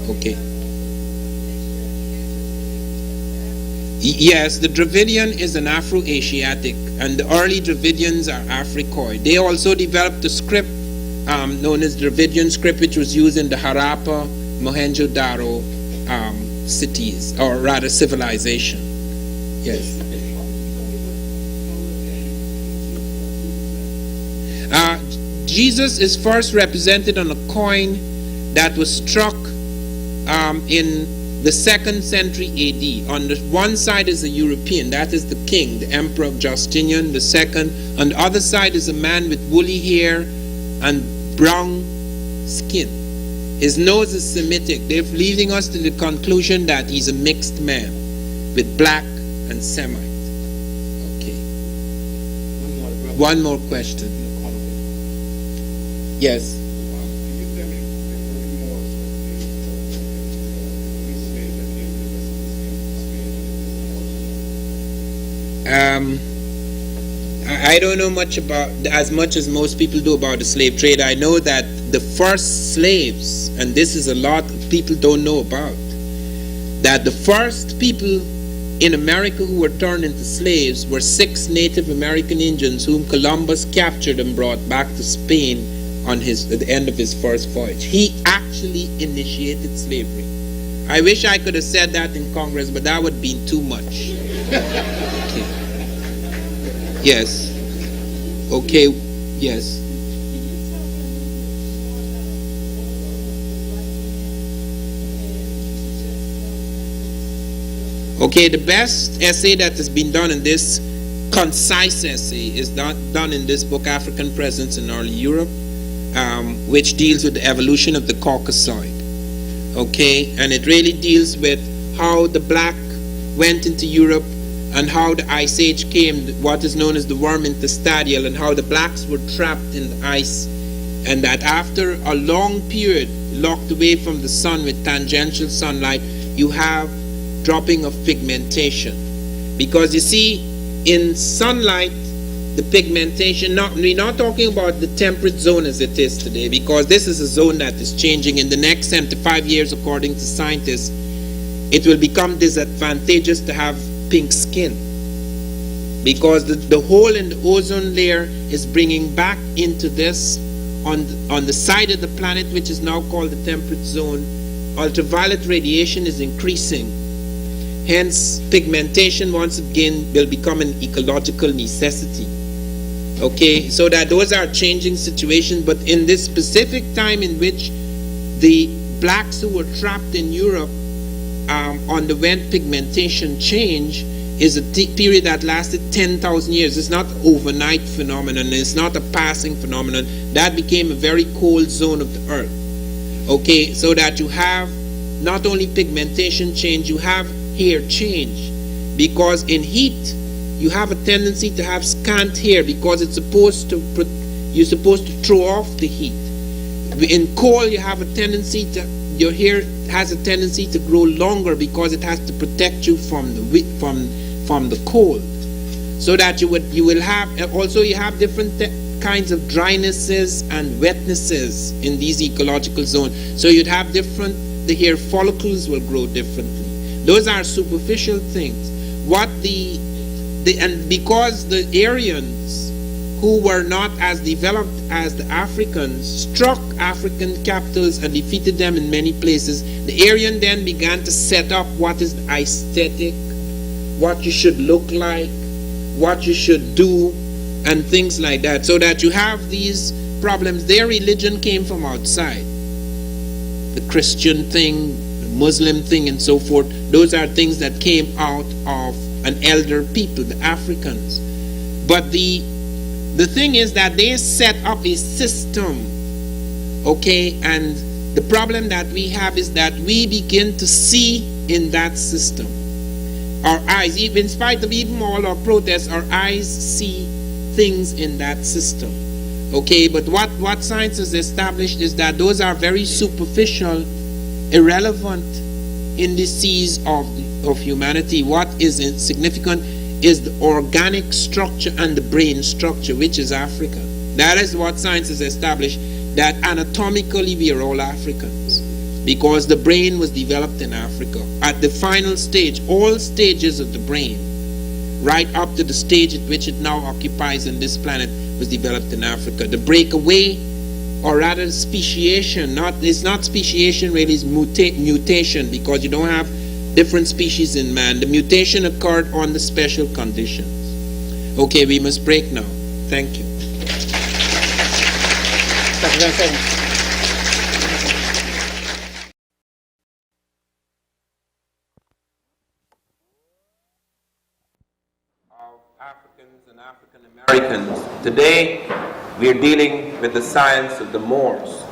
Okay. Yes, the Dravidian is an Afro-Asiatic, and the early Dravidians are Africoid. They also developed a script known as Dravidian script, which was used in the Harappa, Mohenjo-Daro cities, or rather civilization. Yes. Jesus is first represented on a coin that was struck in the 2nd century AD. On the one side is a European, that is the king, the Emperor Justinian II. On the other side is a man with woolly hair and brown skin. His nose is Semitic. They're leading us to the conclusion that he's a mixed man with black and Semite. Okay. One more question. Yes. I don't know much about, as much as most people do, about the slave trade. I know that the first slaves, and this is a lot of people don't know about, that the first people in America who were turned into slaves were 6 Native American Indians whom Columbus captured and brought back to Spain at the end of his first voyage. He actually initiated slavery. I wish I could have said that in Congress, but that would have been too much. Okay. Yes. Okay. Yes. Okay, the best essay that has been done in this concise essay is done in this book, African Presence in Early Europe, which deals with the evolution of the Caucasoid. Okay, and it really deals with how the black went into Europe and how the Ice Age came, what is known as the worm interstadial, and how the blacks were trapped in the ice, and that after a long period locked away from the sun with tangential sunlight, you have dropping of pigmentation. Because you see, in sunlight, the pigmentation, we're not talking about the temperate zone as it is today, because this is a zone that is changing. In the next 75 years, according to scientists, it will become disadvantageous to have pink skin, because the hole in the ozone layer is bringing back into this, on the side of the planet which is now called the temperate zone, ultraviolet radiation is increasing. Hence, pigmentation once again will become an ecological necessity. Okay, so that those are changing situations, but in this specific time in which the blacks who were trapped in Europe underwent pigmentation change is a period that lasted 10,000 years. It's not an overnight phenomenon. It's not a passing phenomenon. That became a very cold zone of the earth. Okay, so that you have not only pigmentation change, you have hair change, because in heat you have a tendency to have scant hair, because it's supposed to you're supposed to throw off the heat. In cold, you have a tendency to, your hair has a tendency to grow longer because it has to protect you from the cold. So that you will have, also you have different kinds of drynesses and wetnesses in these ecological zones. So you'd have different, the hair follicles will grow differently. Those are superficial things. And because the Aryans, who were not as developed as the Africans, struck African capitals and defeated them in many places, the Aryan then began to set up what is the aesthetic, what you should look like, what you should do, and things like that, so that you have these problems. Their religion came from outside. The Christian thing, the Muslim thing, and so forth, those are things that came out of an elder people, the Africans. But the thing is that they set up a system, okay, and the problem that we have is that we begin to see in that system. Our eyes, even in spite of even all our protests, our eyes see things in that system. Okay, but what science has established is that those are very superficial, irrelevant indices of humanity. What is significant is the organic structure and the brain structure, which is Africa. That is what science has established, that anatomically we are all Africans, because the brain was developed in Africa. At the final stage, all stages of the brain, right up to the stage at which it now occupies in this planet, was developed in Africa. The breakaway, or rather speciation, it's not speciation really, it's mutation, because you don't have different species in man. The mutation occurred on the special conditions. Okay, we must break now. Thank you. Africans and African Americans. Today, we are dealing with the science of the Moors.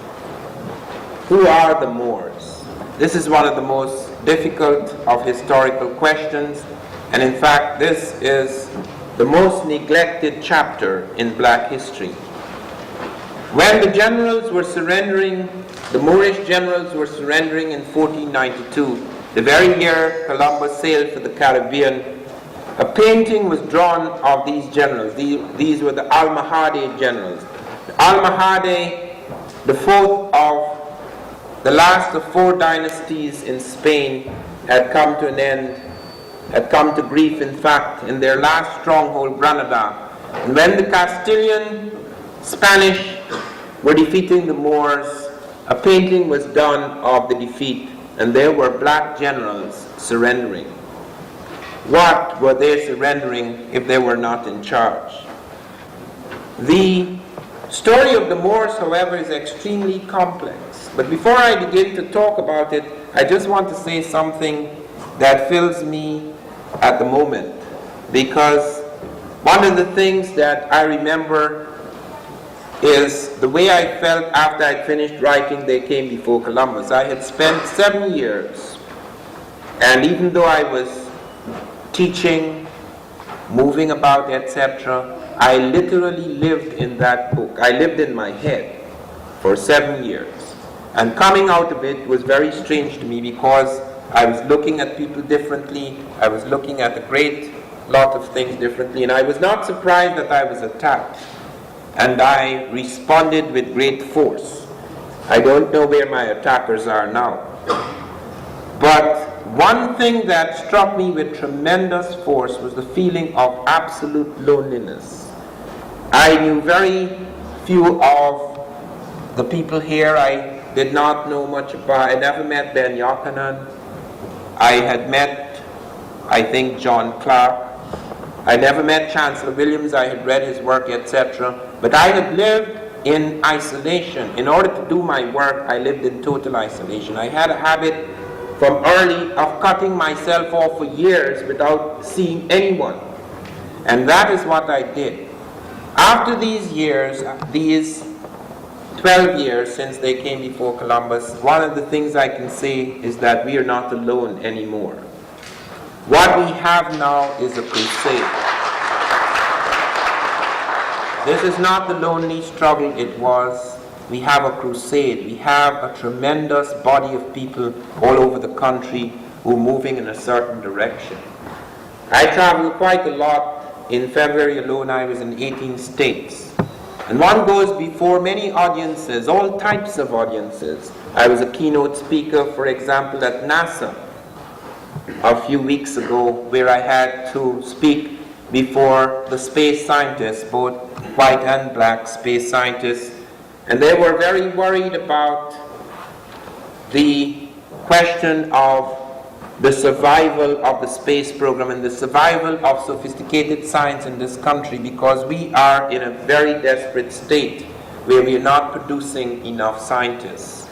Who are the Moors? This is one of the most difficult of historical questions, and in fact, this is the most neglected chapter in black history. When the generals were surrendering, the Moorish generals were surrendering in 1492, the very year Columbus sailed for the Caribbean, a painting was drawn of these generals. These were the Almohade generals. The Almohade, the fourth of the last of four dynasties in Spain, had come to an end, had come to grief, in fact, in their last stronghold, Granada. And when the Castilian Spanish were defeating the Moors, a painting was done of the defeat, and there were black generals surrendering. What were they surrendering if they were not in charge? The story of the Moors, however, is extremely complex. But before I begin to talk about it, I just want to say something that fills me at the moment. Because one of the things that I remember is the way I felt after I finished writing They Came Before Columbus. I had spent 7 years, and even though I was teaching, moving about, etc., I literally lived in that book. I lived in my head for 7 years. And coming out of it was very strange to me, because I was looking at people differently. I was looking at a great lot of things differently, and I was not surprised that I was attacked. And I responded with great force. I don't know where my attackers are now. But one thing that struck me with tremendous force was the feeling of absolute loneliness. I knew very few of the people here. I did not know much about. I never met Ben Yochanan. I had met, I think, John Clark. I never met Chancellor Williams. I had read his work, etc. But I had lived in isolation. In order to do my work, I lived in total isolation. I had a habit from early of cutting myself off for years without seeing anyone. And that is what I did. After these years, these 12 years since They Came Before Columbus, one of the things I can say is that we are not alone anymore. What we have now is a crusade. This is not the lonely struggle it was. We have a crusade. We have a tremendous body of people all over the country who are moving in a certain direction. I traveled quite a lot. In February alone, I was in 18 states. And one goes before many audiences, all types of audiences. I was a keynote speaker, for example, at NASA a few weeks ago, where I had to speak before the space scientists, both white and black space scientists, and they were very worried about the question of the survival of the space program and the survival of sophisticated science in this country, because we are in a very desperate state where we are not producing enough scientists.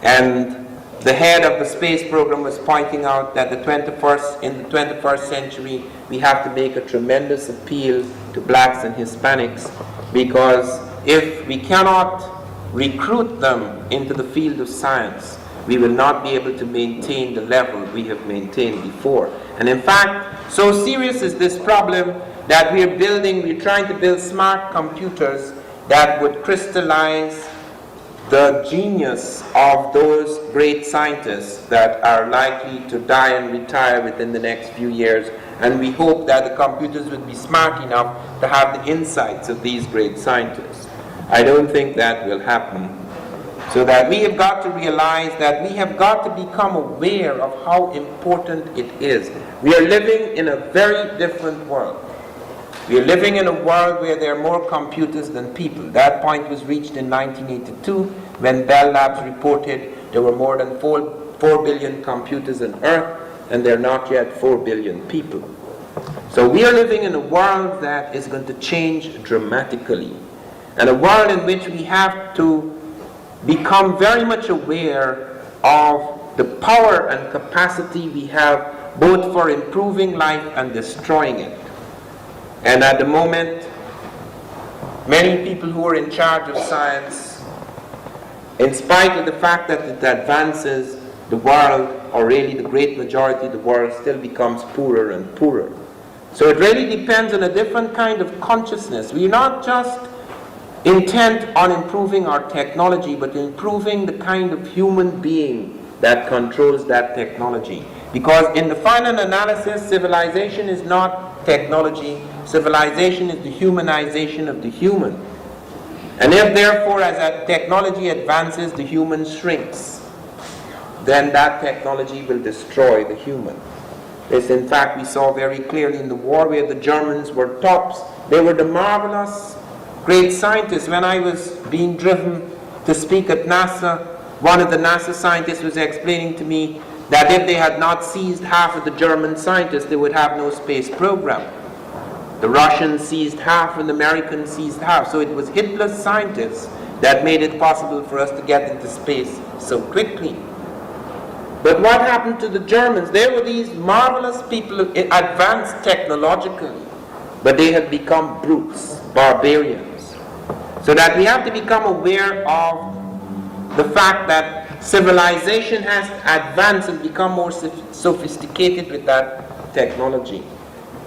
And the head of the space program was pointing out that in the 21st century we have to make a tremendous appeal to blacks and Hispanics, because if we cannot recruit them into the field of science, we will not be able to maintain the level we have maintained before. And in fact, so serious is this problem that we're trying to build smart computers that would crystallize the genius of those great scientists that are likely to die and retire within the next few years. And we hope that the computers would be smart enough to have the insights of these great scientists. I don't think that will happen. So that we have got to realize that we have got to become aware of how important it is. We are living in a very different world. We are living in a world where there are more computers than people. That point was reached in 1982 when Bell Labs reported there were more than 4 billion computers on Earth, and there are not yet 4 billion people. So we are living in a world that is going to change dramatically, and a world in which we have to become very much aware of the power and capacity we have both for improving life and destroying it. And at the moment, many people who are in charge of science, in spite of the fact that it advances the world, or really the great majority of the world, still becomes poorer and poorer. So it really depends on a different kind of consciousness. We're not just intent on improving our technology, but improving the kind of human being that controls that technology. Because in the final analysis, civilization is not technology. Civilization is the humanization of the human. And if therefore as that technology advances, the human shrinks, then that technology will destroy the human. This in fact we saw very clearly in the war, where the Germans were tops. They were the marvelous great scientists. When I was being driven to speak at NASA, one of the NASA scientists was explaining to me that if they had not seized half of the German scientists, they would have no space program. The Russians seized half and the Americans seized half. So it was Hitler's scientists that made it possible for us to get into space so quickly. But what happened to the Germans? They were these marvelous people, advanced technologically, but they had become brutes, barbarians. So that we have to become aware of the fact that civilization has advanced and become more sophisticated with that technology.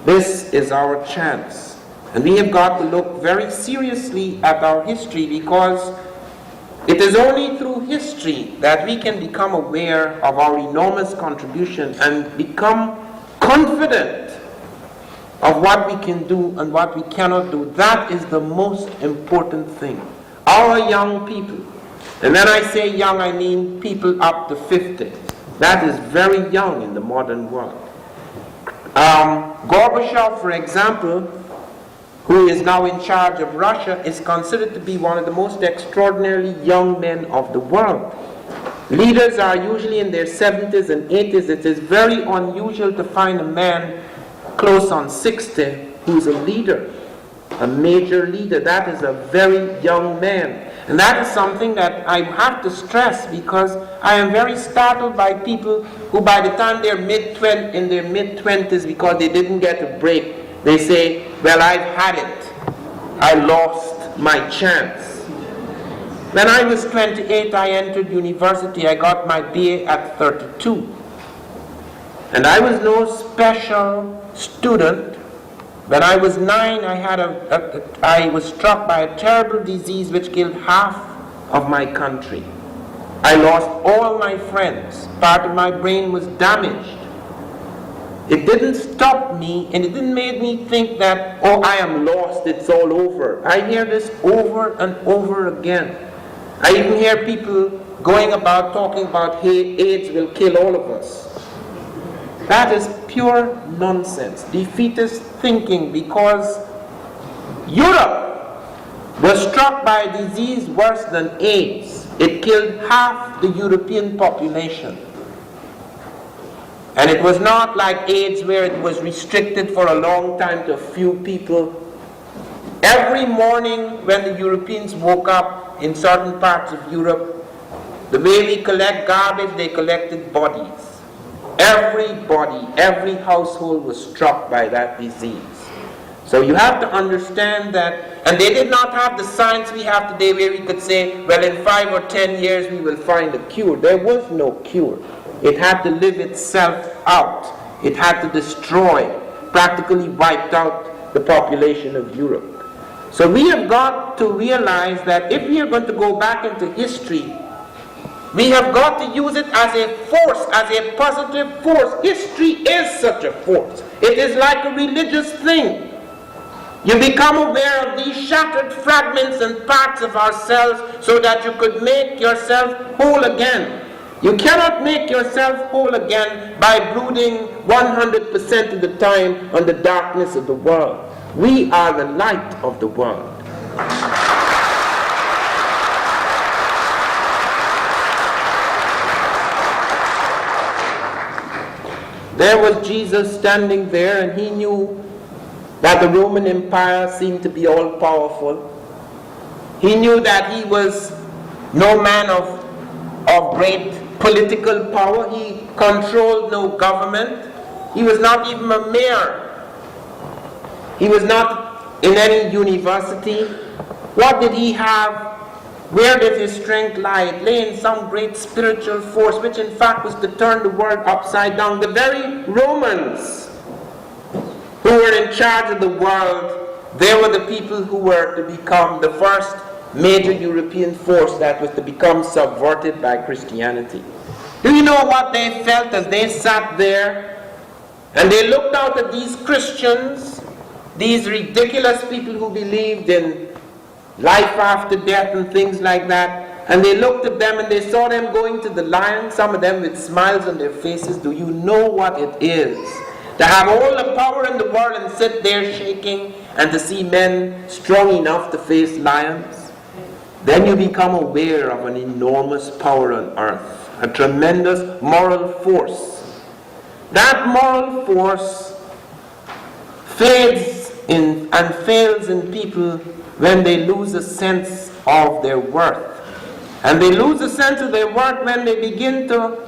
This is our chance. And we have got to look very seriously at our history, because it is only through history that we can become aware of our enormous contribution and become confident of what we can do and what we cannot do. That is the most important thing. Our young people, and when I say young, I mean people up to 50. That is very young in the modern world. Gorbachev, for example, who is now in charge of Russia, is considered to be one of the most extraordinarily young men of the world. Leaders are usually in their 70s and 80s. It is very unusual to find a man close on 60 who's a leader, a major leader. That is a very young man. And that is something that I have to stress, because I am very startled by people who by the time they're in their mid-20s, because they didn't get a break, they say, well, I've had it. I lost my chance. When I was 28, I entered university. I got my BA at 32. And I was no special student. When I was 9, I was struck by a terrible disease which killed half of my country. I lost all my friends. Part of my brain was damaged. It didn't stop me, and it didn't make me think that, oh, I am lost, it's all over. I hear this over and over again. I even hear people going about talking about, hey, AIDS will kill all of us. That is pure nonsense, defeatist thinking, because Europe was struck by a disease worse than AIDS. It killed half the European population. And it was not like AIDS where it was restricted for a long time to a few people. Every morning when the Europeans woke up in certain parts of Europe, the way we collect garbage, they collected bodies. Everybody, every household was struck by that disease. So you have to understand that, and they did not have the science we have today where we could say, well, in 5 or 10 years we will find a cure. There was no cure. It had to live itself out. It had to destroy, practically wiped out the population of Europe. So we have got to realize that if we are going to go back into history, we have got to use it as a force, as a positive force. History is such a force. It is like a religious thing. You become aware of these shattered fragments and parts of ourselves so that you could make yourself whole again. You cannot make yourself whole again by brooding 100% of the time on the darkness of the world. We are the light of the world. There was Jesus standing there, and he knew that the Roman Empire seemed to be all powerful. He knew that he was no man of great political power. He controlled no government. He was not even a mayor. He was not in any university. What did he have? Where did his strength lie? It lay in some great spiritual force, which in fact was to turn the world upside down. The very Romans who were in charge of the world, they were the people who were to become the first major European force that was to become subverted by Christianity. Do you know what they felt as they sat there and they looked out at these Christians, these ridiculous people who believed in life after death and things like that, and they looked at them and they saw them going to the lion, some of them with smiles on their faces. Do you know what it is to have all the power in the world and sit there shaking, and to see men strong enough to face lions? Then you become aware of an enormous power on earth, a tremendous moral force. That moral force fades in and fails in people when they lose a sense of their worth. And they lose a sense of their worth when they begin to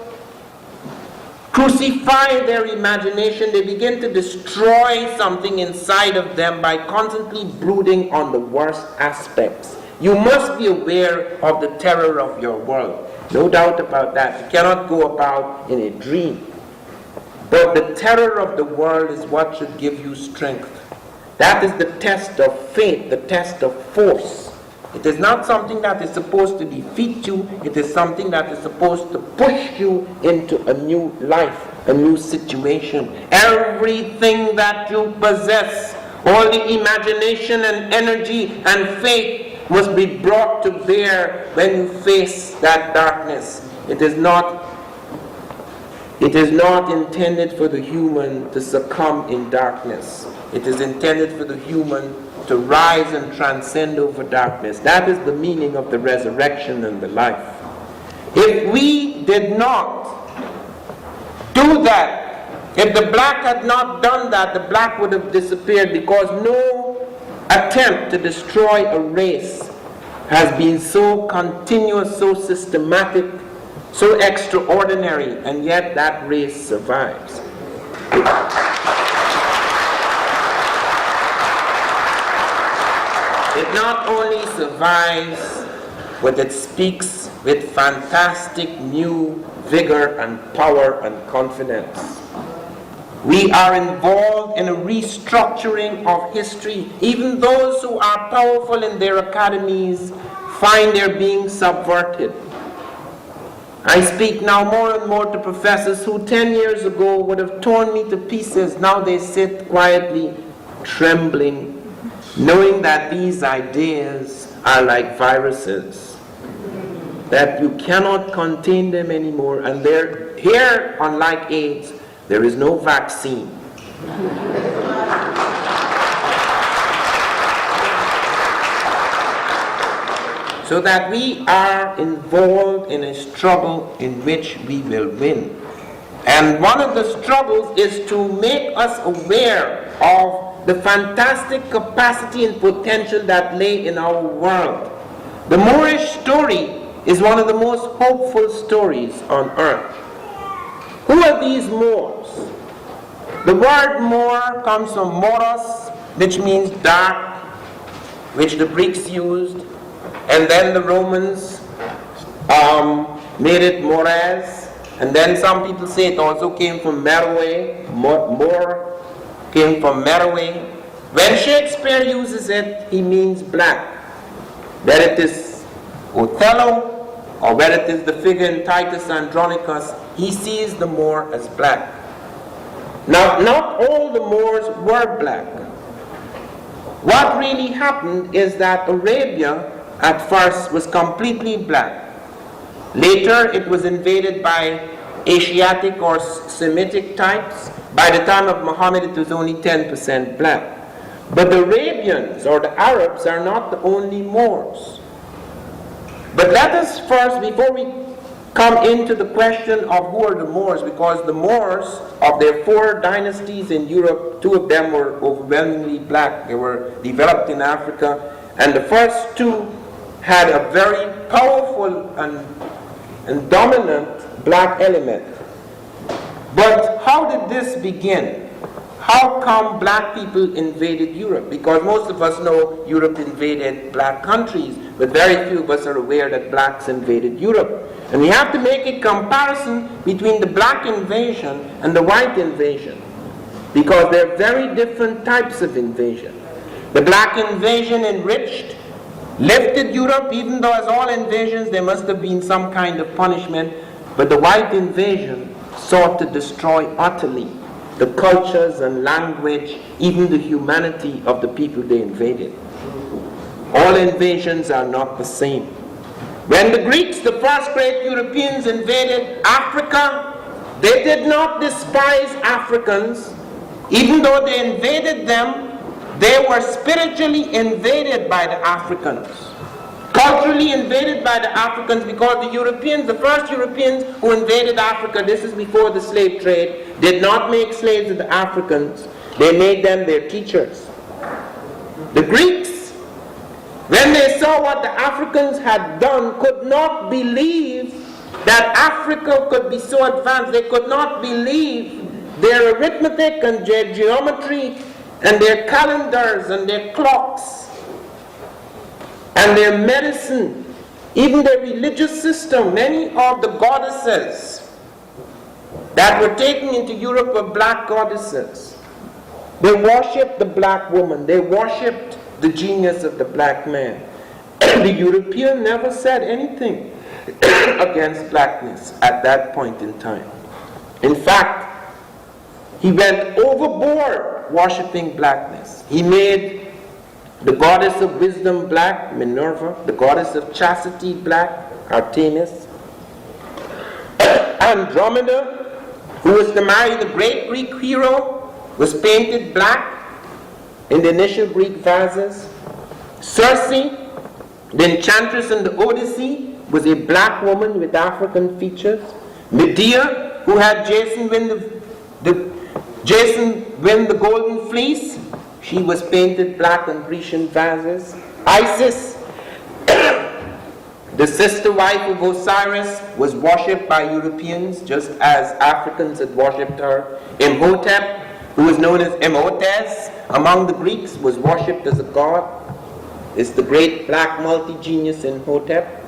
crucify their imagination. They begin to destroy something inside of them by constantly brooding on the worst aspects. You must be aware of the terror of your world. No doubt about that. You cannot go about in a dream. But the terror of the world is what should give you strength. That is the test of faith, the test of force. It is not something that is supposed to defeat you. It is something that is supposed to push you into a new life, a new situation. Everything that you possess, all the imagination and energy and faith, must be brought to bear when you face that darkness. It is not intended for the human to succumb in darkness. It is intended for the human to rise and transcend over darkness. That is the meaning of the resurrection and the life. If we did not do that, if the black had not done that, the black would have disappeared, because no attempt to destroy a race has been so continuous, so systematic, so extraordinary, and yet that race survives. It not only survives, but it speaks with fantastic new vigor and power and confidence. We are involved in a restructuring of history. Even those who are powerful in their academies find they're being subverted. I speak now more and more to professors who 10 years ago would have torn me to pieces. Now they sit quietly, trembling, knowing that these ideas are like viruses, that you cannot contain them anymore, and they're here, unlike AIDS, there is no vaccine. So that we are involved in a struggle in which we will win. And one of the struggles is to make us aware of the fantastic capacity and potential that lay in our world. The Moorish story is one of the most hopeful stories on earth. Who are these Moors? The word Moor comes from moros, which means dark, which the Greeks used, and then the Romans made it Mores, and then some people say it also came from Meroe. Moor came from Meroe. When Shakespeare uses it, he means black. Whether it is Othello, or whether it is the figure in Titus Andronicus, he sees the Moor as black. Now, not all the Moors were black. What really happened is that Arabia at first was completely black. Later it was invaded by Asiatic or Semitic types. By the time of Muhammad it was only 10% black. But the Arabians or the Arabs are not the only Moors. But let us first, before we come into the question of who are the Moors, because the Moors, of their 4 dynasties in Europe, 2 of them were overwhelmingly black. They were developed in Africa, and the first 2 had a very powerful and dominant black element. But how did this begin? How come black people invaded Europe? Because most of us know Europe invaded black countries, but very few of us are aware that blacks invaded Europe. And we have to make a comparison between the black invasion and the white invasion, because they're very different types of invasion. The black invasion enriched, lifted Europe, even though as all invasions there must have been some kind of punishment, but the white invasion sought to destroy utterly the cultures and language, even the humanity of the people they invaded. All invasions are not the same. When the Greeks, the first great Europeans, invaded Africa, they did not despise Africans. Even though they invaded them, they were spiritually invaded by the Africans, culturally invaded by the Africans, because the Europeans, the first Europeans who invaded Africa, this is before the slave trade, did not make slaves of the Africans. They made them their teachers. The Greeks, when they saw what the Africans had done, could not believe that Africa could be so advanced. They could not believe their arithmetic and their geometry and their calendars and their clocks and their medicine, even their religious system. Many of the goddesses that were taken into Europe were black goddesses. They worshipped the black woman. They worshipped the genius of the black man. The European never said anything against blackness at that point in time. In fact, he went overboard worshipping blackness. He made the goddess of wisdom black, Minerva, the goddess of chastity black, Artemis. Andromeda, who was to marry the great Greek hero, was painted black in the initial Greek vases. Circe, the enchantress in the Odyssey, was a black woman with African features. Medea, who had Jason win the golden fleece, she was painted black in Grecian vases. Isis, the sister wife of Osiris, was worshipped by Europeans just as Africans had worshipped her. Imhotep, who was known as Imhotep among the Greeks, was worshipped as a god. It's the great black multi-genius Imhotep.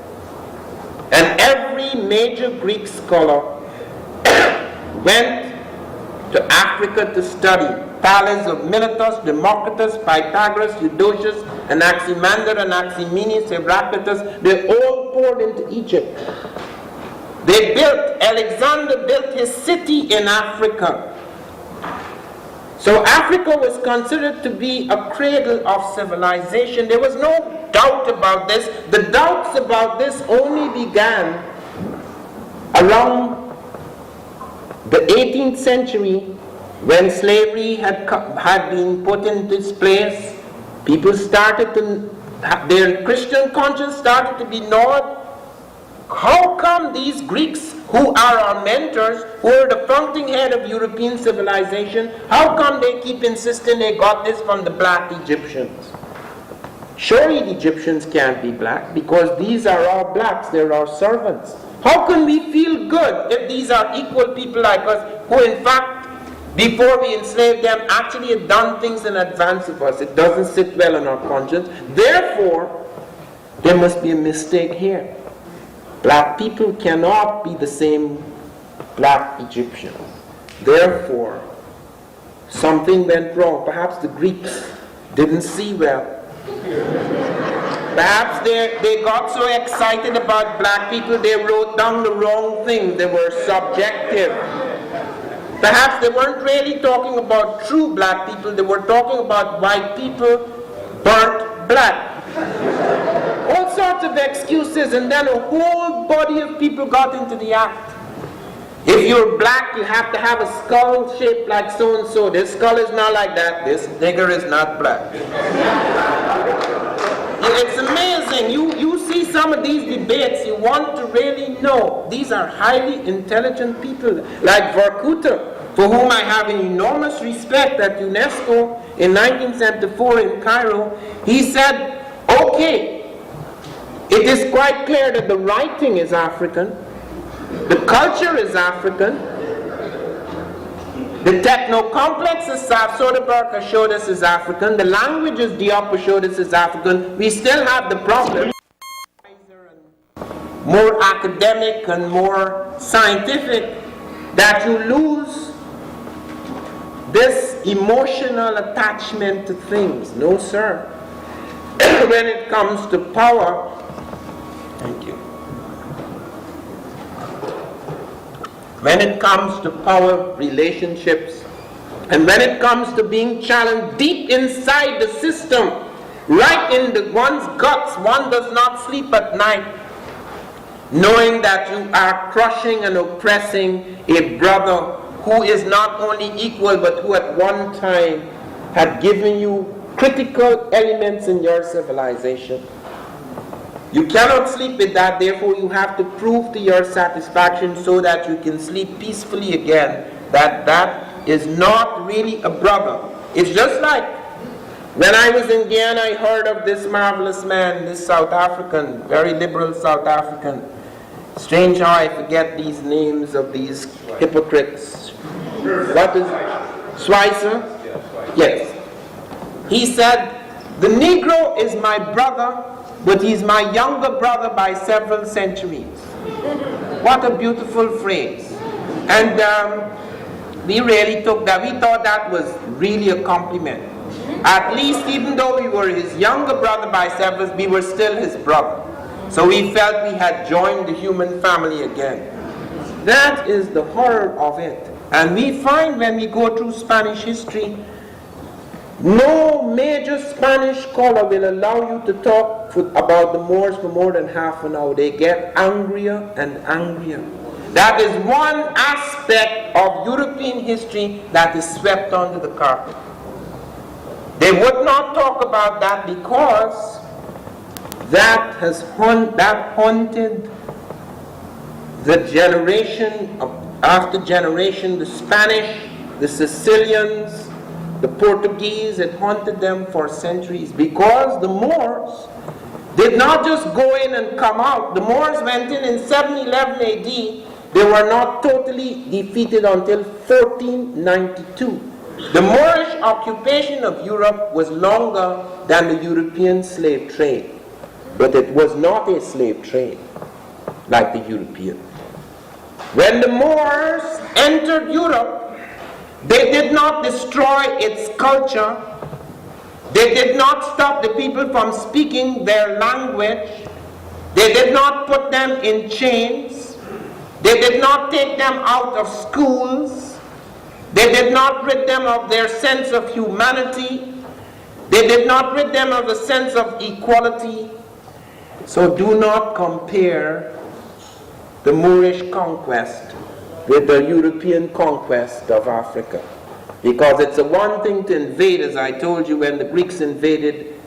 And every major Greek scholar went to Africa to study. Thales of Miletus, Democritus, Pythagoras, Eudoxus, Anaximander, Anaximenes, Heraclitus, they all poured into Egypt. Alexander built his city in Africa. So Africa was considered to be a cradle of civilization. There was no doubt about this. The doubts about this only began around the 18th century, when slavery had been put in its place. People started to, their Christian conscience started to be gnawed. How come these Greeks, who are our mentors, who are the fountainhead of European civilization, how come they keep insisting they got this from the black Egyptians? Surely the Egyptians can't be black, because these are our blacks, they're our servants. How can we feel good if these are equal people like us, who in fact, before we enslaved them, actually had done things in advance of us? It doesn't sit well on our conscience. Therefore, there must be a mistake here. Black people cannot be the same black Egyptians. Therefore, something went wrong. Perhaps the Greeks didn't see well. Perhaps they got so excited about black people, they wrote down the wrong thing. They were subjective. Perhaps they weren't really talking about true black people, they were talking about white people burnt black. All sorts of excuses, and then a whole body of people got into the act. If you're black, you have to have a skull shaped like so-and-so. This skull is not like that. This nigger is not black. It's amazing. You see some of these debates, you want to really know. These are highly intelligent people, like Vorkuta, for whom I have an enormous respect at UNESCO in 1974 in Cairo. He said, okay, it is quite clear that the writing is African, the culture is African, the techno-complex as Soderbergh has showed us is African, the language as Diop has showed us is African. We still have the problem, more academic and more scientific, that you lose this emotional attachment to things. No, sir. When it comes to power, thank you. When it comes to power relationships, and when it comes to being challenged deep inside the system, right in one's guts, one does not sleep at night, knowing that you are crushing and oppressing a brother who is not only equal, but who at one time had given you critical elements in your civilization. You cannot sleep with that, therefore you have to prove to your satisfaction so that you can sleep peacefully again that that is not really a brother. It's just like when I was in Guyana, I heard of this marvelous man, this South African, very liberal South African. Strange how I forget these names of these hypocrites. What is Schweitzer? Yes. He said, the Negro is my brother, but he's my younger brother by several centuries. What a beautiful phrase. And we really took that. We thought that was really a compliment. At least, even though we were his younger brother by several, we were still his brother. So we felt we had joined the human family again. That is the horror of it. And we find when we go through Spanish history, no major Spanish scholar will allow you to talk about the Moors for more than half an hour. They get angrier and angrier. That is one aspect of European history that is swept under the carpet. They would not talk about that because that haunted the generation after generation. The Spanish, the Sicilians, the Portuguese, it haunted them for centuries because the Moors did not just go in and come out. The Moors went in 711 AD. They were not totally defeated until 1492. The Moorish occupation of Europe was longer than the European slave trade, but it was not a slave trade like the European. When the Moors entered Europe, They did not destroy its culture. They did not stop the people from speaking their language. They did not put them in chains. They did not take them out of schools. They did not rid them of their sense of humanity. They did not rid them of a sense of equality. So do not compare the Moorish conquest with the European conquest of Africa. Because it's a one thing to invade, as I told you, when the Greeks invaded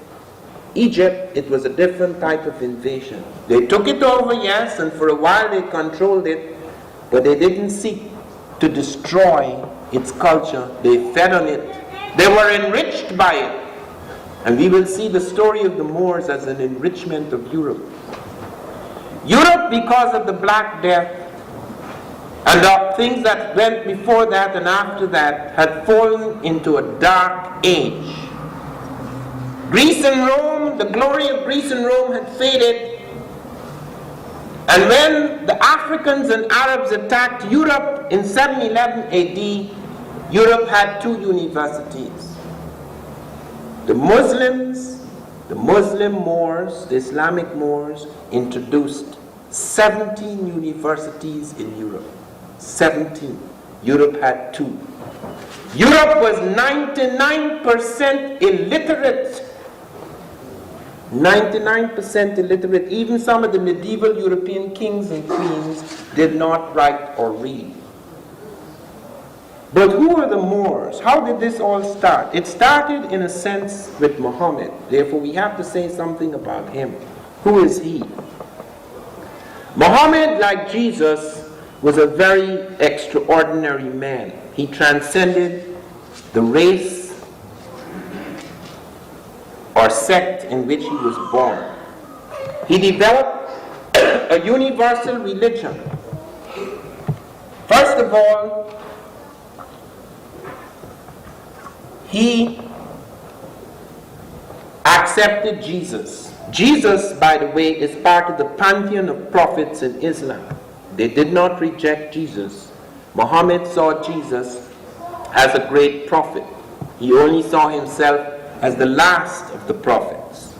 Egypt, it was a different type of invasion. They took it over, yes, and for a while they controlled it, but they didn't seek to destroy its culture. They fed on it. They were enriched by it. And we will see the story of the Moors as an enrichment of Europe. Europe, because of the Black Death, and the things that went before that and after that, had fallen into a dark age. Greece and Rome, the glory of Greece and Rome had faded. And when the Africans and Arabs attacked Europe in 711 AD, Europe had two universities. The Muslims, the Muslim Moors, the Islamic Moors, introduced 17 universities in Europe. 17. Europe had two. Europe was 99% illiterate. 99% illiterate. Even some of the medieval European kings and queens did not write or read. But who were the Moors? How did this all start? It started in a sense with Muhammad. Therefore we have to say something about him. Who is he? Muhammad, like Jesus, was a very extraordinary man. He transcended the race or sect in which he was born. He developed a universal religion. First of all, he accepted Jesus. Jesus, by the way, is part of the pantheon of prophets in Islam. They did not reject Jesus. Muhammad saw Jesus as a great prophet. He only saw himself as the last of the prophets.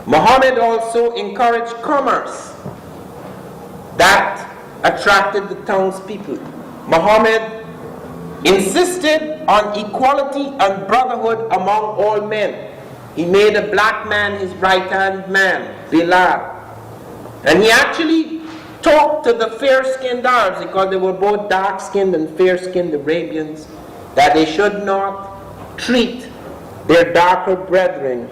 Muhammad also encouraged commerce. That attracted the townspeople. Muhammad insisted on equality and brotherhood among all men. He made a black man his right-hand man, Bilal. And he actually talked to the fair-skinned Arabs, because they were both dark-skinned and fair-skinned Arabians, that they should not treat their darker brethren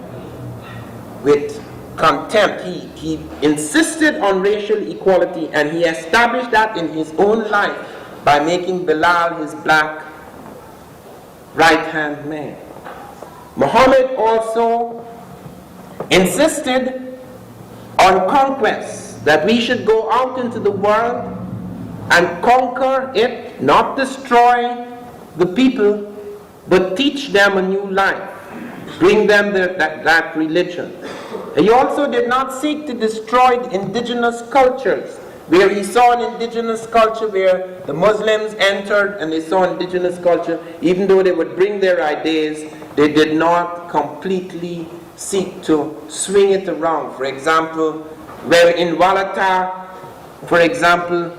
with contempt. He insisted on racial equality, and he established that in his own life by making Bilal his black right-hand man. Muhammad also insisted on conquest, that we should go out into the world and conquer it, not destroy the people, but teach them a new life, bring them that religion. And he also did not seek to destroy the indigenous cultures, where he saw an indigenous culture where the Muslims entered and they saw indigenous culture. Even though they would bring their ideas, they did not completely seek to swing it around. For example, where in Walata, for example,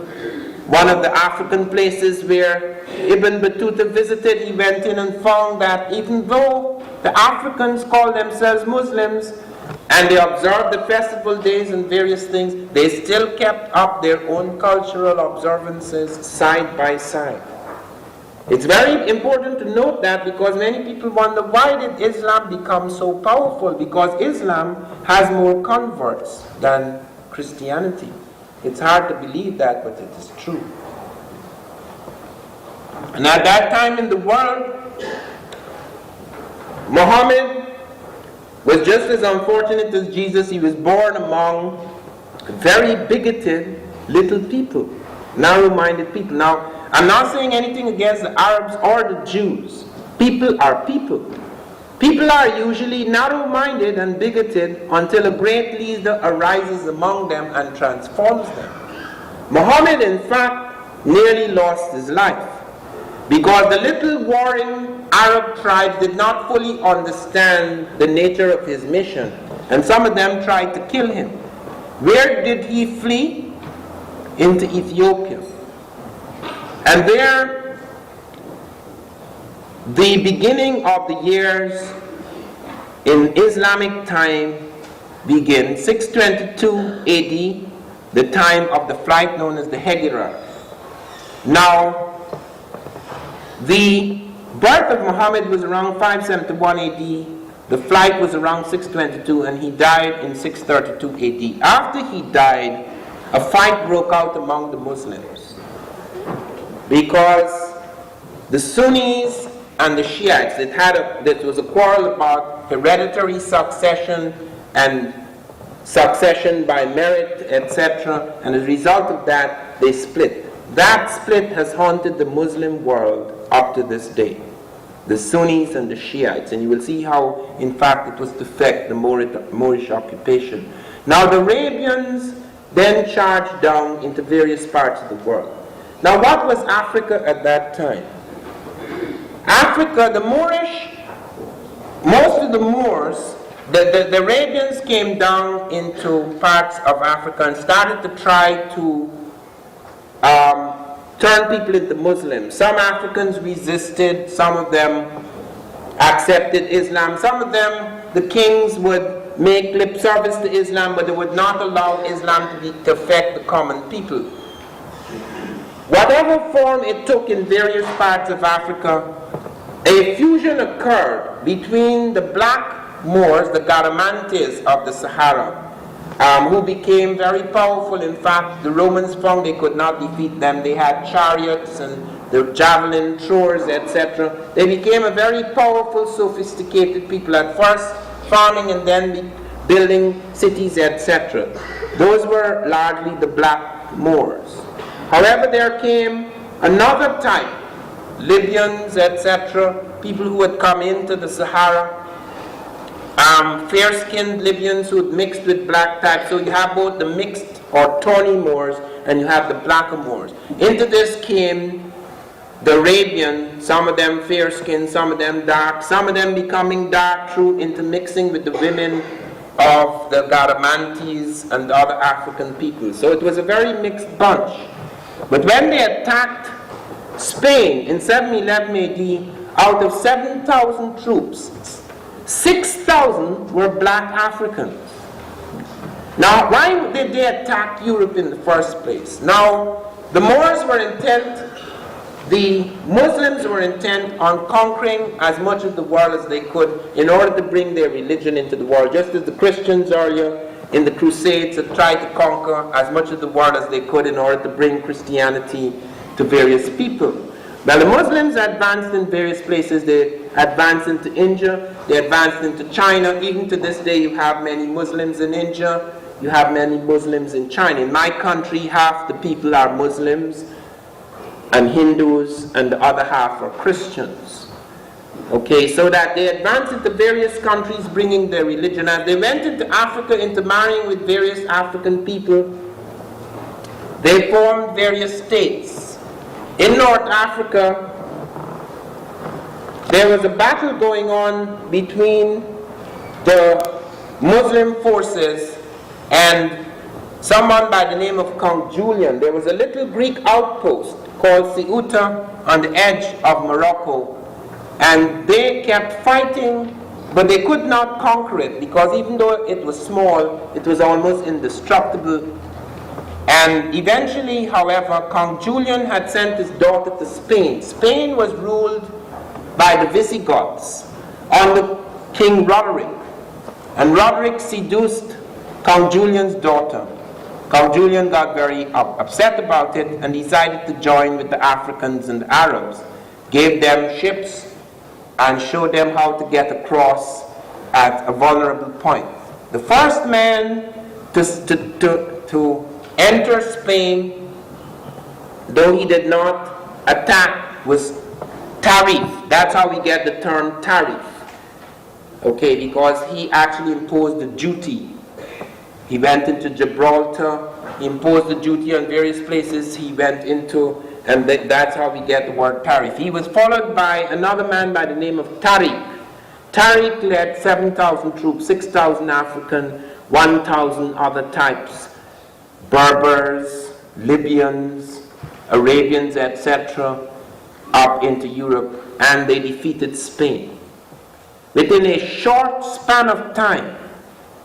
one of the African places where Ibn Battuta visited, he went in and found that even though the Africans call themselves Muslims and they observed the festival days and various things, they still kept up their own cultural observances side by side. It's very important to note that, because many people wonder, why did Islam become so powerful? Because Islam has more converts than Christianity. It's hard to believe that, but it is true. And at that time in the world, Muhammad was just as unfortunate as Jesus. He was born among very bigoted little people, narrow-minded people. Now, I'm not saying anything against the Arabs or the Jews. People are people. People are usually narrow-minded and bigoted until a great leader arises among them and transforms them. Muhammad, in fact, nearly lost his life. because the little warring Arab tribes did not fully understand the nature of his mission, and some of them tried to kill him. Where did he flee? Into Ethiopia. And there, the beginning of the years in Islamic time begin, 622 AD, the time of the flight known as the Hejra. Now, the birth of Muhammad was around 571 AD, the flight was around 622, and he died in 632 AD. After he died, a fight broke out among the Muslims, because the Sunnis and the Shiites, there was a quarrel about hereditary succession and succession by merit, etc., and as a result of that, they split. That split has haunted the Muslim world up to this day, the Sunnis and the Shiites, and you will see how, in fact, it was to affect the Moorish occupation. Now, the Arabians then charged down into various parts of the world. Now, what was Africa at that time? Africa, the Moorish, most of the Moors, the Arabians came down into parts of Africa and started to try to turn people into Muslims. Some Africans resisted, some of them accepted Islam, some of them, the kings would make lip service to Islam, but they would not allow Islam to affect the common people. Whatever form it took in various parts of Africa, a fusion occurred between the black Moors, the Garamantes of the Sahara, who became very powerful. In fact, the Romans found they could not defeat them. They had chariots and the javelin throwers, etc. They became a very powerful, sophisticated people, at first farming and then building cities, etc. Those were largely the black Moors. However, there came another type, Libyans, etc., people who had come into the Sahara, fair-skinned Libyans who had mixed with black types. So you have both the mixed or tawny Moors and you have the blacker Moors. Into this came the Arabian, some of them fair-skinned, some of them dark, some of them becoming dark through intermixing with the women of the Garamantes and other African peoples. So it was a very mixed bunch. But when they attacked Spain in 711 AD, out of 7,000 troops, 6,000 were black Africans. Now, why did they attack Europe in the first place? Now, the Moors were intent, the Muslims were intent on conquering as much of the world as they could in order to bring their religion into the world, just as the Christians earlier in the Crusades had tried to conquer as much of the world as they could in order to bring Christianity to various people. Now, the Muslims advanced in various places. They advanced into India, they advanced into China. Even to this day, you have many Muslims in India, you have many Muslims in China. In my country, half the people are Muslims and Hindus, and the other half are Christians. Okay, so that they advanced into various countries bringing their religion. As they went into Africa, into marrying with various African people, they formed various states. In North Africa, there was a battle going on between the Muslim forces and someone by the name of Count Julian. There was a little Greek outpost called Ceuta on the edge of Morocco, and they kept fighting, but they could not conquer it, because even though it was small, it was almost indestructible. And eventually, however, Count Julian had sent his daughter to Spain. Spain was ruled by the Visigoths under King Roderick. And Roderick seduced Count Julian's daughter. Count Julian got very upset about it and decided to join with the Africans and the Arabs. Gave them ships and showed them how to get across at a vulnerable point. The first man to enter Spain, though he did not attack, was Tarif. That's how we get the term Tarif. Okay, because he actually imposed a duty. He went into Gibraltar, he imposed a duty on various places. He went into And that's how we get the word Tariq. He was followed by another man by the name of Tariq. Tariq led 7,000 troops, 6,000 African, 1,000 other types, Berbers, Libyans, Arabians, etc., up into Europe, and they defeated Spain. Within a short span of time,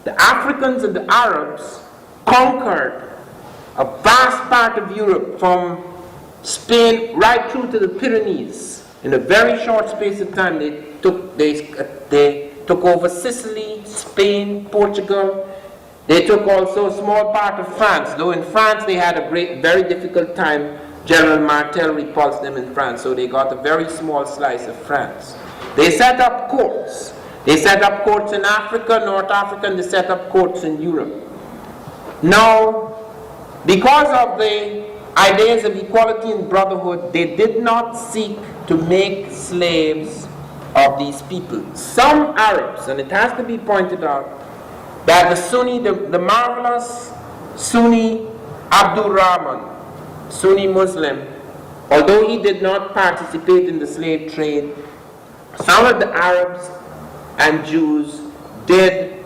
the Africans and the Arabs conquered a vast part of Europe, from Spain right through to the Pyrenees. In a very short space of time, they took over Sicily, Spain, Portugal. They took also a small part of France, though in France they had a very difficult time. General Martel repulsed them in France, so they got a very small slice of France. They set up courts. They set up courts in Africa, North Africa, and they set up courts in Europe. Now, because of the ideas of equality and brotherhood, they did not seek to make slaves of these people. Some Arabs, and it has to be pointed out, that the Sunni, the marvelous Sunni Abdurrahman, Sunni Muslim, although he did not participate in the slave trade, some of the Arabs and Jews did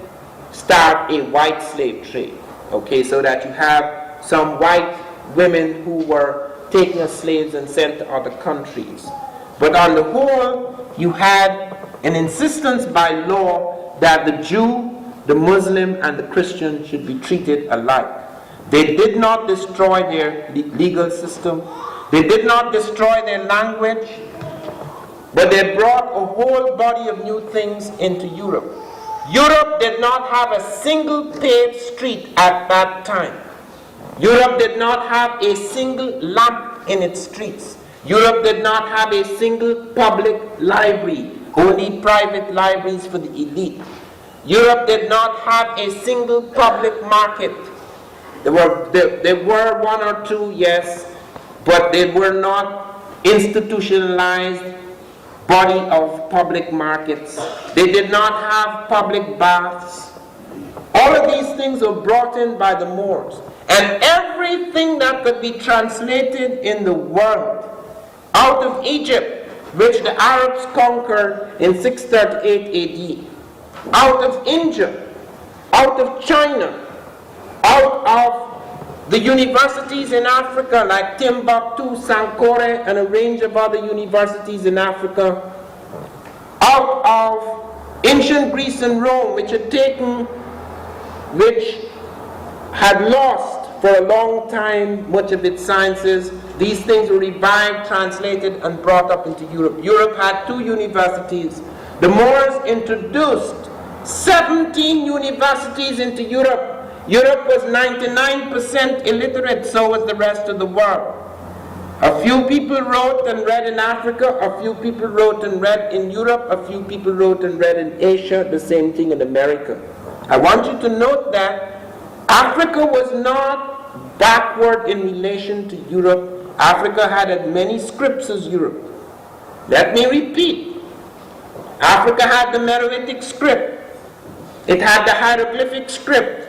start a white slave trade. Okay, so that you have some white women who were taken as slaves and sent to other countries. But on the whole, you had an insistence by law that the Jew, the Muslim, and the Christian should be treated alike. They did not destroy their legal system. They did not destroy their language. But they brought a whole body of new things into Europe. Europe did not have a single paved street at that time. Europe did not have a single lamp in its streets. Europe did not have a single public library, only private libraries for the elite. Europe did not have a single public market. There were one or two, yes, but they were not institutionalized body of public markets. They did not have public baths. All of these things were brought in by the Moors. And everything that could be translated in the world out of Egypt, which the Arabs conquered in 638 AD, out of India, out of China, out of the universities in Africa like Timbuktu, Sankore, and a range of other universities in Africa, out of ancient Greece and Rome, which had lost for a long time much of its sciences. These things were revived, translated, and brought up into Europe. Europe had 2 universities. The Moors introduced 17 universities into Europe. Europe was 99% illiterate, so was the rest of the world. A few people wrote and read in Africa, a few people wrote and read in Europe, a few people wrote and read in Asia, the same thing in America. I want you to note that Africa was not backward in relation to Europe. Africa had as many scripts as Europe. Let me repeat. Africa had the Meroitic script. It had the hieroglyphic script.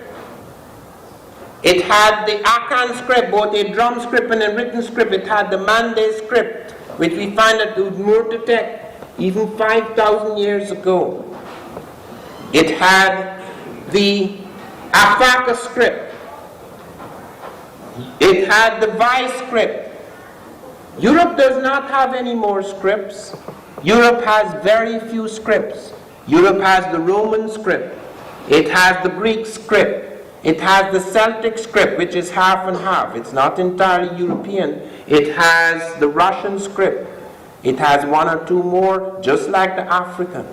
It had the Akan script, both a drum script and a written script. It had the Mande script, which we find at Udmurtetek even 5,000 years ago. It had the Afaka script. It had the Vai script. Europe does not have any more scripts. Europe has very few scripts. Europe has the Roman script. It has the Greek script. It has the Celtic script, which is half and half. It's not entirely European. It has the Russian script. It has 1 or 2 more, just like the African.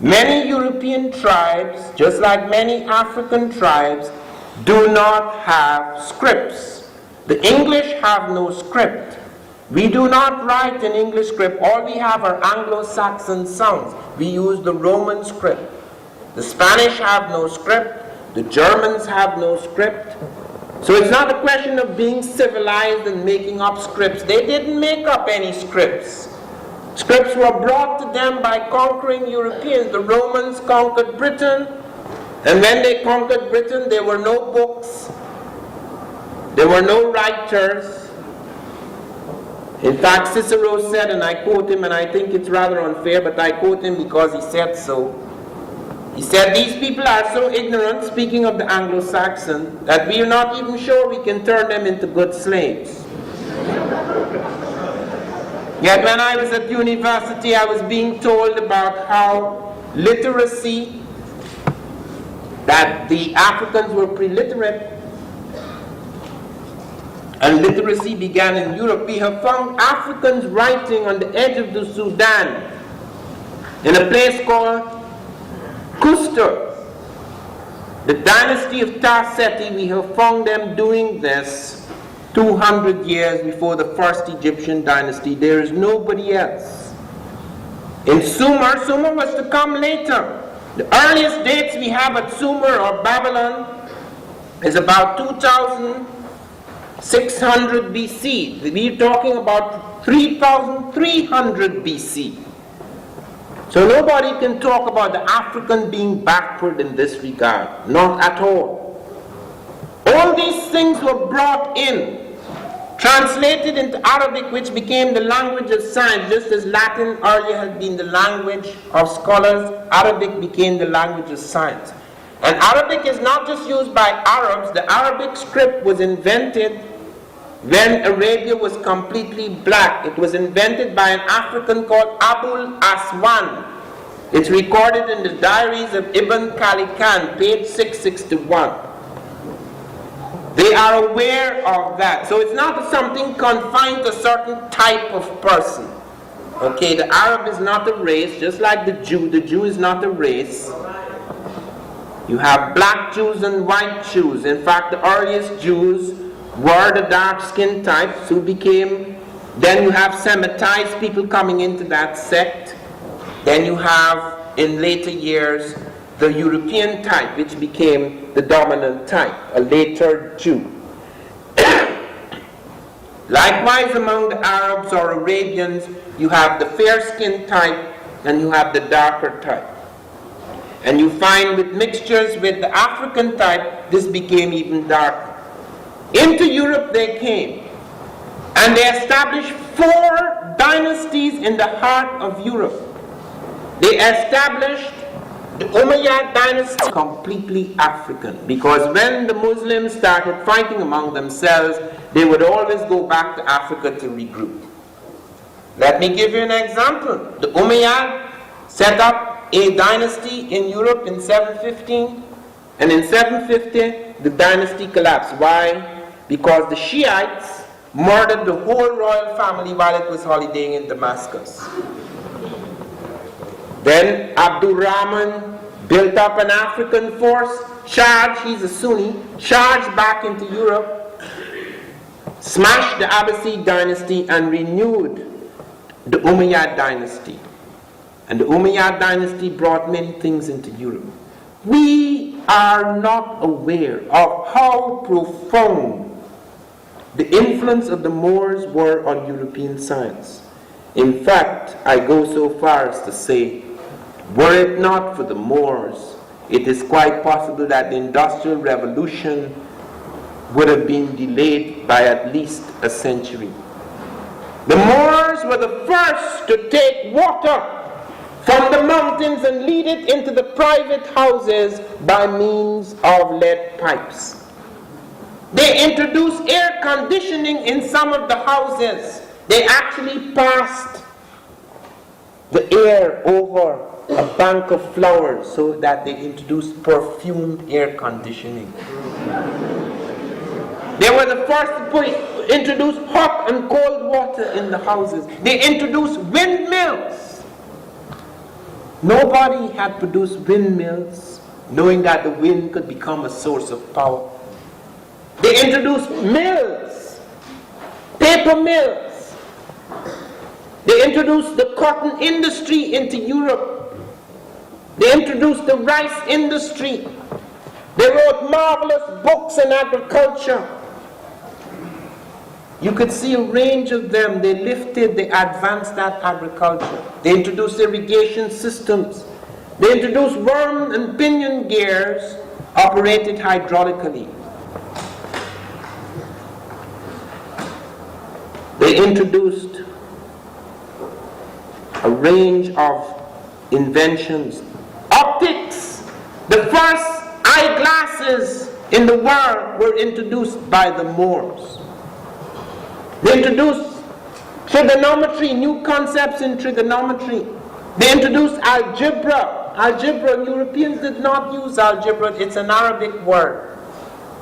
Many European tribes, just like many African tribes, do not have scripts. The English have no script. We do not write in English script. All we have are Anglo-Saxon sounds. We use the Roman script. The Spanish have no script. The Germans have no script. So it's not a question of being civilized and making up scripts. They didn't make up any scripts. Scripts were brought to them by conquering Europeans. The Romans conquered Britain, and when they conquered Britain, there were no books, there were no writers, In fact, Cicero said, and I quote him, and I think it's rather unfair, but I quote him because he said so. He said, these people are so ignorant, speaking of the Anglo-Saxon, that we are not even sure we can turn them into good slaves. Yet when I was at university, I was being told about how literacy, that the Africans were pre-literate, and literacy began in Europe. We have found Africans writing on the edge of the Sudan, in a place called Kuster. The dynasty of Tarseti, we have found them doing this 200 years before the first Egyptian dynasty. There is nobody else. In Sumer, Sumer was to come later. The earliest dates we have at Sumer or Babylon is about 2600 BC. We're talking about 3300 BC. So nobody can talk about the African being backward in this regard. Not at all. All these things were brought in, translated into Arabic, which became the language of science. Just as Latin earlier had been the language of scholars, Arabic became the language of science. And Arabic is not just used by Arabs. The Arabic script was invented when Arabia was completely black. It was invented by an African called Abul Aswan. It's recorded in the diaries of Ibn Khalikan, page 661. They are aware of that. So it's not something confined to a certain type of person. Okay, the Arab is not a race, just like the Jew. The Jew is not a race. You have black Jews and white Jews. In fact, the earliest Jews were the dark-skinned types who became, then you have Semitized people coming into that sect. Then you have, in later years, the European type, which became the dominant type, a later Jew. Likewise, among the Arabs or Arabians, you have the fair-skinned type and you have the darker type. And you find with mixtures with the African type, this became even darker. Into Europe they came, and they established 4 dynasties in the heart of Europe. They established the Umayyad dynasty, completely African, because when the Muslims started fighting among themselves, they would always go back to Africa to regroup. Let me give you an example. The Umayyad set up a dynasty in Europe in 715, and in 750 the dynasty collapsed. Why? Because the Shiites murdered the whole royal family while it was holidaying in Damascus. Then Abdul Rahman built up an African force, charged, he's a Sunni, charged back into Europe, smashed the Abbasid dynasty and renewed the Umayyad dynasty. And the Umayyad dynasty brought many things into Europe. We are not aware of how profound the influence of the Moors were on European science. In fact, I go so far as to say, were it not for the Moors, it is quite possible that the Industrial Revolution would have been delayed by at least a century. The Moors were the first to take water from the mountains and lead it into the private houses by means of lead pipes. They introduced air conditioning in some of the houses. They actually passed the air over a bank of flowers so that they introduced perfumed air conditioning. They were the first to introduce hot and cold water in the houses. They introduced windmills. Nobody had produced windmills knowing that the wind could become a source of power. They introduced mills, paper mills. They introduced the cotton industry into Europe. They introduced the rice industry. They wrote marvelous books on agriculture. You could see a range of them. They advanced that agriculture. They introduced irrigation systems. They introduced worm and pinion gears operated hydraulically. They introduced a range of inventions. Optics, the first eyeglasses in the world were introduced by the Moors. They introduced trigonometry, new concepts in trigonometry. They introduced algebra. Algebra, Europeans did not use algebra, it's an Arabic word.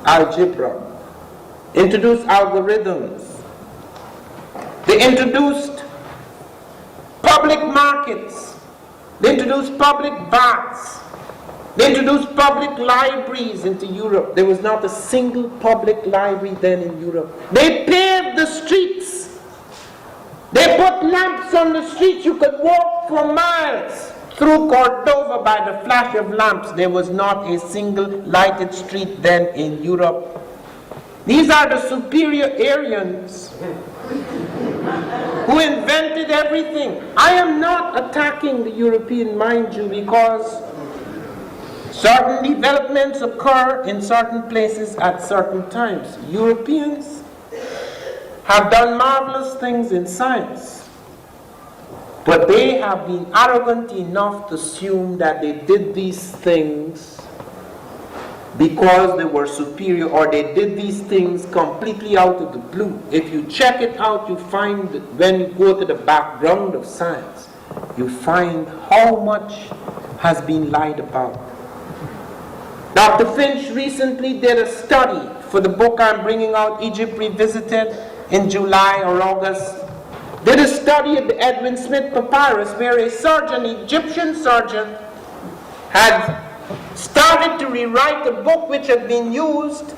Algebra. Introduced algorithms. They introduced public markets. They introduced public baths. They introduced public libraries into Europe. There was not a single public library then in Europe. They paved the streets. They put lamps on the streets. You could walk for miles through Cordova by the flash of lamps. There was not a single lighted street then in Europe. These are the superior Aryans who invented everything. I am not attacking the European, mind you, because certain developments occur in certain places at certain times. Europeans have done marvelous things in science, but they have been arrogant enough to assume that they did these things because they were superior, or they did these things completely out of the blue. If you check it out, you find that when you go to the background of science, you find how much has been lied about. Dr. Finch recently did a study for the book I'm bringing out, Egypt Revisited, in July or August. Did a study of the Edwin Smith papyrus where a surgeon, Egyptian surgeon, had started to rewrite a book which had been used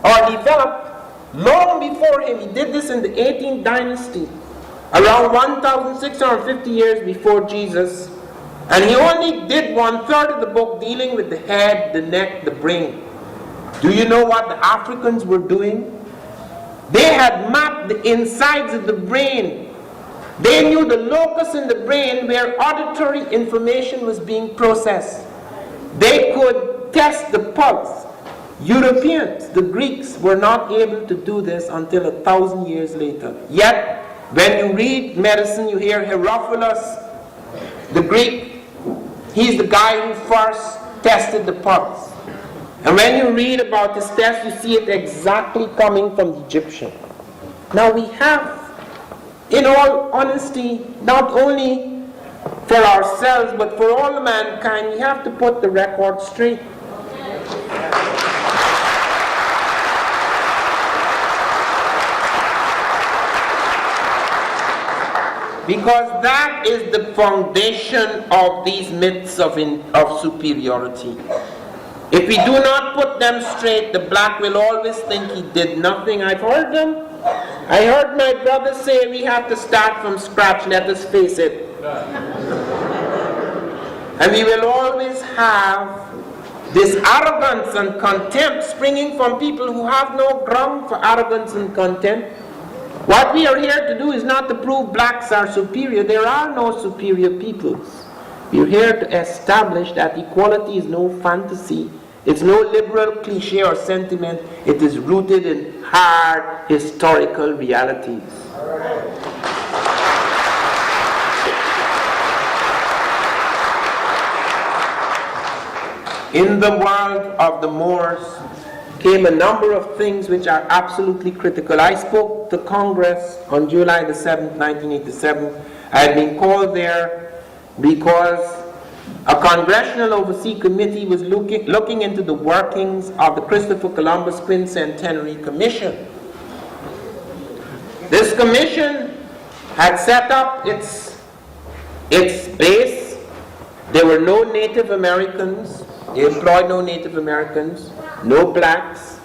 or developed long before him. He did this in the 18th dynasty, around 1,650 years before Jesus. And he only did 1/3 of the book dealing with the head, the neck, the brain. Do you know what the Africans were doing? They had mapped the insides of the brain. They knew the locus in the brain where auditory information was being processed. They could test the pulse. Europeans, the Greeks, were not able to do this until 1,000 years later. Yet, when you read medicine, you hear Herophilus, the Greek, he's the guy who first tested the pulse. And when you read about his test, you see it exactly coming from the Egyptian. Now we have, in all honesty, not only for ourselves, but for all mankind, we have to put the record straight. Because that is the foundation of these myths of superiority. If we do not put them straight, the black will always think he did nothing. I heard my brother say we have to start from scratch, let us face it. And we will always have this arrogance and contempt springing from people who have no ground for arrogance and contempt. What we are here to do is not to prove blacks are superior. There are no superior peoples. We are here to establish that equality is no fantasy. It's no liberal cliche or sentiment. It is rooted in hard historical realities. In the world of the Moors came a number of things which are absolutely critical. I spoke to Congress on July the 7th, 1987. I had been called there because a Congressional Overseas Committee was looking into the workings of the Christopher Columbus Quincentenary Commission. This commission had set up its base. There were no Native Americans. They employed no Native Americans, no blacks.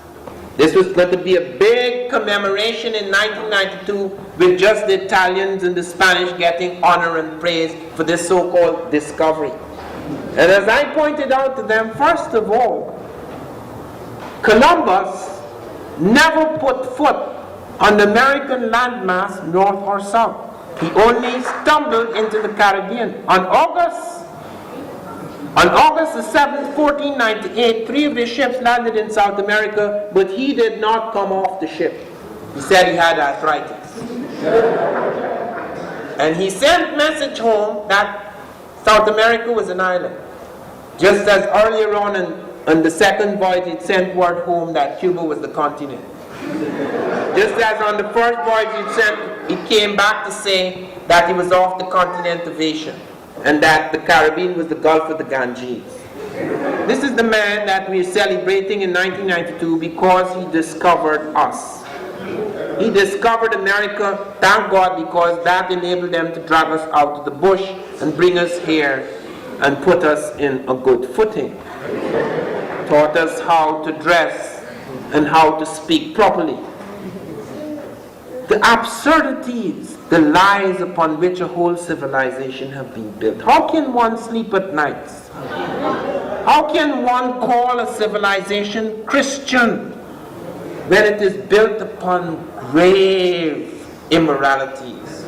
This was going to be a big commemoration in 1992 with just the Italians and the Spanish getting honor and praise for this so-called discovery. And as I pointed out to them, first of all, Columbus never put foot on the American landmass north or south. He only stumbled into the Caribbean. On August the 7th, 1498, 3 of his ships landed in South America, but he did not come off the ship. He said he had arthritis. And he sent message home that South America was an island. Just as earlier on the second voyage, it sent word home that Cuba was the continent. Just as on the first voyage, it came back to say that he was off the continent of Asia, and that the Caribbean was the Gulf of the Ganges. This is the man that we are celebrating in 1992 because he discovered us. He discovered America, thank God, because that enabled them to drag us out of the bush and bring us here and put us in a good footing. Taught us how to dress and how to speak properly. The absurdities, the lies upon which a whole civilization have been built. How can one sleep at nights? How can one call a civilization Christian when it is built upon grave immoralities?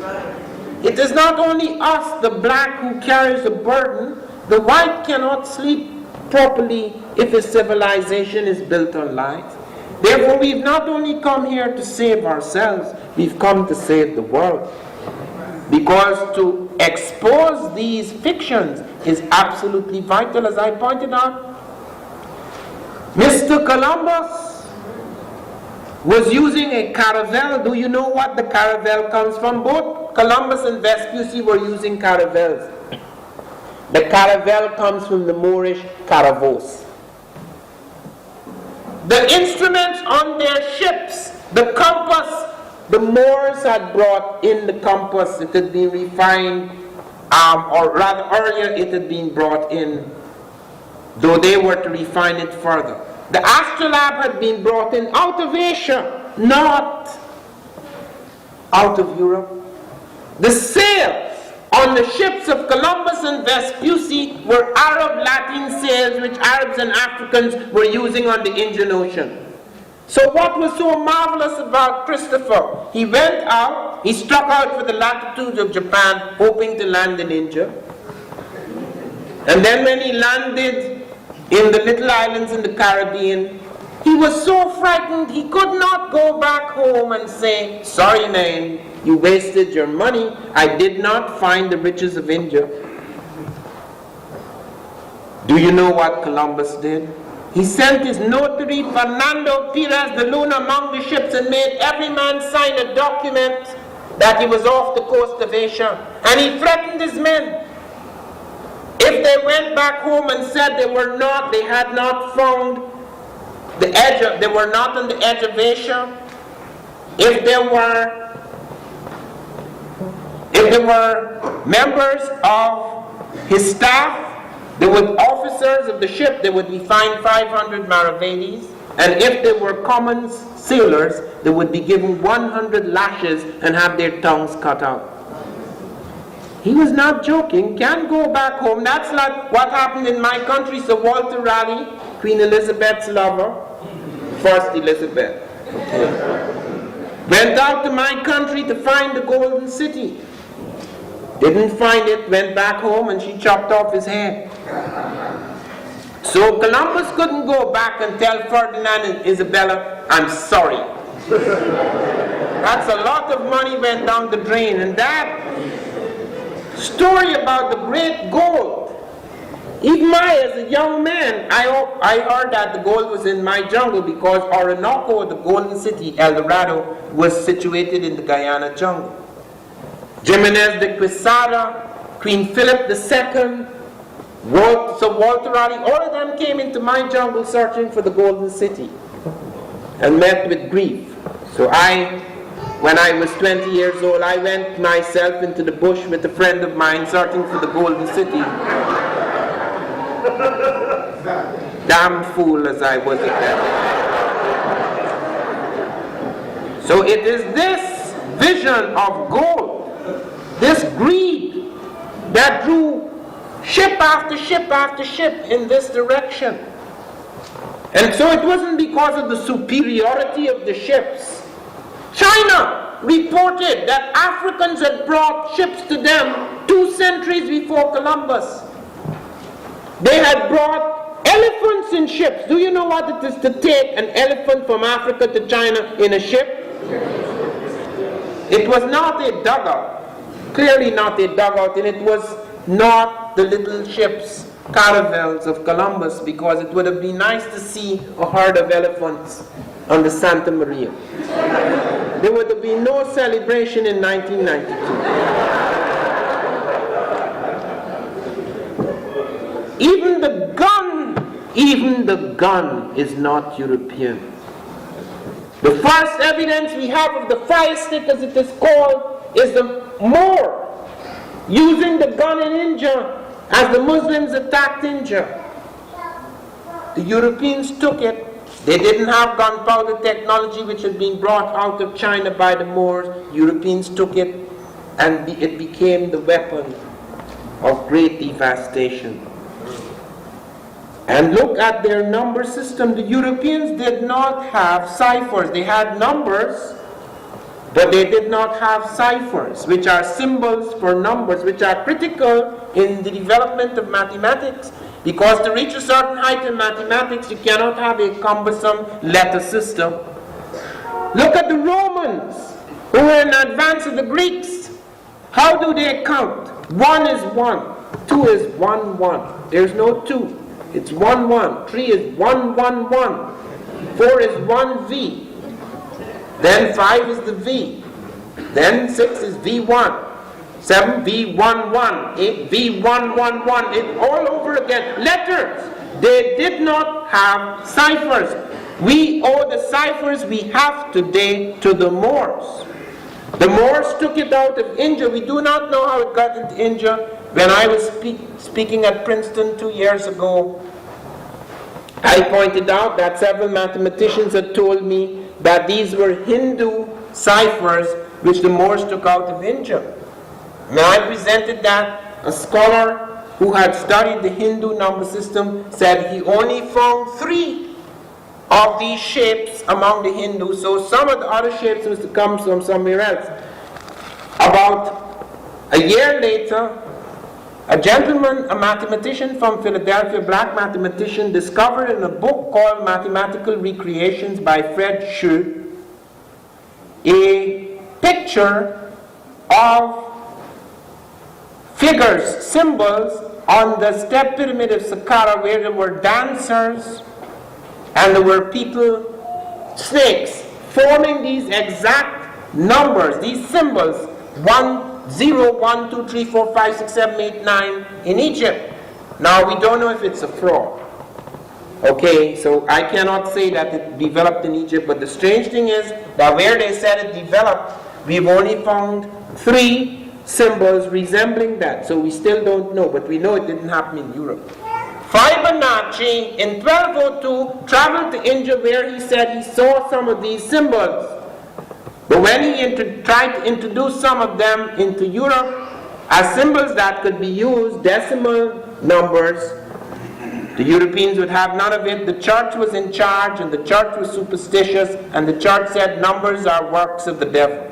It is not only us, the black, who carries the burden. The white cannot sleep properly if his civilization is built on lies. Therefore, we've not only come here to save ourselves, we've come to save the world. Because to expose these fictions is absolutely vital, as I pointed out. Mr. Columbus was using a caravel. Do you know what the caravel comes from? Both Columbus and Vespucci were using caravels. The caravel comes from the Moorish caravos. The instruments on their ships, the compass, the Moors had brought in the compass. It had been refined, or rather earlier it had been brought in, though they were to refine it further. The astrolabe had been brought in out of Asia, not out of Europe. The sails on the ships of Columbus and Vespucci were Arab Latin sails which Arabs and Africans were using on the Indian Ocean. So what was so marvelous about Christopher? He went out, he struck out for the latitudes of Japan, hoping to land in India. And then when he landed in the little islands in the Caribbean, he was so frightened he could not go back home and say, "Sorry, man, you wasted your money. I did not find the riches of India." Do you know what Columbus did? He sent his notary, Fernando Perez de Luna, among the ships and made every man sign a document that he was off the coast of Asia. And he threatened his men. If they went back home and said they had not found the edge of, they were not on the edge of Asia, if there were members of his staff, there were officers of the ship, they would be fined 500 maravedis, and if they were common sailors, they would be given 100 lashes and have their tongues cut out. He was not joking. Can't go back home. That's like what happened in my country. Sir Walter Raleigh, Queen Elizabeth's lover, First Elizabeth, went out to my country to find the Golden City. Didn't find it, went back home, and she chopped off his head. So Columbus couldn't go back and tell Ferdinand and Isabella, "I'm sorry." That's a lot of money went down the drain. And that story about the great gold, even as a young man, I heard that the gold was in my jungle because Orinoco, the Golden City, El Dorado, was situated in the Guyana jungle. Jimenez de Quesada, Queen Philip II, Sir Walter Raleigh, all of them came into my jungle searching for the Golden City and met with grief. So when I was 20 years old, I went myself into the bush with a friend of mine searching for the Golden City. Damn fool as I was at that. So it is this vision of gold, this greed, that drew ship after ship after ship in this direction. And so it wasn't because of the superiority of the ships. China reported that Africans had brought ships to them 2 centuries before Columbus. They had brought elephants in ships. Do you know what it is to take an elephant from Africa to China in a ship? It was not a dugout. clearly not a dugout, and it was not the little ships, caravels of Columbus, because it would have been nice to see a herd of elephants on the Santa Maria. There would have been no celebration in 1992. Even the gun is not European. The first evidence we have of the fire stick, as it is called, is the Moor using the gun in India as the Muslims attacked India. The Europeans took it. They didn't have gunpowder technology, which had been brought out of China by the Moors. Europeans took it, and it became the weapon of great devastation. And look at their number system. The Europeans did not have ciphers. They had numbers, but they did not have ciphers, which are symbols for numbers, which are critical in the development of mathematics. Because to reach a certain height in mathematics, you cannot have a cumbersome letter system. Look at the Romans, who were in advance of the Greeks. How do they count? 1 is 1, 2 is 1, 1. There's no 2. It's 1, 1. 3 is 1, 1, 1. 4 is 1 V. Then 5 is the V. Then 6 is V1. 7 V1, 1. 8 V1, 1, 1. It's all over again. Letters. They did not have ciphers. We owe the ciphers we have today to the Moors. The Moors took it out of India. We do not know how it got into India. When I was speaking at Princeton 2 years ago, I pointed out that several mathematicians had told me that these were Hindu ciphers which the Moors took out of India. When I presented that, a scholar who had studied the Hindu number system said he only found 3 of these shapes among the Hindus, so some of the other shapes must have come from somewhere else. About a year later, a gentleman, a mathematician from Philadelphia, black mathematician, discovered in a book called Mathematical Recreations by Fred Schur a picture of figures, symbols on the step pyramid of Saqqara, where there were dancers and there were people, snakes, forming these exact numbers, these symbols, 1, 0, 1, 2, 3, 4, 5, 6, 7, 8, 9 in Egypt. Now we don't know if it's a fraud. Okay, so I cannot say that it developed in Egypt, but the strange thing is that where they said it developed, we've only found 3 symbols resembling that. So we still don't know, but we know it didn't happen in Europe. Fibonacci in 1202 traveled to India, where he said he saw some of these symbols. But when he tried to introduce some of them into Europe as symbols that could be used, decimal numbers, the Europeans would have none of it. The church was in charge, and the church was superstitious, and the church said numbers are works of the devil.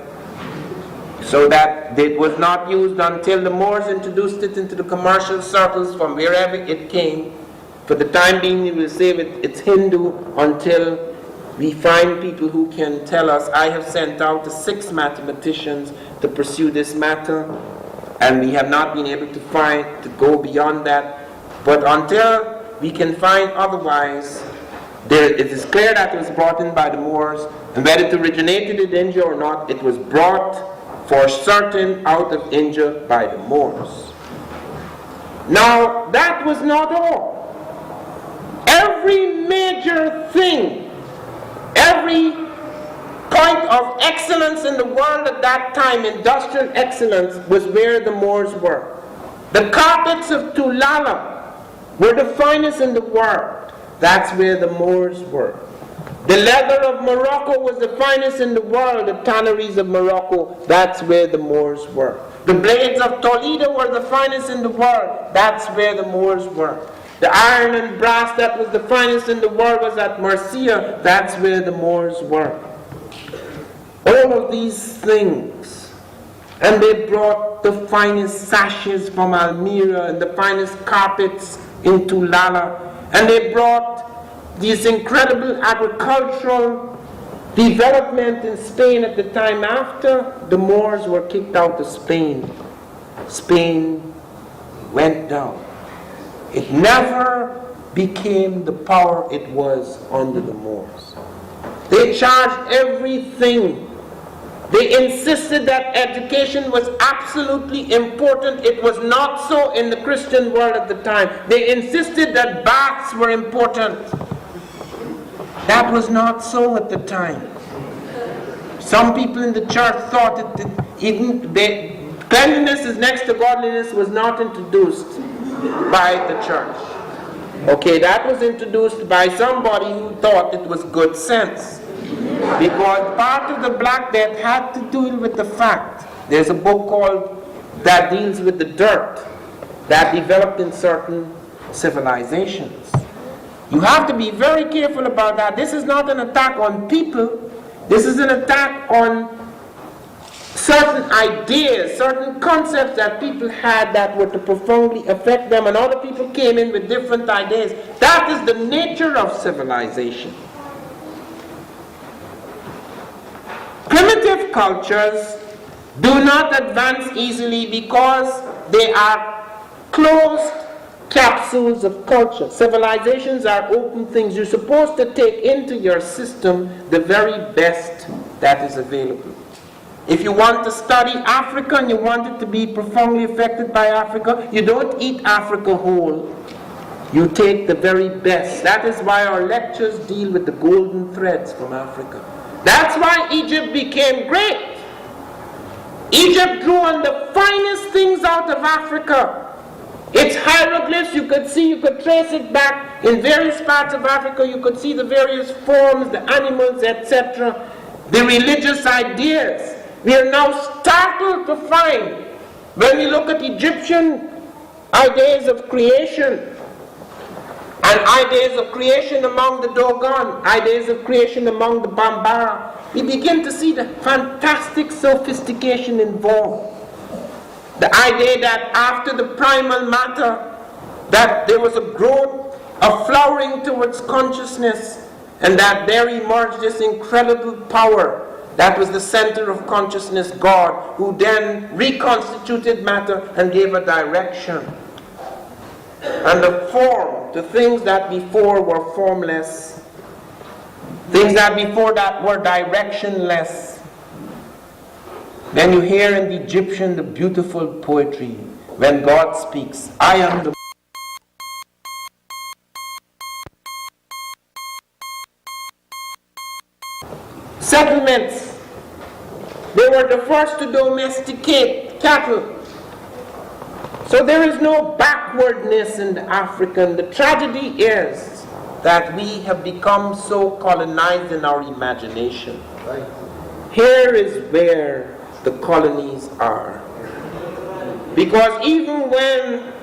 So that it was not used until the Moors introduced it into the commercial circles from wherever it came. For the time being, we will say it's Hindu until we find people who can tell us. I have sent out 6 mathematicians to pursue this matter, and we have not been able to go beyond that. But until we can find otherwise, it is clear that it was brought in by the Moors, and whether it originated in India or not, it was brought for certain out of India by the Moors. Now, that was not all. Every major thing, every point of excellence in the world at that time, industrial excellence, was where the Moors were. The carpets of Tulala were the finest in the world. That's where the Moors were. The leather of Morocco was the finest in the world, the tanneries of Morocco. That's where the Moors were. The blades of Toledo were the finest in the world. That's where the Moors were. The iron and brass that was the finest in the world was at Murcia. That's where the Moors were. All of these things. And they brought the finest sashes from Almira and the finest carpets in Tulala. And they brought this incredible agricultural development in Spain at the time after the Moors were kicked out of Spain. Spain went down. It never became the power it was under the Moors. They charged everything. They insisted that education was absolutely important. It was not so in the Christian world at the time. They insisted that baths were important. That was not so at the time. Some people in the church thought that cleanliness is next to godliness was not introduced by the church. Okay, that was introduced by somebody who thought it was good sense. Because part of the Black Death had to do with the fact, there's a book called that deals with the dirt that developed in certain civilizations. You have to be very careful about that. This is not an attack on people. This is an attack on certain ideas, certain concepts that people had that were to profoundly affect them, and other people came in with different ideas. That is the nature of civilization. Primitive cultures do not advance easily because they are closed capsules of culture. Civilizations are open things. You're supposed to take into your system the very best that is available. If you want to study Africa and you want it to be profoundly affected by Africa, you don't eat Africa whole. You take the very best. That is why our lectures deal with the golden threads from Africa. That's why Egypt became great. Egypt drew on the finest things out of Africa. Its hieroglyphs, you could trace it back in various parts of Africa. You could see the various forms, the animals, etc. The religious ideas. We are now startled to find, when we look at Egyptian ideas of creation, and ideas of creation among the Dogon, ideas of creation among the Bambara, we begin to see the fantastic sophistication involved. The idea that after the primal matter, that there was a growth, a flowering towards consciousness, and that there emerged this incredible power that was the center of consciousness, God, who then reconstituted matter and gave a direction and a form to things that before were formless, things that before that were directionless. Then you hear in the Egyptian the beautiful poetry when God speaks, I am the settlements. They were the first to domesticate cattle. So there is no backwardness in the African. The tragedy is that we have become so colonized in our imagination. Here is where the colonies are. Because even when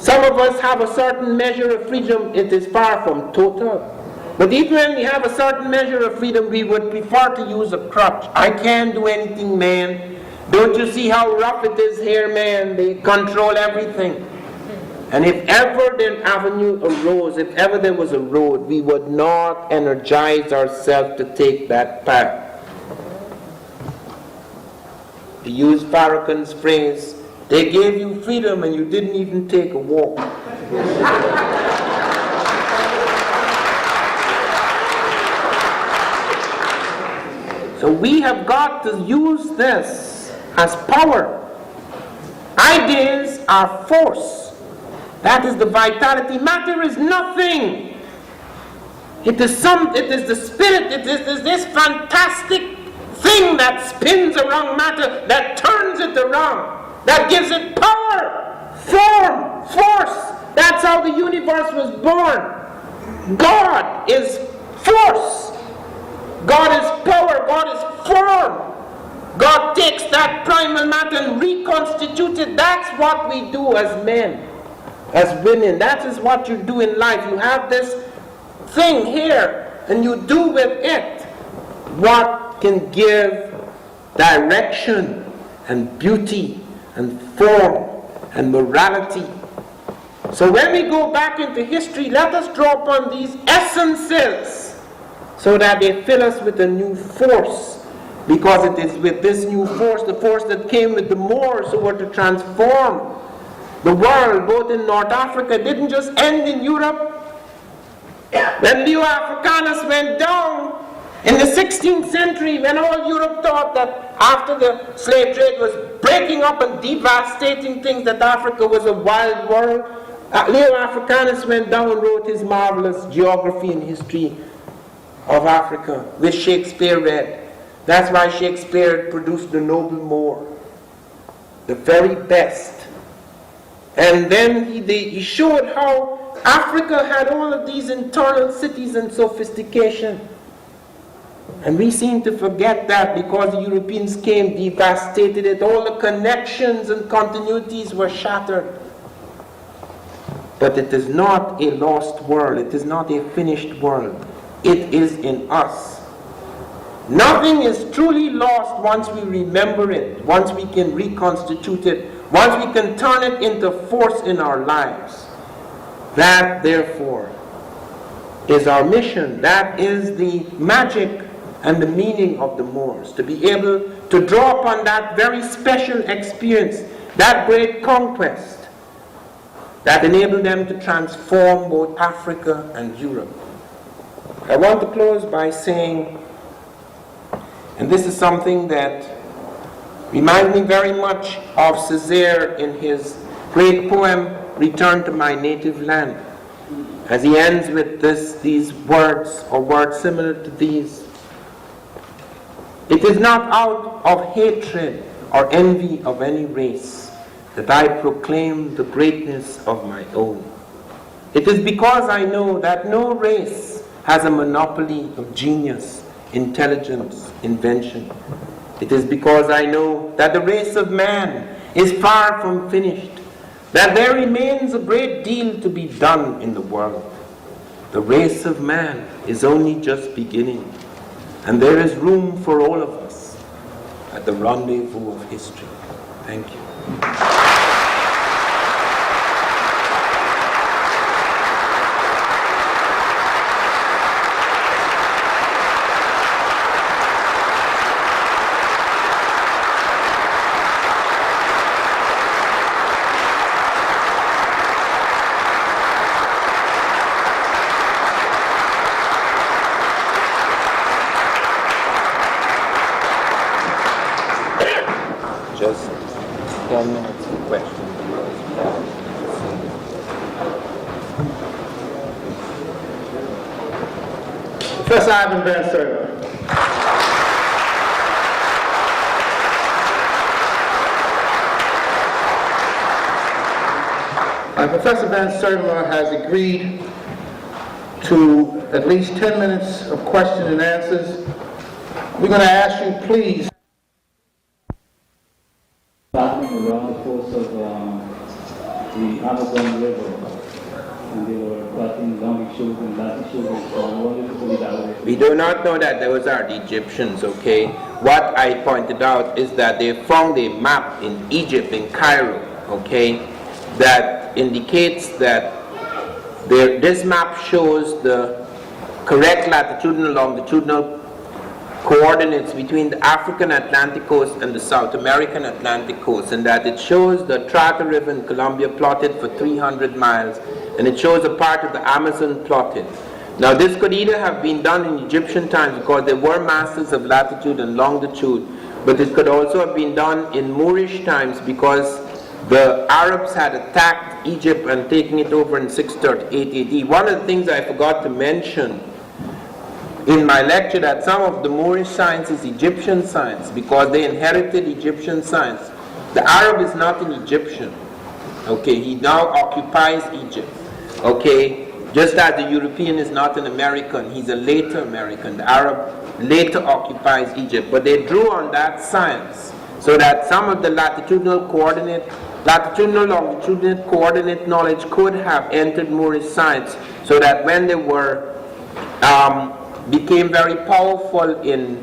some of us have a certain measure of freedom, it is far from total. But even when we have a certain measure of freedom, we would prefer to use a crutch. I can't do anything, man. Don't you see how rough it is here, man? They control everything. And if ever an avenue arose, if ever there was a road, we would not energize ourselves to take that path. To use Farrakhan's phrase, they gave you freedom and you didn't even take a walk. So we have got to use this as power. Ideas are force. That is the vitality. Matter is nothing. It is the spirit. It is this fantastic thing that spins around matter, that turns it around, that gives it power, form, force. That's how the universe was born. God is force. God is power. God is form. God takes that primal matter and reconstitutes it. That's what we do as men, as women. That is what you do in life. You have this thing here, and you do with it what can give direction and beauty and form and morality. So when we go back into history, let us draw upon these essences so that they fill us with a new force. because it is with this new force, the force that came with the Moors who were to transform the world, both in North Africa. It didn't just end in Europe. When Leo Africanus went down in the 16th century, when all Europe thought that after the slave trade was breaking up and devastating things, that Africa was a wild world, Leo Africanus went down and wrote his marvelous geography and history of Africa, which Shakespeare read. That's why Shakespeare produced the noble Moor, the very best. And then he showed how Africa had all of these internal cities and sophistication. And we seem to forget that because the Europeans came, devastated it, all the connections and continuities were shattered. But it is not a lost world, it is not a finished world. It is in us. Nothing is truly lost once we remember it, once we can reconstitute it, once we can turn it into force in our lives. That, therefore, is our mission. That is the magic and the meaning of the Moors, to be able to draw upon that very special experience, that great conquest, that enabled them to transform both Africa and Europe. I want to close by saying, and this is something that reminds me very much of Césaire in his great poem, Return to My Native Land, as he ends with these words, or words similar to these. It is not out of hatred or envy of any race that I proclaim the greatness of my own. It is because I know that no race has a monopoly of genius, intelligence, invention. It is because I know that the race of man is far from finished, that there remains a great deal to be done in the world. The race of man is only just beginning, and there is room for all of us at the rendezvous of history. Thank you. Just 10 minutes for questions. Professor Ivan Van Sertima. Professor Van Sertima has agreed to at least 10 minutes of question and answers. We're going to ask you, please. Around the course of the Amazon River, and they were cutting long shoes and lasty shoes, so I wanted to put it that way. We do not know that those are the Egyptians, okay? What I pointed out is that they found a map in Egypt, in Cairo, okay, that indicates that this map shows the correct latitudinal, longitudinal coordinates between the African Atlantic coast and the South American Atlantic coast, and that it shows the Trata River in Colombia plotted for 300 miles, and it shows a part of the Amazon plotted. Now this could either have been done in Egyptian times because they were masters of latitude and longitude, but it could also have been done in Moorish times because the Arabs had attacked Egypt and taken it over in 638 AD. One of the things I forgot to mention in my lecture, that some of the Moorish science is Egyptian science because they inherited Egyptian science. The Arab is not an Egyptian. Okay, he now occupies Egypt. Okay, just as the European is not an American, he's a later American. The Arab later occupies Egypt, but they drew on that science so that some of the latitudinal, longitudinal coordinate knowledge could have entered Moorish science, so that when they were became very powerful in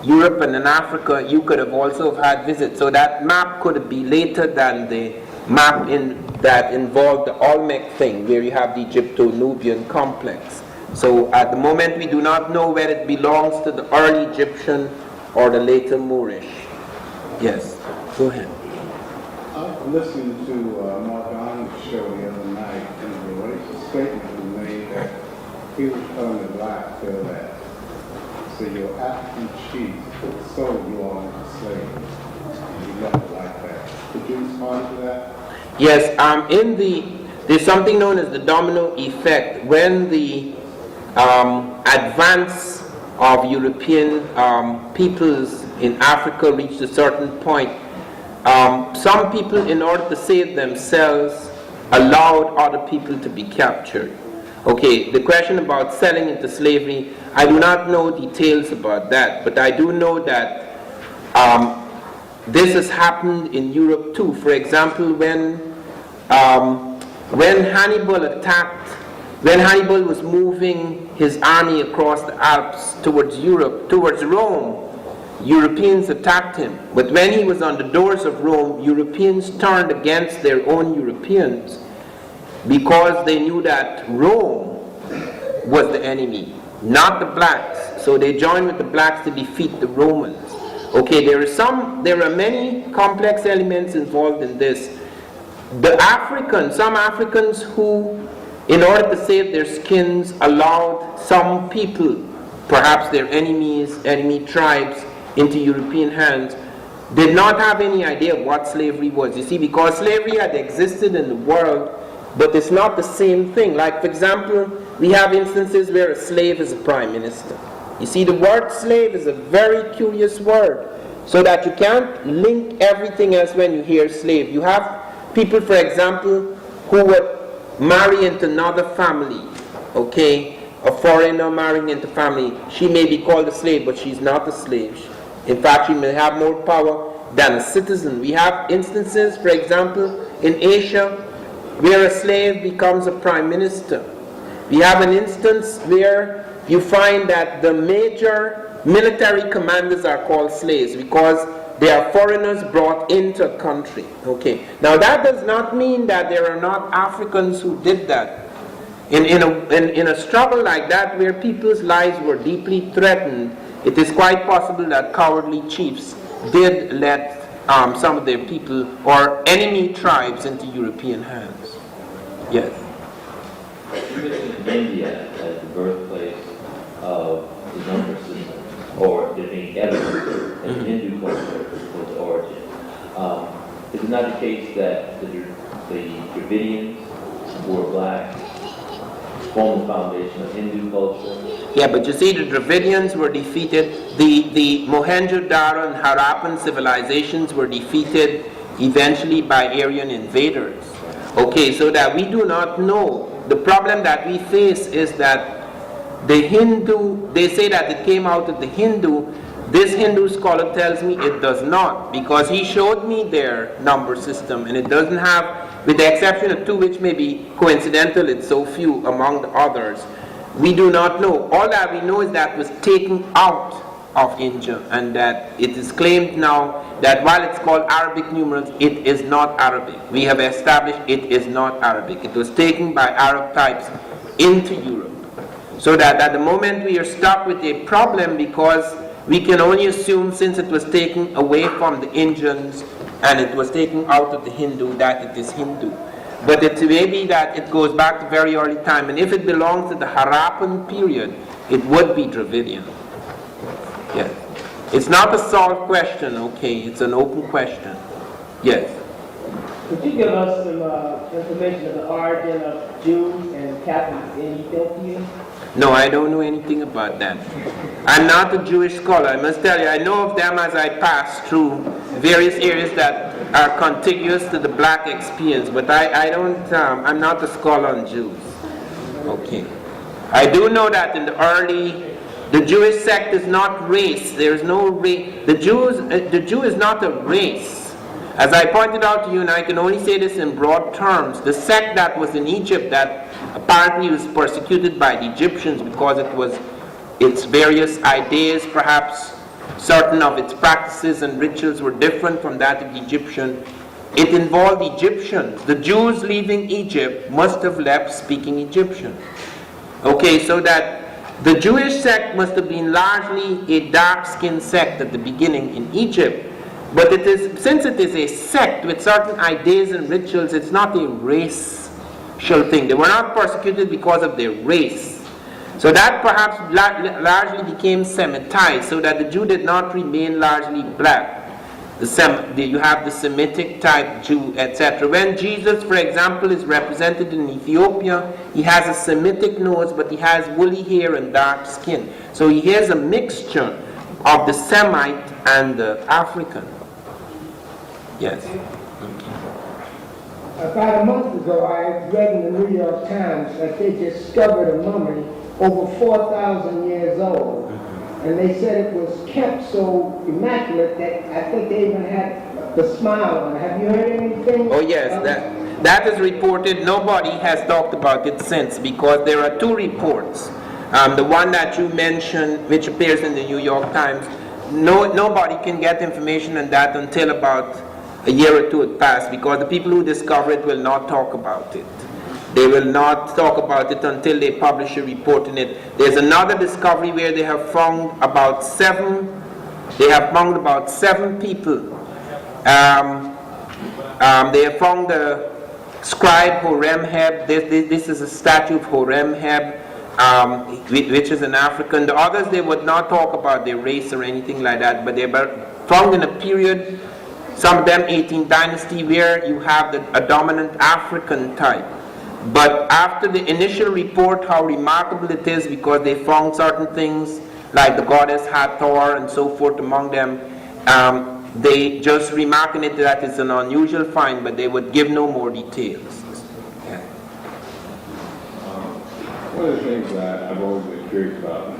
Europe and in Africa, you could have also had visits. So that map could be later than the map that involved the Olmec thing, where you have the Egypto-Nubian complex. So at the moment we do not know whether it belongs to the early Egyptian or the later Moorish. Yes, go ahead. I was listening to Mark Arnold's show the other night, and the racist statement was made that he was telling the blacks that, so your African chief sold you all into slavery, and you left it like that. Could you respond to that? Yes, there's something known as the domino effect. When the advance of European peoples in Africa reached a certain point, some people, in order to save themselves, allowed other people to be captured. Okay, the question about selling into slavery, I do not know details about that, but I do know that this has happened in Europe too. For example, when Hannibal was moving his army across the Alps towards Europe, towards Rome, Europeans attacked him. But when he was on the doors of Rome, Europeans turned against their own Europeans because they knew that Rome was the enemy, not the blacks. So they joined with the blacks to defeat the Romans. Okay, there are many complex elements involved in this. Some Africans who, in order to save their skins, allowed some people, perhaps their enemy tribes, into European hands, did not have any idea of what slavery was. You see, because slavery had existed in the world, but it's not the same thing. Like, for example, we have instances where a slave is a prime minister. You see, the word slave is a very curious word, so that you can't link everything else when you hear slave. You have people, for example, who would marry into another family, okay? A foreigner marrying into family. She may be called a slave, but she's not a slave. In fact, she may have more power than a citizen. We have instances, for example, in Asia, where a slave becomes a prime minister. We have an instance where you find that the major military commanders are called slaves because they are foreigners brought into a country. Okay. Now that does not mean that there are not Africans who did that. In a struggle like that, where people's lives were deeply threatened, it is quite possible that cowardly chiefs did let some of their people or enemy tribes into European hands. Yes. You mentioned India as the birthplace of the number system, or the being evidence in Hindu culture was the origin. Is it not the case that the Dravidians, who were black, formed the foundation of Hindu culture? Yeah, but you see, the Dravidians were defeated. The Mohenjo-Daro and Harappan civilizations were defeated eventually by Aryan invaders. Okay, so that we do not know. The problem that we face is that the Hindu, they say that it came out of the Hindu. This Hindu scholar tells me it does not, because he showed me their number system, and it doesn't have, with the exception of two which may be coincidental, it's so few among the others. We do not know. All that we know is that it was taken out of India, and that it is claimed now that while it's called Arabic numerals, it is not Arabic. We have established it is not Arabic. It was taken by Arab types into Europe. So that at the moment we are stuck with a problem, because we can only assume, since it was taken away from the Indians and it was taken out of the Hindu, that it is Hindu. But it may be that it goes back to very early time, and if it belongs to the Harappan period, it would be Dravidian. Yes. It's not a solved question, okay? It's an open question. Yes. Could you give us some information of the origin of Jews and Catholics in Ethiopia? No, I don't know anything about that. I'm not a Jewish scholar, I must tell you. I know of them as I pass through various areas that are contiguous to the black experience, but I'm not a scholar on Jews. Okay. I do know that in the Jewish sect is not race. There is no race. The Jew is not a race. As I pointed out to you, and I can only say this in broad terms, the sect that was in Egypt that apparently was persecuted by the Egyptians because its various ideas, perhaps certain of its practices and rituals were different from that of the Egyptian. It involved Egyptians. The Jews leaving Egypt must have left speaking Egyptian. Okay, so that The Jewish sect must have been largely a dark-skinned sect at the beginning in Egypt, but it is, since it is a sect with certain ideas and rituals, it's not a racial thing. They were not persecuted because of their race. So that perhaps largely became Semitized, so that the Jew did not remain largely black. You have the Semitic type Jew, etc. When Jesus, for example, is represented in Ethiopia, he has a Semitic nose, but he has woolly hair and dark skin. So he has a mixture of the Semite and the African. Yes. About a month ago, I read in the New York Times that they discovered a mummy over 4,000 years old. And they said it was kept so immaculate that I think they even had the smile on it. Have you heard anything? Oh yes, that is reported. Nobody has talked about it since, because there are two reports. The one that you mentioned, which appears in the New York Times, nobody can get information on that until about a year or two had passed, because the people who discover it will not talk about it. They will not talk about it until they publish a report in it. There's another discovery where they have found about seven people. They have found the scribe Horemheb. This is a statue of Horemheb, which is an African. The others, they would not talk about their race or anything like that, but they were found in a period, some of them 18th dynasty, where you have a dominant African type. But after the initial report, how remarkable it is, because they found certain things like the goddess Hathor and so forth among them, they just remark on it that it's an unusual find, but they would give no more details. Yeah. One of the things that I've always been curious about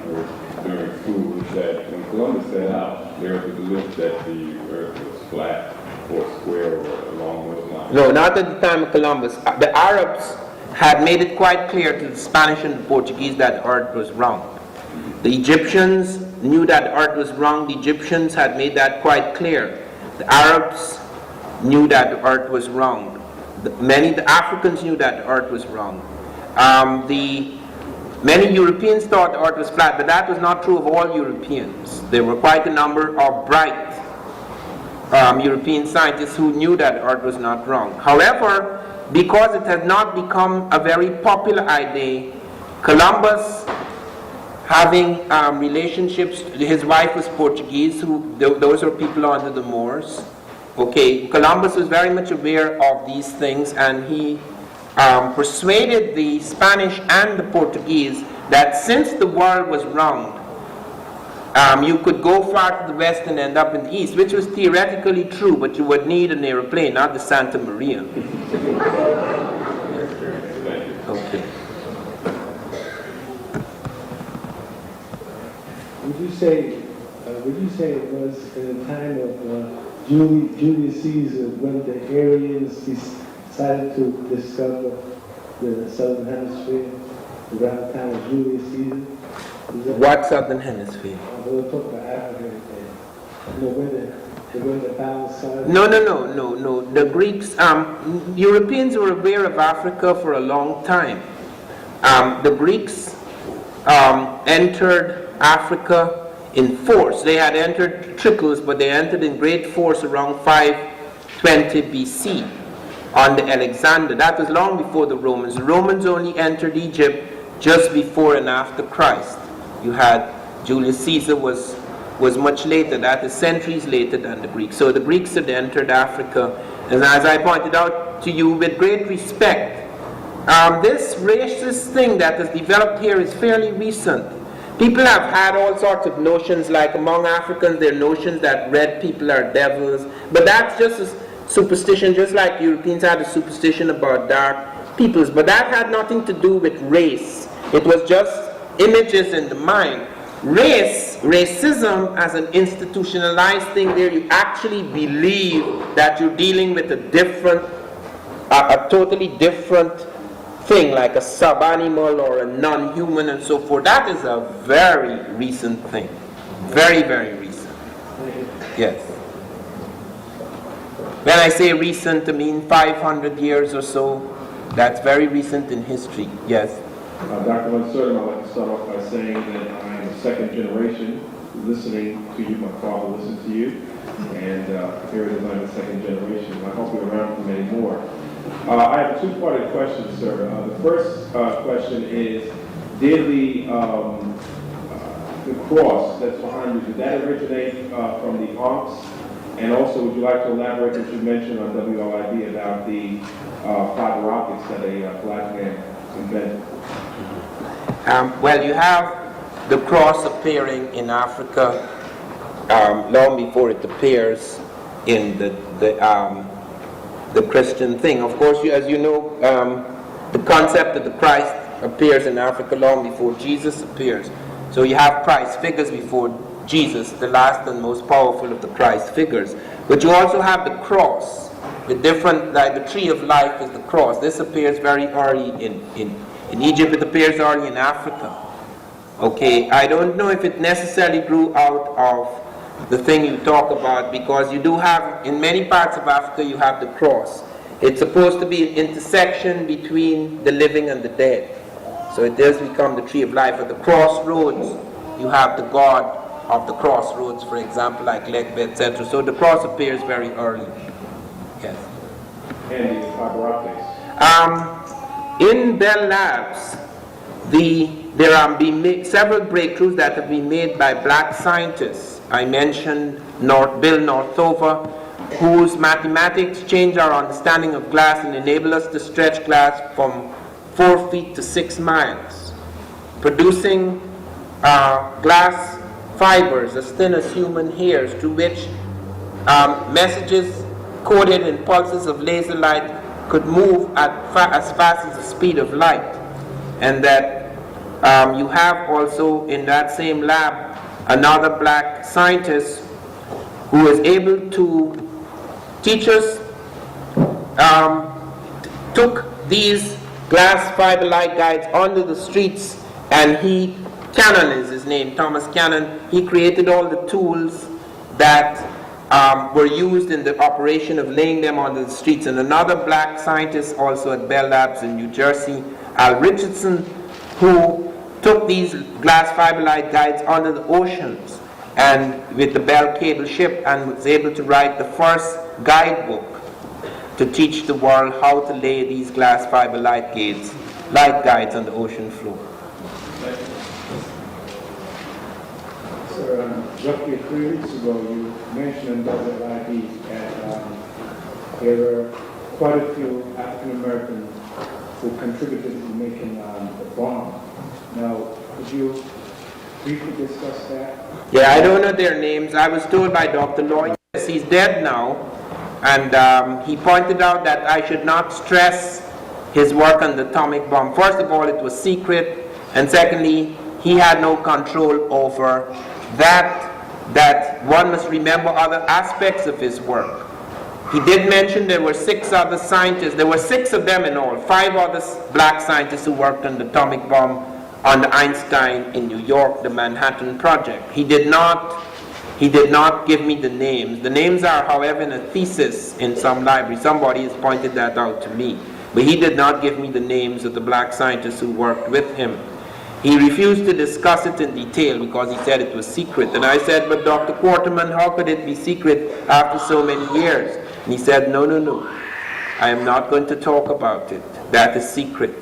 during school is that when Columbus set out, there was a belief that the earth was flat or square or along those lines. No, not at the time of Columbus. The Arabs had made it quite clear to the Spanish and the Portuguese that the earth was round. The Egyptians knew that the earth was round. The Egyptians had made that quite clear. The Arabs knew that the earth was round. The Africans knew that the earth was round. Many Europeans thought the earth was flat, but that was not true of all Europeans. There were quite a number of bright European scientists who knew that the earth was not round. However, because it has not become a very popular idea, Columbus, having relationships, his wife was Portuguese, those are people under the Moors. Okay, Columbus was very much aware of these things, and he persuaded the Spanish and the Portuguese that since the world was round, you could go far to the west and end up in the east, which was theoretically true, but you would need an airplane, not the Santa Maria. Okay. Would you say it was in the time of Julius Caesar when the Aryans decided to discover the southern hemisphere around the time of Julius Caesar? What southern hemisphere? We'll talk about Africa. When the balance started. No. The Greeks, Europeans were aware of Africa for a long time. The Greeks entered Africa in force. They had entered trickles, but they entered in great force around 520 BC under Alexander. That was long before the Romans. The Romans only entered Egypt just before and after Christ. You had Julius Caesar was much later, that is centuries later than the Greeks. So the Greeks had entered Africa, and as I pointed out to you with great respect, this racist thing that has developed here is fairly recent. People have had all sorts of notions, like among Africans there are notions that red people are devils, but that's just a superstition, just like Europeans had a superstition about dark peoples, but that had nothing to do with race. It was just images in the mind. Racism as an institutionalized thing where you actually believe that you're dealing with a totally different thing, like a sub-animal or a non-human and so forth. That is a very recent thing. Very, very recent. Yes. When I say recent, I mean 500 years or so. That's very recent in history. Yes. Dr. Von Sertima, I'd like to start off by saying that I am a second generation listening to you. My father listened to you, and here it is, I'm the second generation. I hope you're around for many more. I have a two-parted question, sir. The first question is, did the cross that's behind you, did that originate from the Ankhs? And also, would you like to elaborate what you mentioned on WLID about the fiber optics that a black man invented? Well, you have the cross appearing in Africa long before it appears in the Christian thing. Of course, as you know, the concept of the Christ appears in Africa long before Jesus appears. So you have Christ figures before Jesus, the last and most powerful of the Christ figures. But you also have the cross with different, like the tree of life is the cross. This appears very early in Egypt. It appears early in Africa. Okay, I don't know if it necessarily grew out of the thing you talk about, because you do have, in many parts of Africa, you have the cross. It's supposed to be an intersection between the living and the dead. So it does become the tree of life. At the crossroads, you have the god of the crossroads, for example, like Legbe, etc. So the cross appears very early. Yes. And the fiber optics? In Bell Labs, there have been several breakthroughs that have been made by black scientists. I mentioned Bill Northover, whose mathematics change our understanding of glass and enable us to stretch glass from 4 feet to 6 miles, producing glass fibers as thin as human hairs, through which messages coded in pulses of laser light could move as fast as the speed of light. And that you have also in that same lab another black scientist who is able to teach us, took these glass fiber light guides onto the streets, and Cannon is his name, Thomas Cannon. He created all the tools that were used in the operation of laying them onto the streets. And another black scientist also at Bell Labs in New Jersey, Al Richardson, who took these glass fiber light guides onto the oceans and with the Bell cable ship, and was able to write the first guidebook to teach the world how to lay these glass fiber light guides on the ocean floor. Sir, roughly 3 weeks ago, you mentioned WLID, and there were quite a few African Americans who contributed to making the bomb. Now, could you briefly discuss that? Yeah, I don't know their names. I was told by Dr. Lloyd, yes, he's dead now, and he pointed out that I should not stress his work on the atomic bomb. First of all, it was secret, and secondly, he had no control over that one must remember other aspects of his work. He did mention there were 6 other scientists. There were 6 of them in all. 5 other black scientists who worked on the atomic bomb on the Einstein in New York, the Manhattan Project. He did not give me the names. The names are, however, in a thesis in some library. Somebody has pointed that out to me. But he did not give me the names of the black scientists who worked with him. He refused to discuss it in detail because he said it was secret. And I said, but Dr. Quarterman, how could it be secret after so many years? And he said, no, I am not going to talk about it. That is secret.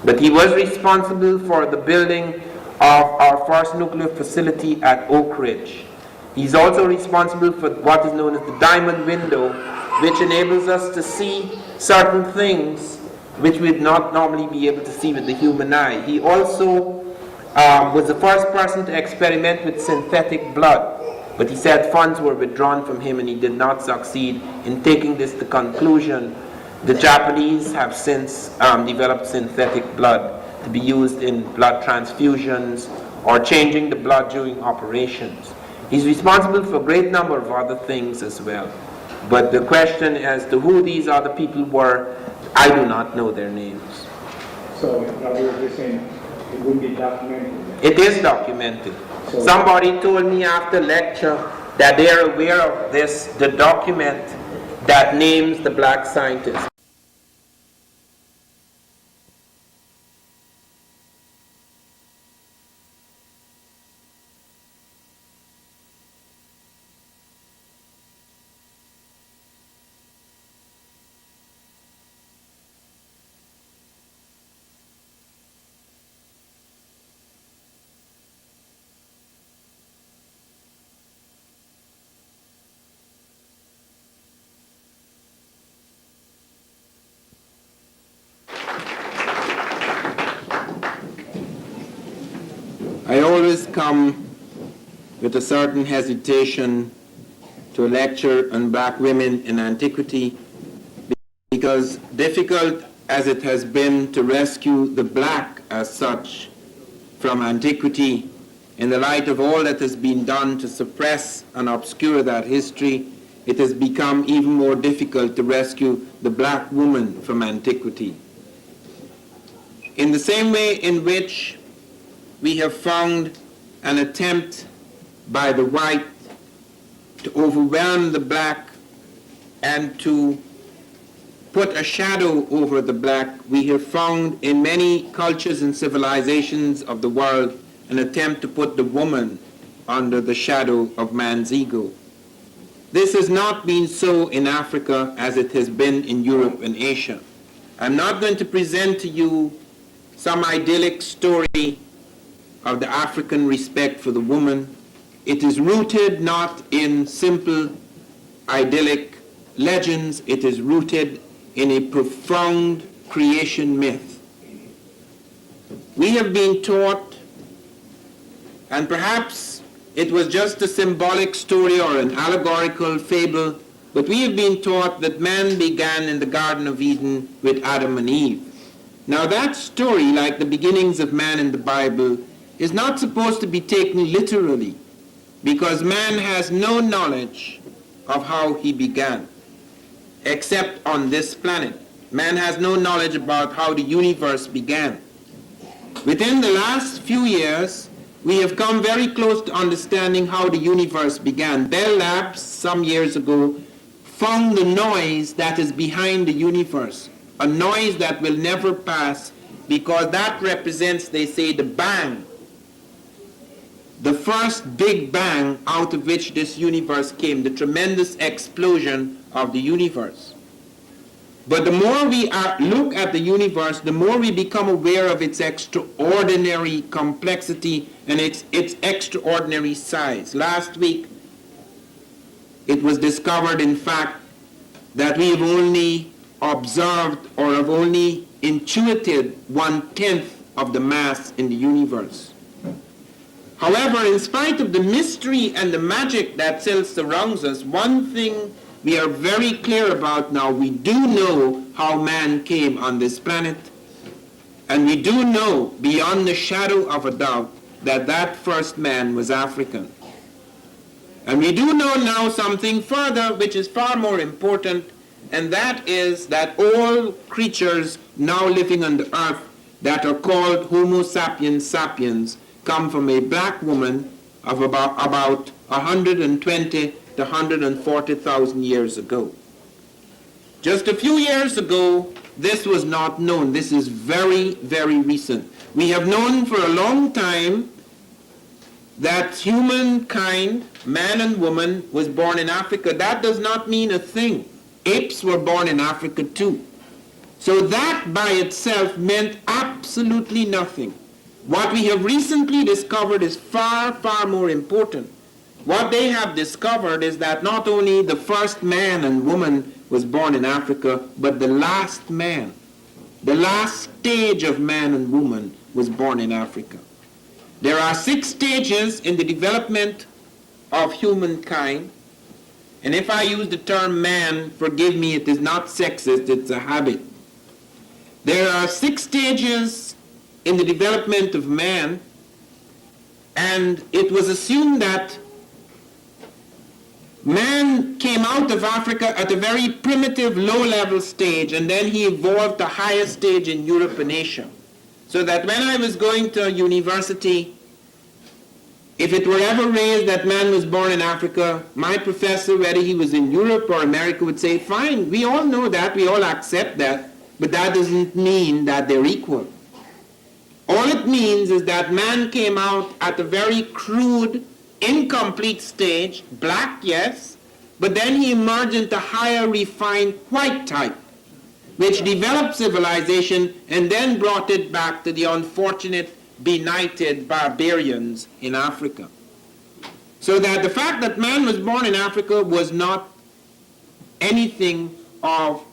But he was responsible for the building of our first nuclear facility at Oak Ridge. He's also responsible for what is known as the diamond window, which enables us to see certain things which we'd not normally be able to see with the human eye. He also was the first person to experiment with synthetic blood, but he said funds were withdrawn from him and he did not succeed in taking this to conclusion. The Japanese have since developed synthetic blood to be used in blood transfusions or changing the blood during operations. He's responsible for a great number of other things as well. But the question as to who these other people were, I do not know their names. So, in other words, you're saying it wouldn't be documented? It is documented. So, somebody told me after lecture that they're aware of this, the document that names the black scientists. I always come with a certain hesitation to a lecture on black women in antiquity, because difficult as it has been to rescue the black as such from antiquity, in the light of all that has been done to suppress and obscure that history, it has become even more difficult to rescue the black woman from antiquity. In the same way in which we have found an attempt by the white to overwhelm the black and to put a shadow over the black, we have found in many cultures and civilizations of the world an attempt to put the woman under the shadow of man's ego. This has not been so in Africa as it has been in Europe and Asia. I'm not going to present to you some idyllic story of the African respect for the woman. It is rooted not in simple idyllic legends, it is rooted in a profound creation myth. We have been taught, and perhaps it was just a symbolic story or an allegorical fable, but we have been taught that man began in the Garden of Eden with Adam and Eve. Now that story, like the beginnings of man in the Bible, is not supposed to be taken literally, because man has no knowledge of how he began, except on this planet. Man has no knowledge about how the universe began. Within the last few years, we have come very close to understanding how the universe began. Bell Labs, some years ago, found the noise that is behind the universe, a noise that will never pass, because that represents, they say, the bang, the first big bang out of which this universe came, the tremendous explosion of the universe. But the more we look at the universe, the more we become aware of its extraordinary complexity and its extraordinary size. Last week, it was discovered, in fact, that we have only observed or have only intuited 1/10 of the mass in the universe. However, in spite of the mystery and the magic that still surrounds us, one thing we are very clear about now: we do know how man came on this planet, and we do know beyond the shadow of a doubt that that first man was African. And we do know now something further which is far more important, and that is that all creatures now living on the earth that are called Homo sapiens sapiens come from a black woman of about 120 to 140,000 years ago. Just a few years ago, this was not known. This is very, very recent. We have known for a long time that humankind, man and woman, was born in Africa. That does not mean a thing. Apes were born in Africa too. So that by itself meant absolutely nothing. What we have recently discovered is far, far more important. What they have discovered is that not only the first man and woman was born in Africa, but the last man, the last stage of man and woman was born in Africa. There are 6 stages in the development of humankind, and if I use the term man, forgive me, it is not sexist, it's a habit. There are 6 stages in the development of man, and it was assumed that man came out of Africa at a very primitive, low-level stage, and then he evolved to higher stage in Europe and Asia. So that when I was going to university, if it were ever raised that man was born in Africa, my professor, whether he was in Europe or America, would say, fine, we all know that, we all accept that, but that doesn't mean that they're equal. All it means is that man came out at a very crude, incomplete stage, black, yes, but then he emerged into higher refined white type, which developed civilization and then brought it back to the unfortunate, benighted barbarians in Africa. So that the fact that man was born in Africa was not anything of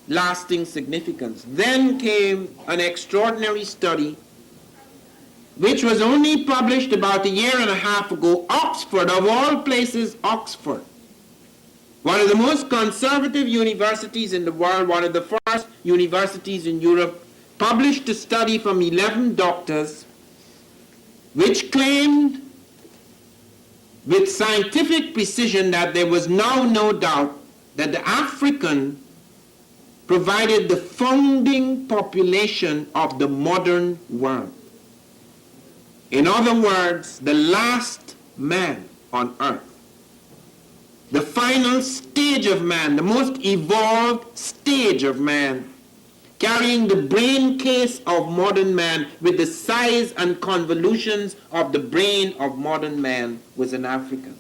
lasting significance. Then came an extraordinary study which was only published about a year and a half ago, Oxford, of all places, Oxford, one of the most conservative universities in the world, one of the first universities in Europe, published a study from 11 doctors which claimed with scientific precision that there was now no doubt that the African provided the founding population of the modern world. In other words, the last man on earth. The final stage of man, the most evolved stage of man, carrying the brain case of modern man with the size and convolutions of the brain of modern man, was an African.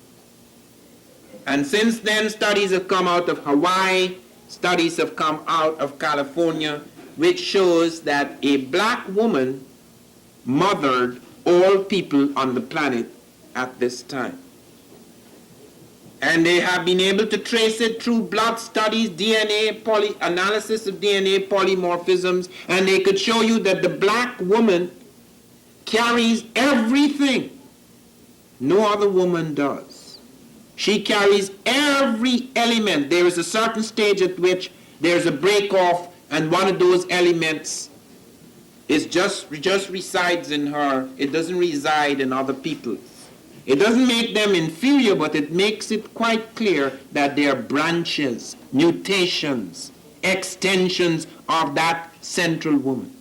And since then, studies have come out of Hawaii, studies have come out of California, which shows that a black woman mothered all people on the planet at this time. And they have been able to trace it through blood studies, DNA, analysis of DNA polymorphisms, and they could show you that the black woman carries everything no other woman does. She carries every element. There is a certain stage at which there's a break-off, and one of those elements is just resides in her. It doesn't reside in other people. It doesn't make them inferior, but it makes it quite clear that they are branches, mutations, extensions of that central woman.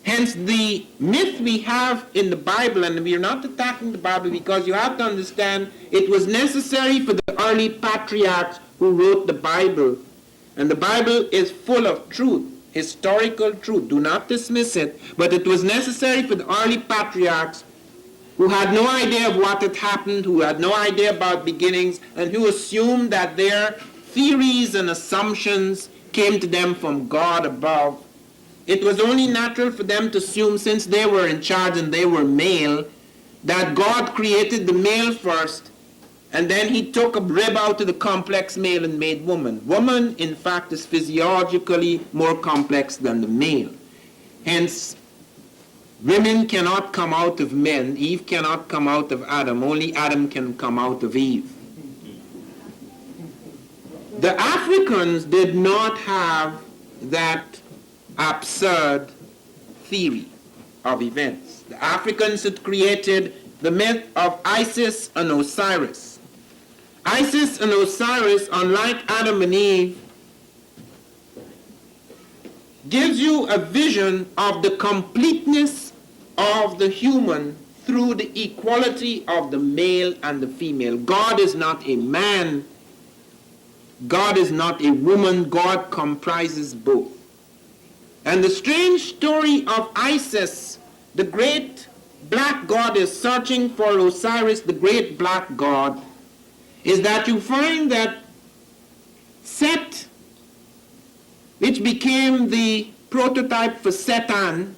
Hence, the myth we have in the Bible, and we are not attacking the Bible because you have to understand it was necessary for the early patriarchs who wrote the Bible. And the Bible is full of truth, historical truth. Do not dismiss it. But it was necessary for the early patriarchs who had no idea of what had happened, who had no idea about beginnings, and who assumed that their theories and assumptions came to them from God above. It was only natural for them to assume, since they were in charge and they were male, that God created the male first, and then he took a rib out of the complex male and made woman. Woman, in fact, is physiologically more complex than the male. Hence, women cannot come out of men. Eve cannot come out of Adam. Only Adam can come out of Eve. The Africans did not have that absurd theory of events. The Africans had created the myth of Isis and Osiris. Isis and Osiris, unlike Adam and Eve, gives you a vision of the completeness of the human through the equality of the male and the female. God is not a man. God is not a woman. God comprises both. And the strange story of Isis, the great black goddess searching for Osiris, the great black god, is that you find that Set, which became the prototype for Satan,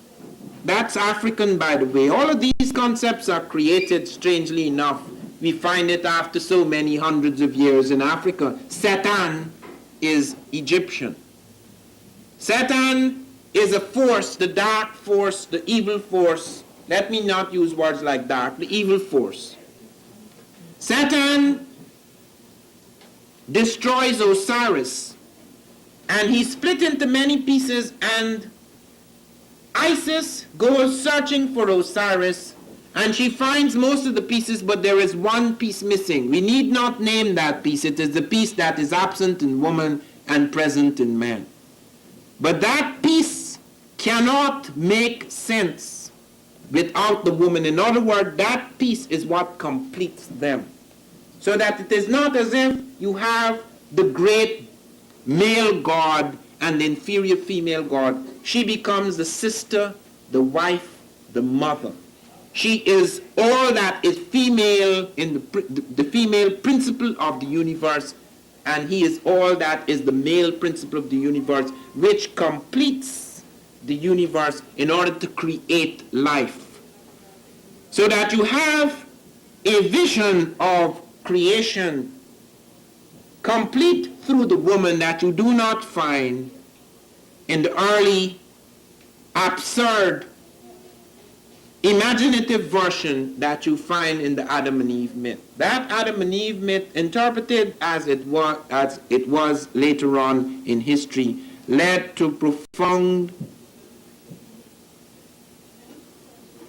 that's African, by the way. All of these concepts are created, strangely enough. We find it after so many hundreds of years in Africa. Satan is Egyptian. Satan is a force, the dark force, the evil force. Let me not use words like dark, the evil force. Satan destroys Osiris, and he's split into many pieces, and Isis goes searching for Osiris, and she finds most of the pieces, but there is one piece missing. We need not name that piece. It is the piece that is absent in woman and present in man. But that piece cannot make sense without the woman. In other words, that piece is what completes them. So that it is not as if you have the great male god and the inferior female god. She becomes the sister, the wife, the mother. She is all that is female in the female principle of the universe, and he is all that is the male principle of the universe, which completes the universe in order to create life. So that you have a vision of creation complete through the woman that you do not find in the early absurd imaginative version that you find in the Adam and Eve myth. That Adam and Eve myth, interpreted as it was later on in history, led to profound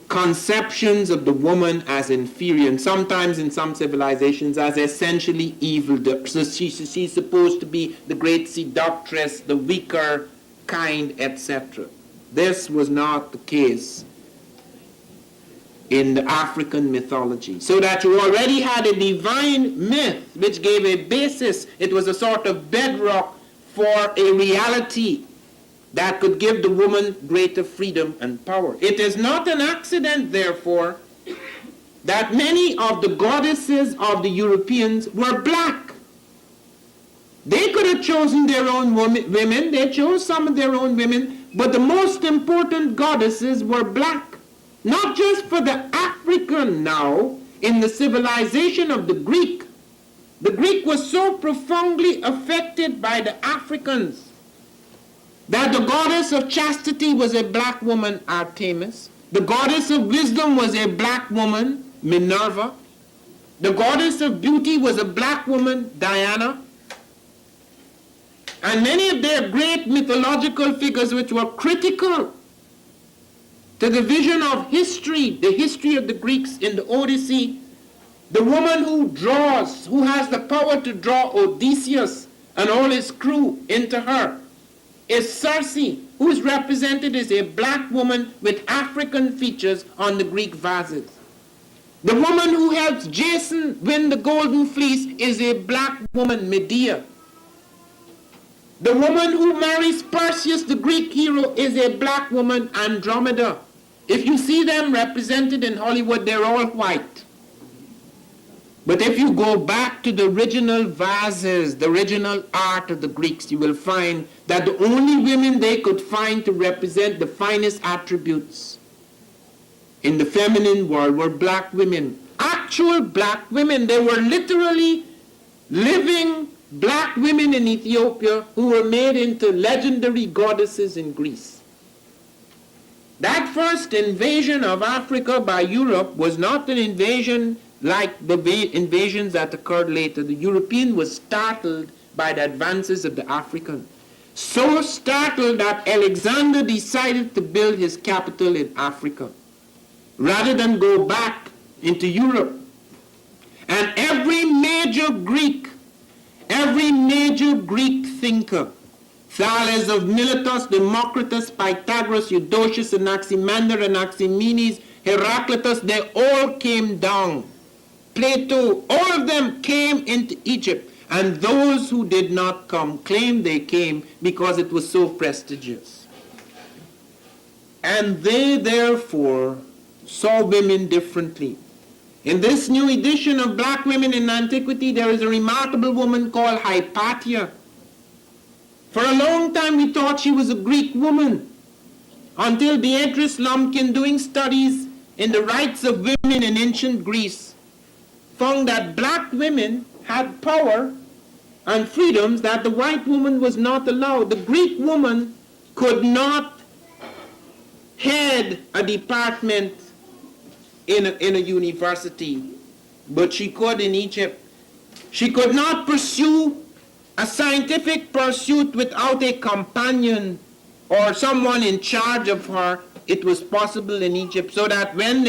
conceptions of the woman as inferior, and sometimes in some civilizations as essentially evil. So she's supposed to be the great seductress, the weaker kind, etc. This was not the case in the African mythology. So that you already had a divine myth which gave a basis. It was a sort of bedrock for a reality that could give the woman greater freedom and power. It is not an accident, therefore, that many of the goddesses of the Europeans were black. They could have chosen their own women, they chose some of their own women, but the most important goddesses were black. Not just for the African now, in the civilization of the Greek. The Greek was so profoundly affected by the Africans that the goddess of chastity was a black woman, Artemis. The goddess of wisdom was a black woman, Minerva. The goddess of beauty was a black woman, Diana. And many of their great mythological figures which were critical to the vision of history, the history of the Greeks in the Odyssey, the woman who draws, who has the power to draw Odysseus and all his crew into her, is Circe, who is represented as a black woman with African features on the Greek vases. The woman who helps Jason win the golden fleece is a black woman, Medea. The woman who marries Perseus, the Greek hero, is a black woman, Andromeda. If you see them represented in Hollywood, they're all white. But if you go back to the original vases, the original art of the Greeks, you will find that the only women they could find to represent the finest attributes in the feminine world were black women. Actual black women. They were literally living black women in Ethiopia who were made into legendary goddesses in Greece. That first invasion of Africa by Europe was not an invasion like the invasions that occurred later. The European was startled by the advances of the African. So startled that Alexander decided to build his capital in Africa rather than go back into Europe. And every major Greek thinker, Thales of Miletus, Democritus, Pythagoras, Eudoxus, Anaximander, Anaximenes, Heraclitus, they all came down. Plato, all of them came into Egypt. And those who did not come claimed they came because it was so prestigious. And they therefore saw women differently. In this new edition of Black Women in Antiquity, there is a remarkable woman called Hypatia. For a long time we thought she was a Greek woman, until Beatrice Lumpkin, doing studies in the rights of women in ancient Greece, found that black women had power and freedoms that the white woman was not allowed. The Greek woman could not head a department in a university, but she could in Egypt. She could not pursue a scientific pursuit without a companion or someone in charge of her. It was possible in Egypt, so that when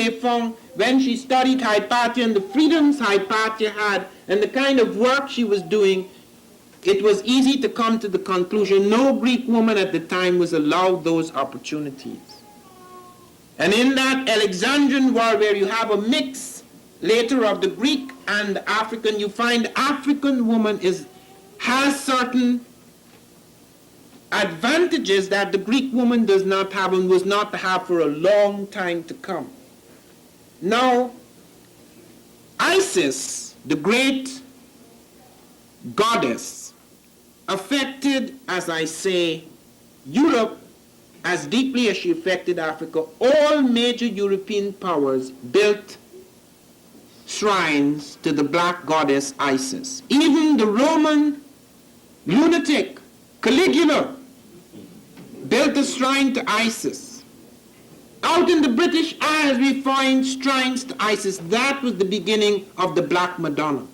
she studied Hypatia and the freedoms Hypatia had and the kind of work she was doing, it was easy to come to the conclusion no Greek woman at the time was allowed those opportunities. And in that Alexandrian world where you have a mix later of the Greek and the African, you find the African woman has certain advantages that the Greek woman does not have and was not to have for a long time to come. Now, Isis, the great goddess, affected, as I say, Europe as deeply as she affected Africa. All major European powers built shrines to the black goddess Isis. Even the Roman lunatic Caligula built a shrine to Isis. Out in the British Isles we find shrines to Isis. That was the beginning of the Black Madonna.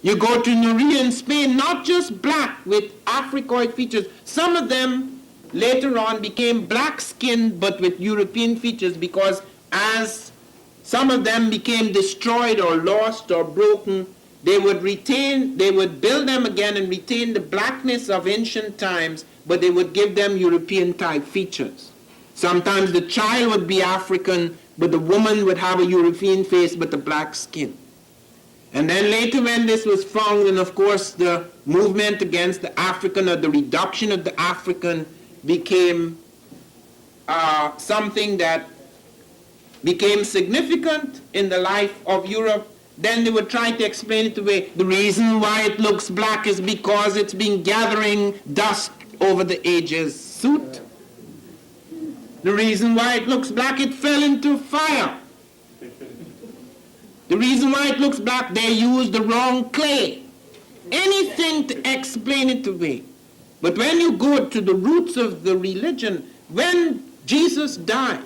You go to Nuria in Spain, not just black with Africoid features. Some of them later on became black-skinned but with European features, because as some of them became destroyed or lost or broken, they would build them again and retain the blackness of ancient times, but they would give them European type features. Sometimes the child would be African, but the woman would have a European face but a black skin. And then later when this was found, and of course the movement against the African, or the reduction of the African, became something that became significant in the life of Europe, then they would try to explain it away. The reason why it looks black is because it's been gathering dust over the ages. Soot. The reason why it looks black, it fell into fire. The reason why it looks black, they used the wrong clay. Anything to explain it away. But when you go to the roots of the religion, when Jesus died,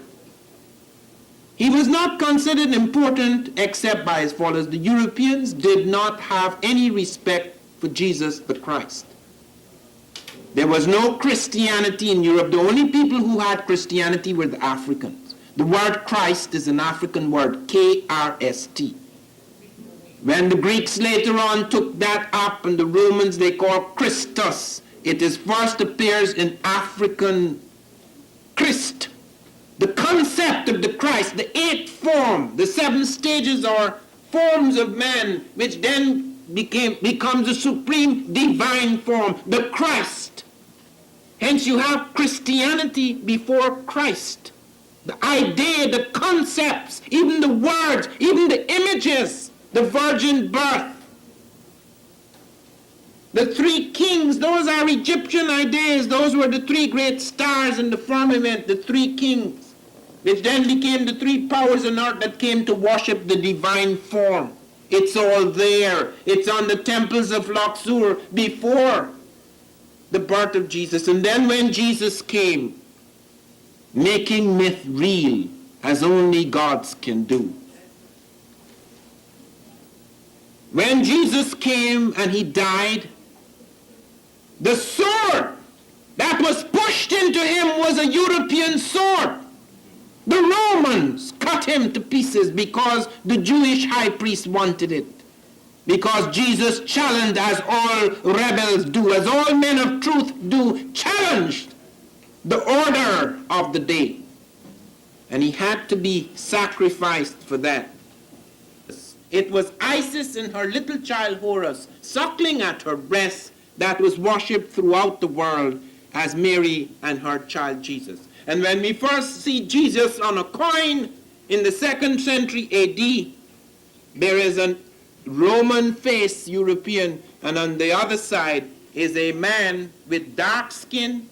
he was not considered important except by his followers. The Europeans did not have any respect for Jesus the Christ. There was no Christianity in Europe. The only people who had Christianity were the Africans. The word Christ is an African word, K-R-S-T. When the Greeks later on took that up, and the Romans they called Christus, it is first appears in African Christ. The concept of the Christ, the 8th form, the 7 stages or forms of man, which then becomes the supreme divine form, the Christ. Hence you have Christianity before Christ. The idea, the concepts, even the words, even the images, the virgin birth. The 3 kings, those are Egyptian ideas. Those were the 3 great stars in the firmament, the 3 kings, which then became the 3 powers on earth that came to worship the divine form. It's all there. It's on the temples of Luxor before the birth of Jesus. And then when Jesus came, making myth real, as only gods can do. When Jesus came and he died, the sword that was pushed into him was a European sword. The Romans cut him to pieces because the Jewish high priest wanted it. Because Jesus challenged, as all rebels do, as all men of truth do, challenged the order of the day. And he had to be sacrificed for that. It was Isis and her little child Horus, suckling at her breast, that was worshipped throughout the world as Mary and her child Jesus. And when we first see Jesus on a coin in the 2nd century AD, there is a Roman face, European, and on the other side is a man with dark skin,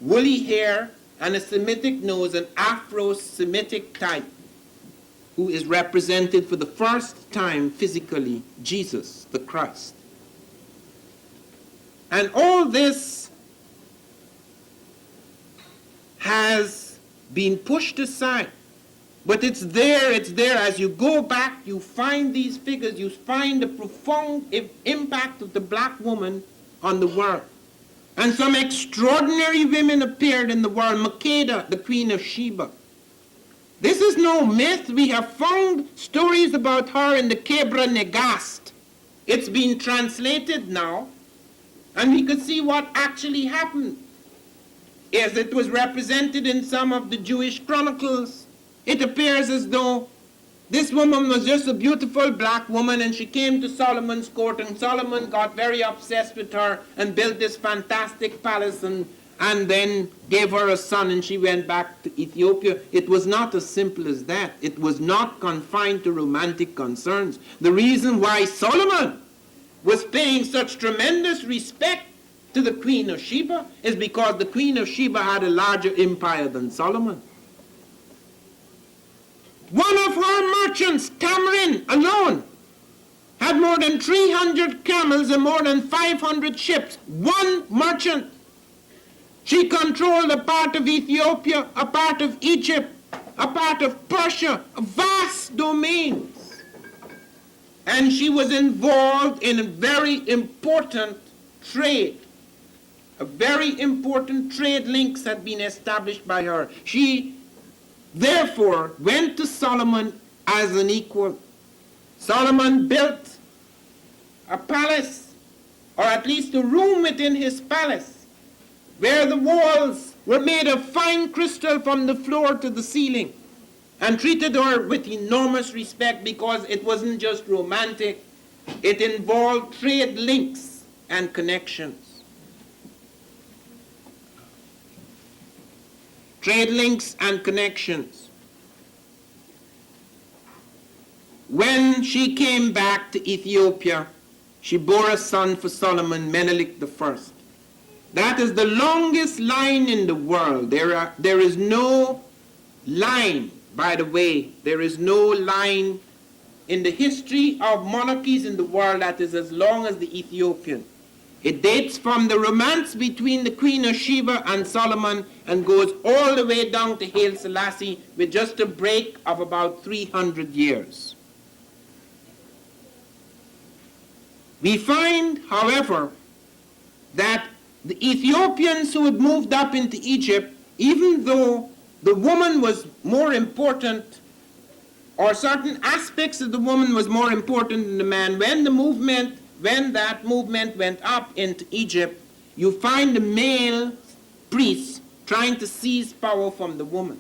woolly hair, and a Semitic nose, an Afro-Semitic type, who is represented for the first time physically, Jesus the Christ. And all this has been pushed aside. But it's there. As you go back, you find these figures, you find the profound impact of the black woman on the world. And some extraordinary women appeared in the world. Makeda, the Queen of Sheba. This is no myth. We have found stories about her in the Kebra Negast. It's been translated now, and we could see what actually happened. As it was represented in some of the Jewish chronicles, it appears as though this woman was just a beautiful black woman, and she came to Solomon's court, and Solomon got very obsessed with her and built this fantastic palace and then gave her a son, and she went back to Ethiopia. It was not as simple as that. It was not confined to romantic concerns. The reason why Solomon was paying such tremendous respect to the Queen of Sheba is because the Queen of Sheba had a larger empire than Solomon. One of her merchants, Tamarin, alone, had more than 300 camels and more than 500 ships. One merchant. She controlled a part of Ethiopia, a part of Egypt, a part of Persia, vast domains. And she was involved in a very important trade. A very important trade links had been established by her. She therefore went to Solomon as an equal. Solomon built a palace, or at least a room within his palace, where the walls were made of fine crystal from the floor to the ceiling, and treated her with enormous respect because it wasn't just romantic, it involved trade links and connections. Trade links and connections. When she came back to Ethiopia, she bore a son for Solomon, Menelik I. That is the longest line in the world. There is no line, by the way, there is no line in the history of monarchies in the world that is as long as the Ethiopian. It dates from the romance between the Queen of Sheba and Solomon and goes all the way down to Haile Selassie with just a break of about 300 years. We find, however, that the Ethiopians who had moved up into Egypt, even though the woman was more important, or certain aspects of the woman was more important than the man, when that movement went up into Egypt, you find the male priests trying to seize power from the woman.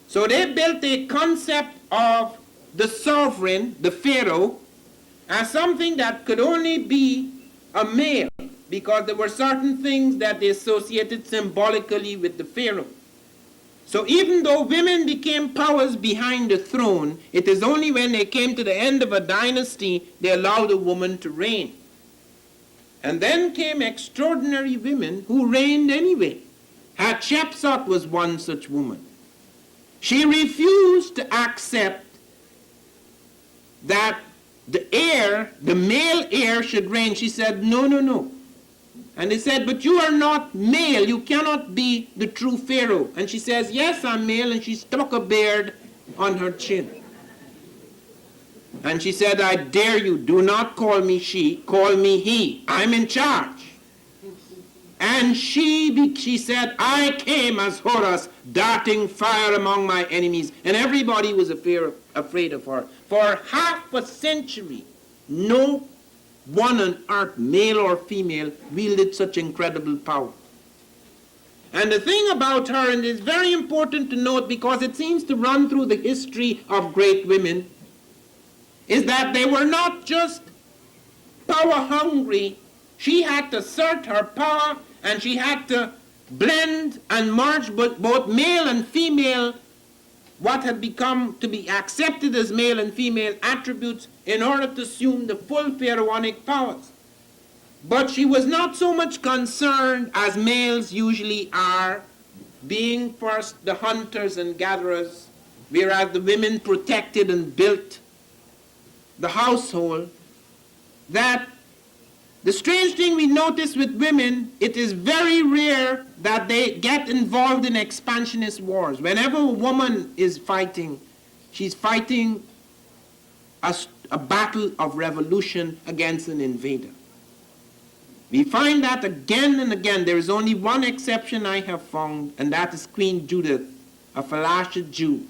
So they built a concept of the sovereign, the pharaoh, as something that could only be a male, because there were certain things that they associated symbolically with the pharaoh. So even though women became powers behind the throne, it is only when they came to the end of a dynasty they allowed a woman to reign. And then came extraordinary women who reigned anyway. Hatshepsut was one such woman. She refused to accept that the male heir should reign. She said, no, no, no. And they said, but you are not male. You cannot be the true pharaoh. And she says, yes, I'm male. And she stuck a beard on her chin. And she said, I dare you, do not call me she, call me he. I'm in charge. And she said, I came as Horus, darting fire among my enemies. And everybody was afraid of her. For half a century, no one on earth, male or female, wielded such incredible power. And the thing about her, and it's very important to note because it seems to run through the history of great women, is that they were not just power hungry. She had to assert her power, and she had to blend and merge both male and female, what had become to be accepted as male and female attributes, in order to assume the full pharaonic powers. But she was not so much concerned, as males usually are, being first the hunters and gatherers, whereas the women protected and built the household, that the strange thing we notice with women, it is very rare that they get involved in expansionist wars. Whenever a woman is fighting, she's fighting a battle of revolution against an invader. We find that again and again. There is only one exception I have found, and that is Queen Judith, a Falasha Jew,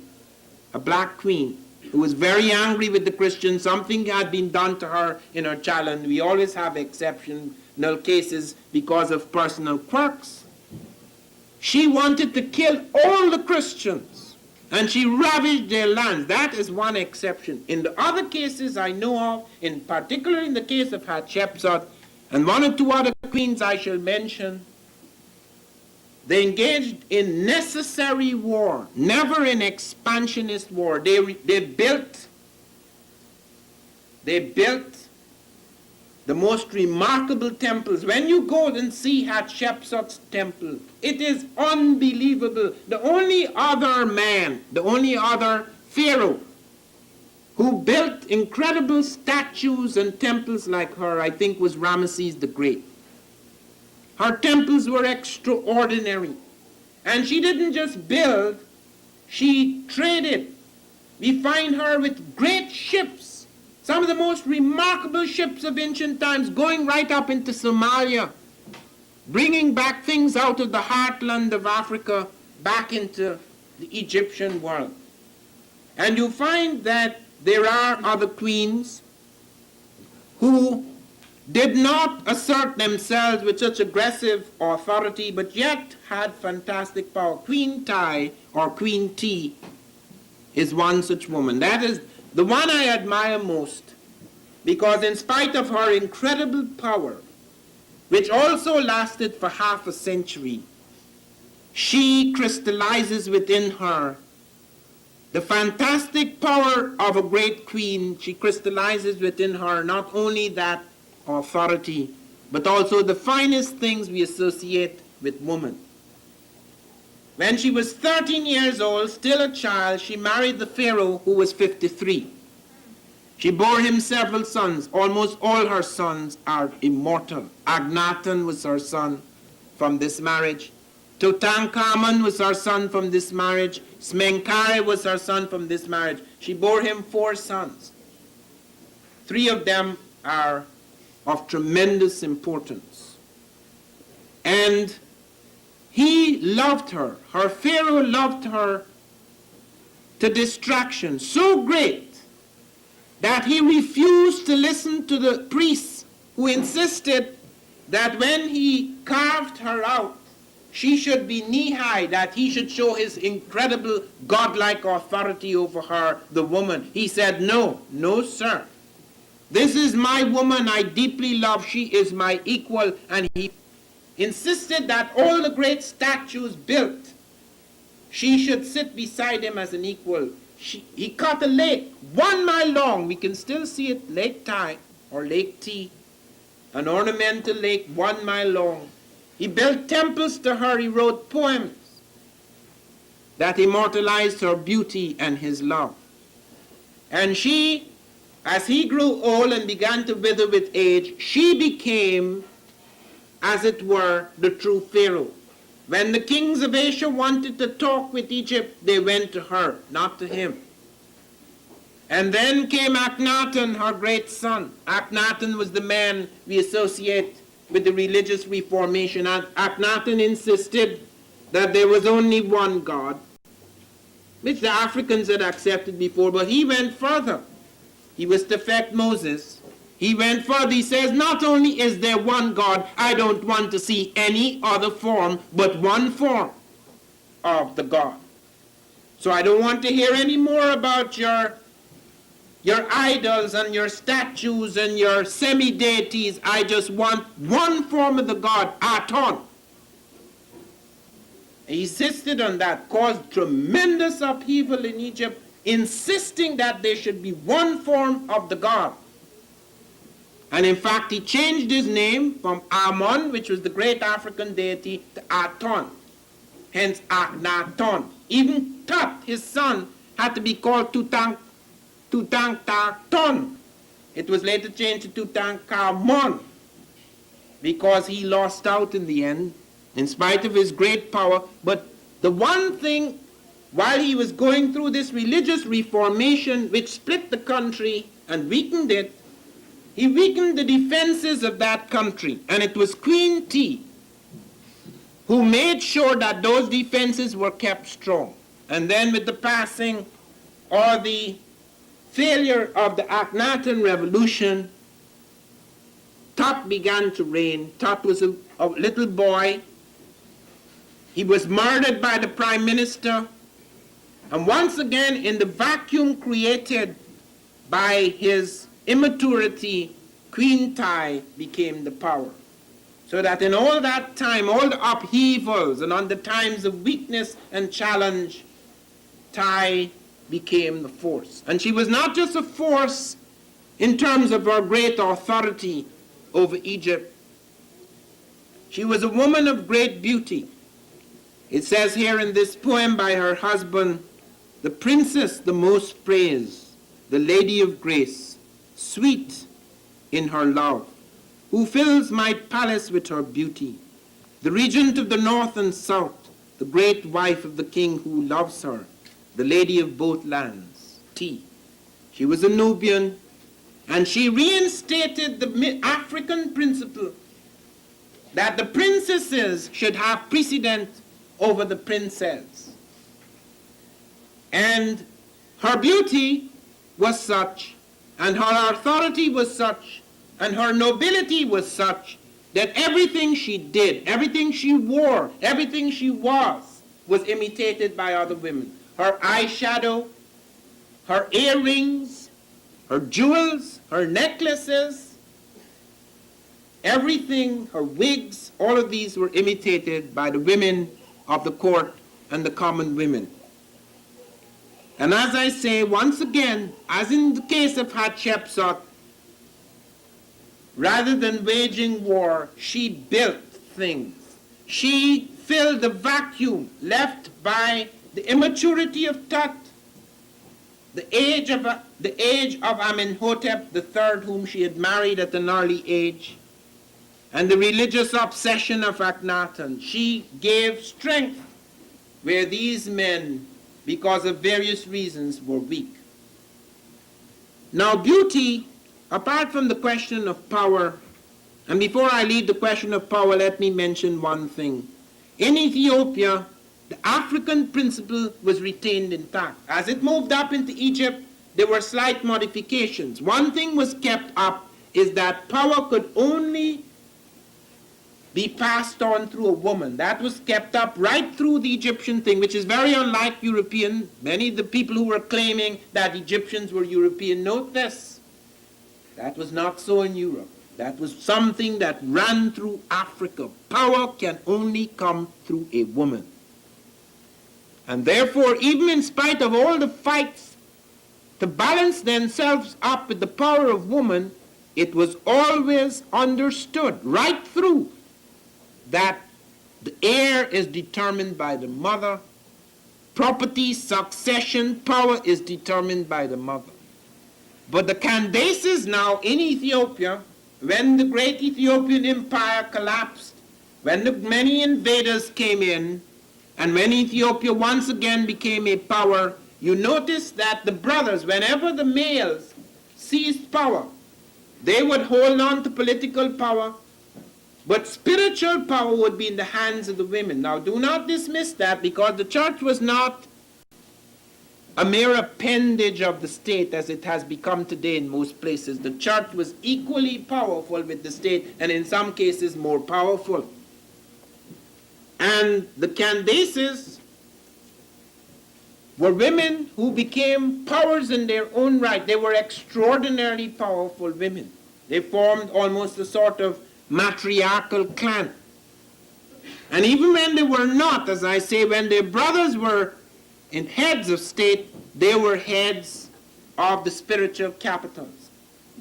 a black queen, who was very angry with the Christians. Something had been done to her in her childhood. We always have exceptional cases because of personal quirks. She wanted to kill all the Christians, and she ravaged their lands. That is one exception. In the other cases I know of, in particular in the case of Hatshepsut, and one or two other queens I shall mention, they engaged in necessary war, never in expansionist war. They built the most remarkable temples. When you go and see Hatshepsut's temple, it is unbelievable. The only other man, the only other pharaoh who built incredible statues and temples like her, I think, was Ramesses the Great. Her temples were extraordinary. And she didn't just build, She traded. We find her with great ships, some of the most remarkable ships of ancient times, going right up into Somalia, bringing back things out of the heartland of Africa back into the Egyptian world. And you find that there are other queens who did not assert themselves with such aggressive authority, but yet had fantastic power. Queen Tai, or Queen T, is one such woman. That is the one I admire most, because in spite of her incredible power, which also lasted for half a century, she crystallizes within her the fantastic power of a great queen. She crystallizes within her not only that authority, but also the finest things we associate with woman. When she was 13 years old, still a child, she married the Pharaoh, who was 53. She bore him several sons. Almost all her sons are immortal. Akhenaten was her son from this marriage. Tutankhamun was her son from this marriage. Smenkhare was her son from this marriage. She bore him 4 sons. 3 of them are of tremendous importance. And he loved her. Her Pharaoh loved her to distraction so great that he refused to listen to the priests who insisted that when he carved her out, she should be knee-high, that he should show his incredible godlike authority over her, the woman. He said, no, no, sir. This is my woman I deeply love. She is my equal. And he insisted that all the great statues built, she should sit beside him as an equal. He cut a lake 1 mile long. We can still see it, Lake Tai or Lake T, an ornamental lake 1 mile long. He built temples to her. He wrote poems that immortalized her beauty and his love. And she, as he grew old and began to wither with age, she became, as it were, the true Pharaoh. When the kings of Asia wanted to talk with Egypt, they went to her, not to him. And then came Akhenaten, her great son. Akhenaten was the man we associate with the religious reformation. Akhenaten insisted that there was only one God, which the Africans had accepted before, but he went further. He was to affect Moses. He went further. He says, not only is there one God, I don't want to see any other form but one form of the God. So I don't want to hear any more about your idols and your statues and your semi-deities. I just want one form of the God, Aton. He insisted on that, caused tremendous upheaval in Egypt, insisting that there should be one form of the God. And in fact, he changed his name from Amon, which was the great African deity, to Aton, hence Akhenaton. Even Tut, his son, had to be called Tutankhamun. It was later changed to Tutankhamun because he lost out in the end, in spite of his great power. But the one thing, while he was going through this religious reformation which split the country and weakened it, he weakened the defenses of that country. And it was Queen T who made sure that those defenses were kept strong. And then with the passing or the failure of the Akhenaten revolution, Tut began to reign. Tut was a little boy. He was murdered by the prime minister. And once again, in the vacuum created by his immaturity, Queen Tai became the power. So that in all that time, all the upheavals and on the times of weakness and challenge, Tai became the force. And she was not just a force in terms of her great authority over Egypt. She was a woman of great beauty. It says here in this poem by her husband, the princess the most praised, the lady of grace, sweet in her love, who fills my palace with her beauty, the regent of the north and south, the great wife of the king who loves her, the lady of both lands, T. She was a Nubian, and she reinstated the African principle that the princesses should have precedence over the princess. And her beauty was such, and her authority was such, and her nobility was such, that everything she did, everything she wore, everything she was imitated by other women. Her eyeshadow, her earrings, her jewels, her necklaces, everything, her wigs, all of these were imitated by the women of the court and the common women. And as I say, once again, as in the case of Hatshepsut, rather than waging war, she built things. She filled the vacuum left by the immaturity of Tut, the age of Amenhotep III, whom she had married at an early age, and the religious obsession of Akhenaten. She gave strength where these men, because of various reasons, were weak. Now beauty, apart from the question of power, and before I leave the question of power, let me mention one thing. In Ethiopia, the African principle was retained intact. As it moved up into Egypt, there were slight modifications. One thing was kept up, is that power could only be passed on through a woman. That was kept up right through the Egyptian thing, which is very unlike European. Many of the people who were claiming that Egyptians were European, note this. That was not so in Europe. That was something that ran through Africa. Power can only come through a woman. And therefore, even in spite of all the fights to balance themselves up with the power of woman, it was always understood right through that the heir is determined by the mother, property, succession, power is determined by the mother. But the Candaces now in Ethiopia, when the great Ethiopian empire collapsed, when the many invaders came in, and when Ethiopia once again became a power, you notice that the brothers, whenever the males seized power, they would hold on to political power, but spiritual power would be in the hands of the women. Now, do not dismiss that, because the church was not a mere appendage of the state as it has become today in most places. The church was equally powerful with the state, and in some cases more powerful. And the Candaces were women who became powers in their own right. They were extraordinarily powerful women. They formed almost a sort of matriarchal clan. And even when they were not, as I say, when their brothers were in heads of state, they were heads of the spiritual capitals,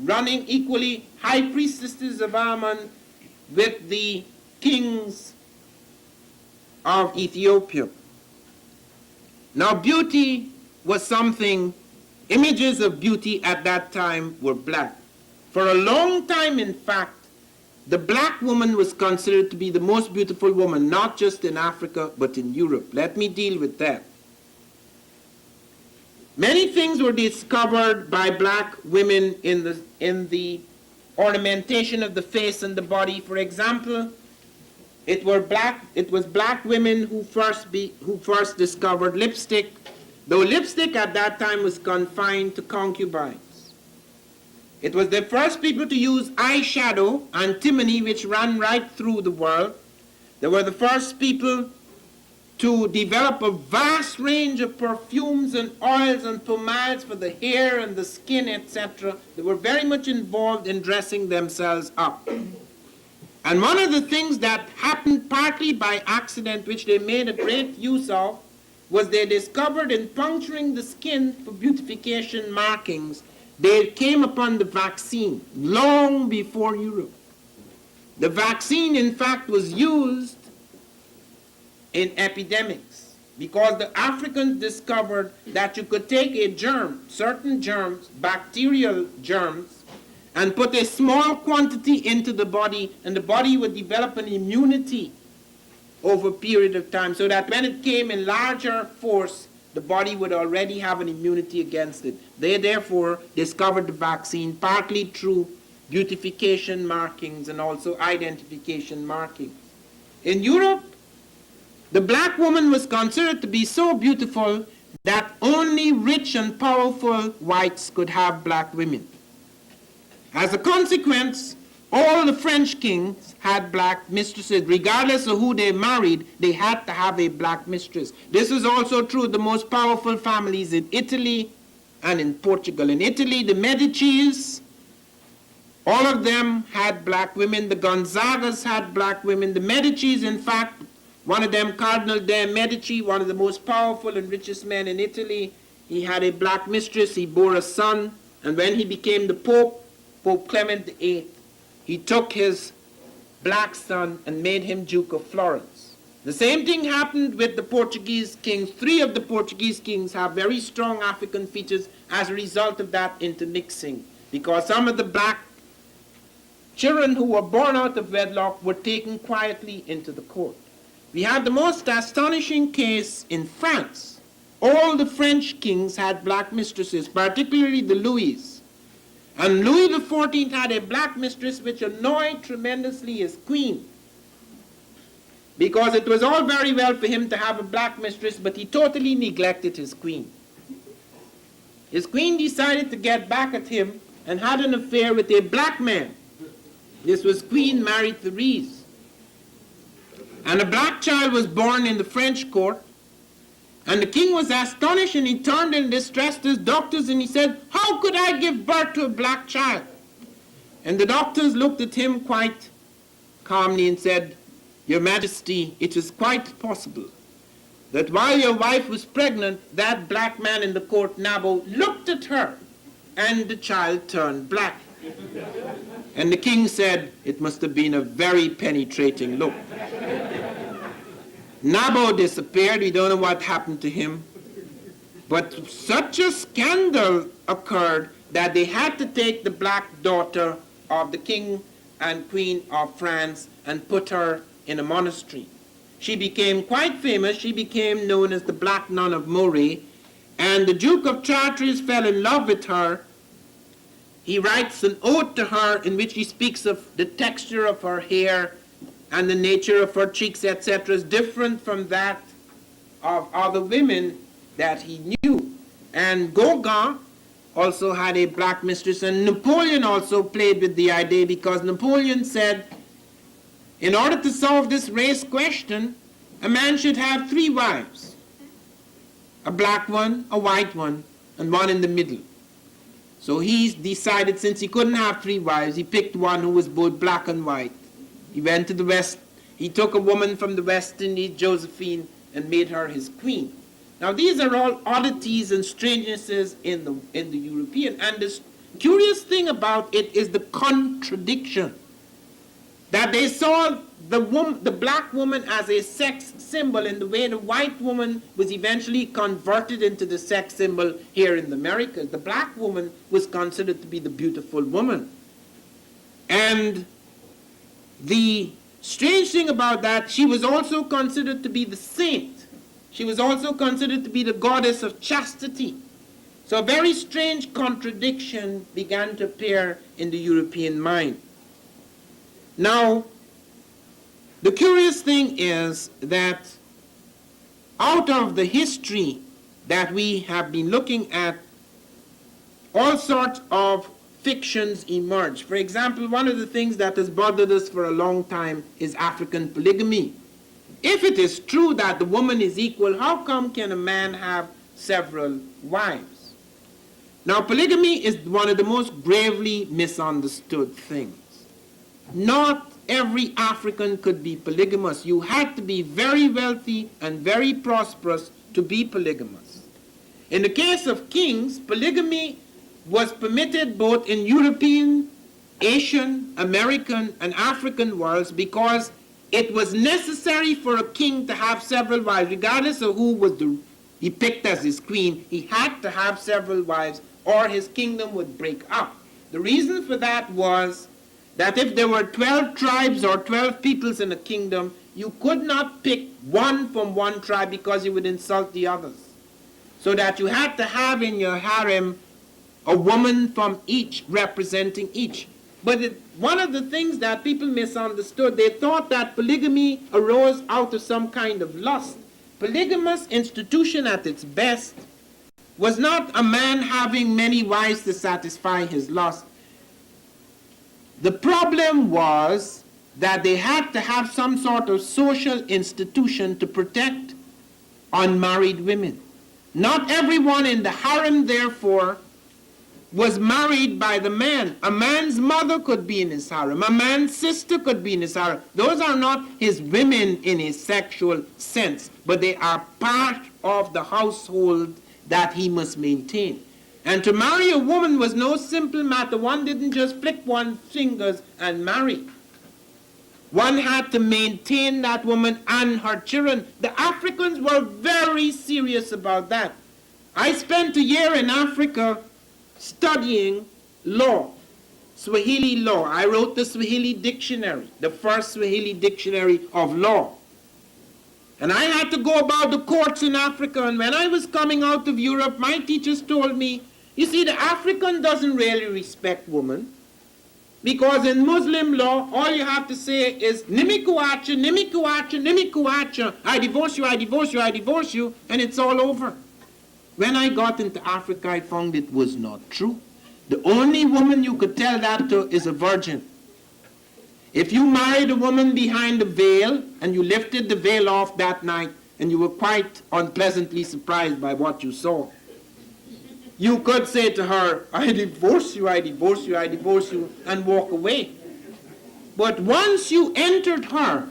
running equally high priestesses of Ammon with the kings of Ethiopia. Now beauty was something, images of beauty at that time were black. For a long time, in fact, the black woman was considered to be the most beautiful woman, not just in Africa, but in Europe. Let me deal with that. Many things were discovered by black women in the ornamentation of the face and the body. For example, it was black women who first discovered lipstick, though lipstick at that time was confined to concubines. It was the first people to use eyeshadow, antimony, which ran right through the world. They were the first people to develop a vast range of perfumes and oils and pomades for the hair and the skin, etc. They were very much involved in dressing themselves up. And one of the things that happened partly by accident, which they made a great use of, was they discovered in puncturing the skin for beautification markings, they came upon the vaccine long before Europe. The vaccine, in fact, was used in epidemics because the Africans discovered that you could take a germ, certain germs, bacterial germs, and put a small quantity into the body, and the body would develop an immunity over a period of time, so that when it came in larger force, the body would already have an immunity against it. They therefore discovered the vaccine partly through beautification markings and also identification markings. In Europe, the black woman was considered to be so beautiful that only rich and powerful whites could have black women. As a consequence, all the French kings had black mistresses. Regardless of who they married, they had to have a black mistress. This is also true of the most powerful families in Italy and in Portugal. In Italy, the Medicis, all of them had black women. The Gonzagas had black women. The Medicis, in fact, one of them, Cardinal de' Medici, one of the most powerful and richest men in Italy, he had a black mistress. He bore a son. And when he became the Pope, Pope Clement VIII, he took his black son and made him Duke of Florence. The same thing happened with the Portuguese kings. 3 of the Portuguese kings have very strong African features as a result of that intermixing, because some of the black children who were born out of wedlock were taken quietly into the court. We had the most astonishing case in France. All the French kings had black mistresses, particularly the Louis. And Louis XIV had a black mistress which annoyed tremendously his queen, because it was all very well for him to have a black mistress, but he totally neglected his queen. His queen decided to get back at him and had an affair with a black man. This was Queen Marie-Therese. And a black child was born in the French court. And the king was astonished, and he turned in distress to his doctors and he said, "How could I give birth to a black child?" And the doctors looked at him quite calmly and said, "Your Majesty, it is quite possible that while your wife was pregnant, that black man in the court, Nabo, looked at her and the child turned black." And the king said, "It must have been a very penetrating look." Nabo disappeared. We don't know what happened to him. But such a scandal occurred that they had to take the black daughter of the king and queen of France and put her in a monastery. She became quite famous. She became known as the Black Nun of Moray. And the Duke of Chartres fell in love with her. He writes an ode to her in which he speaks of the texture of her hair and the nature of her cheeks, etc., is different from that of other women that he knew. And Gauguin also had a black mistress, and Napoleon also played with the idea, because Napoleon said, in order to solve this race question, a man should have 3 wives, a black one, a white one, and one in the middle. So he decided, since he couldn't have 3 wives, he picked one who was both black and white. He went to the West. He took a woman from the West Indies, Josephine, and made her his queen. Now these are all oddities and strangenesses in the European. And the curious thing about it is the contradiction. That they saw the black woman as a sex symbol in the way the white woman was eventually converted into the sex symbol here in the Americas. The black woman was considered to be the beautiful woman. And the strange thing about that, she was also considered to be the saint. She was also considered to be the goddess of chastity. So a very strange contradiction began to appear in the European mind. Now, the curious thing is that out of the history that we have been looking at, all sorts of fictions emerge. For example, one of the things that has bothered us for a long time is African polygamy. If it is true that the woman is equal, how come can a man have several wives? Now, polygamy is one of the most gravely misunderstood things. Not every African could be polygamous. You had to be very wealthy and very prosperous to be polygamous. In the case of kings, polygamy was permitted both in European, Asian, American, and African worlds because it was necessary for a king to have several wives. Regardless of who was he picked as his queen, he had to have several wives or his kingdom would break up. The reason for that was that if there were 12 tribes or 12 peoples in a kingdom, you could not pick one from one tribe because you would insult the others. so that you had to have in your harem a woman from each representing each. But one of the things that people misunderstood, they thought that polygamy arose out of some kind of lust. Polygamous institution at its best was not a man having many wives to satisfy his lust. The problem was that they had to have some sort of social institution to protect unmarried women. Not everyone in the harem, therefore, was married by the man. A man's mother could be in his harem. A man's sister could be in his harem. Those are not his women in a sexual sense, but they are part of the household that he must maintain. And to marry a woman was no simple matter. One didn't just flick one's fingers and marry. One had to maintain that woman and her children. The Africans were very serious about that. I spent a year in Africa studying law, Swahili law. I wrote the Swahili dictionary, the first Swahili dictionary of law. And I had to go about the courts in Africa, and when I was coming out of Europe, my teachers told me, you see, the African doesn't really respect women, because in Muslim law, all you have to say is, nimikuacha, nimikuacha, nimikuacha, I divorce you, I divorce you, I divorce you, and it's all over. When I got into Africa, I found it was not true. The only woman you could tell that to is a virgin. If you married a woman behind the veil, and you lifted the veil off that night, and you were quite unpleasantly surprised by what you saw, you could say to her, I divorce you, I divorce you, I divorce you, and walk away. But once you entered her,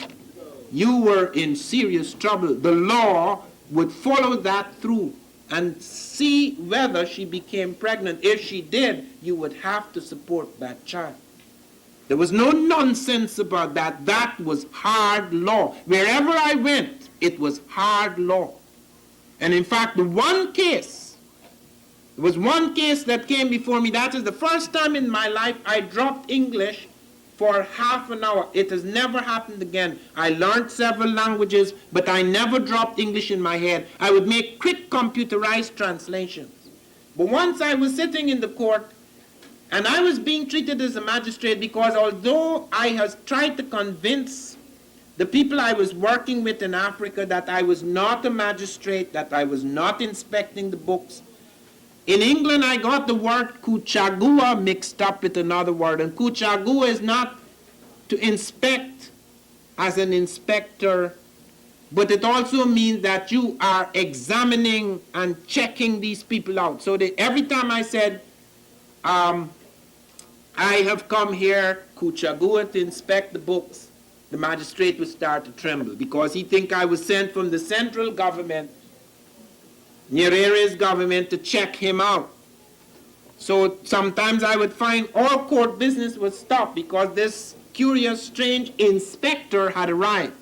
you were in serious trouble. The law would follow that through and see whether she became pregnant. If she did, you would have to support that child. There was no nonsense about that. That was hard law. Wherever I went, it was hard law. And in fact, there was one case that came before me. That is the first time in my life I dropped English for half an hour. It has never happened again. I learned several languages, but I never dropped English in my head. I would make quick computerized translations. But once I was sitting in the court, and I was being treated as a magistrate, because although I had tried to convince the people I was working with in Africa that I was not a magistrate, that I was not inspecting the books, in England, I got the word kuchagua mixed up with another word. And kuchagua is not to inspect as an inspector, but it also means that you are examining and checking these people out. So every time I said, I have come here, kuchagua, to inspect the books, the magistrate would start to tremble, because he think I was sent from the central government, Nyerere's government, to check him out. So sometimes I would find all court business would stop because this curious, strange inspector had arrived.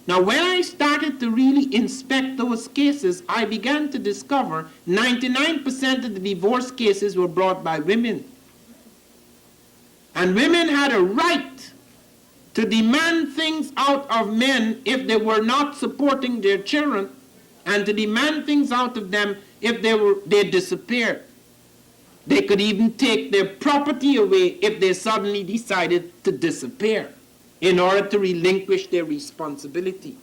Now, when I started to really inspect those cases, I began to discover 99% of the divorce cases were brought by women. And women had a right to demand things out of men if they were not supporting their children, and to demand things out of them if they disappeared. They could even take their property away if they suddenly decided to disappear in order to relinquish their responsibility.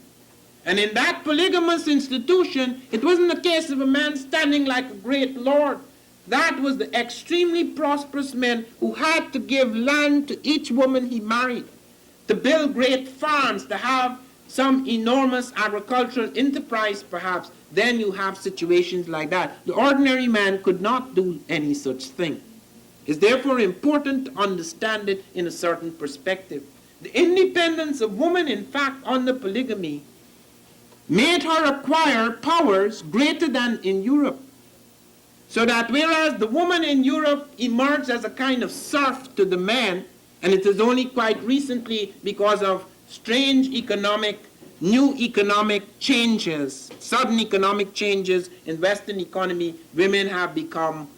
And in that polygamous institution, it wasn't a case of a man standing like a great lord. That was the extremely prosperous men who had to give land to each woman he married, to build great farms, to have some enormous agricultural enterprise perhaps. Then you have situations like that. The ordinary man could not do any such thing. It's therefore important to understand it in a certain perspective. The independence of woman, in fact, under polygamy, made her acquire powers greater than in Europe. So that whereas the woman in Europe emerged as a kind of serf to the man, and it is only quite recently because of strange new economic changes, sudden economic changes in Western economy, women have become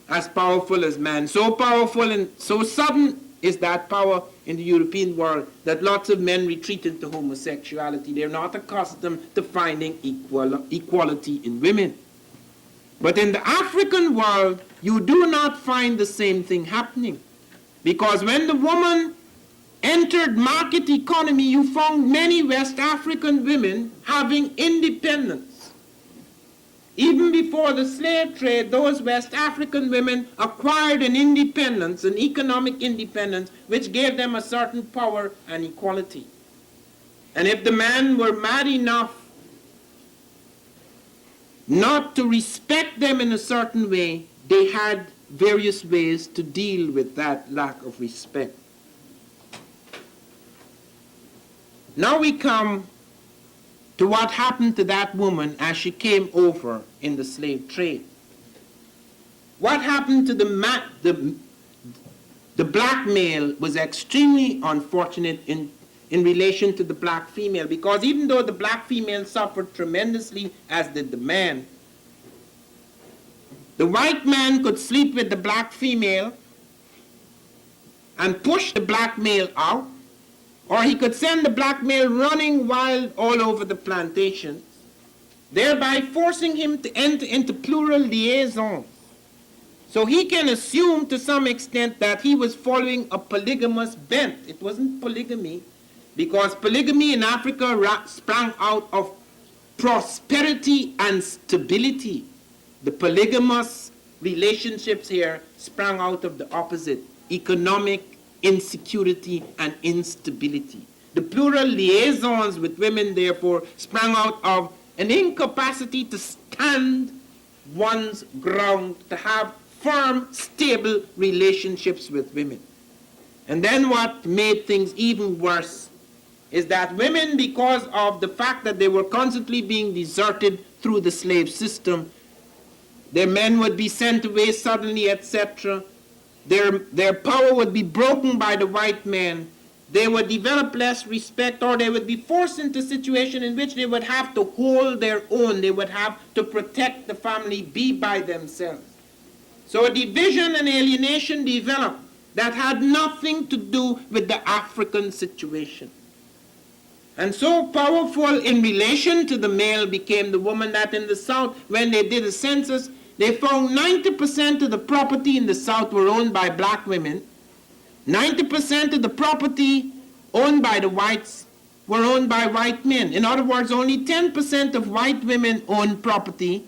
as powerful as men. So powerful and so sudden is that power in the European world that lots of men retreat into homosexuality. They're not accustomed to finding equality in women. But in the African world, you do not find the same thing happening. Because when the woman entered market economy, you found many West African women having independence. Even before the slave trade, those West African women acquired an independence, an economic independence, which gave them a certain power and equality. And if the men were mad enough not to respect them in a certain way, they had various ways to deal with that lack of respect. Now we come to what happened to that woman as she came over in the slave trade. What happened to the black male was extremely unfortunate in relation to the black female, because even though the black female suffered tremendously, as did the man, the white man could sleep with the black female and push the black male out, or he could send the black male running wild all over the plantations, thereby forcing him to enter into plural liaisons. So he can assume to some extent that he was following a polygamous bent. It wasn't polygamy, because polygamy in Africa sprang out of prosperity and stability. The polygamous relationships here sprang out of the opposite, economic insecurity and instability. The plural liaisons with women, therefore, sprang out of an incapacity to stand one's ground, to have firm, stable relationships with women. And then what made things even worse is that women, because of the fact that they were constantly being deserted through the slave system, their men would be sent away suddenly, etc. Their power would be broken by the white man. They would develop less respect, or they would be forced into a situation in which they would have to hold their own. They would have to protect the family, be by themselves. So a division and alienation developed that had nothing to do with the African situation. And so powerful in relation to the male became the woman that in the South, when they did a census, they found 90% of the property in the South were owned by black women. 90% of the property owned by the whites were owned by white men. In other words, only 10% of white women owned property,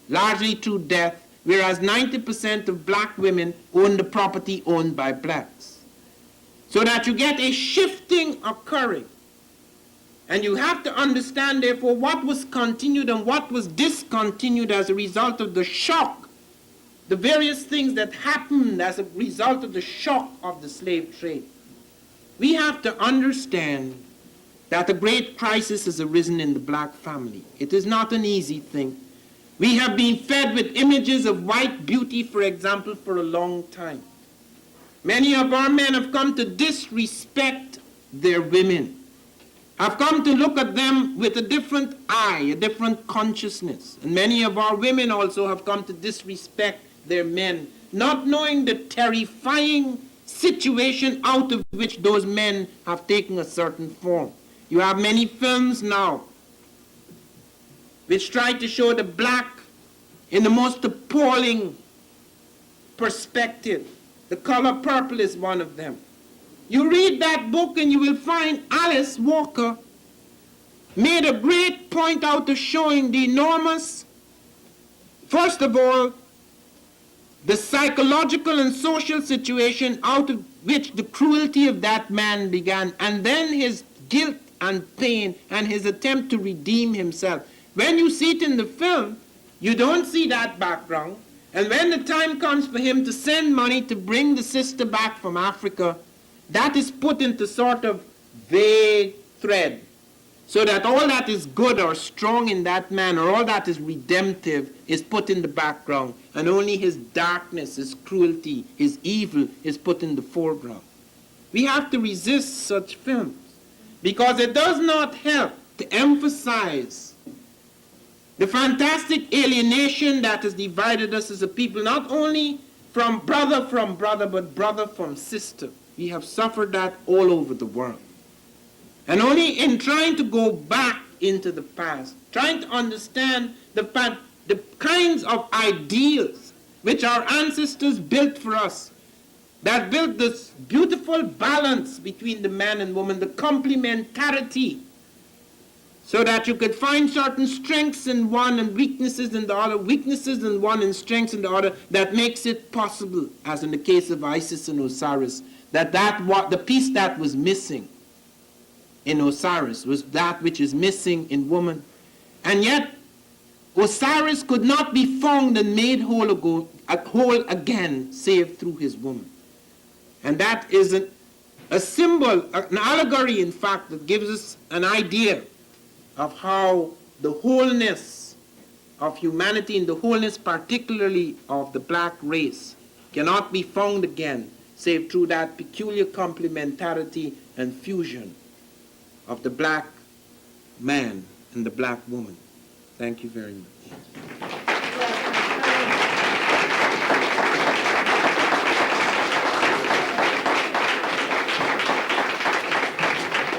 largely through death, whereas 90% of black women owned the property owned by blacks. So that you get a shifting occurring. And you have to understand, therefore, what was continued and what was discontinued as a result of the shock, the various things that happened as a result of the shock of the slave trade. We have to understand that a great crisis has arisen in the black family. It is not an easy thing. We have been fed with images of white beauty, for example, for a long time. Many of our men have come to disrespect their women. I've come to look at them with a different eye, a different consciousness. And many of our women also have come to disrespect their men, not knowing the terrifying situation out of which those men have taken a certain form. You have many films now which try to show the black in the most appalling perspective. The Color Purple is one of them. You read that book and you will find Alice Walker made a great point out of showing the enormous, first of all, the psychological and social situation out of which the cruelty of that man began, and then his guilt and pain and his attempt to redeem himself. When you see it in the film, you don't see that background. And when the time comes for him to send money to bring the sister back from Africa, that is put into sort of vague thread, so that all that is good or strong in that man, or all that is redemptive, is put in the background, and only his darkness, his cruelty, his evil is put in the foreground. We have to resist such films, because it does not help to emphasize the fantastic alienation that has divided us as a people, not only from brother, but brother from sister. We have suffered that all over the world. And only in trying to go back into the past, trying to understand the the kinds of ideals which our ancestors built for us, that built this beautiful balance between the man and woman, the complementarity, so that you could find certain strengths in one and weaknesses in the other, weaknesses in one and strengths in the other, that makes it possible, as in the case of Isis and Osiris, that the piece that was missing in Osiris was that which is missing in woman. And yet, Osiris could not be found and made whole again, save through his woman. And that is a symbol, an allegory, in fact, that gives us an idea of how the wholeness of humanity, and the wholeness particularly of the black race, cannot be found again, save through that peculiar complementarity and fusion of the black man and the black woman. Thank you very much.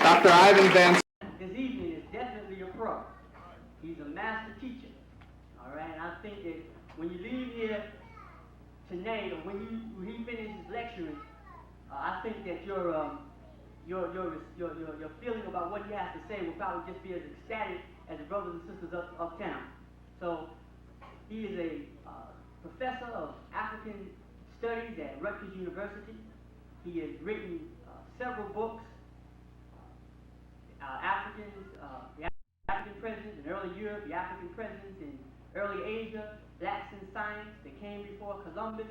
Dr. Ivan Van. This evening is definitely a pro. He's a master teacher. All right, and I think that when you leave here tonight, or when he finishes lecturing, I think that your feeling about what he has to say will probably just be as ecstatic as the brothers and sisters uptown. So he is a professor of African Studies at Rutgers University. He has written several books. The African presidents in early Europe, the African presidents in early Asia, Blacks in Science, that came before Columbus,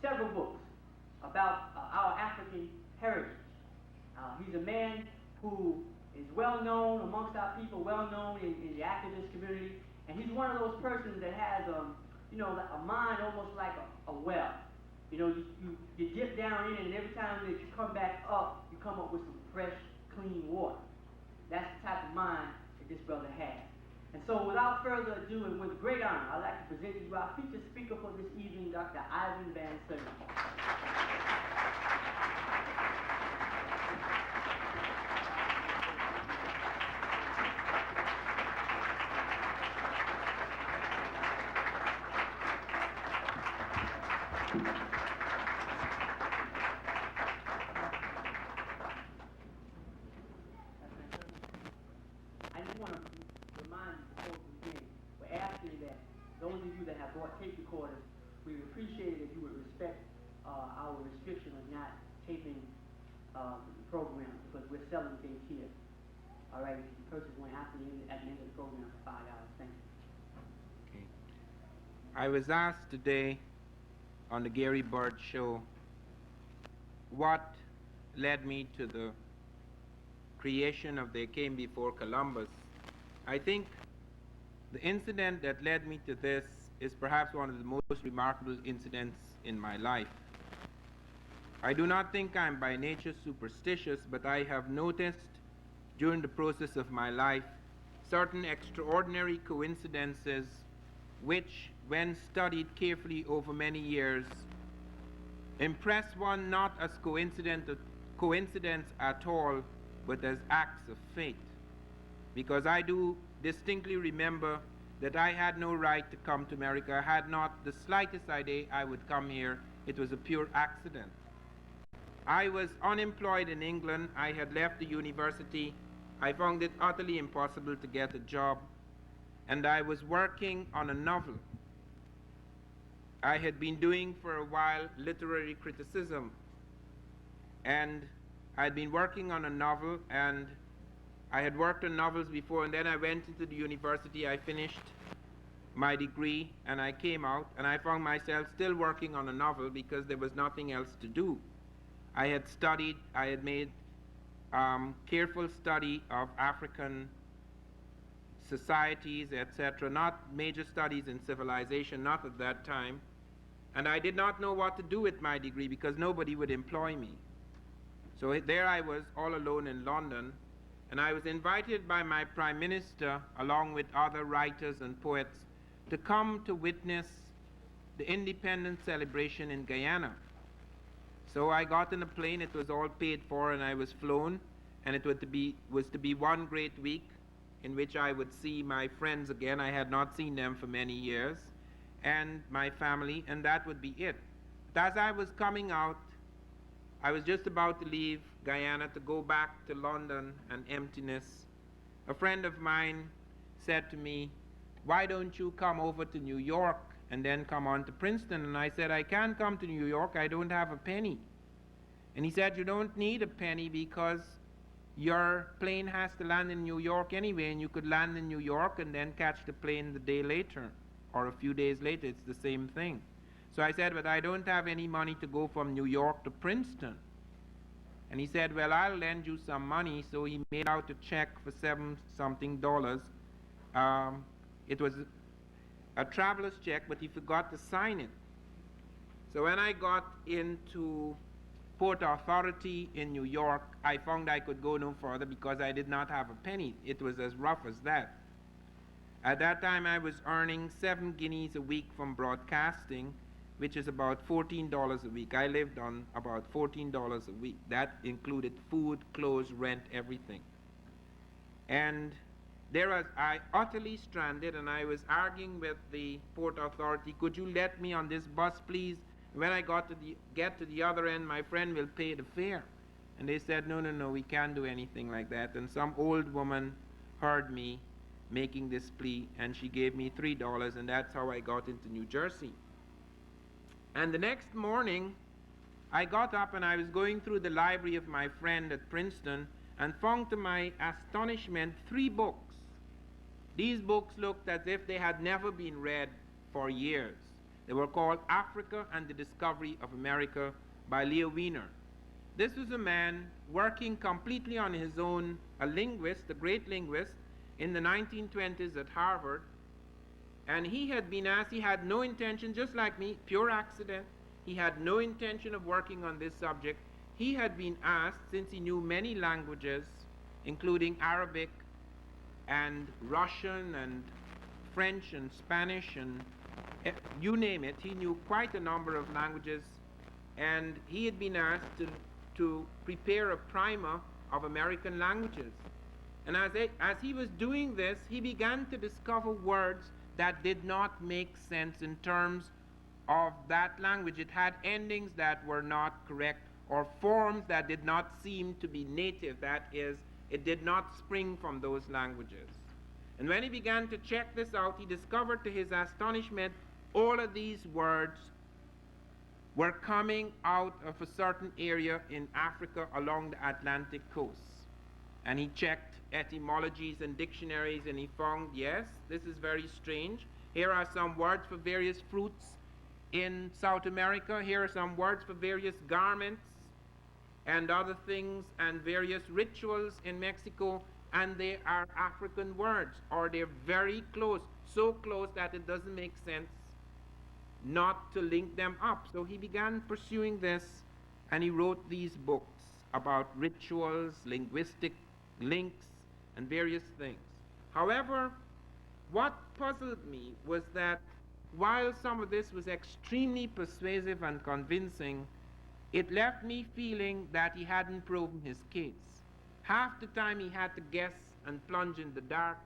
several books about our African heritage. He's a man who is well known amongst our people, well known in the activist community, and he's one of those persons that has a mind almost like a well. You dip down in it, and every time that you come back up, you come up with some fresh, clean water. That's the type of mind that this brother has. And so without further ado, and with great honor, I'd like to present to you our featured speaker for this evening, Dr. Ivan Van Sertima. Those of you that have brought tape recorders, we would appreciate it if you would respect our restriction of not taping the program, because we're selling things here. All right, you can purchase one at the end of the program for $5. Thank you. Okay. I was asked today on the Gary Bird show what led me to the creation of They Came Before Columbus. I think the incident that led me to this is perhaps one of the most remarkable incidents in my life. I do not think I'm by nature superstitious, but I have noticed during the process of my life certain extraordinary coincidences which, when studied carefully over many years, impress one not as coincidence at all, but as acts of fate. Because I do distinctly remember that I had no right to come to America. I had not the slightest idea I would come here. It was a pure accident. I was unemployed in England. I had left the university. I found it utterly impossible to get a job. And I was working on a novel. I had been doing for a while literary criticism. And I'd been working on a novel, and I had worked on novels before, and then I went into the university. I finished my degree, and I came out, and I found myself still working on a novel because there was nothing else to do. I had studied, I had made careful study of African societies, etc., not major studies in civilization, not at that time, and I did not know what to do with my degree because nobody would employ me. So there I was, all alone in London, and I was invited by my Prime Minister, along with other writers and poets, to come to witness the independence celebration in Guyana. So I got in a plane, it was all paid for, and I was flown, and it was to be one great week in which I would see my friends again. I had not seen them for many years, and my family, and that would be it. But as I was coming out, I was just about to leave Guyana to go back to London and emptiness. A friend of mine said to me, "Why don't you come over to New York and then come on to Princeton?" And I said, "I can't come to New York, I don't have a penny." And he said, "You don't need a penny because your plane has to land in New York anyway, and you could land in New York and then catch the plane the day later, or a few days later, it's the same thing." So I said, "But I don't have any money to go from New York to Princeton." And he said, "Well, I'll lend you some money." So he made out a check for $7-something. It was a traveler's check, but he forgot to sign it. So when I got into Port Authority in New York, I found I could go no further because I did not have a penny. It was as rough as that. At that time, I was earning 7 guineas a week from broadcasting, which is about $14 a week. I lived on about $14 a week. That included food, clothes, rent, everything. And I utterly stranded, and I was arguing with the Port Authority, "Could you let me on this bus, please? When I get to the other end, my friend will pay the fare." And they said, no, we can't do anything like that. And some old woman heard me making this plea, and she gave me $3, and that's how I got into New Jersey. And the next morning, I got up and I was going through the library of my friend at Princeton and found to my astonishment 3 books. These books looked as if they had never been read for years. They were called Africa and the Discovery of America by Leo Wiener. This was a man working completely on his own, a linguist, a great linguist, in the 1920s at Harvard. And he had been asked, he had no intention, just like me, pure accident. He had no intention of working on this subject. He had been asked, since he knew many languages, including Arabic and Russian and French and Spanish and you name it, he knew quite a number of languages, and he had been asked to prepare a primer of American languages. And as he was doing this, he began to discover words that did not make sense in terms of that language. It had endings that were not correct, or forms that did not seem to be native, that is, it did not spring from those languages. And when he began to check this out, he discovered to his astonishment all of these words were coming out of a certain area in Africa along the Atlantic coast. And he checked etymologies and dictionaries, and he found, yes, this is very strange. Here are some words for various fruits in South America. Here are some words for various garments and other things, and various rituals in Mexico, and they are African words, or they're very close, so close that it doesn't make sense not to link them up. So he began pursuing this, and he wrote these books about rituals, linguistic links, and various things. However, what puzzled me was that while some of this was extremely persuasive and convincing, it left me feeling that he hadn't proven his case. Half the time he had to guess and plunge in the dark,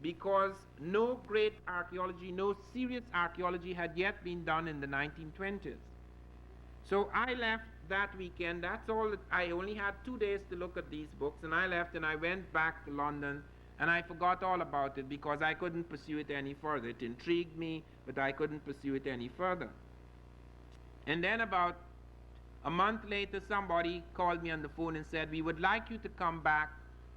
because no great archaeology, no serious archaeology had yet been done in the 1920s. So I left that weekend. That's all. I only had 2 days to look at these books, and I left and I went back to London, and I forgot all about it because I couldn't pursue it any further. It intrigued me, but I couldn't pursue it any further. And then about a month later, somebody called me on the phone and said, "We would like you to come back.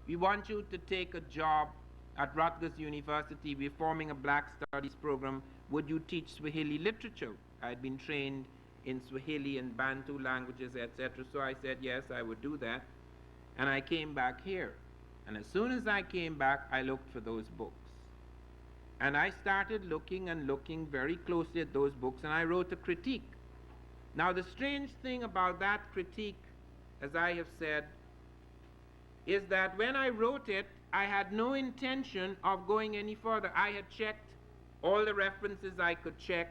We want you to take a job at Rutgers University. We're forming a Black Studies program. Would you teach Swahili literature?" I had been trained in Swahili and Bantu languages, etc. So I said, yes, I would do that. And I came back here. And as soon as I came back, I looked for those books. And I started looking and looking very closely at those books, and I wrote a critique. Now, the strange thing about that critique, as I have said, is that when I wrote it, I had no intention of going any further. I had checked all the references I could check,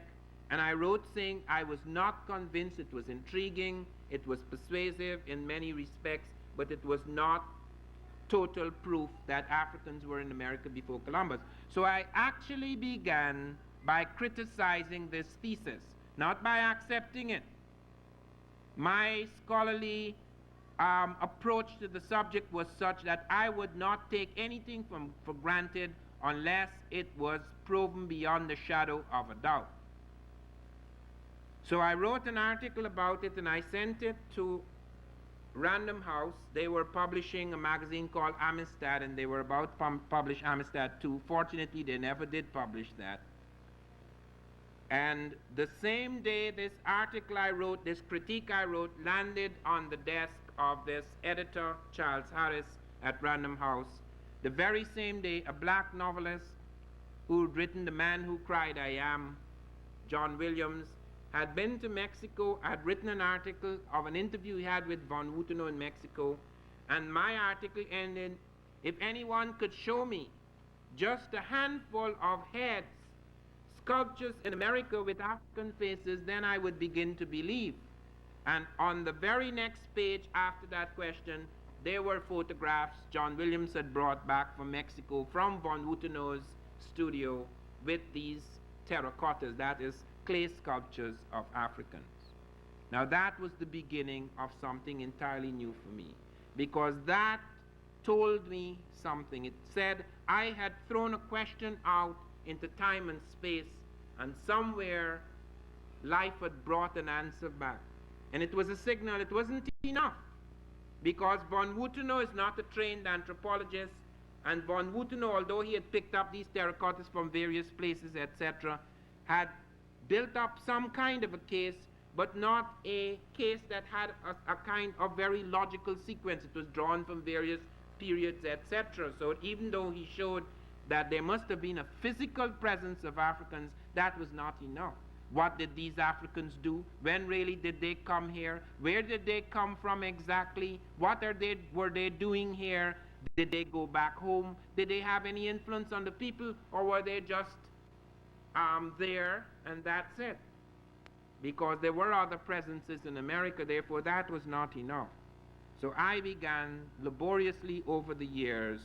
and I wrote saying I was not convinced. It was intriguing, it was persuasive in many respects, but it was not total proof that Africans were in America before Columbus. So I actually began by criticizing this thesis, not by accepting it. My scholarly approach to the subject was such that I would not take anything for granted unless it was proven beyond the shadow of a doubt. So I wrote an article about it and I sent it to Random House. They were publishing a magazine called Amistad, and they were about to publish Amistad 2. Fortunately, they never did publish that. And the same day this article I wrote, this critique I wrote, landed on the desk of this editor, Charles Harris, at Random House. The very same day, a black novelist who'd written The Man Who Cried I Am, John Williams, had been to Mexico, had written an article of an interview he had with von Wutenau in Mexico, and my article ended, if anyone could show me just a handful of heads, sculptures in America with African faces, then I would begin to believe. And on the very next page after that question, there were photographs John Williams had brought back from Mexico, from von Wutenau's studio, with these terracottas, that is, clay sculptures of Africans. Now that was the beginning of something entirely new for me, because that told me something. It said I had thrown a question out into time and space, and somewhere life had brought an answer back. And it was a signal. It wasn't enough, because von Wutenau is not a trained anthropologist, and von Wutenau, although he had picked up these terracottas from various places, etc., had built up some kind of a case, but not a case that had a kind of very logical sequence. It was drawn from various periods, etc. So even though he showed that there must have been a physical presence of Africans, that was not enough. What did these Africans do? When really did they come here? Where did they come from exactly? What were they doing here? Did they go back home? Did they have any influence on the people, or were they just there and that's it? Because there were other presences in America, therefore that was not enough. So I began laboriously over the years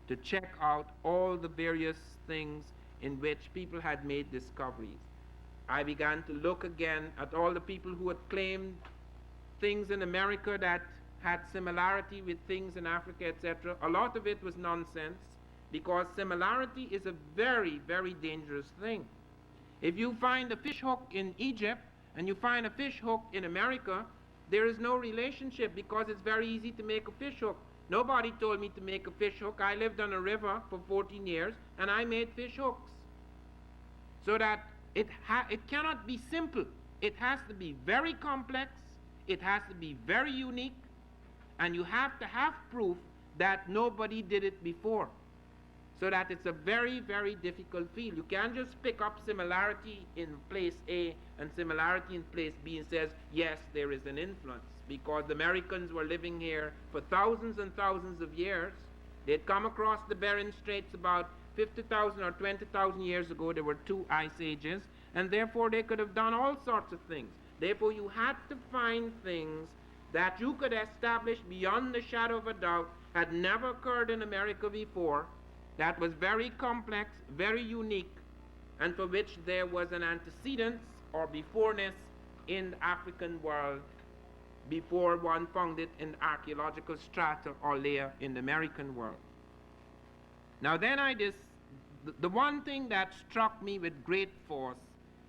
to check out all the various things in which people had made discoveries. I began to look again at all the people who had claimed things in America that had similarity with things in Africa, etc. A lot of it was nonsense, because similarity is a very, very dangerous thing. If you find a fish hook in Egypt and you find a fish hook in America, there is no relationship, because it's very easy to make a fish hook. Nobody told me to make a fish hook. I lived on a river for 14 years and I made fish hooks. So that it cannot be simple. It has to be very complex, it has to be very unique, and you have to have proof that nobody did it before. So that it's a very, very difficult field. You can't just pick up similarity in place A and similarity in place B and says, yes, there is an influence. Because the Americans were living here for thousands and thousands of years. They'd come across the Bering Straits about 50,000 or 20,000 years ago. There were 2 ice ages, and therefore they could have done all sorts of things. Therefore you had to find things that you could establish beyond the shadow of a doubt had never occurred in America before, that was very complex, very unique, and for which there was an antecedence or beforeness in the African world before one found it in archaeological strata or layer in the American world. Now then the one thing that struck me with great force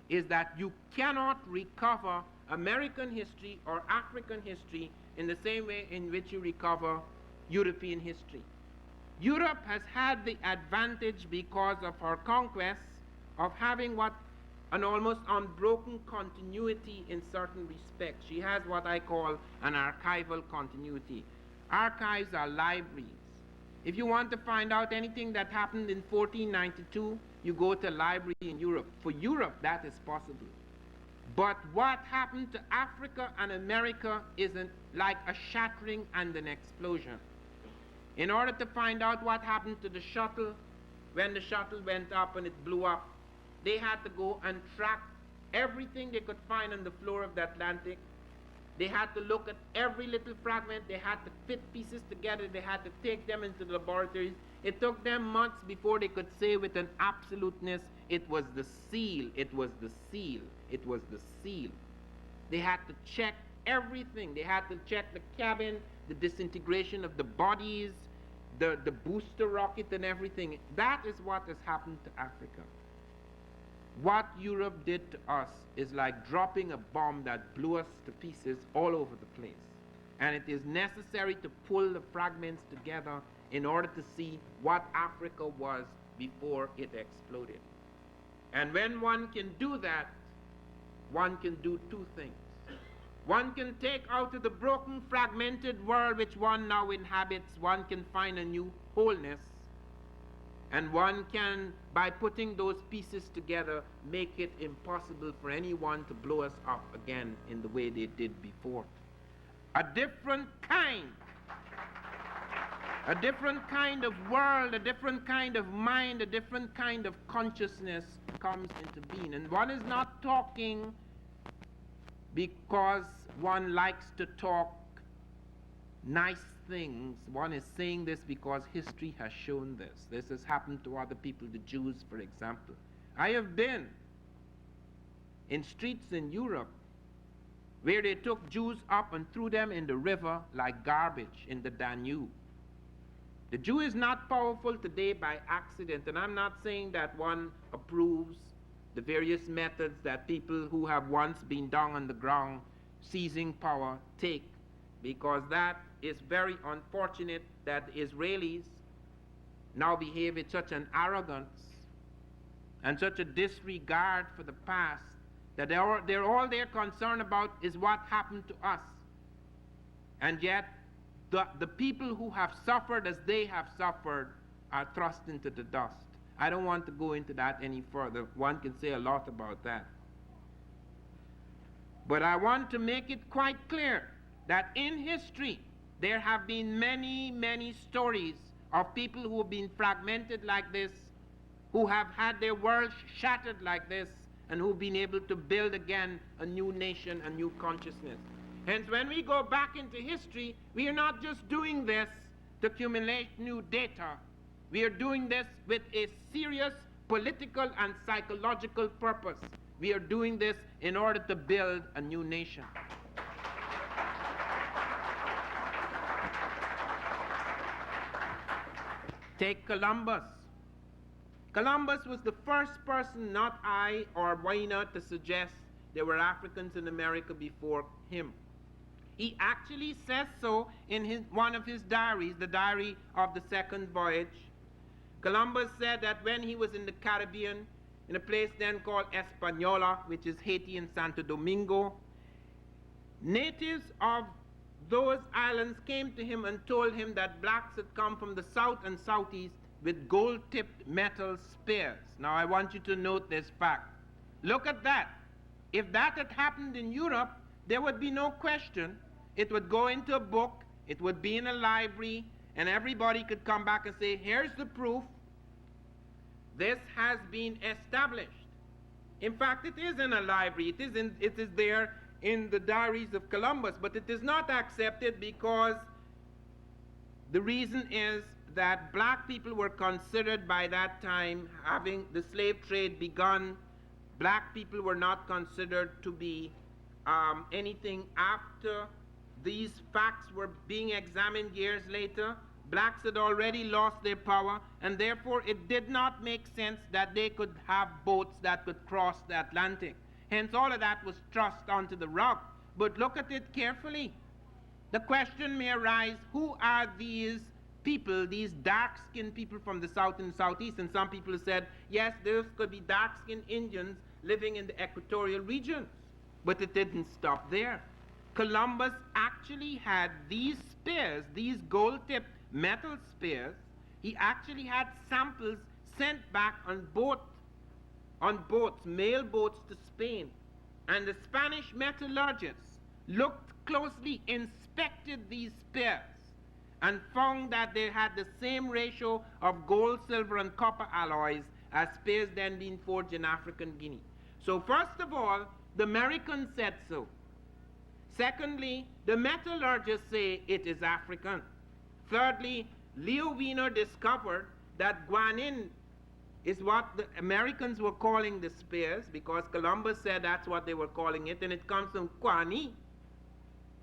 is that you cannot recover American history or African history in the same way in which you recover European history. Europe has had the advantage, because of her conquests, of having an almost unbroken continuity in certain respects. She has what I call an archival continuity. Archives are libraries. If you want to find out anything that happened in 1492, you go to a library in Europe. For Europe, that is possible. But what happened to Africa and America isn't like a shattering and an explosion. In order to find out what happened to the shuttle, when the shuttle went up and it blew up, they had to go and track everything they could find on the floor of the Atlantic They had to look at every little fragment. They had to fit pieces together. They had to take them into the laboratories. It took them months before they could say with an absoluteness, it was the seal, it was the seal, it was the seal. They had to check everything. They had to check the cabin, the disintegration of the bodies, the booster rocket and everything. That is what has happened to Africa. What Europe did to us is like dropping a bomb that blew us to pieces all over the place. And it is necessary to pull the fragments together in order to see what Africa was before it exploded. And when one can do that, one can do two things. One can take out of the broken, fragmented world which one now inhabits, one can find a new wholeness. And one can, by putting those pieces together, make it impossible for anyone to blow us up again in the way they did before. A different kind of world, a different kind of mind, a different kind of consciousness comes into being. And one is not talking because one likes to talk nice things. One is saying this because history has shown this. This has happened to other people, the Jews, for example. I have been in streets in Europe where they took Jews up and threw them in the river like garbage in the Danube. The Jew is not powerful today by accident, and I'm not saying that one approves the various methods that people who have once been down on the ground seizing power take, because that is very unfortunate that Israelis now behave with such an arrogance and such a disregard for the past that all they're concerned about is what happened to us. And yet the people who have suffered as they have suffered are thrust into the dust. I don't want to go into that any further. One can say a lot about that. But I want to make it quite clear that in history there have been many, many stories of people who have been fragmented like this, who have had their world shattered like this, and who've been able to build again a new nation, a new consciousness. Hence, when we go back into history, we are not just doing this to accumulate new data. We are doing this with a serious political and psychological purpose. We are doing this in order to build a new nation. Take Columbus. Columbus was the first person, not I or Wayne, to suggest there were Africans in America before him. He actually says so in one of his diaries, the diary of the second voyage. Columbus said that when he was in the Caribbean, in a place then called Hispaniola, which is Haiti and Santo Domingo, natives of those islands came to him and told him that blacks had come from the south and southeast with gold-tipped metal spears. Now I want you to note this fact. Look at that. If that had happened in Europe, there would be no question. It would go into a book, it would be in a library, and everybody could come back and say, here's the proof. This has been established. In fact, it is in a library. It is there in the diaries of Columbus, but it is not accepted because the reason is that black people were considered by that time, having the slave trade begun, black people were not considered to be anything after these facts were being examined years later. Blacks had already lost their power, and therefore it did not make sense that they could have boats that could cross the Atlantic. Hence all of that was thrust onto the rug. But look at it carefully. The question may arise, who are these people, these dark-skinned people from the south and southeast? And some people have said, yes, those could be dark-skinned Indians living in the equatorial regions. But it didn't stop there. Columbus actually had these spears, these gold-tipped metal spears. He actually had samples sent back on boats, mail boats to Spain. And the Spanish metallurgists looked closely, inspected these spears, and found that they had the same ratio of gold, silver, and copper alloys as spears then being forged in African Guinea. So first of all, the Americans said so. Secondly, the metallurgists say it is African. Thirdly, Leo Wiener discovered that guanine is what the Americans were calling the spears, because Columbus said that's what they were calling it, and it comes from guani.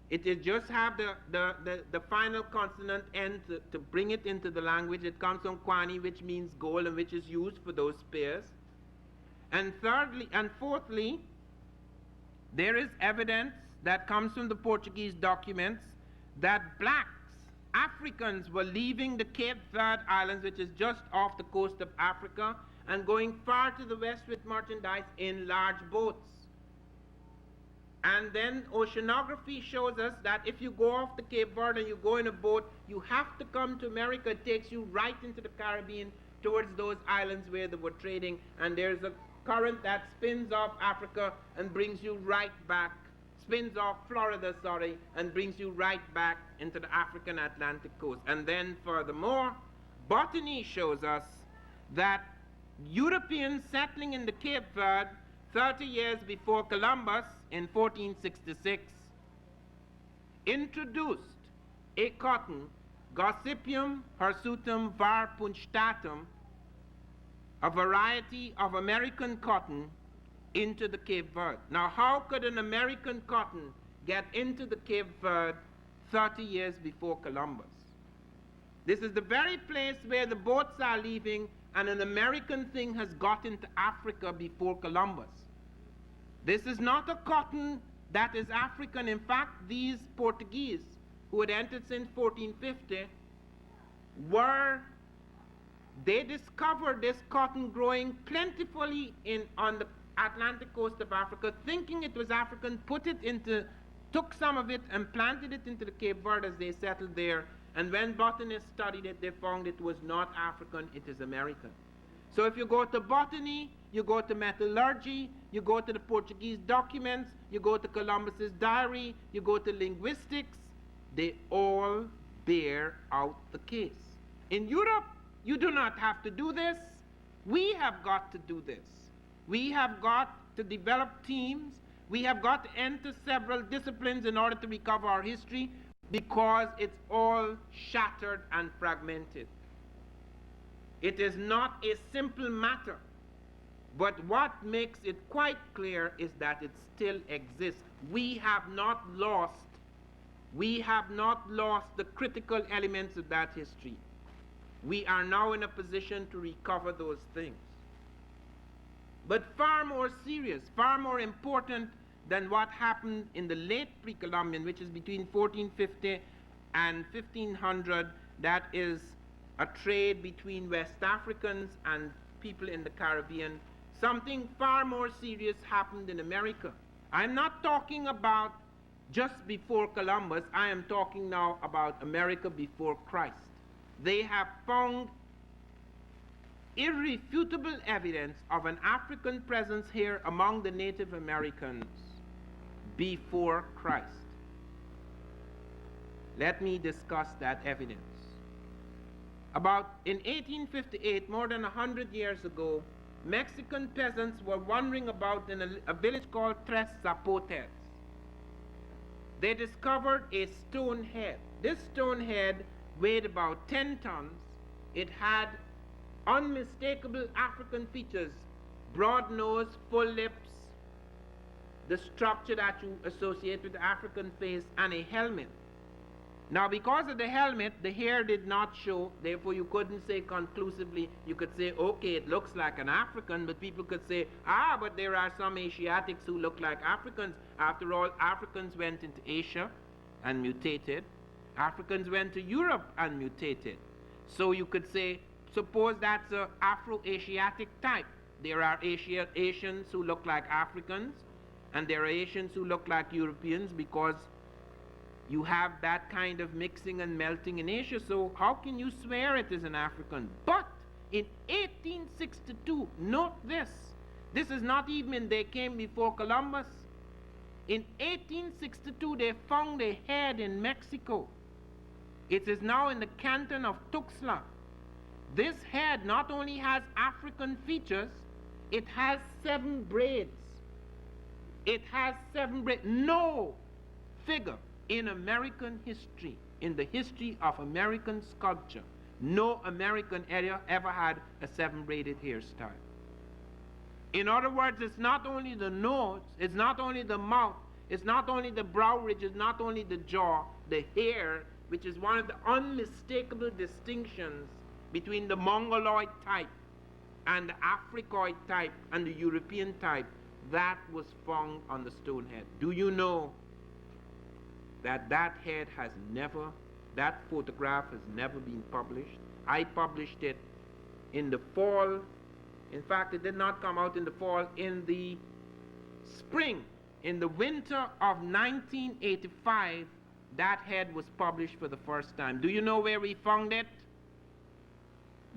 It is just have the final consonant end to bring it into the language. It comes from guani, which means gold, and which is used for those spears. And thirdly and fourthly, there is evidence that comes from the Portuguese documents that blacks, Africans, were leaving the Cape Verde Islands, which is just off the coast of Africa, and going far to the west with merchandise in large boats. And then oceanography shows us that if you go off the Cape Verde and you go in a boat, you have to come to America. It takes you right into the Caribbean towards those islands where they were trading, and there's a current that spins off Africa and brings you right back, spins off Florida, and brings you right back into the African Atlantic coast. And then furthermore, botany shows us that Europeans settling in the Cape Verde 30 years before Columbus in 1466 introduced a cotton, Gossypium hirsutum var punctatum, a variety of American cotton, into the Cape Verde. Now, how could an American cotton get into the Cape Verde 30 years before Columbus? This is the very place where the boats are leaving, and an American thing has got into Africa before Columbus. This is not a cotton that is African. In fact, these Portuguese, who had entered since 1450, they discovered this cotton growing plentifully on the Atlantic coast of Africa, thinking it was African, took some of it and planted it into the Cape Verde as they settled there. And when botanists studied it, they found it was not African, it is American. So if you go to botany, you go to metallurgy, you go to the Portuguese documents, you go to Columbus's diary, you go to linguistics, they all bear out the case. In Europe, you do not have to do this. We have got to do this. We have got to develop teams. We have got to enter several disciplines in order to recover our history, because it's all shattered and fragmented. It is not a simple matter, but what makes it quite clear is that it still exists. We have not lost the critical elements of that history. We are now in a position to recover those things. But far more serious, far more important than what happened in the late pre-Columbian, which is between 1450 and 1500, that is a trade between West Africans and people in the Caribbean. Something far more serious happened in America. I'm not talking about just before Columbus. I am talking now about America before Christ. They have found irrefutable evidence of an African presence here among the Native Americans before Christ. Let me discuss that evidence. In 1858, more than 100 years ago, Mexican peasants were wandering about in a village called Tres Zapotes. They discovered a stone head. This stone head weighed about 10 tons. It had unmistakable African features: broad nose, full lips, the structure that you associate with the African face, and a helmet. Now, because of the helmet, the hair did not show, therefore you couldn't say conclusively. You could say, okay, it looks like an African, but people could say, but there are some Asiatics who look like Africans. After all, Africans went into Asia and mutated. Africans went to Europe and mutated. So you could say, suppose that's an Afro-Asiatic type. There are Asians who look like Africans, and there are Asians who look like Europeans, because you have that kind of mixing and melting in Asia. So how can you swear it is an African? But in 1862, note this. This is not even they came before Columbus. In 1862, they found a head in Mexico. It is now in the canton of Tuxtla. This head not only has African features, it has 7 braids. It has 7 braids. No figure in American history, in the history of American sculpture, no American ever had a 7-braided hairstyle. In other words, it's not only the nose, it's not only the mouth, it's not only the brow ridge, it's not only the jaw, the hair, which is one of the unmistakable distinctions between the Mongoloid type and the Africoid type and the European type, that was found on the stone head. Do you know that that head has never, that photograph has never been published? I published it in the fall. In fact, it did not come out in the fall, in the spring, in the winter of 1985, that head was published for the first time. Do you know where we found it?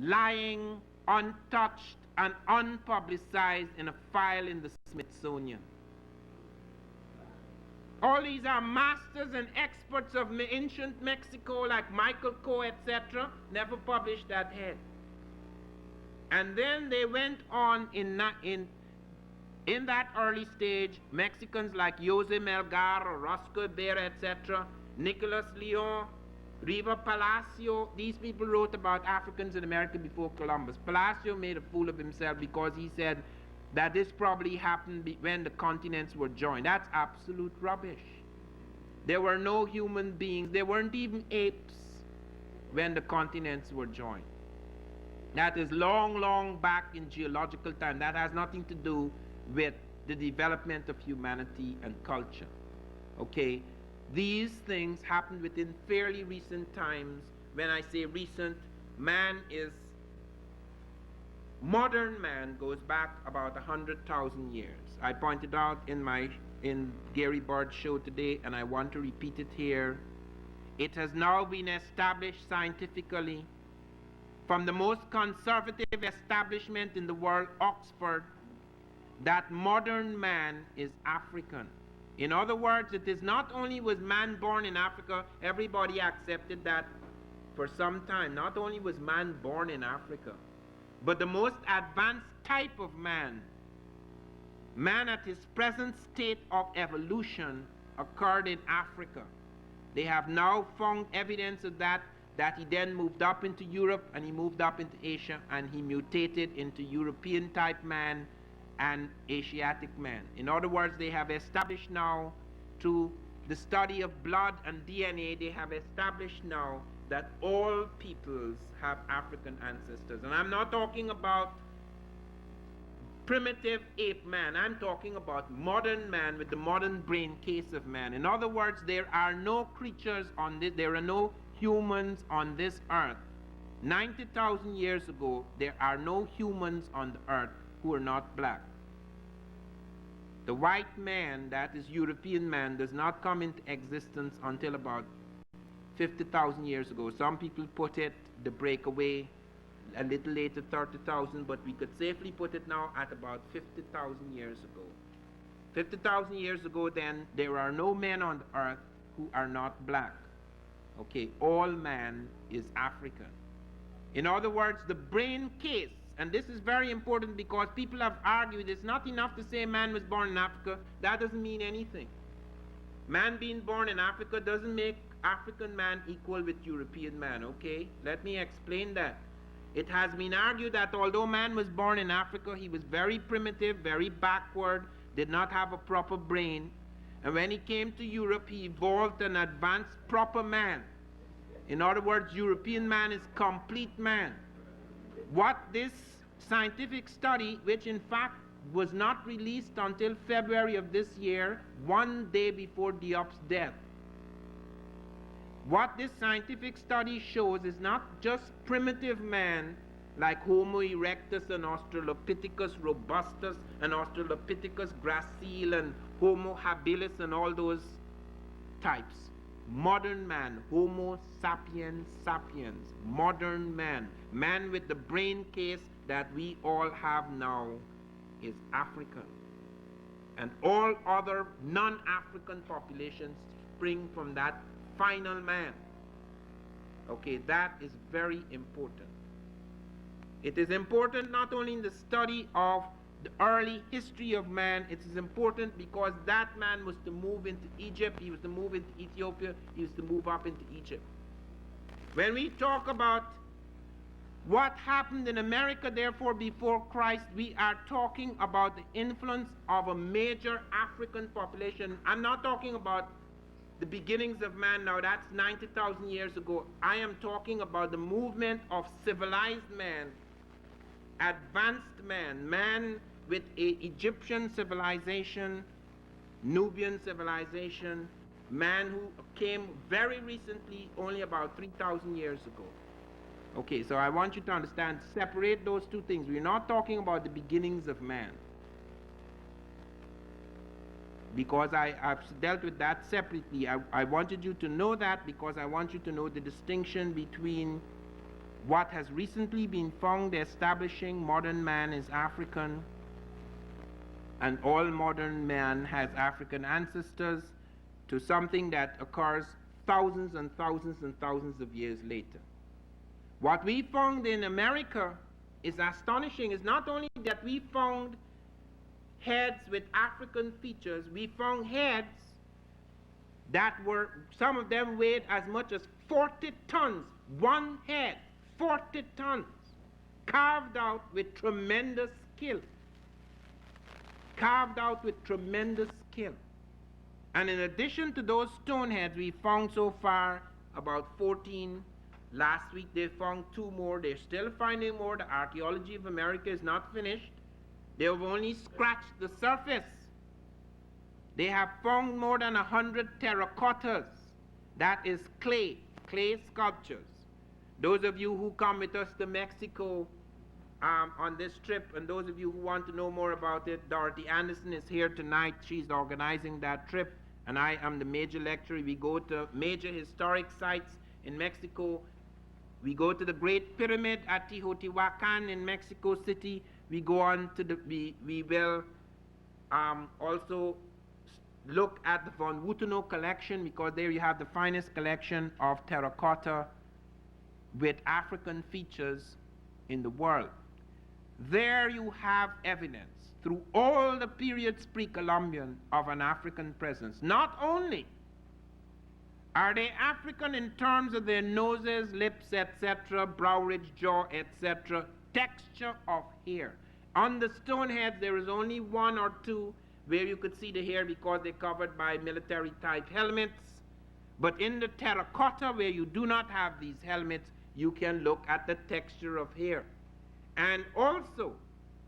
Lying untouched and unpublicized in a file in the Smithsonian. All these are masters and experts of ancient Mexico, like Michael Coe, etc., never published that head. And then they went on in that early stage, Mexicans like Jose Melgar, Roscoe Berra, etc., Nicolas Leon, Riva Palacio, these people wrote about Africans in America before Columbus. Palacio made a fool of himself because he said that this probably happened when the continents were joined. That's absolute rubbish. There were no human beings, there weren't even apes when the continents were joined. That is long, long back in geological time. That has nothing to do with the development of humanity and culture. Okay? These things happened within fairly recent times. When I say recent, modern man goes back about 100,000 years. I pointed out in Gary Bird's show today, and I want to repeat it here. It has now been established scientifically from the most conservative establishment in the world, Oxford, that modern man is African. In other words, it is not only was man born in Africa, everybody accepted that for some time. Not only was man born in Africa, but the most advanced type of man at his present state of evolution, occurred in Africa. They have now found evidence of that he then moved up into Europe, and he moved up into Asia, and he mutated into European type man and Asiatic man. In other words, they have established now, through the study of blood and DNA, they have established now that all peoples have African ancestors. And I'm not talking about primitive ape man. I'm talking about modern man with the modern brain case of man. In other words, there are no creatures on this, there are no humans on this earth. 90,000 years ago, there are no humans on the earth who are not black. The white man, that is European man, does not come into existence until about 50,000 years ago. Some people put it, the breakaway, a little later, 30,000, but we could safely put it now at about 50,000 years ago. 50,000 years ago, then, there are no men on the earth who are not black. Okay, all man is African. In other words, the brain case, and this is very important because people have argued it's not enough to say man was born in Africa. That doesn't mean anything. Man being born in Africa doesn't make African man equal with European man, okay? Let me explain that. It has been argued that although man was born in Africa, he was very primitive, very backward, did not have a proper brain. And when he came to Europe, he evolved an advanced proper man. In other words, European man is complete man. What this scientific study, which in fact was not released until February of this year, one day before Diop's death, what this scientific study shows is not just primitive man like Homo erectus and Australopithecus robustus and Australopithecus gracile and Homo habilis and all those types. Modern man, Homo sapiens sapiens, modern man, man with the brain case that we all have now, is African. And all other non-African populations spring from that final man. Okay, that is very important. It is important not only in the study of the early history of man, it is important because that man was to move into Egypt, he was to move into Ethiopia, he was to move up into Egypt. When we talk about what happened in America, therefore, before Christ, we are talking about the influence of a major African population. I'm not talking about the beginnings of man now, that's 90,000 years ago. I am talking about the movement of civilized man, advanced man, man with a Egyptian civilization, Nubian civilization, man who came very recently, only about 3,000 years ago. Okay, so I want you to understand, separate those two things. We're not talking about the beginnings of man, because I've dealt with that separately. I wanted you to know that because I want you to know the distinction between what has recently been found establishing modern man is African, and all modern man has African ancestors, to something that occurs thousands and thousands and thousands of years later. What we found in America is astonishing. It's not only that we found heads with African features, we found heads that were, some of them weighed as much as 40 tons, one head, 40 tons, carved out with tremendous skill. Carved out with tremendous skill. And in addition to those stone heads, we found so far about 14. Last week they found 2 more. They're still finding more. The archaeology of America is not finished. They have only scratched the surface. They have found more than 100 terracottas. That is clay sculptures. Those of you who come with us to Mexico on this trip, and those of you who want to know more about it, Dorothy Anderson is here tonight. She's organizing that trip, and I am the major lecturer. We go to major historic sites in Mexico. We go to the Great Pyramid at Teotihuacan in Mexico City. We go on to we will also look at the Von Wutenau collection, because there you have the finest collection of terracotta with African features in the world. There you have evidence through all the periods pre-Columbian of an African presence. Not only are they African in terms of their noses, lips, etc., brow ridge, jaw, etc., texture of hair. On the stone heads, there is only 1 or 2 where you could see the hair because they're covered by military-type helmets. But in the terracotta, where you do not have these helmets, you can look at the texture of hair. And also,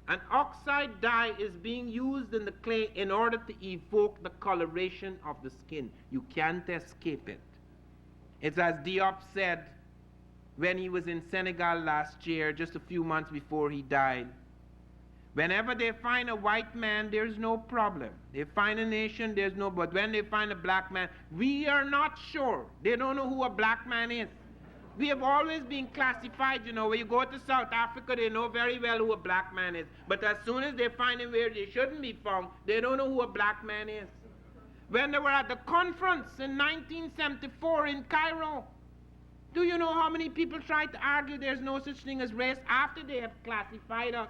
an oxide dye is being used in the clay in order to evoke the coloration of the skin. You can't escape it. It's as Diop said when he was in Senegal last year, just a few months before he died. Whenever they find a white man, there's no problem. They find a nation, there's no, but when they find a black man, we are not sure. They don't know who a black man is. We have always been classified, you know, when you go to South Africa, they know very well who a black man is. But as soon as they find him where they shouldn't be found, they don't know who a black man is. When they were at the conference in 1974 in Cairo, do you know how many people tried to argue there's no such thing as race after they have classified us?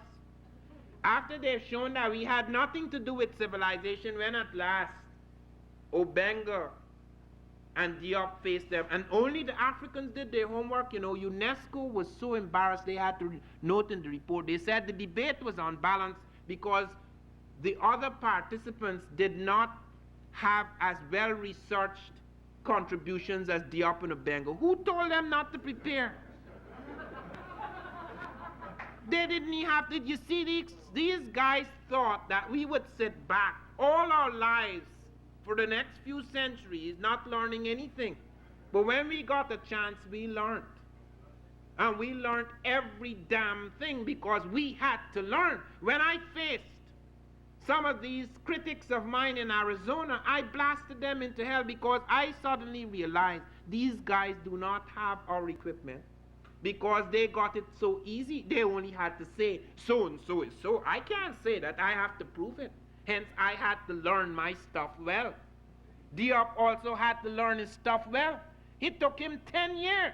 After they've shown that we had nothing to do with civilization, when at last Obenga and Diop faced them, and only the Africans did their homework. You know, UNESCO was so embarrassed, they had to note in the report, they said the debate was unbalanced because the other participants did not have as well researched contributions as Diop and Obenga. Who told them not to prepare? They didn't have to. You see, these guys thought that we would sit back all our lives for the next few centuries not learning anything. But when we got a chance, we learned. And we learned every damn thing because we had to learn. When I faced some of these critics of mine in Arizona, I blasted them into hell because I suddenly realized these guys do not have our equipment. Because they got it so easy, they only had to say, so and so is so. I can't say that, I have to prove it. Hence, I had to learn my stuff well. Diop also had to learn his stuff well. It took him 10 years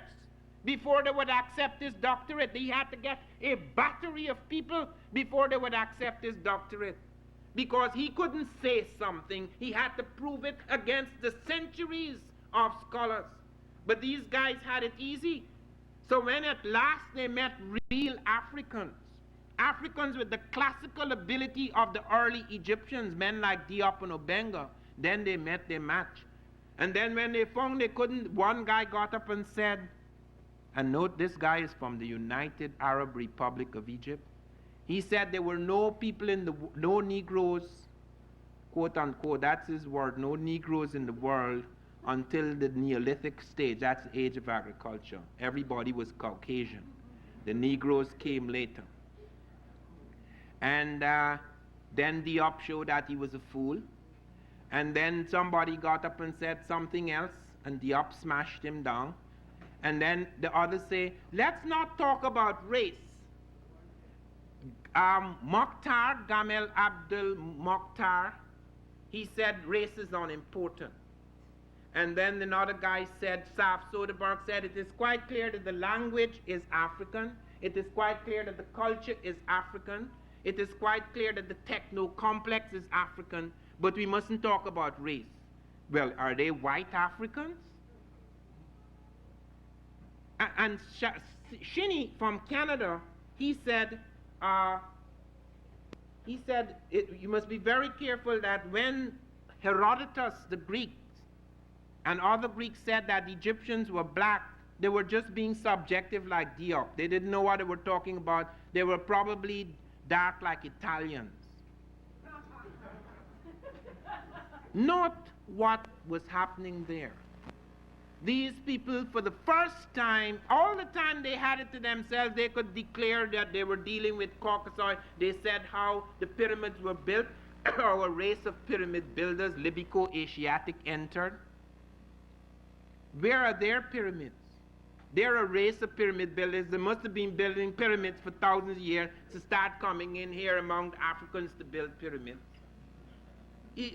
before they would accept his doctorate. He had to get a battery of people before they would accept his doctorate. Because he couldn't say something, he had to prove it against the centuries of scholars. But these guys had it easy. So when at last they met real Africans, Africans with the classical ability of the early Egyptians, men like Diop and Obenga, then they met their match. And then when they found they couldn't, one guy got up and said, and note this guy is from the United Arab Republic of Egypt. He said there were no people in the, no Negroes, quote unquote, that's his word, no Negroes in the world until the Neolithic stage, that's the age of agriculture. Everybody was Caucasian. The Negroes came later. And then Diop showed that he was a fool. And then somebody got up and said something else, and Diop smashed him down. And then the others say, let's not talk about race. Mokhtar, Gamal Abdel Mokhtar, he said race is unimportant. And then another guy said, Saf Soderbergh said, it is quite clear that the language is African. It is quite clear that the culture is African. It is quite clear that the techno-complex is African, but we mustn't talk about race. Well, are they white Africans? And Shinny from Canada, he said, you must be very careful that when Herodotus, the Greeks, and other Greeks said that the Egyptians were black, they were just being subjective like Diop. They didn't know what they were talking about. They were probably dark like Italians. Note what was happening there. These people, for the first time, all the time they had it to themselves, they could declare that they were dealing with Caucasoid. They said how the pyramids were built, or a race of pyramid builders, Libyco-Asiatic, entered. Where are their pyramids? They're a race of pyramid builders. They must have been building pyramids for thousands of years to start coming in here among Africans to build pyramids.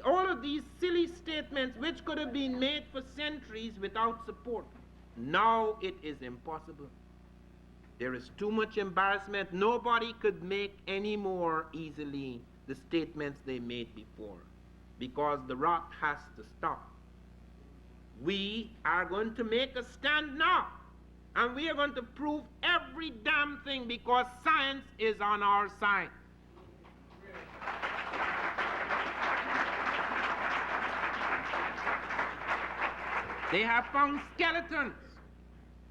All of these silly statements which could have been made for centuries without support. Now it is impossible. There is too much embarrassment. Nobody could make any more easily the statements they made before, because the rot has to stop. We are going to make a stand now, and we are going to prove every damn thing, because science is on our side. They have found skeletons.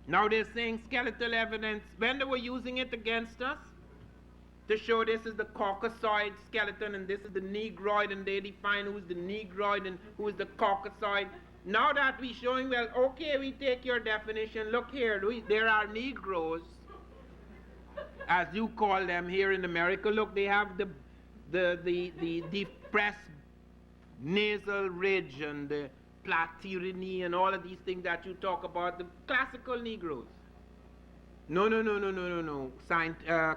Now they're saying skeletal evidence, when they were using it against us, to show this is the Caucasoid skeleton and this is the Negroid, and they define who's the Negroid and who's the Caucasoid. Now that we're showing, well, okay, we take your definition. Look here, there are Negroes, as you call them here in America. Look, they have the depressed nasal ridge and the platyrrhini and all of these things that you talk about, the classical Negroes. No.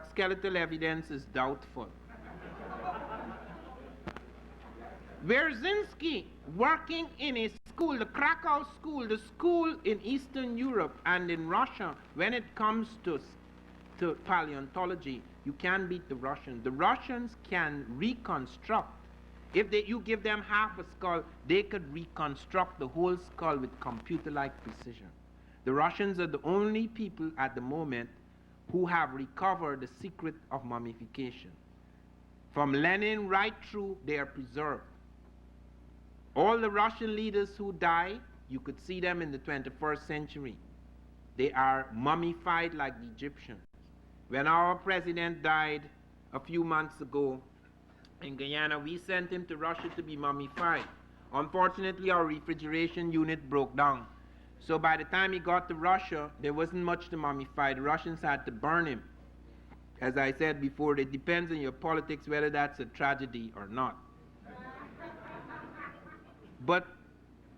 Skeletal evidence is doubtful. Wierzyński, working in a school, the Krakow school, the school in Eastern Europe and in Russia, when it comes to paleontology, you can't beat the Russians. The Russians can reconstruct. If you give them half a skull, they could reconstruct the whole skull with computer-like precision. The Russians are the only people at the moment who have recovered the secret of mummification. From Lenin right through, they are preserved. All the Russian leaders who died, you could see them in the 21st century. They are mummified like the Egyptians. When our president died a few months ago in Guyana, we sent him to Russia to be mummified. Unfortunately, our refrigeration unit broke down. So by the time he got to Russia, there wasn't much to mummify. The Russians had to burn him. As I said before, it depends on your politics whether that's a tragedy or not. But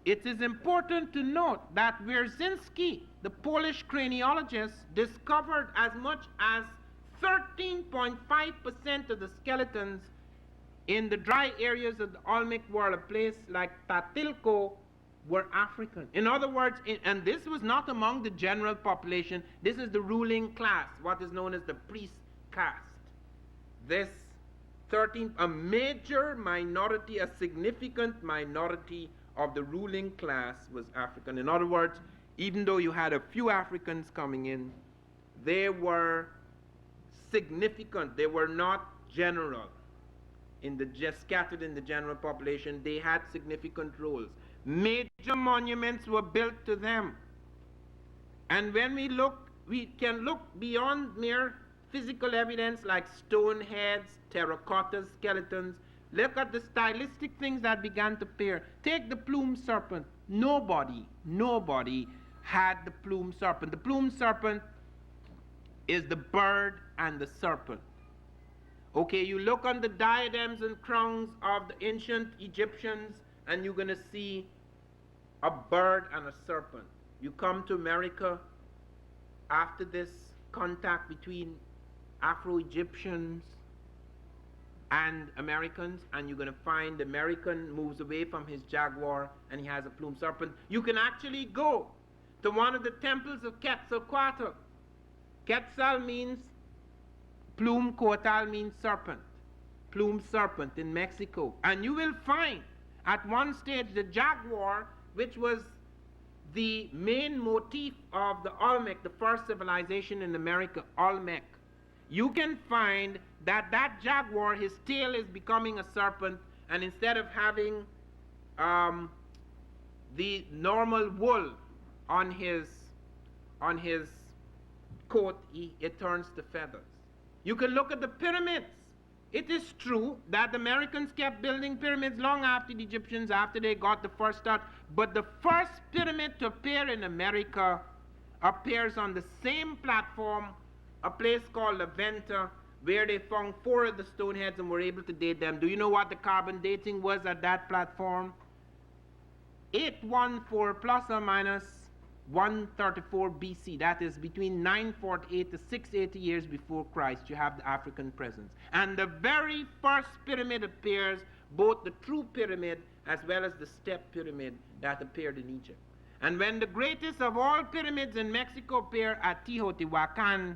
it is important to note that Wierzyński, the Polish craniologist, discovered as much as 13.5% of the skeletons in the dry areas of the Olmec world, a place like Tatilko were African. In other words, and this was not among the general population, this is the ruling class, what is known as the priest caste. This a major minority, a significant minority of the ruling class was African. In other words, even though you had a few Africans coming in, they were significant, they were not general. Just scattered in the general population, they had significant roles. Major monuments were built to them. And when we look, we can look beyond mere physical evidence like stone heads, terracotta skeletons. Look at the stylistic things that began to appear. Take the plumed serpent. Nobody had the plumed serpent. The plumed serpent is the bird and the serpent. Okay, you look on the diadems and crowns of the ancient Egyptians, and you're going to see a bird and a serpent. You come to America after this contact between Afro-Egyptians and Americans, and you're going to find the American moves away from his jaguar and he has a plumed serpent. You can actually go to one of the temples of Quetzalcoatl. Quetzal means plume, Coatl means serpent, plumed serpent in Mexico. And you will find at one stage the jaguar, which was the main motif of the Olmec, the first civilization in America, Olmec. You can find that jaguar, his tail is becoming a serpent, and instead of having the normal wool on his coat, it turns to feathers. You can look at the pyramids. It is true that the Americans kept building pyramids long after the Egyptians, after they got the first start, but the first pyramid to appear in America appears on the same platform, a place called La Venta, where they found 4 of the stone heads and were able to date them. Do you know what the carbon dating was at that platform? 814 plus or minus 134 BC. That is between 948 to 680 years before Christ. You have the African presence. And the very first pyramid appears, both the true pyramid as well as the step pyramid that appeared in Egypt. And when the greatest of all pyramids in Mexico appear at Teotihuacan,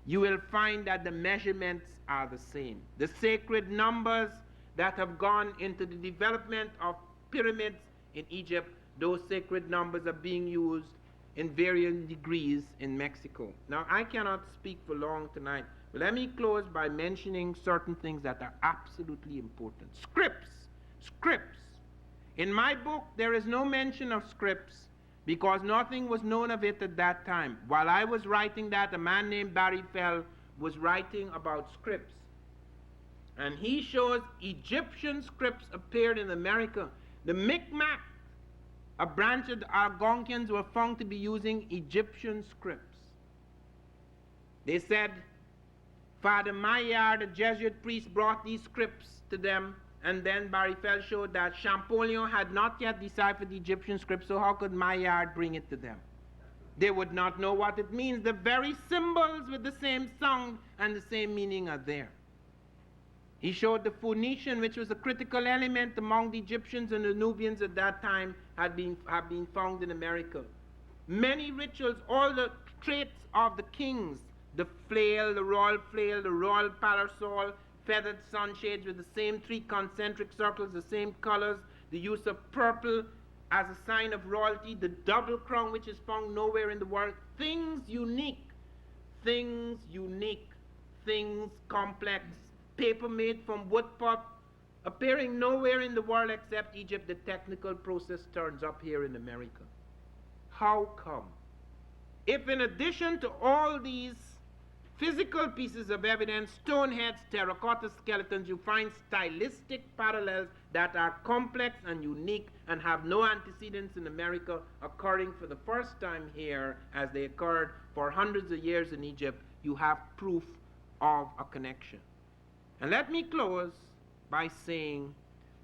you will find that the measurements are the same. The sacred numbers that have gone into the development of pyramids in Egypt, those sacred numbers are being used in varying degrees in Mexico. Now, I cannot speak for long tonight, but let me close by mentioning certain things that are absolutely important. Scripts. In my book, there is no mention of scripts, because nothing was known of it at that time. While I was writing that, a man named Barry Fell was writing about scripts. And he shows Egyptian scripts appeared in America. The Micmac, a branch of the Algonquians, were found to be using Egyptian scripts. They said Father Maillard, the Jesuit priest, brought these scripts to them. And then Barry Fell showed that Champollion had not yet deciphered the Egyptian script, so how could Maillard bring it to them? They would not know what it means. The very symbols with the same sound and the same meaning are there. He showed the Phoenician, which was a critical element among the Egyptians and the Nubians at that time, have been found in America. Many rituals, all the traits of the kings, the flail, the royal parasol, feathered sunshades with the same 3 concentric circles, the same colors, the use of purple as a sign of royalty, the double crown which is found nowhere in the world, things unique, things complex, paper made from wood pulp, appearing nowhere in the world except Egypt. The technical process turns up here in America. How come? If in addition to all these physical pieces of evidence, stone heads, terracotta skeletons, you find stylistic parallels that are complex and unique and have no antecedents in America, occurring for the first time here as they occurred for hundreds of years in Egypt, you have proof of a connection. And let me close by saying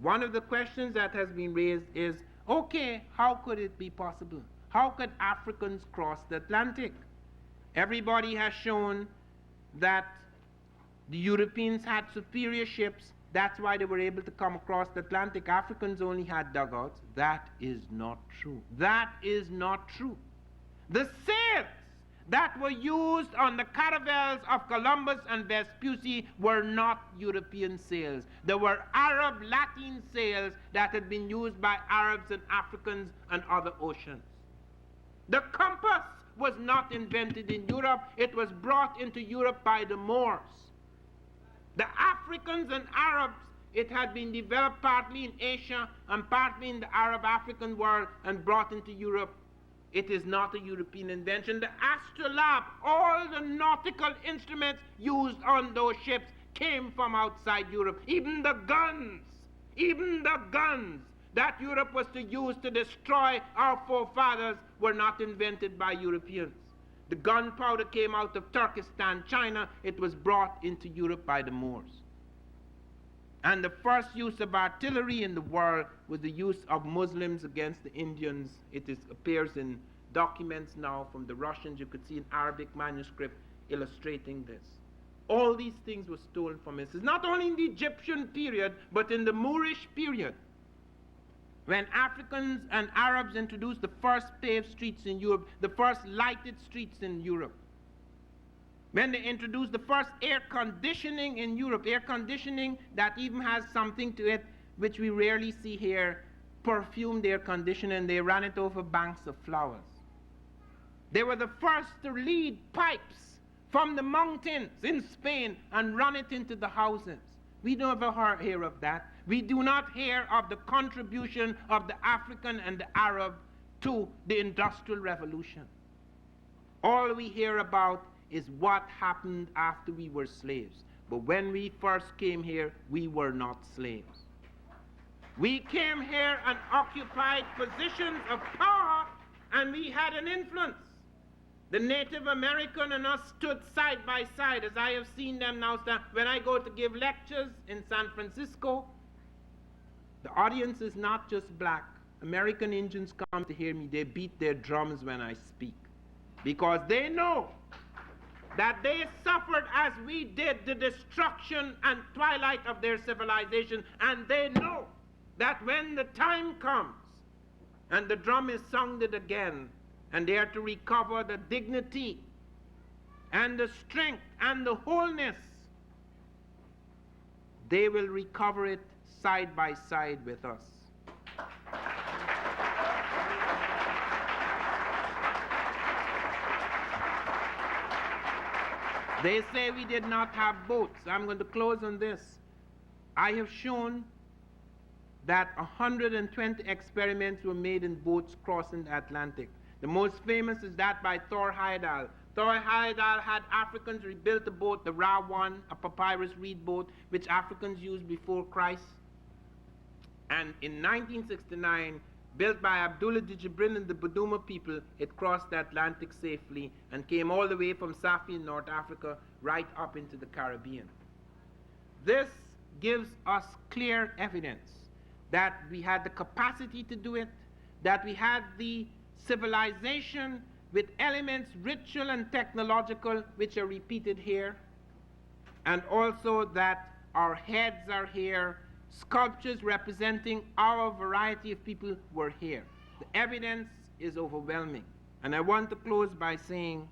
one of the questions that has been raised is, okay, how could it be possible? How could Africans cross the Atlantic? Everybody has shown that the Europeans had superior ships that's why they were able to come across the Atlantic. Africans only had dugouts. That is not true. That is not true. The sails that were used on the caravels of Columbus and Vespucci were not European sails. They were Arab Latin sails that had been used by Arabs and Africans on other oceans. The compass was not invented in Europe. It was brought into Europe by the Moors. The Africans and Arabs, it had been developed partly in Asia and partly in the Arab-African world and brought into Europe. It is not a European invention. The astrolabe, all the nautical instruments used on those ships came from outside Europe. Even the guns that Europe was to use to destroy our forefathers were not invented by Europeans. The gunpowder came out of Turkestan, China. It was brought into Europe by the Moors. And the first use of artillery in the world was the use of Muslims against the Indians. It appears in documents now from the Russians. You could see an Arabic manuscript illustrating this. All these things were stolen from us. It's not only in the Egyptian period, but in the Moorish period, when Africans and Arabs introduced the first paved streets in Europe, the first lighted streets in Europe, when they introduced the first air conditioning in Europe, air conditioning that even has something to it which we rarely see here, perfumed air conditioning, and they ran it over banks of flowers. They were the first to lead pipes from the mountains in Spain and run it into the houses. We never hear of that. We do not hear of the contribution of the African and the Arab to the Industrial Revolution. All we hear about is what happened after we were slaves. But when we first came here, we were not slaves. We came here and occupied positions of power, and we had an influence. The Native American and us stood side by side, as I have seen them now. When I go to give lectures in San Francisco, the audience is not just black. American Indians come to hear me. They beat their drums when I speak, because they know that they suffered as we did the destruction and twilight of their civilization, and they know that when the time comes and the drum is sounded again and they are to recover the dignity and the strength and the wholeness, they will recover it side by side with us. They say we did not have boats. I'm going to close on this. I have shown that 120 experiments were made in boats crossing the Atlantic. The most famous is that by Thor Heyerdahl. Thor Heyerdahl had Africans rebuild a boat, the Ra-1, a papyrus reed boat, which Africans used before Christ. And in 1969, built by Abdullah de Jibrin and the Buduma people, it crossed the Atlantic safely and came all the way from Safi in North Africa right up into the Caribbean. This gives us clear evidence that we had the capacity to do it, that we had the civilization with elements ritual and technological which are repeated here, and also that our heads are here, sculptures representing our variety of people were here. The evidence is overwhelming. And I want to close by saying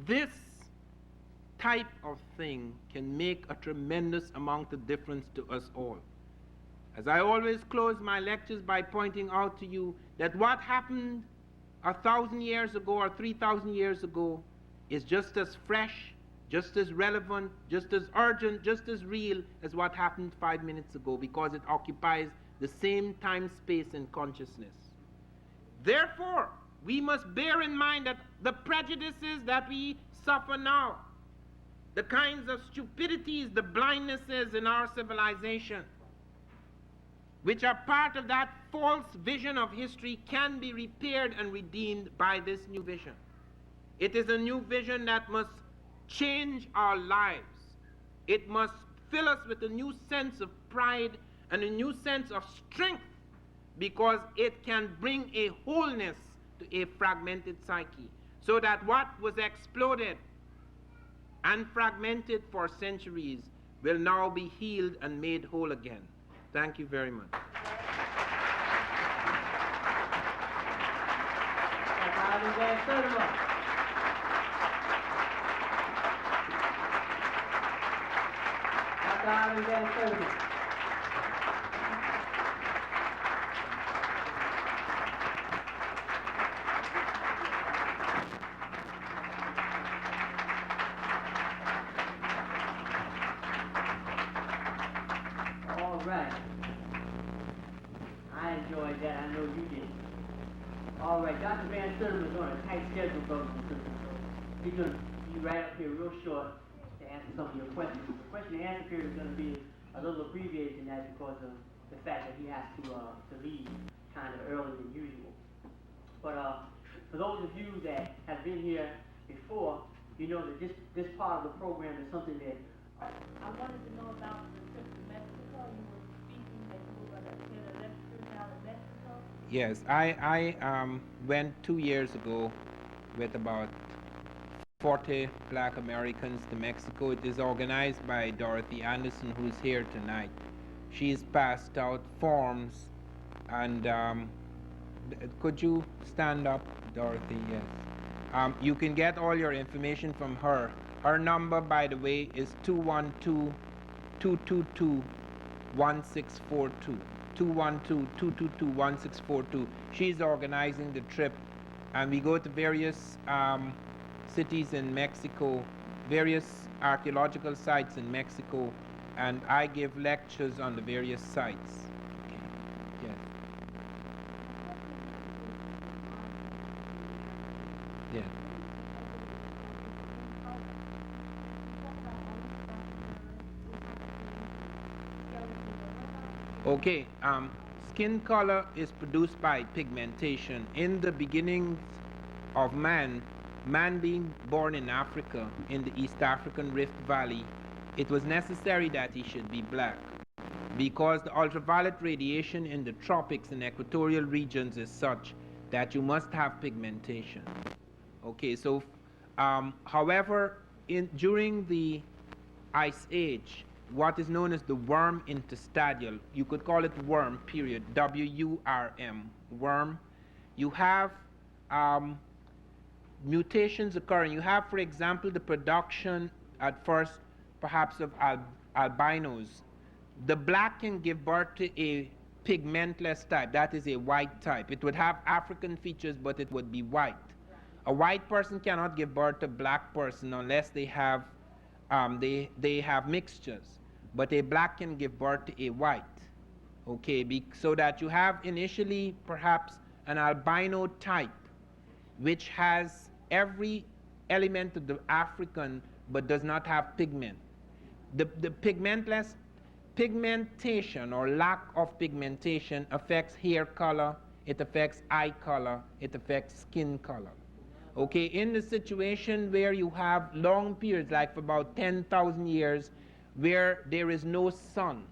this type of thing can make a tremendous amount of difference to us all. As I always close my lectures by pointing out to you that what happened 1,000 years ago or 3,000 years ago is just as fresh, just as relevant, just as urgent, just as real as what happened 5 minutes ago, because it occupies the same time, space, and consciousness. Therefore, we must bear in mind that the prejudices that we suffer now, the kinds of stupidities, the blindnesses in our civilization, which are part of that false vision of history, can be repaired and redeemed by this new vision. It is a new vision that must change our lives. It must fill us with a new sense of pride and a new sense of strength, because it can bring a wholeness to a fragmented psyche, so that what was exploded and fragmented for centuries will now be healed and made whole again. Thank you very much. All right. I enjoyed that. I know you did. All right. Dr. Van Sertima is on a tight schedule, brothers and sisters. So he's going to be right up here real short to answer some of your questions. The question and answer period is going to be a little abbreviated in that because of the fact that he has to leave kind of earlier than usual. But for those of you that have been here before, you know that this part of the program is something that I wanted to know about the trip to Mexico. You were speaking that you were going to get a lecture down in Mexico. Yes, I went 2 years ago with about 40 Black Americans to Mexico. It is organized by Dorothy Anderson, who's here tonight. She's passed out forms, and could you stand up, Dorothy? Yes. You can get all your information from her. Her number, by the way, is 212-222-1642. 212-222-1642. She's organizing the trip, and we go to various cities in Mexico, various archaeological sites in Mexico, and I give lectures on the various sites. Yes. Yes. Okay, skin color is produced by pigmentation. In the beginnings of man being born in Africa, in the East African Rift Valley, it was necessary that he should be black because the ultraviolet radiation in the tropics and equatorial regions is such that you must have pigmentation. Okay, so however, during the Ice Age, what is known as the worm interstadial, you could call it worm, period, W-U-R-M, worm, you have mutations occurring. You have, for example, the production at first perhaps of albinos. The black can give birth to a pigmentless type, that is a white type. It would have African features, but it would be white. A white person cannot give birth to a black person unless they have they have mixtures, but a black can give birth to a white, okay, so that you have initially perhaps an albino type which has every element of the African but does not have pigment. The pigmentation or lack of pigmentation affects hair color, it affects eye color, it affects skin color. Okay, in the situation where you have long periods, like for about 10,000 years, where there is no sun,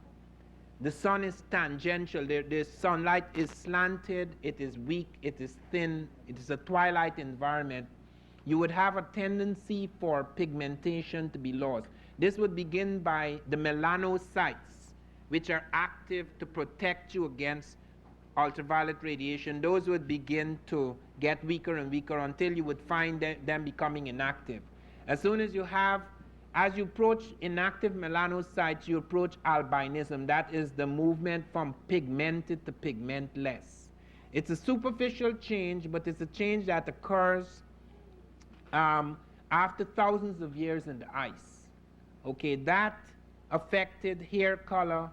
the sun is tangential, the sunlight is slanted, it is weak, it is thin, it is a twilight environment, you would have a tendency for pigmentation to be lost. This would begin by the melanocytes, which are active to protect you against ultraviolet radiation. Those would begin to get weaker and weaker until you would find them becoming inactive. As soon as you approach inactive melanocytes, you approach albinism. That is the movement from pigmented to pigmentless. It's a superficial change, but it's a change that occurs after thousands of years in the ice. Okay, that affected hair color,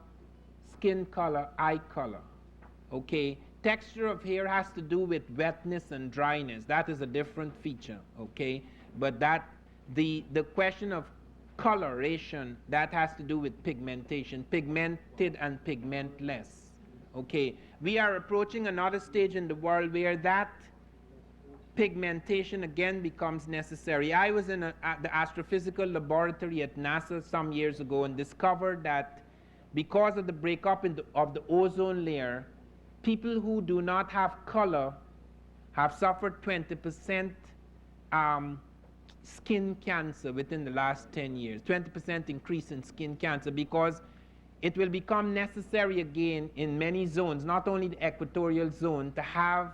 skin color, eye color. Okay, texture of hair has to do with wetness and dryness. That is a different feature, okay? But the question of coloration, that has to do with pigmentation, pigmented and pigmentless, okay? We are approaching another stage in the world where that pigmentation again becomes necessary. I was in the astrophysical laboratory at NASA some years ago and discovered that because of the breakup of the ozone layer, people who do not have color have suffered 20% skin cancer within the last 10 years, 20% increase in skin cancer, because it will become necessary again in many zones, not only the equatorial zone, to have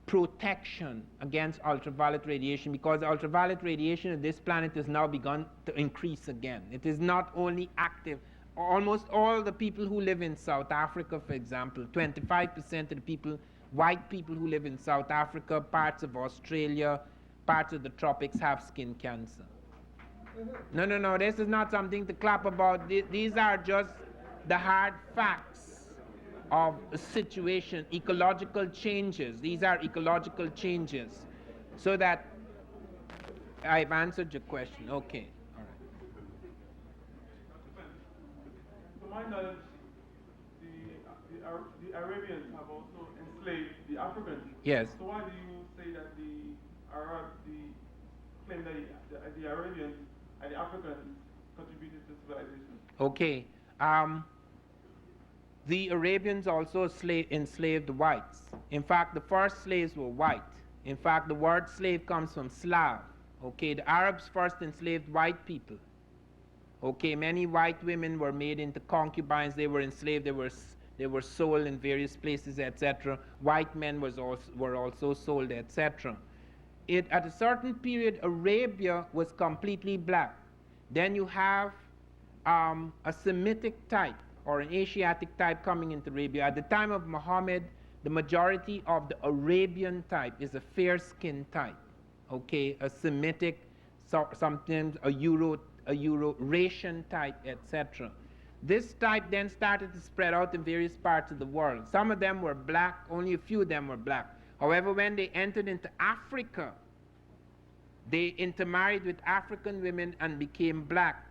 protection against ultraviolet radiation, because ultraviolet radiation on this planet has now begun to increase again. It is not only active. Almost all the people who live in South Africa, for example, 25% of the people, white people who live in South Africa, parts of Australia, parts of the tropics, have skin cancer. No, this is not something to clap about. These are just the hard facts of a situation, ecological changes. These are ecological changes. So that I've answered your question. Okay. All right. To my knowledge, the Arabians have also enslaved the Africans. Yes. So why do you say that the Arabs, claim that the Arabians and the Africans contributed to civilization? Okay. The Arabians also enslaved the whites. In fact, the first slaves were white. In fact, the word slave comes from Slav. Okay, the Arabs first enslaved white people. Okay, many white women were made into concubines. They were enslaved. They were sold in various places, etc. White men were also sold, etc. At a certain period, Arabia was completely black. Then you have a Semitic type or an Asiatic type coming into Arabia. At the time of Muhammad, the majority of the Arabian type is a fair-skinned type. Okay, a Semitic, sometimes a Eurasian type, etc. This type then started to spread out in various parts of the world. Some of them were black, only a few of them were black. However, when they entered into Africa, they intermarried with African women and became black.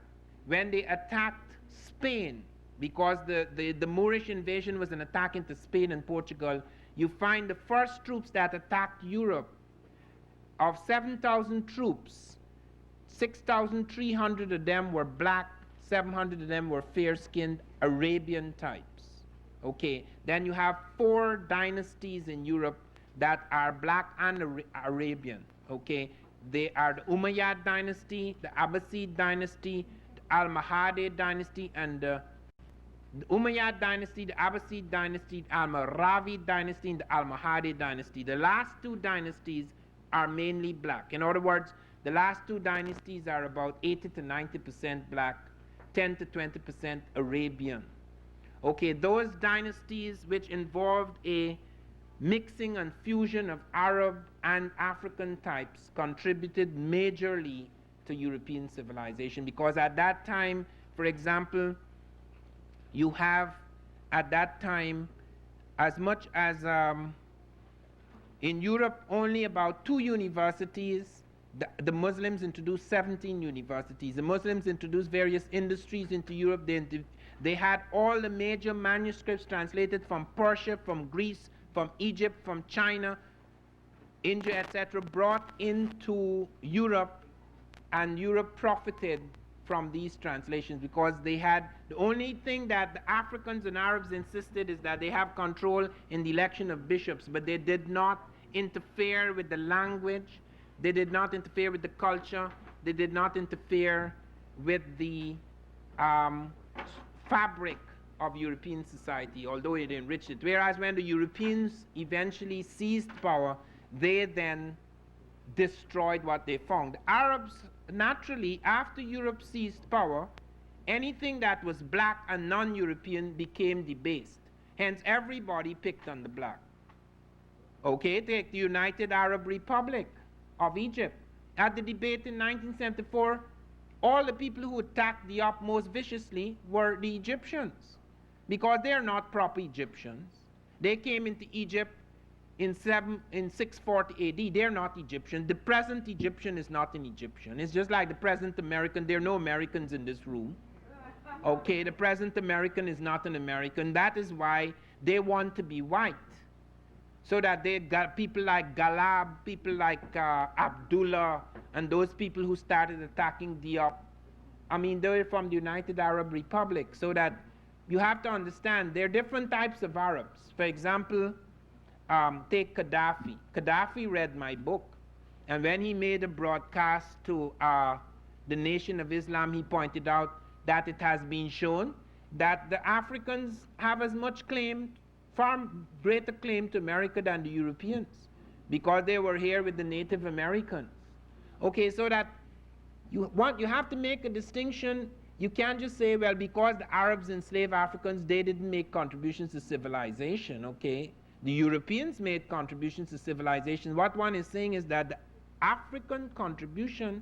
When they attacked Spain, because the Moorish invasion was an attack into Spain and Portugal, you find the first troops that attacked Europe. Of 7,000 troops, 6,300 of them were black, 700 of them were fair-skinned Arabian types. Okay, then you have 4 dynasties in Europe that are black and Arabian. Okay, they are the Umayyad dynasty, the Abbasid dynasty, the Almohade dynasty, and the Umayyad dynasty, the Abbasid dynasty, the Almoravid dynasty, and the Almohade dynasty. The last 2 dynasties are mainly black. In other words, the last 2 dynasties are about 80 to 90% black, 10 to 20% Arabian. Okay, those dynasties which involved a mixing and fusion of Arab and African types contributed majorly to European civilization, because at that time, for example, you have at that time as much as in Europe only about 2 universities. The Muslims introduced 17 universities. The Muslims introduced various industries into Europe. They had all the major manuscripts translated from Persia, from Greece, from Egypt, from China, India, etc., brought into Europe, and Europe profited from these translations, because they had, the only thing that the Africans and Arabs insisted is that they have control in the election of bishops, but they did not interfere with the language, they did not interfere with the culture, they did not interfere with the fabric of European society, although it enriched it. Whereas when the Europeans eventually seized power, they then destroyed what they found. The Arabs, naturally, after Europe seized power, anything that was black and non-European became debased. Hence, everybody picked on the black. Okay, take the United Arab Republic of Egypt. At the debate in 1974, all the people who attacked the op most viciously were the Egyptians, because they are not proper Egyptians. They came into Egypt in 640 AD. They're not Egyptian. The present Egyptian is not an Egyptian. It's just like the present American. There are no Americans in this room. Okay, the present American is not an American. That is why they want to be white, so that they got people like Galab, people like Abdullah, and those people who started attacking Diop. I mean, they're from the United Arab Republic, so that you have to understand there are different types of Arabs. For example, take Gaddafi. Gaddafi read my book. And when he made a broadcast to the Nation of Islam, he pointed out that it has been shown that the Africans have as much claim, far greater claim to America than the Europeans, because they were here with the Native Americans. Okay, so that you have to make a distinction. You can't just say, well, because the Arabs enslaved Africans, they didn't make contributions to civilization, okay? The Europeans made contributions to civilization. What one is saying is that the African contribution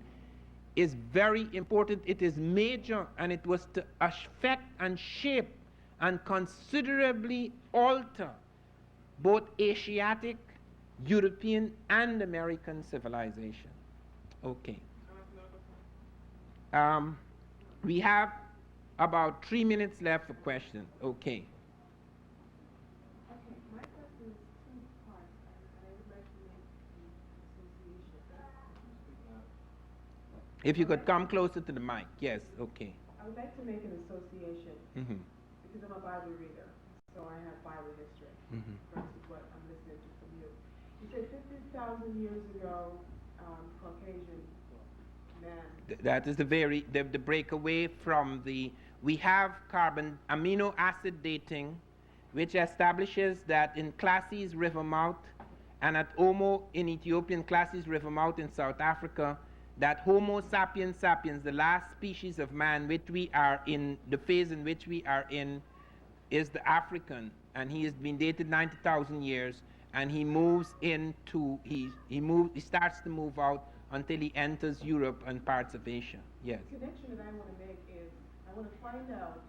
is very important. It is major, and it was to affect and shape and considerably alter both Asiatic, European, and American civilization. Okay. We have about 3 minutes left for questions. Okay. My question is two parts, and I would like to make an association. If you could come closer to the mic. Yes, okay. I would like to make an association because I'm a Bible reader, so I have Bible history versus what I'm listening to from you. You said 50,000 years ago, Caucasian man. That is the breakaway from we have carbon amino acid dating, which establishes that in Classes River mouth and at Omo in Ethiopian, Classes River mouth in South Africa, that Homo sapiens sapiens, the last species of man, which we are in, the phase in which we are in, is the African, and he has been dated 90,000 years, and he moves into, he starts to move out until he enters Europe and parts of Asia. Yes. The connection that I want to make is, I want to find out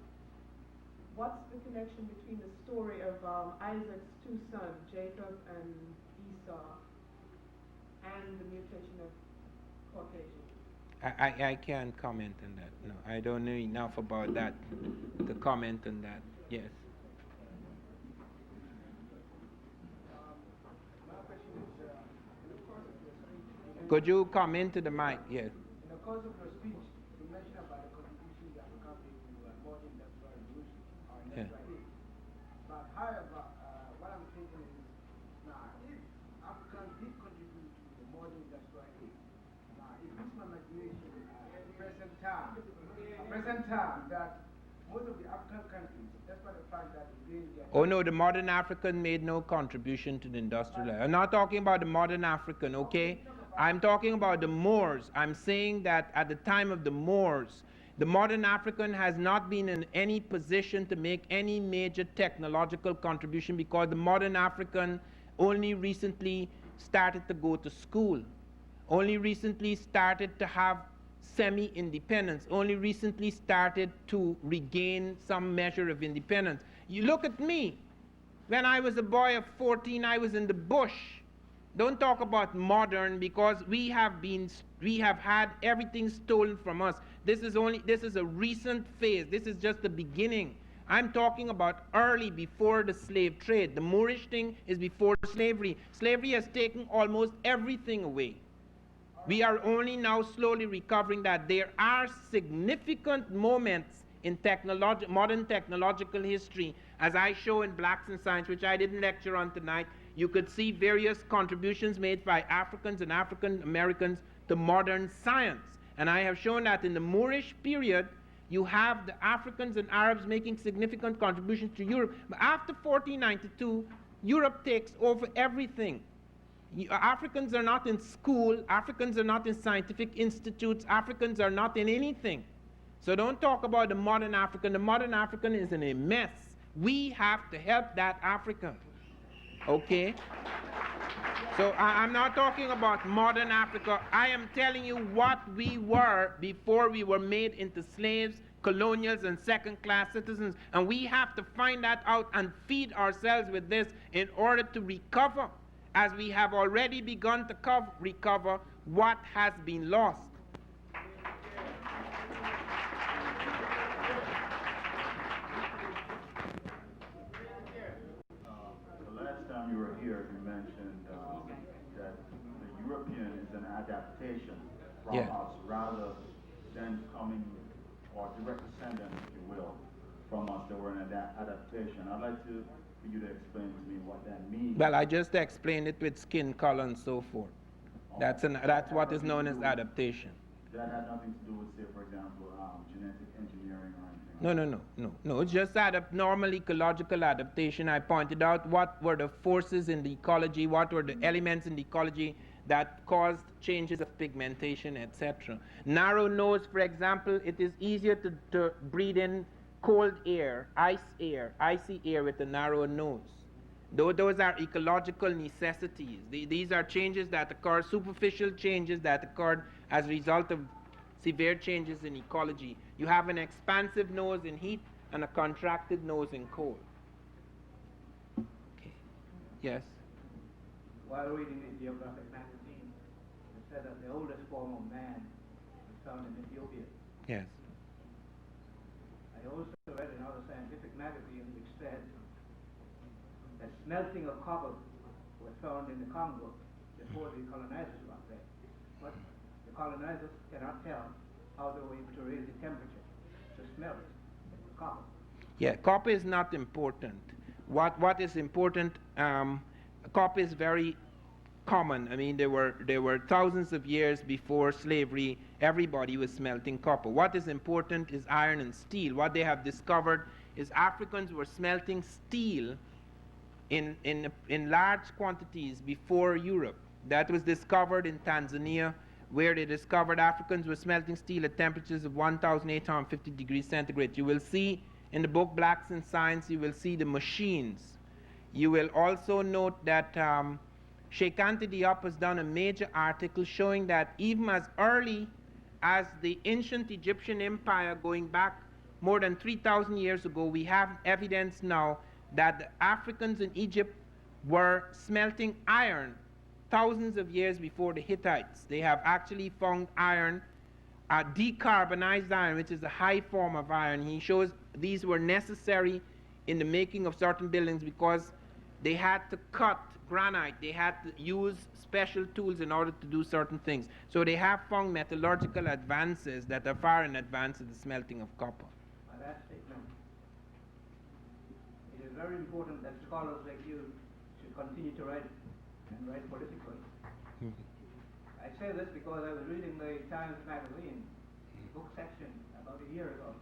what's the connection between the story of Isaac's two sons, Jacob and Esau, and the mutation of Caucasian. I can't comment on that. No, I don't know enough about that to comment on that. Yes. Could you come into the mic? Yes. In the course of your speech, you mentioned about the contribution the African people and modern industrial revolution or industrial age. But however, what I'm thinking is, now, if Africans did contribute to the modern industrial age, now it puts my imagination at present time that most of the African countries, despite the fact that they gained their... Oh no, the modern African made no contribution to the industrial age. I'm not talking about the modern African, okay? I'm talking about the Moors. I'm saying that at the time of the Moors, the modern African has not been in any position to make any major technological contribution, because the modern African only recently started to go to school, only recently started to have semi-independence, only recently started to regain some measure of independence. You look at me. When I was a boy of 14, I was in the bush. Don't talk about modern, because we have had everything stolen from us. This is a recent phase. This is just the beginning. I'm talking about early, before the slave trade. The Moorish thing is before slavery. Slavery has taken almost everything away. We are only now slowly recovering that. There are significant moments in modern technological history, as I show in Blacks in Science, which I didn't lecture on tonight. You could see various contributions made by Africans and African Americans to modern science. And I have shown that in the Moorish period, you have the Africans and Arabs making significant contributions to Europe. But after 1492, Europe takes over everything. Africans are not in school, Africans are not in scientific institutes, Africans are not in anything. So don't talk about the modern African. The modern African is in a mess. We have to help that Africa. Okay? So I'm not talking about modern Africa. I am telling you what we were before we were made into slaves, colonials, and second-class citizens. And we have to find that out and feed ourselves with this in order to recover, as we have already begun to recover what has been lost. You were here, you mentioned that the European is an adaptation from us rather than coming, or direct descendants, if you will, from us. They were an adaptation. I'd like for you to explain to me what that means. Well, I just explained it with skin color and so forth. That's what is known as adaptation. That had nothing to do with, say, for example, genetic engineering or anything? No. It's just normal ecological adaptation. I pointed out what were the forces in the ecology, what were the elements in the ecology that caused changes of pigmentation, etc. Narrow nose, for example, it is easier to breathe in cold air, icy air with a narrow nose. Those are ecological necessities. These are changes that occur, superficial changes that occurred as a result of severe changes in ecology. You have an expansive nose in heat and a contracted nose in cold. Okay. Yes? While reading the Geographic magazine, it said that the oldest form of man was found in Ethiopia. Yes. I also read another scientific magazine which said that smelting of copper was found in the Congo before the colonizers got there. But the colonizers cannot tell how they were able to raise the temperature to smelt copper. Yeah, copper is not important. What is important, copper is very common. I mean, there were thousands of years before slavery, everybody was smelting copper. What is important is iron and steel. What they have discovered is Africans were smelting steel in large quantities before Europe. That was discovered in Tanzania, where they discovered Africans were smelting steel at temperatures of 1,850 degrees centigrade. You will see in the book Blacks in Science, you will see the machines. You will also note that check1 Diop has done a major article showing that even as early as the ancient Egyptian empire going back more than 3,000 years ago, we have evidence now that the Africans in Egypt were smelting iron thousands of years before the Hittites. They have actually found iron, decarbonized iron, which is a high form of iron. He shows these were necessary in the making of certain buildings because they had to cut granite. They had to use special tools in order to do certain things. So they have found metallurgical advances that are far in advance of the smelting of copper. By that statement, it is very important that scholars like you should continue to write and write politically. I say this because I was reading the Times magazine book section about a year ago,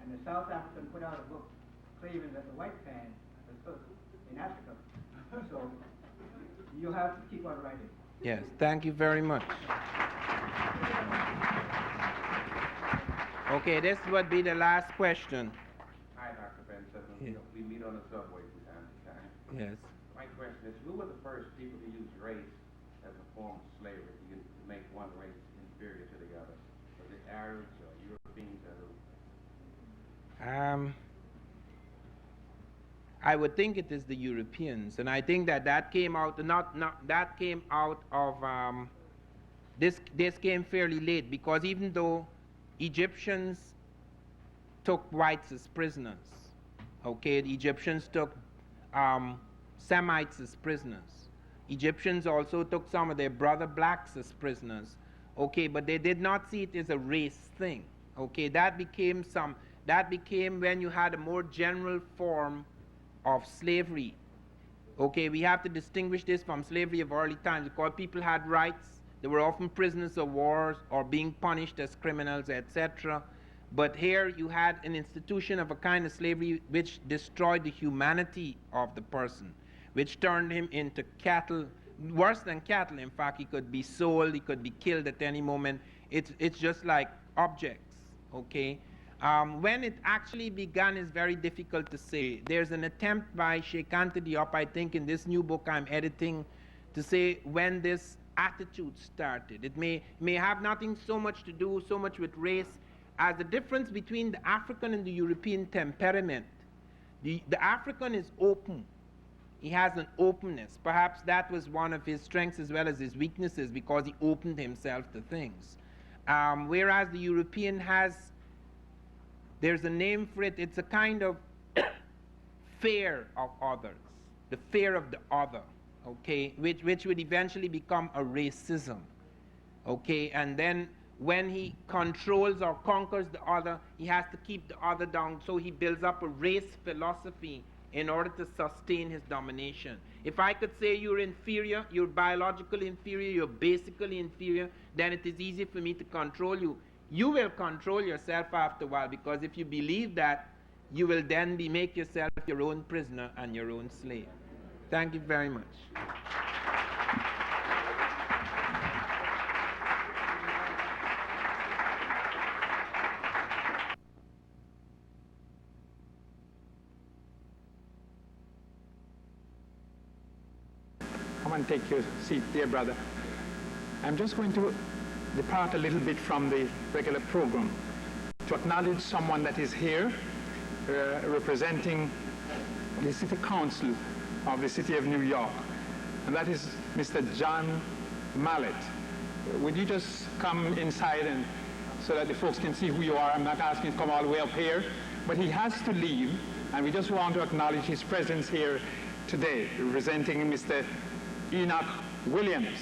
and the South African put out a book claiming that the white man was first in Africa. So you have to keep on writing. Yes, thank you very much. Okay, this would be the last question. Hi, Dr. Ben. Yeah. We meet on the subway from time to time. Yes. My question is, who were the first people to use race as a form of slavery to make one race inferior to the other? Was it Arabs or Europeans or who? I would think it is the Europeans, and I think that came out of this came fairly late, because even though Egyptians took whites as prisoners, okay, the Egyptians took Semites as prisoners. Egyptians also took some of their brother blacks as prisoners, okay, but they did not see it as a race thing, okay. That became when you had a more general form of slavery. Okay, we have to distinguish this from slavery of early times, because people had rights. They were often prisoners of wars or being punished as criminals, etc. But here you had an institution of a kind of slavery which destroyed the humanity of the person, which turned him into cattle, worse than cattle. In fact, he could be sold, he could be killed at any moment. It's just like objects, okay? When it actually began is very difficult to say. There's an attempt by check1 Diop, I think, in this new book I'm editing, to say when this attitude started. It may have nothing so much with race as the difference between the African and the European temperament. The African is open. He has an openness. Perhaps that was one of his strengths as well as his weaknesses, because he opened himself to things. Whereas the European there's a name for it, it's a kind of fear of others, the fear of the other, okay, which would eventually become a racism, okay, and then when he controls or conquers the other, he has to keep the other down, so he builds up a race philosophy in order to sustain his domination. If I could say you're inferior, you're biologically inferior, you're basically inferior, then it is easy for me to control you. You will control yourself after a while, because if you believe that, you will then make yourself your own prisoner and your own slave. Thank you very much. Come and take your seat, dear brother. I'm just going to depart a little bit from the regular program to acknowledge someone that is here representing the City Council of the City of New York, and that is Mr. John Mallet. Would you just come inside and so that the folks can see who you are? I'm not asking you to come all the way up here, but he has to leave, and we just want to acknowledge his presence here today, representing Mr. Enoch Williams.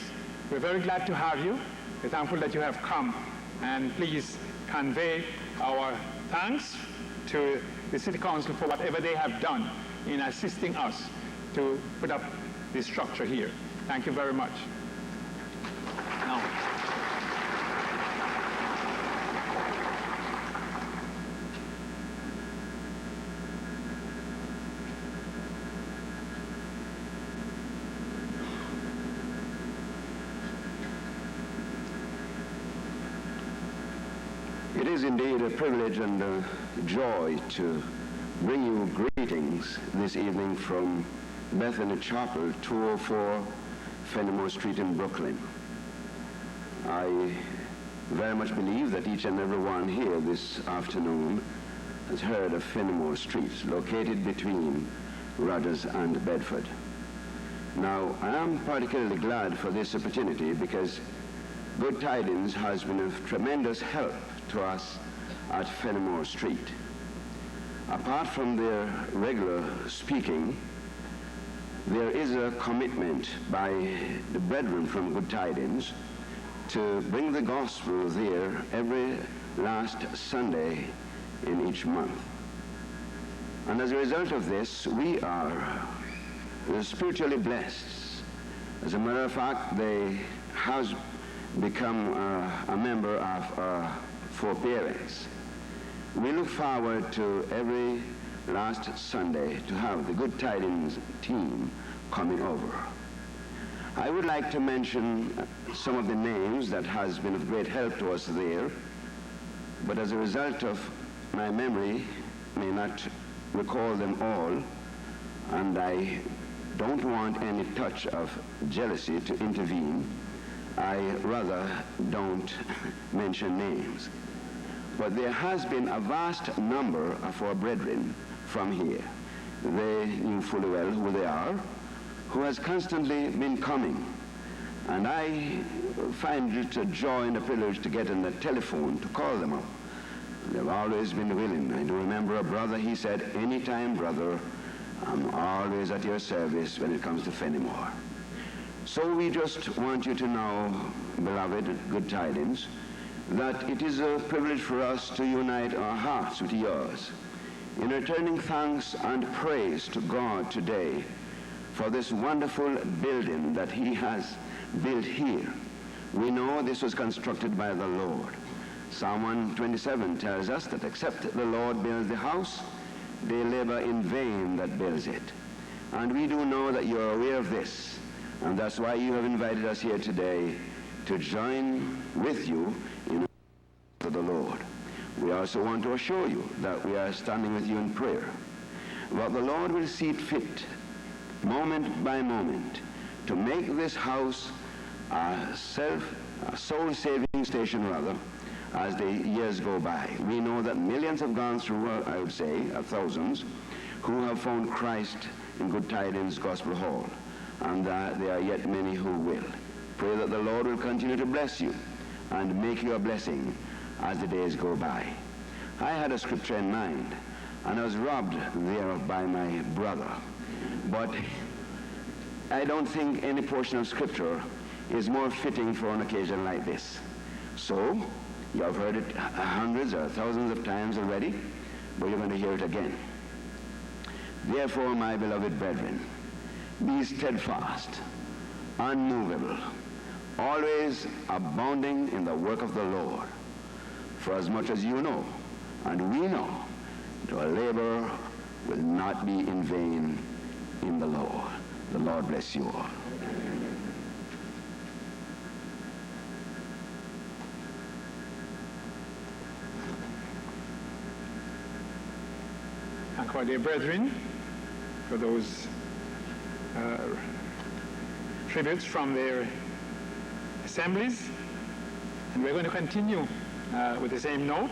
We're very glad to have you. We're thankful that you have come, and please convey our thanks to the City Council for whatever they have done in assisting us to put up this structure here. Thank you very much. Now, it is indeed a privilege and a joy to bring you greetings this evening from Bethany Chapel, 204 Fenimore Street in Brooklyn. I very much believe that each and every one here this afternoon has heard of Fenimore Street, located between Rogers and Bedford. Now, I am particularly glad for this opportunity because Good Tidings has been of tremendous help to us at Fenimore Street. Apart from their regular speaking, there is a commitment by the brethren from Good Tidings to bring the gospel there every last Sunday in each month. And as a result of this, we are spiritually blessed. As a matter of fact, they have become a member of forbearance. We look forward to every last Sunday to have the Good Tidings team coming over. I would like to mention some of the names that has been of great help to us there, but as a result of my memory may not recall them all, and I don't want any touch of jealousy to intervene. I rather don't mention names. But there has been a vast number of our brethren from here. They knew fully well who they are, who has constantly been coming. And I find it a joy and a privilege to get on the telephone to call them up. They've always been willing. I do remember a brother, he said, "Anytime, brother, I'm always at your service when it comes to Fenimore." So we just want you to know, beloved Good Tidings, that it is a privilege for us to unite our hearts with yours in returning thanks and praise to God today for this wonderful building that he has built here. We know this was constructed by the Lord. Psalm 127 tells us that except the Lord builds the house, they labor in vain that builds it. And we do know that you're aware of this, and that's why you have invited us here today to join with you in to the Lord. We also want to assure you that we are standing with you in prayer. But the Lord will see it fit, moment by moment, to make this house a soul-saving station, rather, as the years go by. We know that millions have gone through, I would say, thousands, who have found Christ in Good Tidings Gospel Hall, and there are yet many who will. Pray that the Lord will continue to bless you and make you a blessing as the days go by. I had a scripture in mind, and I was robbed thereof by my brother. But I don't think any portion of scripture is more fitting for an occasion like this. So, you have heard it hundreds or thousands of times already, but you're going to hear it again. Therefore, my beloved brethren, be steadfast, unmovable, always abounding in the work of the Lord. For as much as you know, and we know, that our labor will not be in vain in the Lord. The Lord bless you all. Thank our dear brethren for those tributes from their assemblies. And we're going to continue with the same note.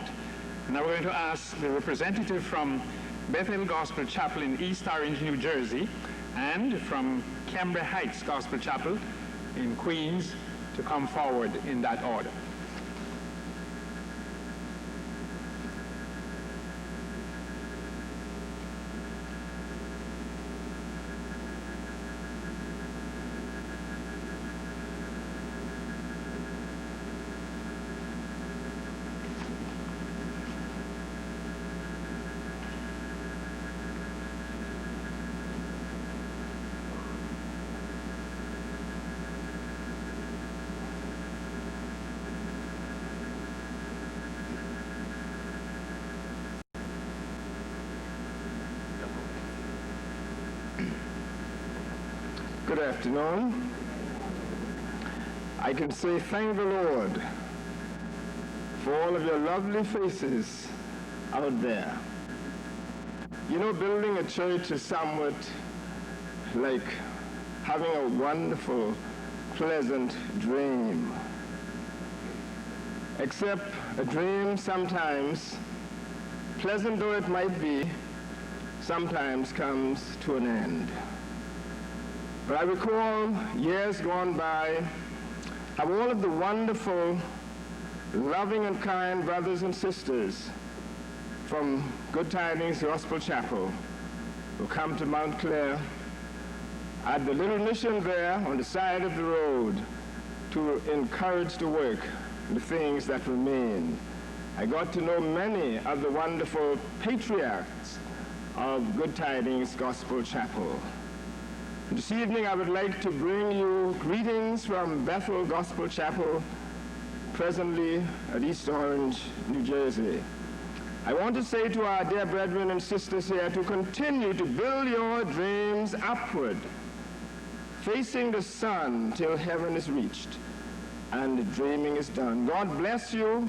Now we're going to ask the representative from Bethel Gospel Chapel in East Orange, New Jersey, and from Cambria Heights Gospel Chapel in Queens to come forward in that order. Good afternoon. I can say thank the Lord for all of your lovely faces out there. You know, building a church is somewhat like having a wonderful, pleasant dream. Except a dream sometimes, pleasant though it might be, sometimes comes to an end. But I recall years gone by how all of the wonderful, loving and kind brothers and sisters from Good Tidings Gospel Chapel who come to Mount Clair at the little mission there on the side of the road to encourage the work, the things that remain. I got to know many of the wonderful patriarchs of Good Tidings Gospel Chapel. This evening I would like to bring you greetings from Bethel Gospel Chapel, presently at East Orange, New Jersey. I want to say to our dear brethren and sisters here to continue to build your dreams upward, facing the sun till heaven is reached and the dreaming is done. God bless you.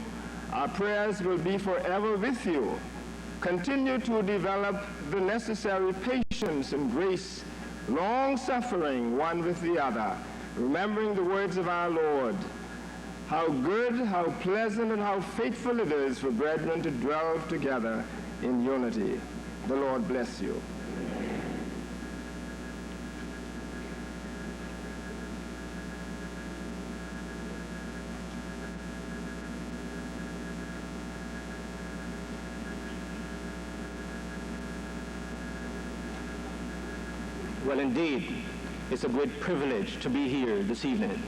Our prayers will be forever with you. Continue to develop the necessary patience and grace, long-suffering one with the other, remembering the words of our Lord. How good, how pleasant, and how faithful it is for brethren to dwell together in unity. The Lord bless you. Well, indeed, it's a great privilege to be here this evening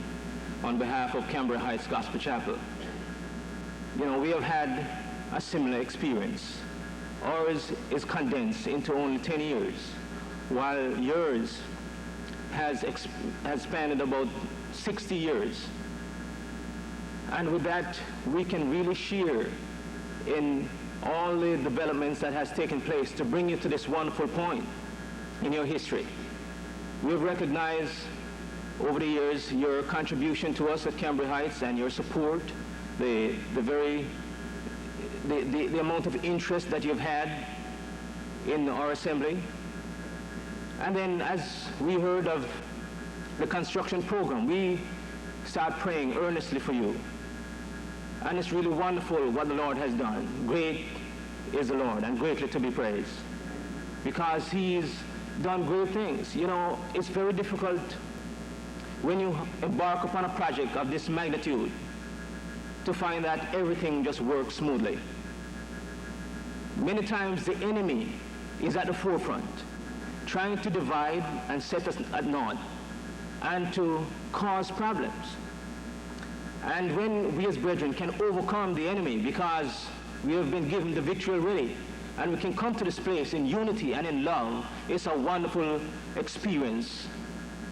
on behalf of Cambria Heights Gospel Chapel. You know, we have had a similar experience. Ours is condensed into only 10 years, while yours has spanned about 60 years. And with that, we can really share in all the developments that has taken place to bring you to this wonderful point in your history. We've recognized over the years your contribution to us at Cambria Heights and your support, the amount of interest that you've had in our assembly. And then as we heard of the construction program, we start praying earnestly for you. And it's really wonderful what the Lord has done. Great is the Lord and greatly to be praised, because He's done great things. You know, it's very difficult when you embark upon a project of this magnitude to find that everything just works smoothly. Many times the enemy is at the forefront, trying to divide and set us at naught and to cause problems. And when we as brethren can overcome the enemy because we have been given the victory already, and we can come to this place in unity and in love, it's a wonderful experience.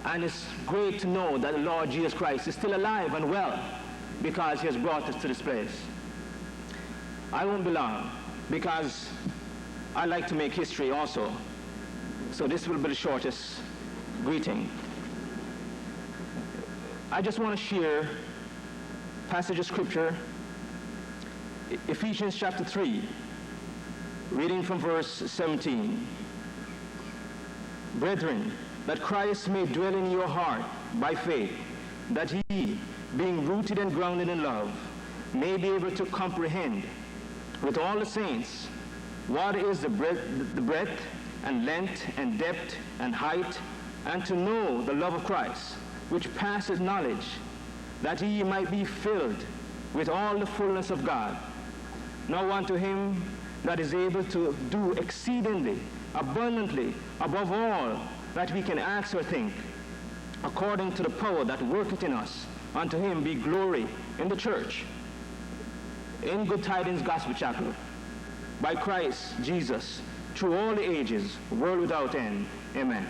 And it's great to know that the Lord Jesus Christ is still alive and well because he has brought us to this place. I won't be long because I like to make history also. So this will be the shortest greeting. I just want to share passage of scripture, Ephesians chapter 3, reading from verse 17. Brethren, that Christ may dwell in your heart by faith, that ye, being rooted and grounded in love, may be able to comprehend with all the saints what is the breadth and length and depth and height, and to know the love of Christ, which passeth knowledge, that ye might be filled with all the fullness of God. Now unto him that is able to do exceedingly, abundantly, above all that we can ask or think, according to the power that worketh in us, unto him be glory in the church, in Good Tidings Gospel Chapel, by Christ Jesus, through all the ages, world without end. Amen.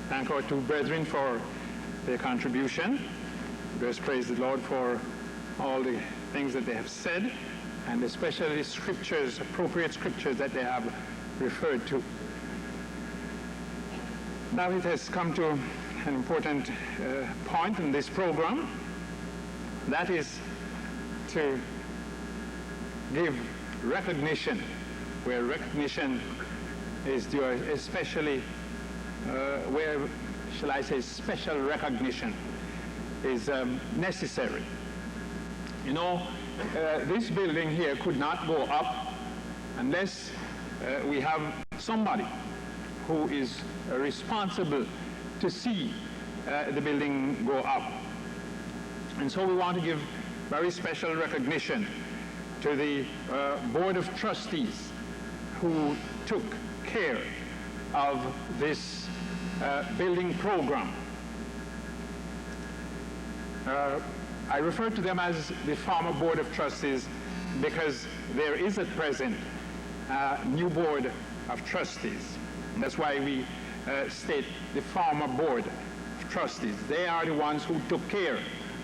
Thank our two brethren for their contribution. Just praise the Lord for all the things that they have said, and especially scriptures, appropriate scriptures that they have referred to. Now it has come to an important point in this program. That is to give recognition where recognition is due, especially where, shall I say, special recognition is necessary. You know, this building here could not go up unless we have somebody who is responsible to see the building go up. And so we want to give very special recognition to the Board of Trustees who took care of this building program. I refer to them as the former Board of Trustees because there is at present a new Board of Trustees. And that's why we state the former Board of Trustees. They are the ones who took care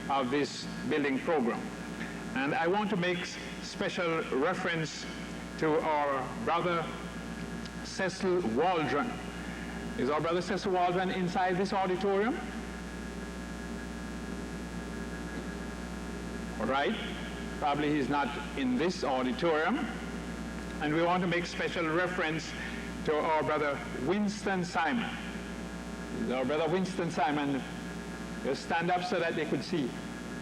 of this building program. And I want to make special reference to our brother Cecil Waldron. Is our brother Cecil Waldron inside this auditorium? All right. Probably he's not in this auditorium. And we want to make special reference to our brother Winston Simon. Our brother Winston Simon, just stand up so that they could see.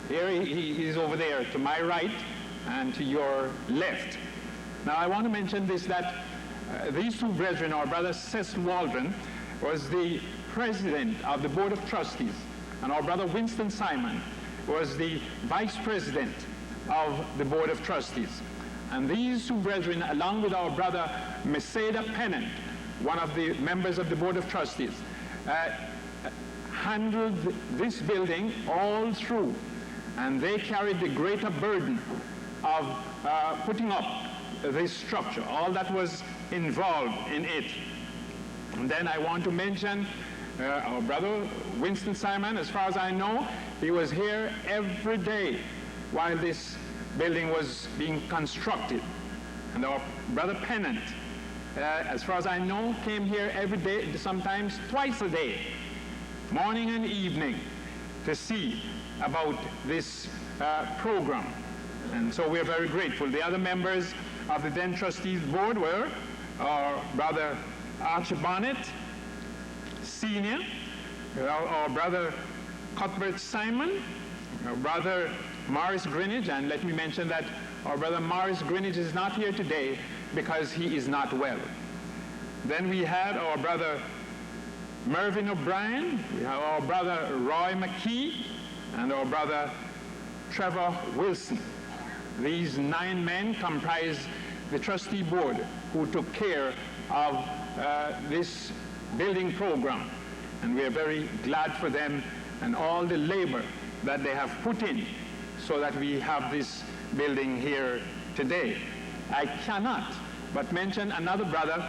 Here he is over there to my right and to your left. Now I want to mention this, that these two brethren, our brother Cecil Waldron was the president of the Board of Trustees, and our brother Winston Simon was the vice president of the Board of Trustees. And these two brethren, along with our brother Meseda Pennant, one of the members of the Board of Trustees, handled this building all through, and they carried the greater burden of putting up this structure, all that was involved in it. And then I want to mention our brother Winston Simon. As far as I know, he was here every day while this building was being constructed. And our brother Pennant, as far as I know, came here every day, sometimes twice a day, morning and evening, to see about this program. And so we're very grateful. The other members of the then Trustees Board were our brother Archie Bonnet, Senior, our brother Cuthbert Simon, our brother Morris Greenidge, and let me mention that our brother Morris Greenidge is not here today because he is not well. Then we had our brother Mervyn O'Brien, we have our brother Roy McKee, and our brother Trevor Wilson. These 9 men comprise the trustee board who took care of this building program. And we are very glad for them and all the labor that they have put in so that we have this building here today. I cannot but mention another brother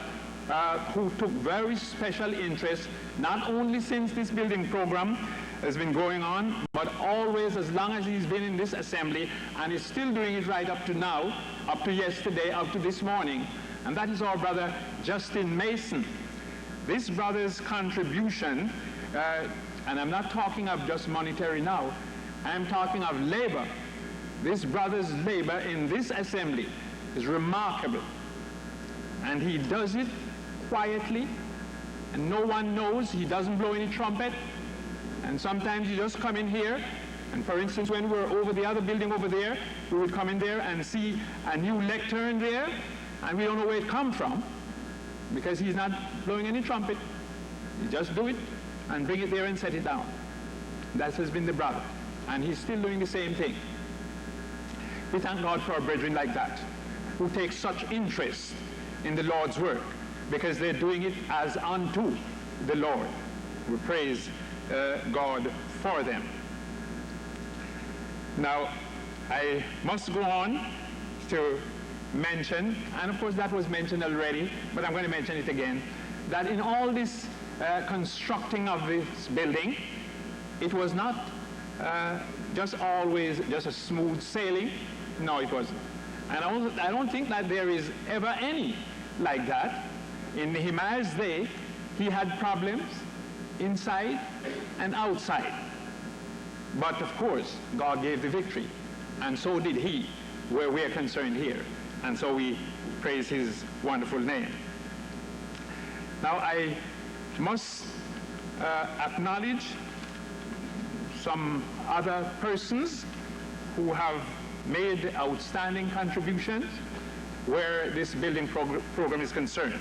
who took very special interest, not only since this building program has been going on, but always as long as he's been in this assembly, and is still doing it right up to now, up to yesterday, up to this morning, and that is our brother Justin Mason. This brother's contribution, and I'm not talking of just monetary now, I'm talking of labor. This brother's labor in this assembly is remarkable, and he does it quietly, and no one knows. He doesn't blow any trumpet, and sometimes you just come in here, and for instance, when we're over the other building over there, we would come in there and see a new lectern there, and we don't know where it comes from, because he's not blowing any trumpet. You just do it and bring it there and set it down. That has been the brother, and he's still doing the same thing. We thank God for our brethren like that, who take such interest in the Lord's work, because they're doing it as unto the Lord. We praise God for them. Now, I must go on to mention, and of course that was mentioned already, but I'm going to mention it again, that in all this constructing of this building, it was not just always just a smooth sailing. No, it wasn't. And I don't think that there is ever any like that. In Nehemiah's day, he had problems inside and outside. But of course, God gave the victory, and so did he, where we are concerned here. And so we praise his wonderful name. Now I must acknowledge some other persons who have made outstanding contributions where this building program is concerned.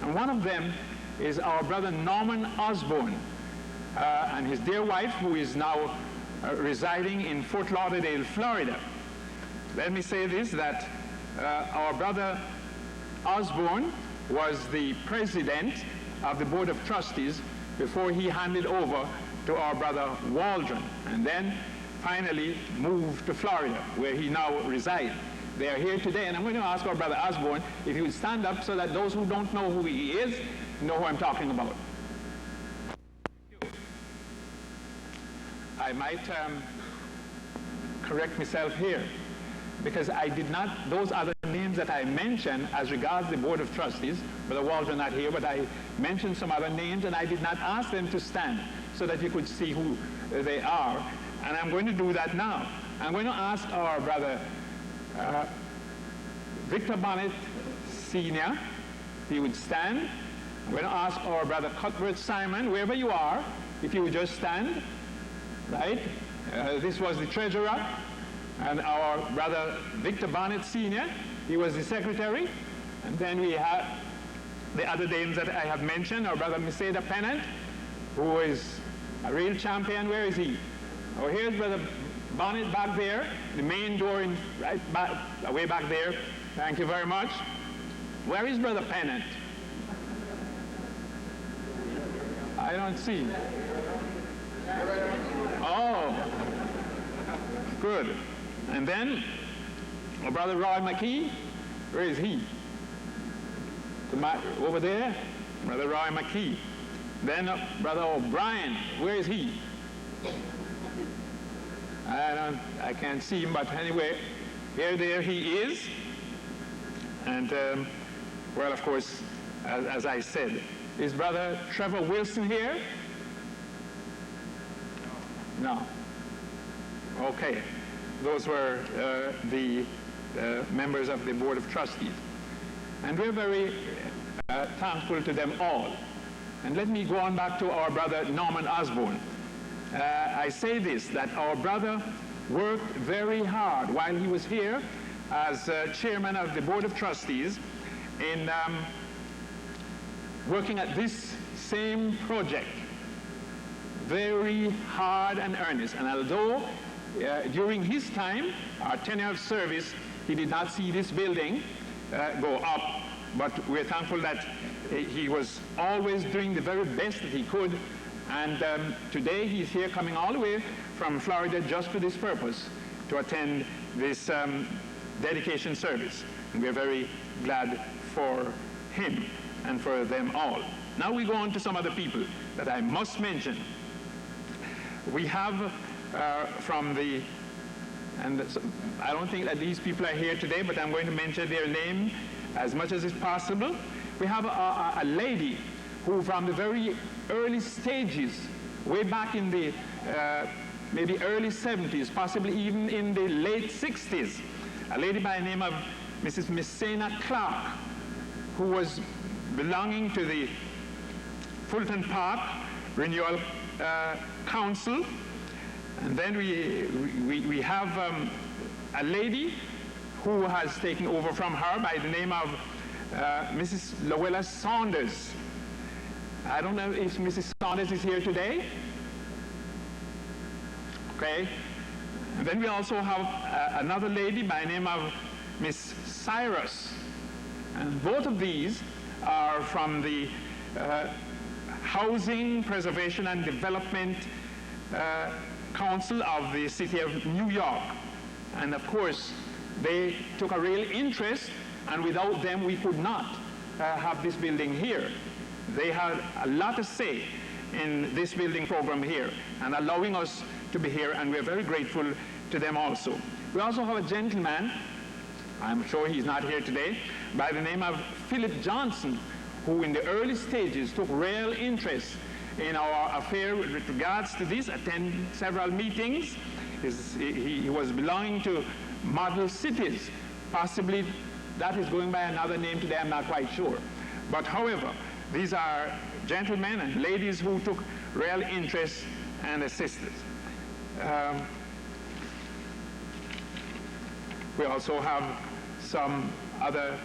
And one of them is our brother Norman Osborne and his dear wife, who is now residing in Fort Lauderdale, Florida. Let me say this, that our brother Osborne was the president of the Board of Trustees before he handed over to our brother Waldron, and then finally moved to Florida, where he now resides. They are here today, and I'm going to ask our brother Osborne if he would stand up so that those who don't know who he is know who I'm talking about. I might correct myself here, because I did not, those other names that I mentioned as regards the Board of Trustees, Brother Waldron not here, but I mentioned some other names, and I did not ask them to stand so that you could see who they are. And I'm going to do that now. I'm going to ask our brother Victor Bonnet Sr. if he would stand. I'm going to ask our brother Cuthbert Simon, wherever you are, if you would just stand. Right? This was the treasurer. And our brother Victor Bonnet Sr., he was the secretary. And then we have the other names that I have mentioned, our brother Miseda Pennant, who is a real champion. Where is he? Oh, here's Brother Bonnet back there, the main door in right back, way back there. Thank you very much. Where is Brother Pennant? I don't see. Oh, good. And then, Brother Roy McKee, where is he? Over there, Brother Roy McKee. Then Brother O'Brien, where is he? I can't see him, but anyway, there he is. And, well, of course, as I said, is Brother Trevor Wilson here? No. Okay. Those were the members of the Board of Trustees. And we're very thankful to them all. And let me go on back to our brother Norman Osborne. I say this, that our brother worked very hard while he was here as chairman of the Board of Trustees in working at this same project. Very hard and earnest. And although during his time, our tenure of service, he did not see this building go up, but we're thankful that he was always doing the very best that he could And today he's here coming all the way from Florida just for this purpose, to attend this dedication service. And we're very glad for him and for them all. Now we go on to some other people that I must mention. We have from the, and I don't think that these people are here today, but I'm going to mention their name as much as is possible. We have a lady who from the very early stages, way back in the maybe early 70s, possibly even in the late 60s, a lady by the name of Mrs. Messina Clark, who was belonging to the Fulton Park Renewal Council. And then we have a lady who has taken over from her by the name of Mrs. Lowella Saunders. I don't know if Mrs. Saunders is here today. Okay. And then we also have another lady by the name of Miss Cyrus. And both of these are from the Housing Preservation and Development Council of the City of New York. And of course, they took a real interest, and without them we could not have this building here. They had a lot to say in this building program here and allowing us to be here, and we're very grateful to them also. We also have a gentleman, I'm sure he's not here today, by the name of Philip Johnson, who in the early stages took real interest in our affair with regards to this, attended several meetings. He was belonging to Model Cities. Possibly that is going by another name today, I'm not quite sure. But however, these are gentlemen and ladies who took real interest and assisted. We also have some other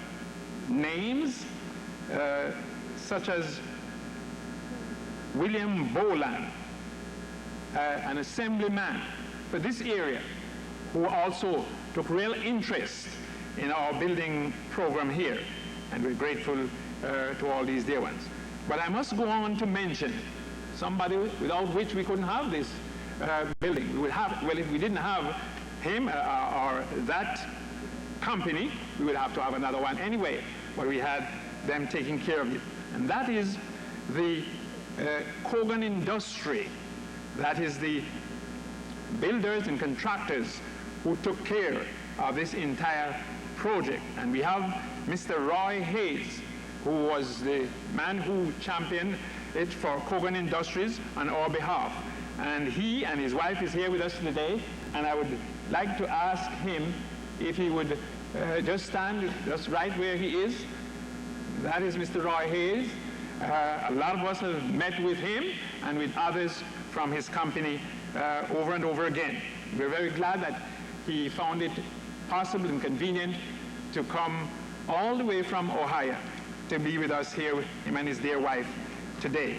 names, such as William Boland, an assemblyman for this area, who also took real interest in our building program here, and we're grateful to all these dear ones. But I must go on to mention somebody without which we couldn't have this building. We would have, well, if we didn't have him or that company, we would have to have another one anyway, but we had them taking care of it. And that is the Kogan Industry. That is the builders and contractors who took care of this entire project. And we have Mr. Roy Hayes, who was the man who championed it for Kogan Industries on our behalf. And he and his wife is here with us today, and I would like to ask him if he would just stand just right where he is. That is Mr. Roy Hayes. A lot of us have met with him and with others from his company over and over again. We're very glad that he found it possible and convenient to come all the way from Ohio to be with us here, him and his dear wife, today.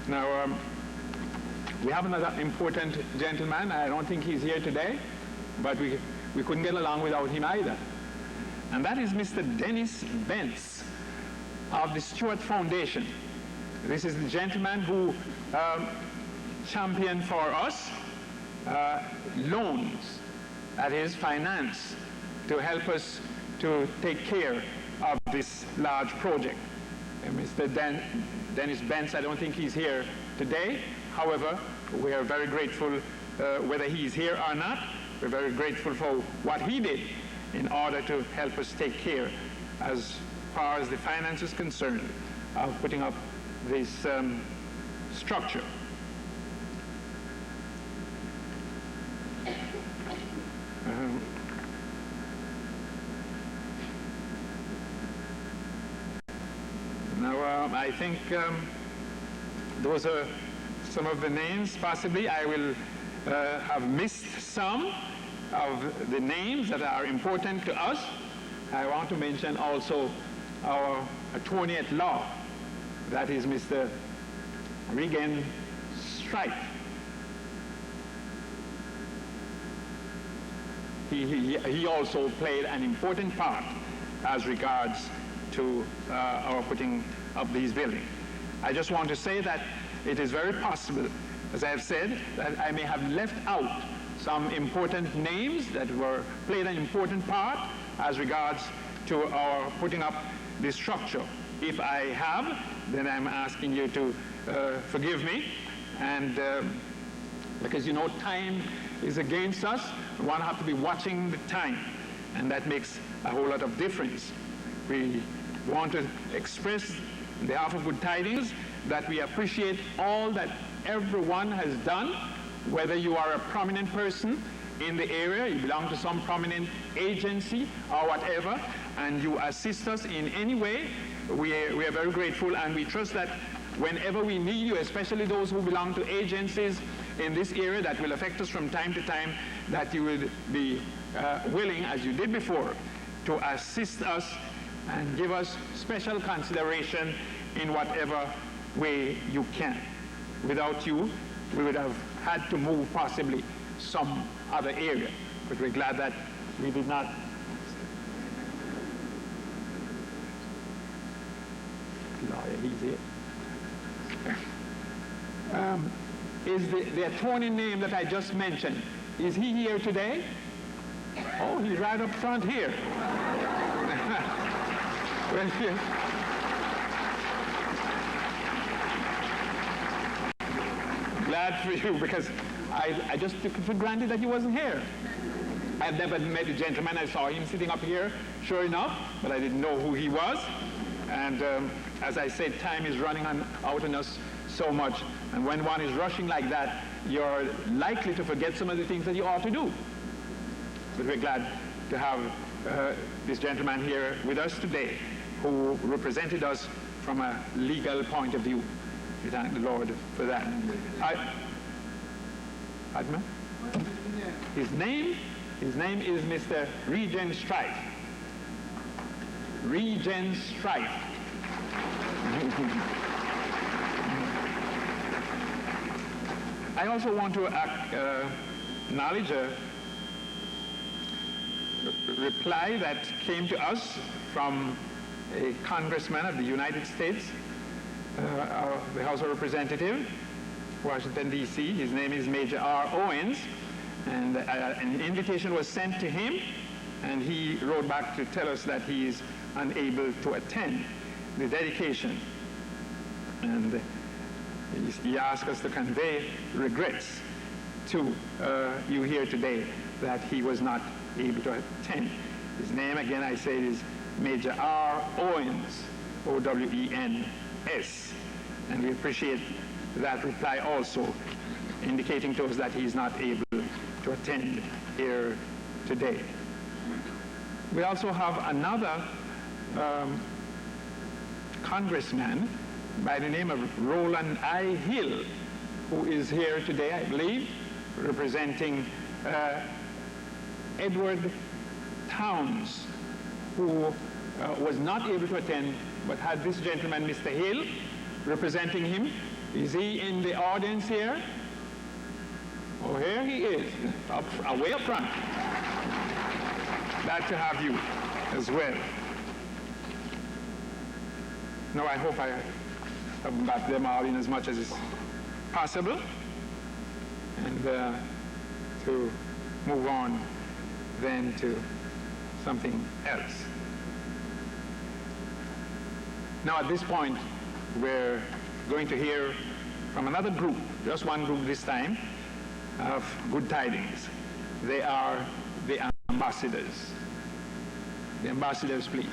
Now, we have another important gentleman. I don't think he's here today, but we couldn't get along without him either. And that is Mr. Dennis Bentz of the Stewart Foundation. This is the gentleman who championed for us loans, that is finance, to help us to take care of this large project. And Mr. Dennis Bentz, I don't think he's here today. However, we are very grateful, whether he's here or not, we're very grateful for what he did in order to help us take care, as far as the finance is concerned, of putting up this structure. Now, I think those are some of the names. Possibly I will have missed some of the names that are important to us. I want to mention also our attorney at law, that is Mr. Regan Stripe. he also played an important part as regards to our putting up these buildings. I just want to say that it is very possible, as I have said, that I may have left out some important names that played an important part as regards to our putting up this structure. If I have, then I'm asking you to forgive me, and because you know time is against us, one have to be watching the time, and that makes a whole lot of difference. We want to express on behalf of Good Tidings that we appreciate all that everyone has done, whether you are a prominent person in the area, you belong to some prominent agency or whatever, and you assist us in any way. We are very grateful, and we trust that whenever we need you, especially those who belong to agencies in this area that will affect us from time to time, that you will be willing, as you did before, to assist us and give us special consideration in whatever way you can. Without you, we would have had to move possibly some other area, but we're glad that we did not. Is the attorney name that I just mentioned, is he here today? Oh, he's right up front here. Well, glad for you, because I just took it for granted that he wasn't here. I've never met the gentleman. I saw him sitting up here, sure enough, but I didn't know who he was. And as I said, time is running out on us so much, and when one is rushing like that, you're likely to forget some of the things that you ought to do. But we're glad to have this gentleman here with us today, who represented us from a legal point of view. We thank the Lord for that. His name is Mr. Regent Strife. Regent Strife. I also want to acknowledge a reply that came to us from a congressman of the United States, the House of Representatives, Washington, D.C. His name is Major R. Owens, and an invitation was sent to him, and he wrote back to tell us that he is unable to attend the dedication. And he asked us to convey regrets to you here today that he was not able to attend. His name, again, I say, is Major R. Owens, O-W-E-N-S. And we appreciate that reply also, indicating to us that he is not able to attend here today. We also have another congressman by the name of Roland I. Hill, who is here today, I believe, representing Edward Towns, who was not able to attend, but had this gentleman, Mr. Hill, representing him. Is he in the audience here? Oh, here he is, way up front. Glad to have you as well. No, I hope I have got them all in as much as is possible, and to move on then to something else. Now at this point, we're going to hear from another group, just one group this time, of Good Tidings. They are the ambassadors. The ambassadors, please.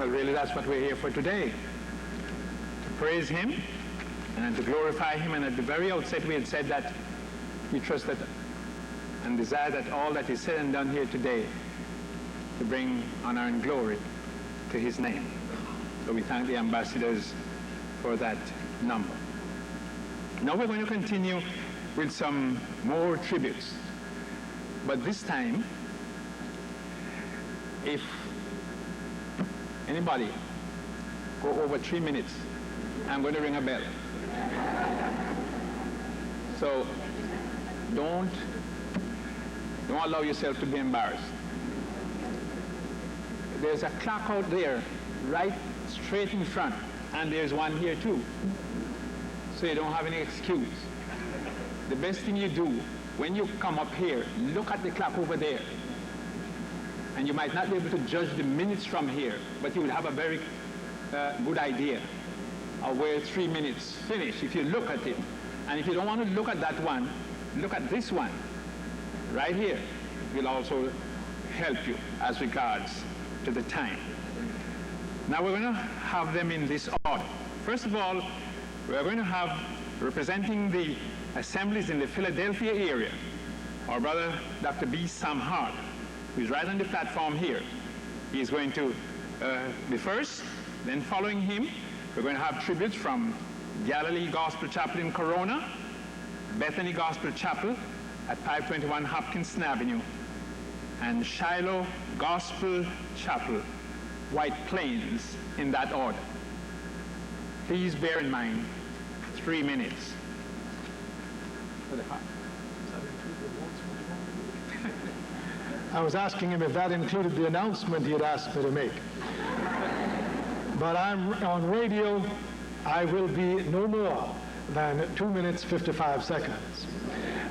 Well, really, that's what we're here for today. To praise him and to glorify him. And at the very outset, we had said that we trust that and desire that all that is said and done here today to bring honor and glory to his name. So we thank the ambassadors for that number. Now we're going to continue with some more tributes. But this time, if anybody go over 3 minutes, I'm going to ring a bell. So don't allow yourself to be embarrassed. There's a clock out there, right straight in front, and there's one here too. So you don't have any excuse. The best thing you do, when you come up here, look at the clock over there. And you might not be able to judge the minutes from here, but you will have a very good idea of where 3 minutes finish if you look at it. And if you don't want to look at that one, look at this one right here. It will also help you as regards to the time. Now we're going to have them in this order. First of all, we're going to have, representing the assemblies in the Philadelphia area, our brother Dr. B. Sam Hart, who's right on the platform here. He's going to be first. Then following him, we're going to have tributes from Galilee Gospel Chapel in Corona, Bethany Gospel Chapel at 521 Hopkinson Avenue, and Shiloh Gospel Chapel, White Plains, in that order. Please bear in mind, 3 minutes. I was asking him if that included the announcement he had asked me to make. But I'm on radio, I will be no more than 2 minutes 55 seconds.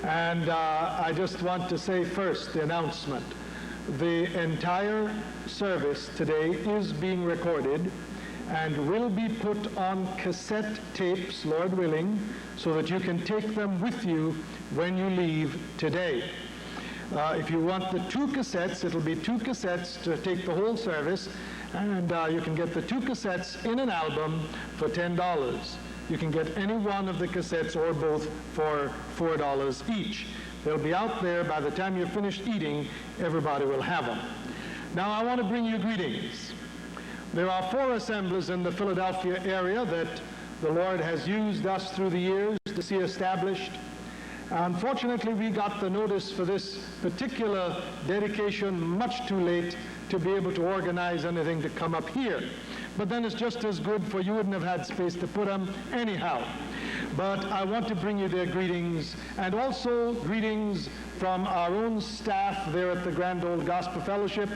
And I just want to say first the announcement. The entire service today is being recorded and will be put on cassette tapes, Lord willing, so that you can take them with you when you leave today. If you want the 2 cassettes, it'll be 2 cassettes to take the whole service, and you can get the 2 cassettes in an album for $10. You can get any one of the cassettes or both for $4 each. They'll be out there by the time you're finished eating. Everybody will have them. Now I want to bring you greetings. There are 4 assemblies in the Philadelphia area that the Lord has used us through the years to see established. Unfortunately, we got the notice for this particular dedication much too late to be able to organize anything to come up here. But then it's just as good, for you wouldn't have had space to put them anyhow. But I want to bring you their greetings, and also greetings from our own staff there at the Grand Old Gospel Fellowship,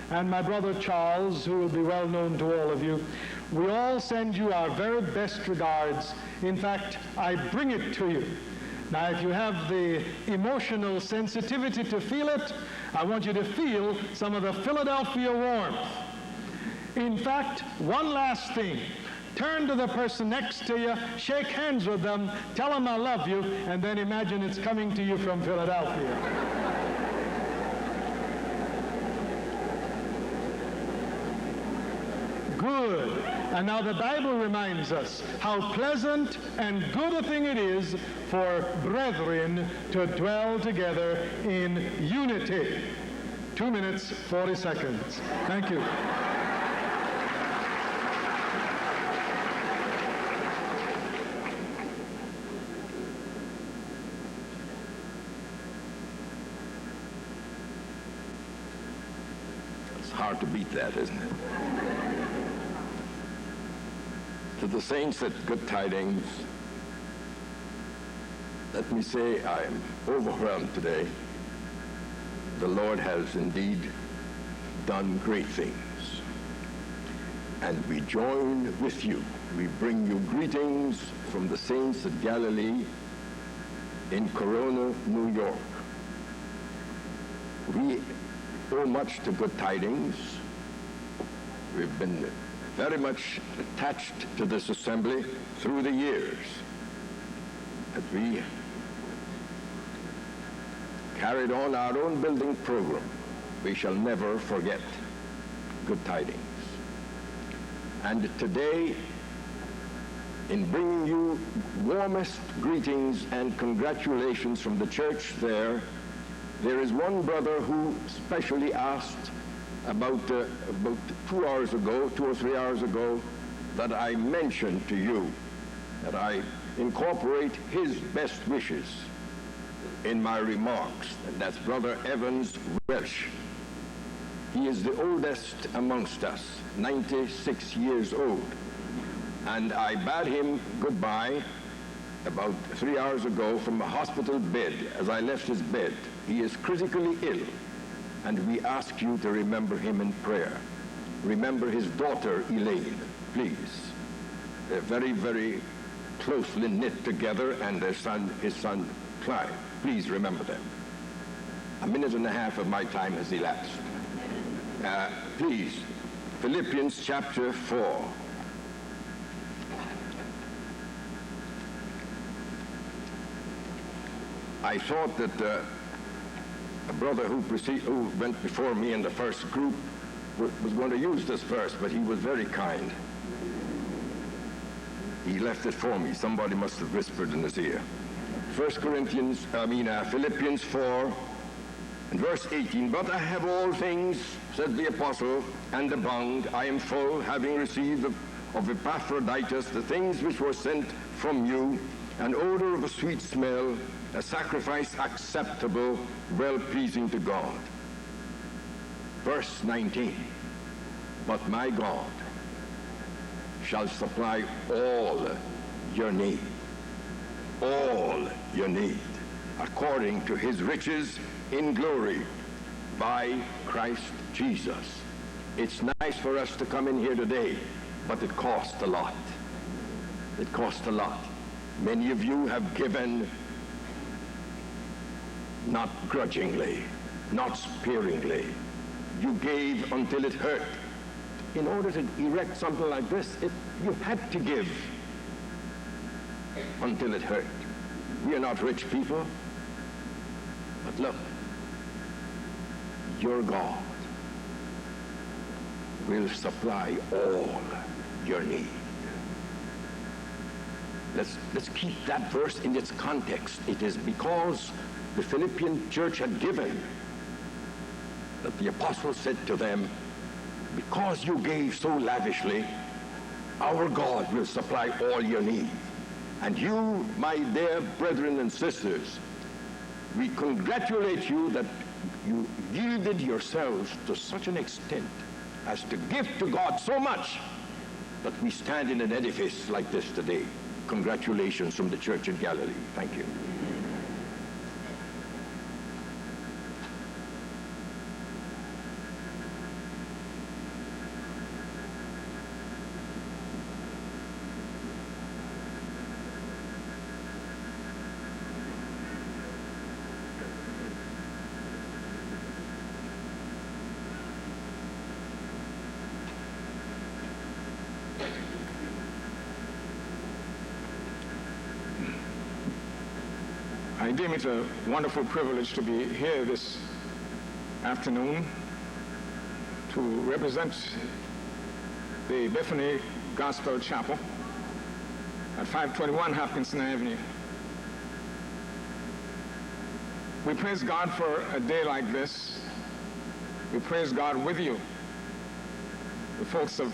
and my brother Charles, who will be well known to all of you. We all send you our very best regards. In fact, I bring it to you. Now, if you have the emotional sensitivity to feel it, I want you to feel some of the Philadelphia warmth. In fact, one last thing. Turn to the person next to you, shake hands with them, tell them I love you, and then imagine it's coming to you from Philadelphia. Good. And now the Bible reminds us how pleasant and good a thing it is for brethren to dwell together in unity. 2 minutes, 40 seconds. Thank you. It's hard to beat that, isn't it? To the saints at Good Tidings, let me say I am overwhelmed today. The Lord has indeed done great things. And we join with you. We bring you greetings from the saints at Galilee in Corona, New York. We owe much to Good Tidings. We've been very much attached to this assembly through the years. As we carried on our own building program, we shall never forget Good Tidings. And today, in bringing you warmest greetings and congratulations from the church there is one brother who specially asked about 2 hours ago, 2 or 3 hours ago, that I mentioned to you that I incorporate his best wishes in my remarks, and that's Brother Evans Welsh. He is the oldest amongst us, 96 years old. And I bade him goodbye about 3 hours ago from a hospital bed as I left his bed. He is critically ill, and we ask you to remember him in prayer. Remember his daughter, Elaine, please. They're very, very closely knit together, and his son, Clive. Please remember them. 1.5 minutes of my time has elapsed. Please, Philippians chapter 4. I thought that a brother who went before me in the first group was going to use this verse, but he was very kind. He left it for me. Somebody must have whispered in his ear. Philippians 4 and verse 18. But I have all things, said the apostle, and abound. I am full, having received of Epaphroditus the things which were sent from you, an odor of a sweet smell, a sacrifice acceptable, well-pleasing to God. Verse 19. But my God shall supply all your need, according to his riches in glory by Christ Jesus. It's nice for us to come in here today, but it costs a lot. It costs a lot. Many of you have given not grudgingly, not sparingly. You gave until it hurt. In order to erect something like this, you had to give until it hurt. We are not rich people, but look, your God will supply all your need. Let's keep that verse in its context. It is because the Philippian church had given that the apostle said to them, because you gave so lavishly, our God will supply all your need. And you, my dear brethren and sisters, we congratulate you that you yielded yourselves to such an extent as to give to God so much that we stand in an edifice like this today. Congratulations from the Church in Galilee. Thank you. I deem it a wonderful privilege to be here this afternoon to represent the Bethany Gospel Chapel at 521 Hopkinson Avenue. We praise God for a day like this. We praise God with you, the folks of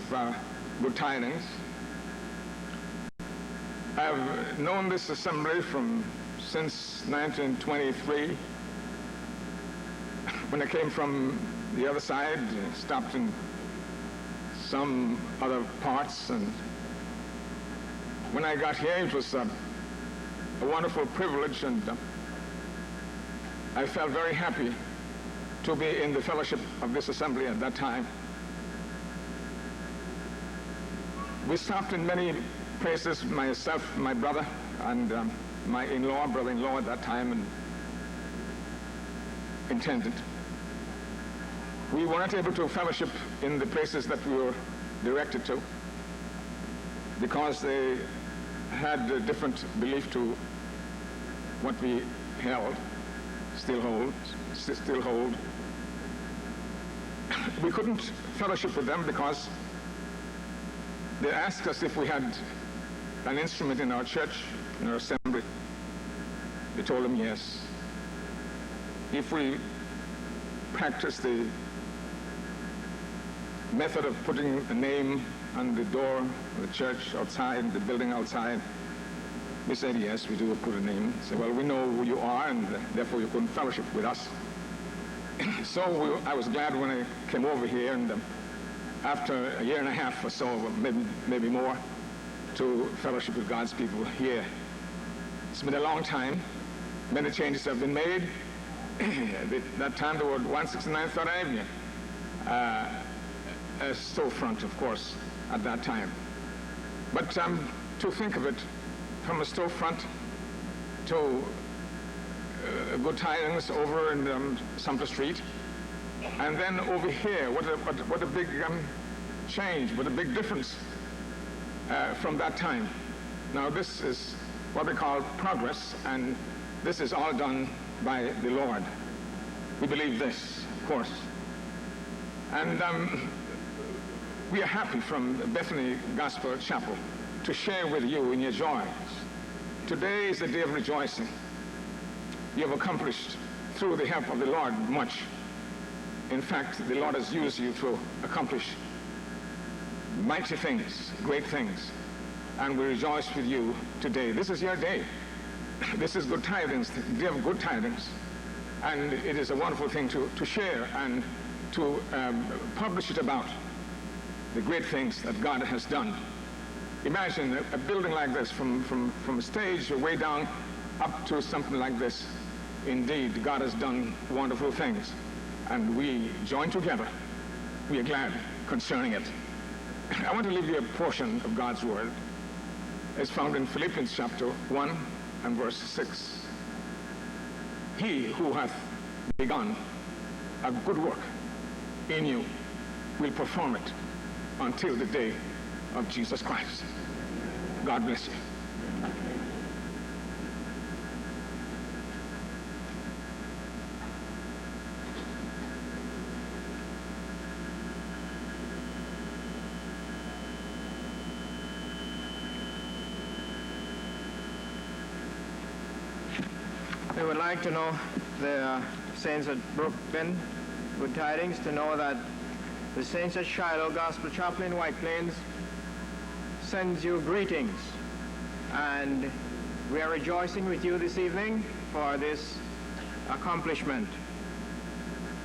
Good Tidings. I've known this assembly since 1923, when I came from the other side, stopped in some other parts, and when I got here, it was a wonderful privilege, and I felt very happy to be in the fellowship of this assembly at that time. We stopped in many places, myself, my brother, and my brother-in-law at that time, and intended. We weren't able to fellowship in the places that we were directed to because they had a different belief to what we held, still hold. We couldn't fellowship with them because they asked us if we had an instrument in our church, in our assembly. We told them yes. If we practice the method of putting a name on the door of the church outside, the building outside, we said yes, we do put a name. They said, well, we know who you are, and therefore you couldn't fellowship with us. So I was glad when I came over here, and after a year and a half or so, maybe more, to fellowship with God's people here. It's been a long time. Many changes have been made. That time there were 169 3rd Avenue. A storefront, of course, at that time. But to think of it from a storefront to Good Tidings over in Sumter Street, and then over here, what a big change, what a big difference from that time. Now this is what we call progress, and this is all done by the Lord. We believe this, of course. And we are happy from Bethany Gospel Chapel to share with you in your joys. Today is a day of rejoicing. You have accomplished, through the help of the Lord, much. In fact, the Lord has used you to accomplish mighty things, great things. And we rejoice with you today. This is your day. This is Good Tidings, the day of Good Tidings. And it is a wonderful thing to share and to publish it about the great things that God has done. Imagine a building like this, from a stage way down up to something like this. Indeed, God has done wonderful things, and we join together. We are glad concerning it. I want to leave you a portion of God's word. It's found in Philippians chapter 1 and verse 6. He who hath begun a good work in you will perform it until the day of Jesus Christ. God bless you. We would like to know the saints at Brooklyn, Good Tidings, to know that the saints at Shiloh Gospel Chapel in White Plains sends you greetings, and we are rejoicing with you this evening for this accomplishment.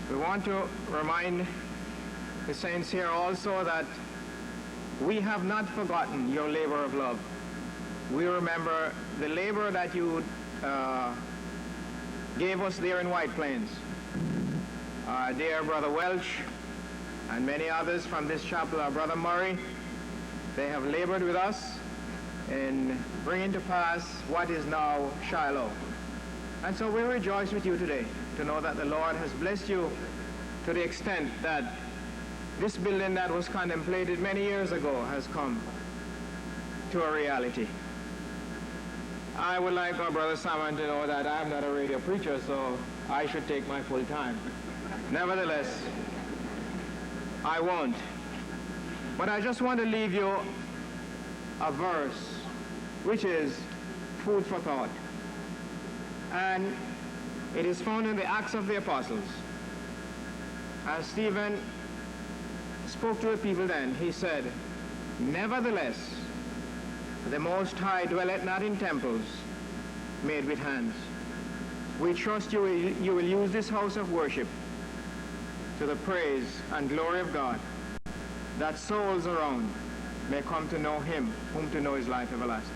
We want to remind the saints here also that we have not forgotten your labor of love. We remember the labor that you gave us there in White Plains. Our dear Brother Welch and many others from this chapel, our Brother Murray, they have labored with us in bringing to pass what is now Shiloh. And so we rejoice with you today to know that the Lord has blessed you to the extent that this building that was contemplated many years ago has come to a reality. I would like our Brother Simon to know that I'm not a radio preacher, so I should take my full time. Nevertheless, I won't. But I just want to leave you a verse, which is food for thought. And it is found in the Acts of the Apostles. As Stephen spoke to the people then, he said, "Nevertheless, the Most High dwelleth not in temples made with hands. We trust you will use this house of worship to the praise and glory of God, that souls around may come to know him, whom to know is life everlasting."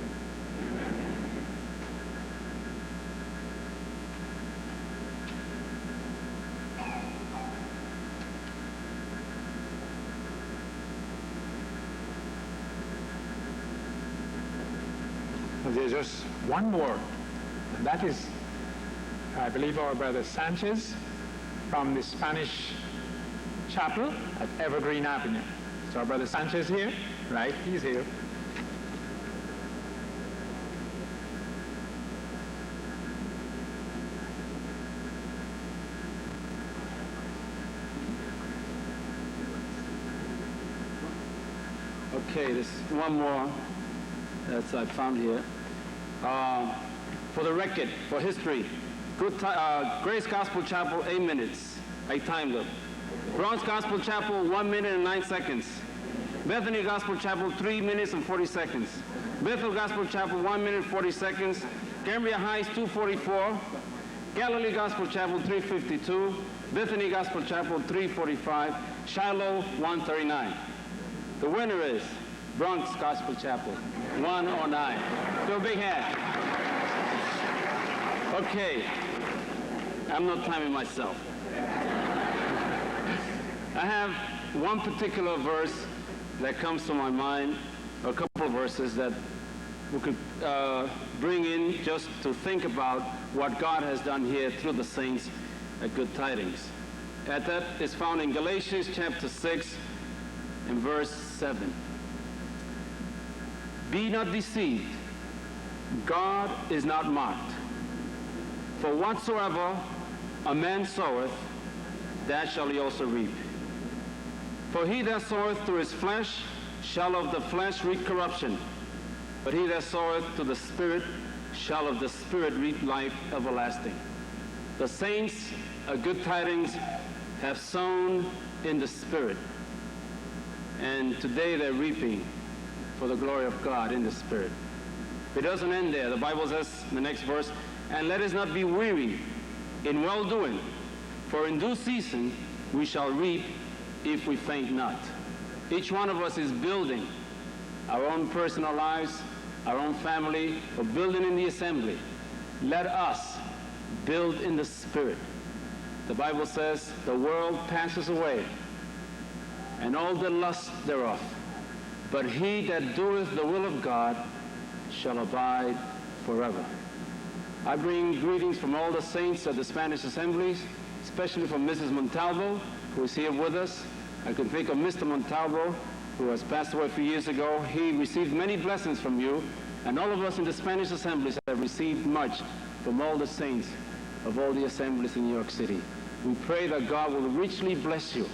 There's just one more, and that is, I believe, our Brother Sanchez from the Spanish Chapel at Evergreen Avenue. So our Brother Sanchez here, right? He's here. Okay, there's one more that I found here. For the record, for history, Grace Gospel Chapel, 8 minutes. I timed it. Bronx Gospel Chapel, 1 minute and 9 seconds. Bethany Gospel Chapel, 3 minutes and 40 seconds. Bethel Gospel Chapel, 1 minute 40 seconds. Cambria Heights, 2:44. Galilee Gospel Chapel, 3:52. Bethany Gospel Chapel, 3:45. Shiloh, 1:39. The winner is Bronx Gospel Chapel, 109. So a big hand. Okay, I'm not timing myself. I have one particular verse that comes to my mind, a couple of verses that we could bring in just to think about what God has done here through the saints at Good Tidings. And that is found in Galatians chapter 6 and verse 7. Be not deceived, God is not mocked. For whatsoever a man soweth, that shall he also reap. For he that soweth to his flesh shall of the flesh reap corruption, but he that soweth to the Spirit shall of the Spirit reap life everlasting. The saints of Good Tidings have sown in the Spirit, and today they're reaping for the glory of God in the Spirit. It doesn't end there. The Bible says in the next verse, and let us not be weary in well-doing, for in due season we shall reap if we faint not. Each one of us is building our own personal lives, our own family, or building in the assembly. Let us build in the Spirit. The Bible says the world passes away and all the lust thereof, but he that doeth the will of God shall abide forever. I bring greetings from all the saints at the Spanish assemblies, especially from Mrs. Montalvo, who is here with us. I can think of Mr. Montalvo, who has passed away a few years ago. He received many blessings from you, and all of us in the Spanish assemblies have received much from all the saints of all the assemblies in New York City. We pray that God will richly bless you.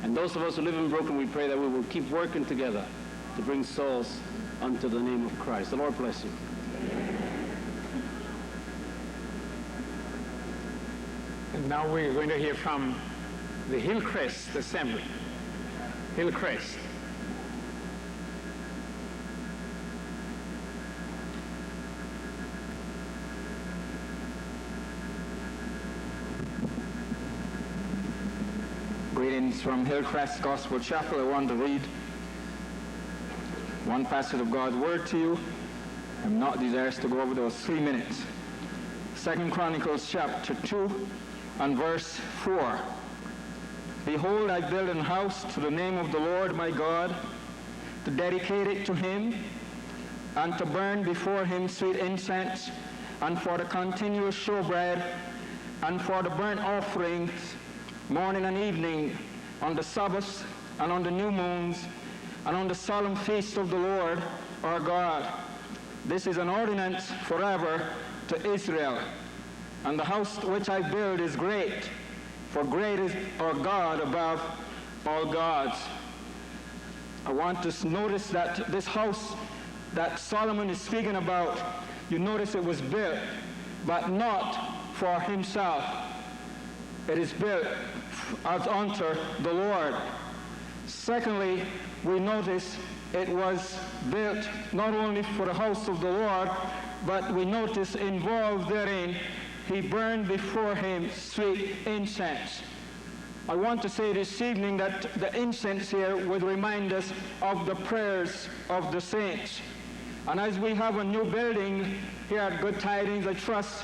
And those of us who live in Brooklyn, we pray that we will keep working together to bring souls unto the name of Christ. The Lord bless you. And now we're going to hear from the Hillcrest Assembly. Hillcrest. Greetings from Hillcrest Gospel Chapel. I want to read one passage of God's Word to you. I'm not desirous to go over those 3 minutes. 2 Chronicles chapter 2 and verse 4. Behold, I build an house to the name of the Lord my God, to dedicate it to him, and to burn before him sweet incense, and for the continuous showbread, and for the burnt offerings, morning and evening, on the Sabbaths, and on the new moons, and on the solemn feast of the Lord our God. This is an ordinance forever to Israel. And the house which I build is great, for great is our God above all gods. I want to notice that this house that Solomon is speaking about, you notice it was built, but not for himself. It is built as unto the Lord. Secondly, we notice it was built not only for the house of the Lord, but we notice involved therein, he burned before him sweet incense. I want to say this evening that the incense here would remind us of the prayers of the saints. And as we have a new building here at Good Tidings, I trust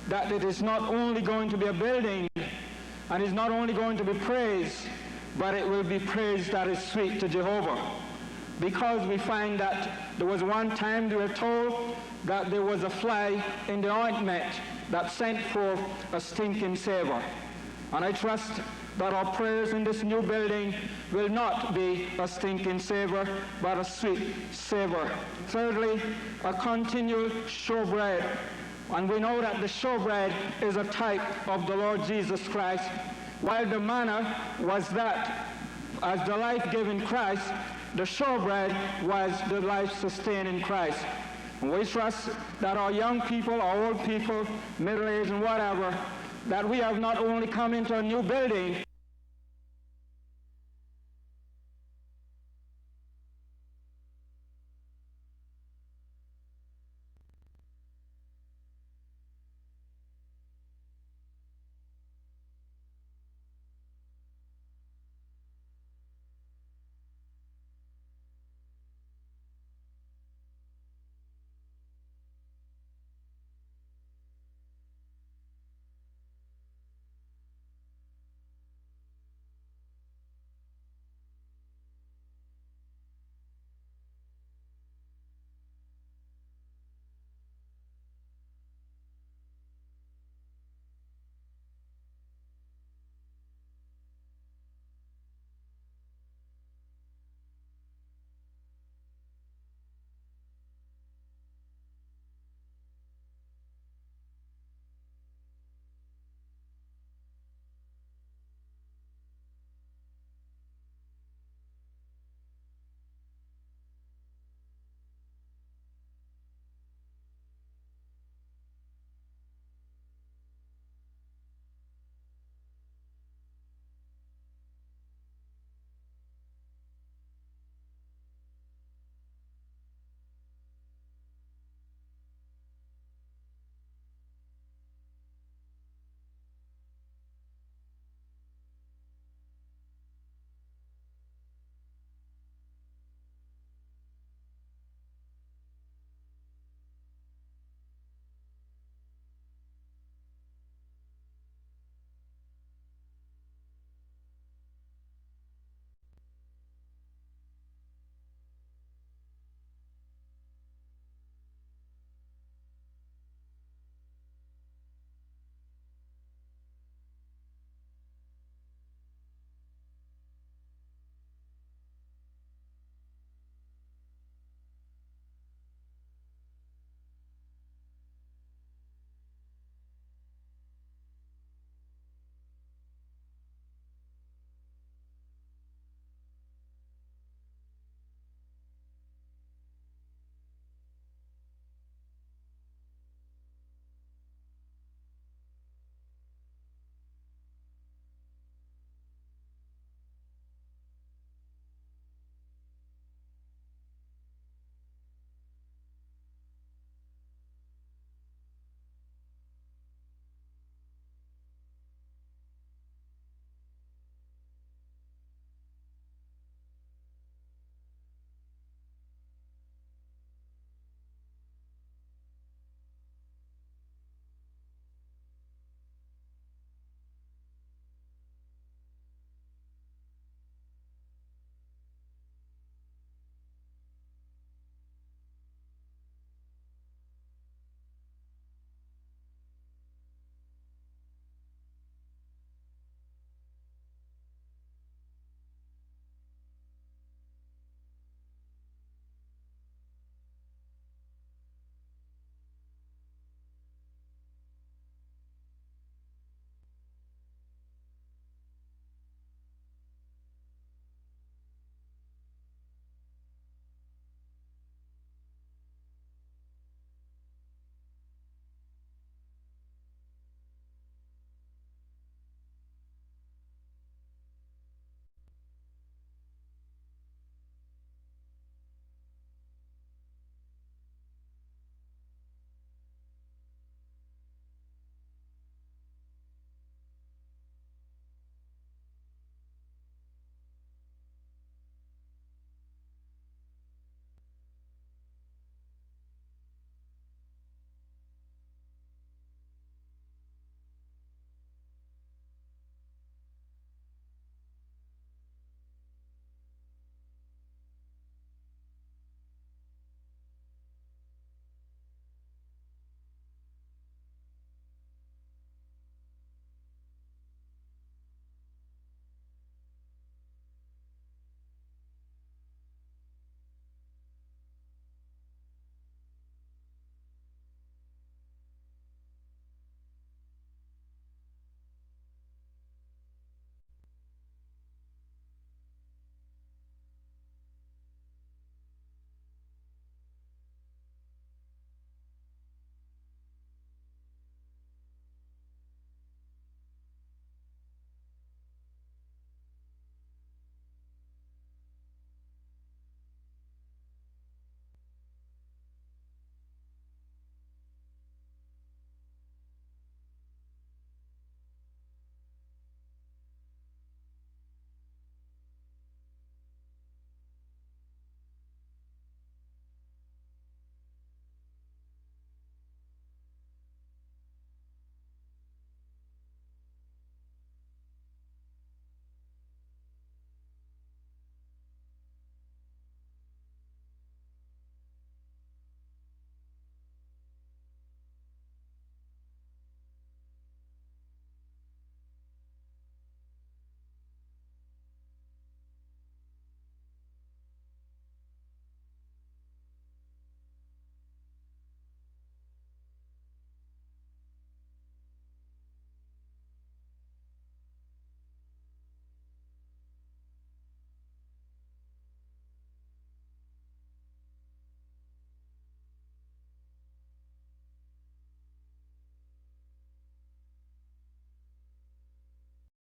that it is not only going to be a building and is not only going to be praise, but it will be praise that is sweet to Jehovah. Because we find that there was one time we were told that there was a fly in the ointment that sent forth a stinking savor. And I trust that our prayers in this new building will not be a stinking savor, but a sweet savor. Thirdly, a continual showbread. And we know that the showbread is a type of the Lord Jesus Christ, while the manna was that as the life-giving Christ, the showbread was the life sustained in Christ. And we trust that our young people, our old people, middle-aged and whatever, that we have not only come into a new building,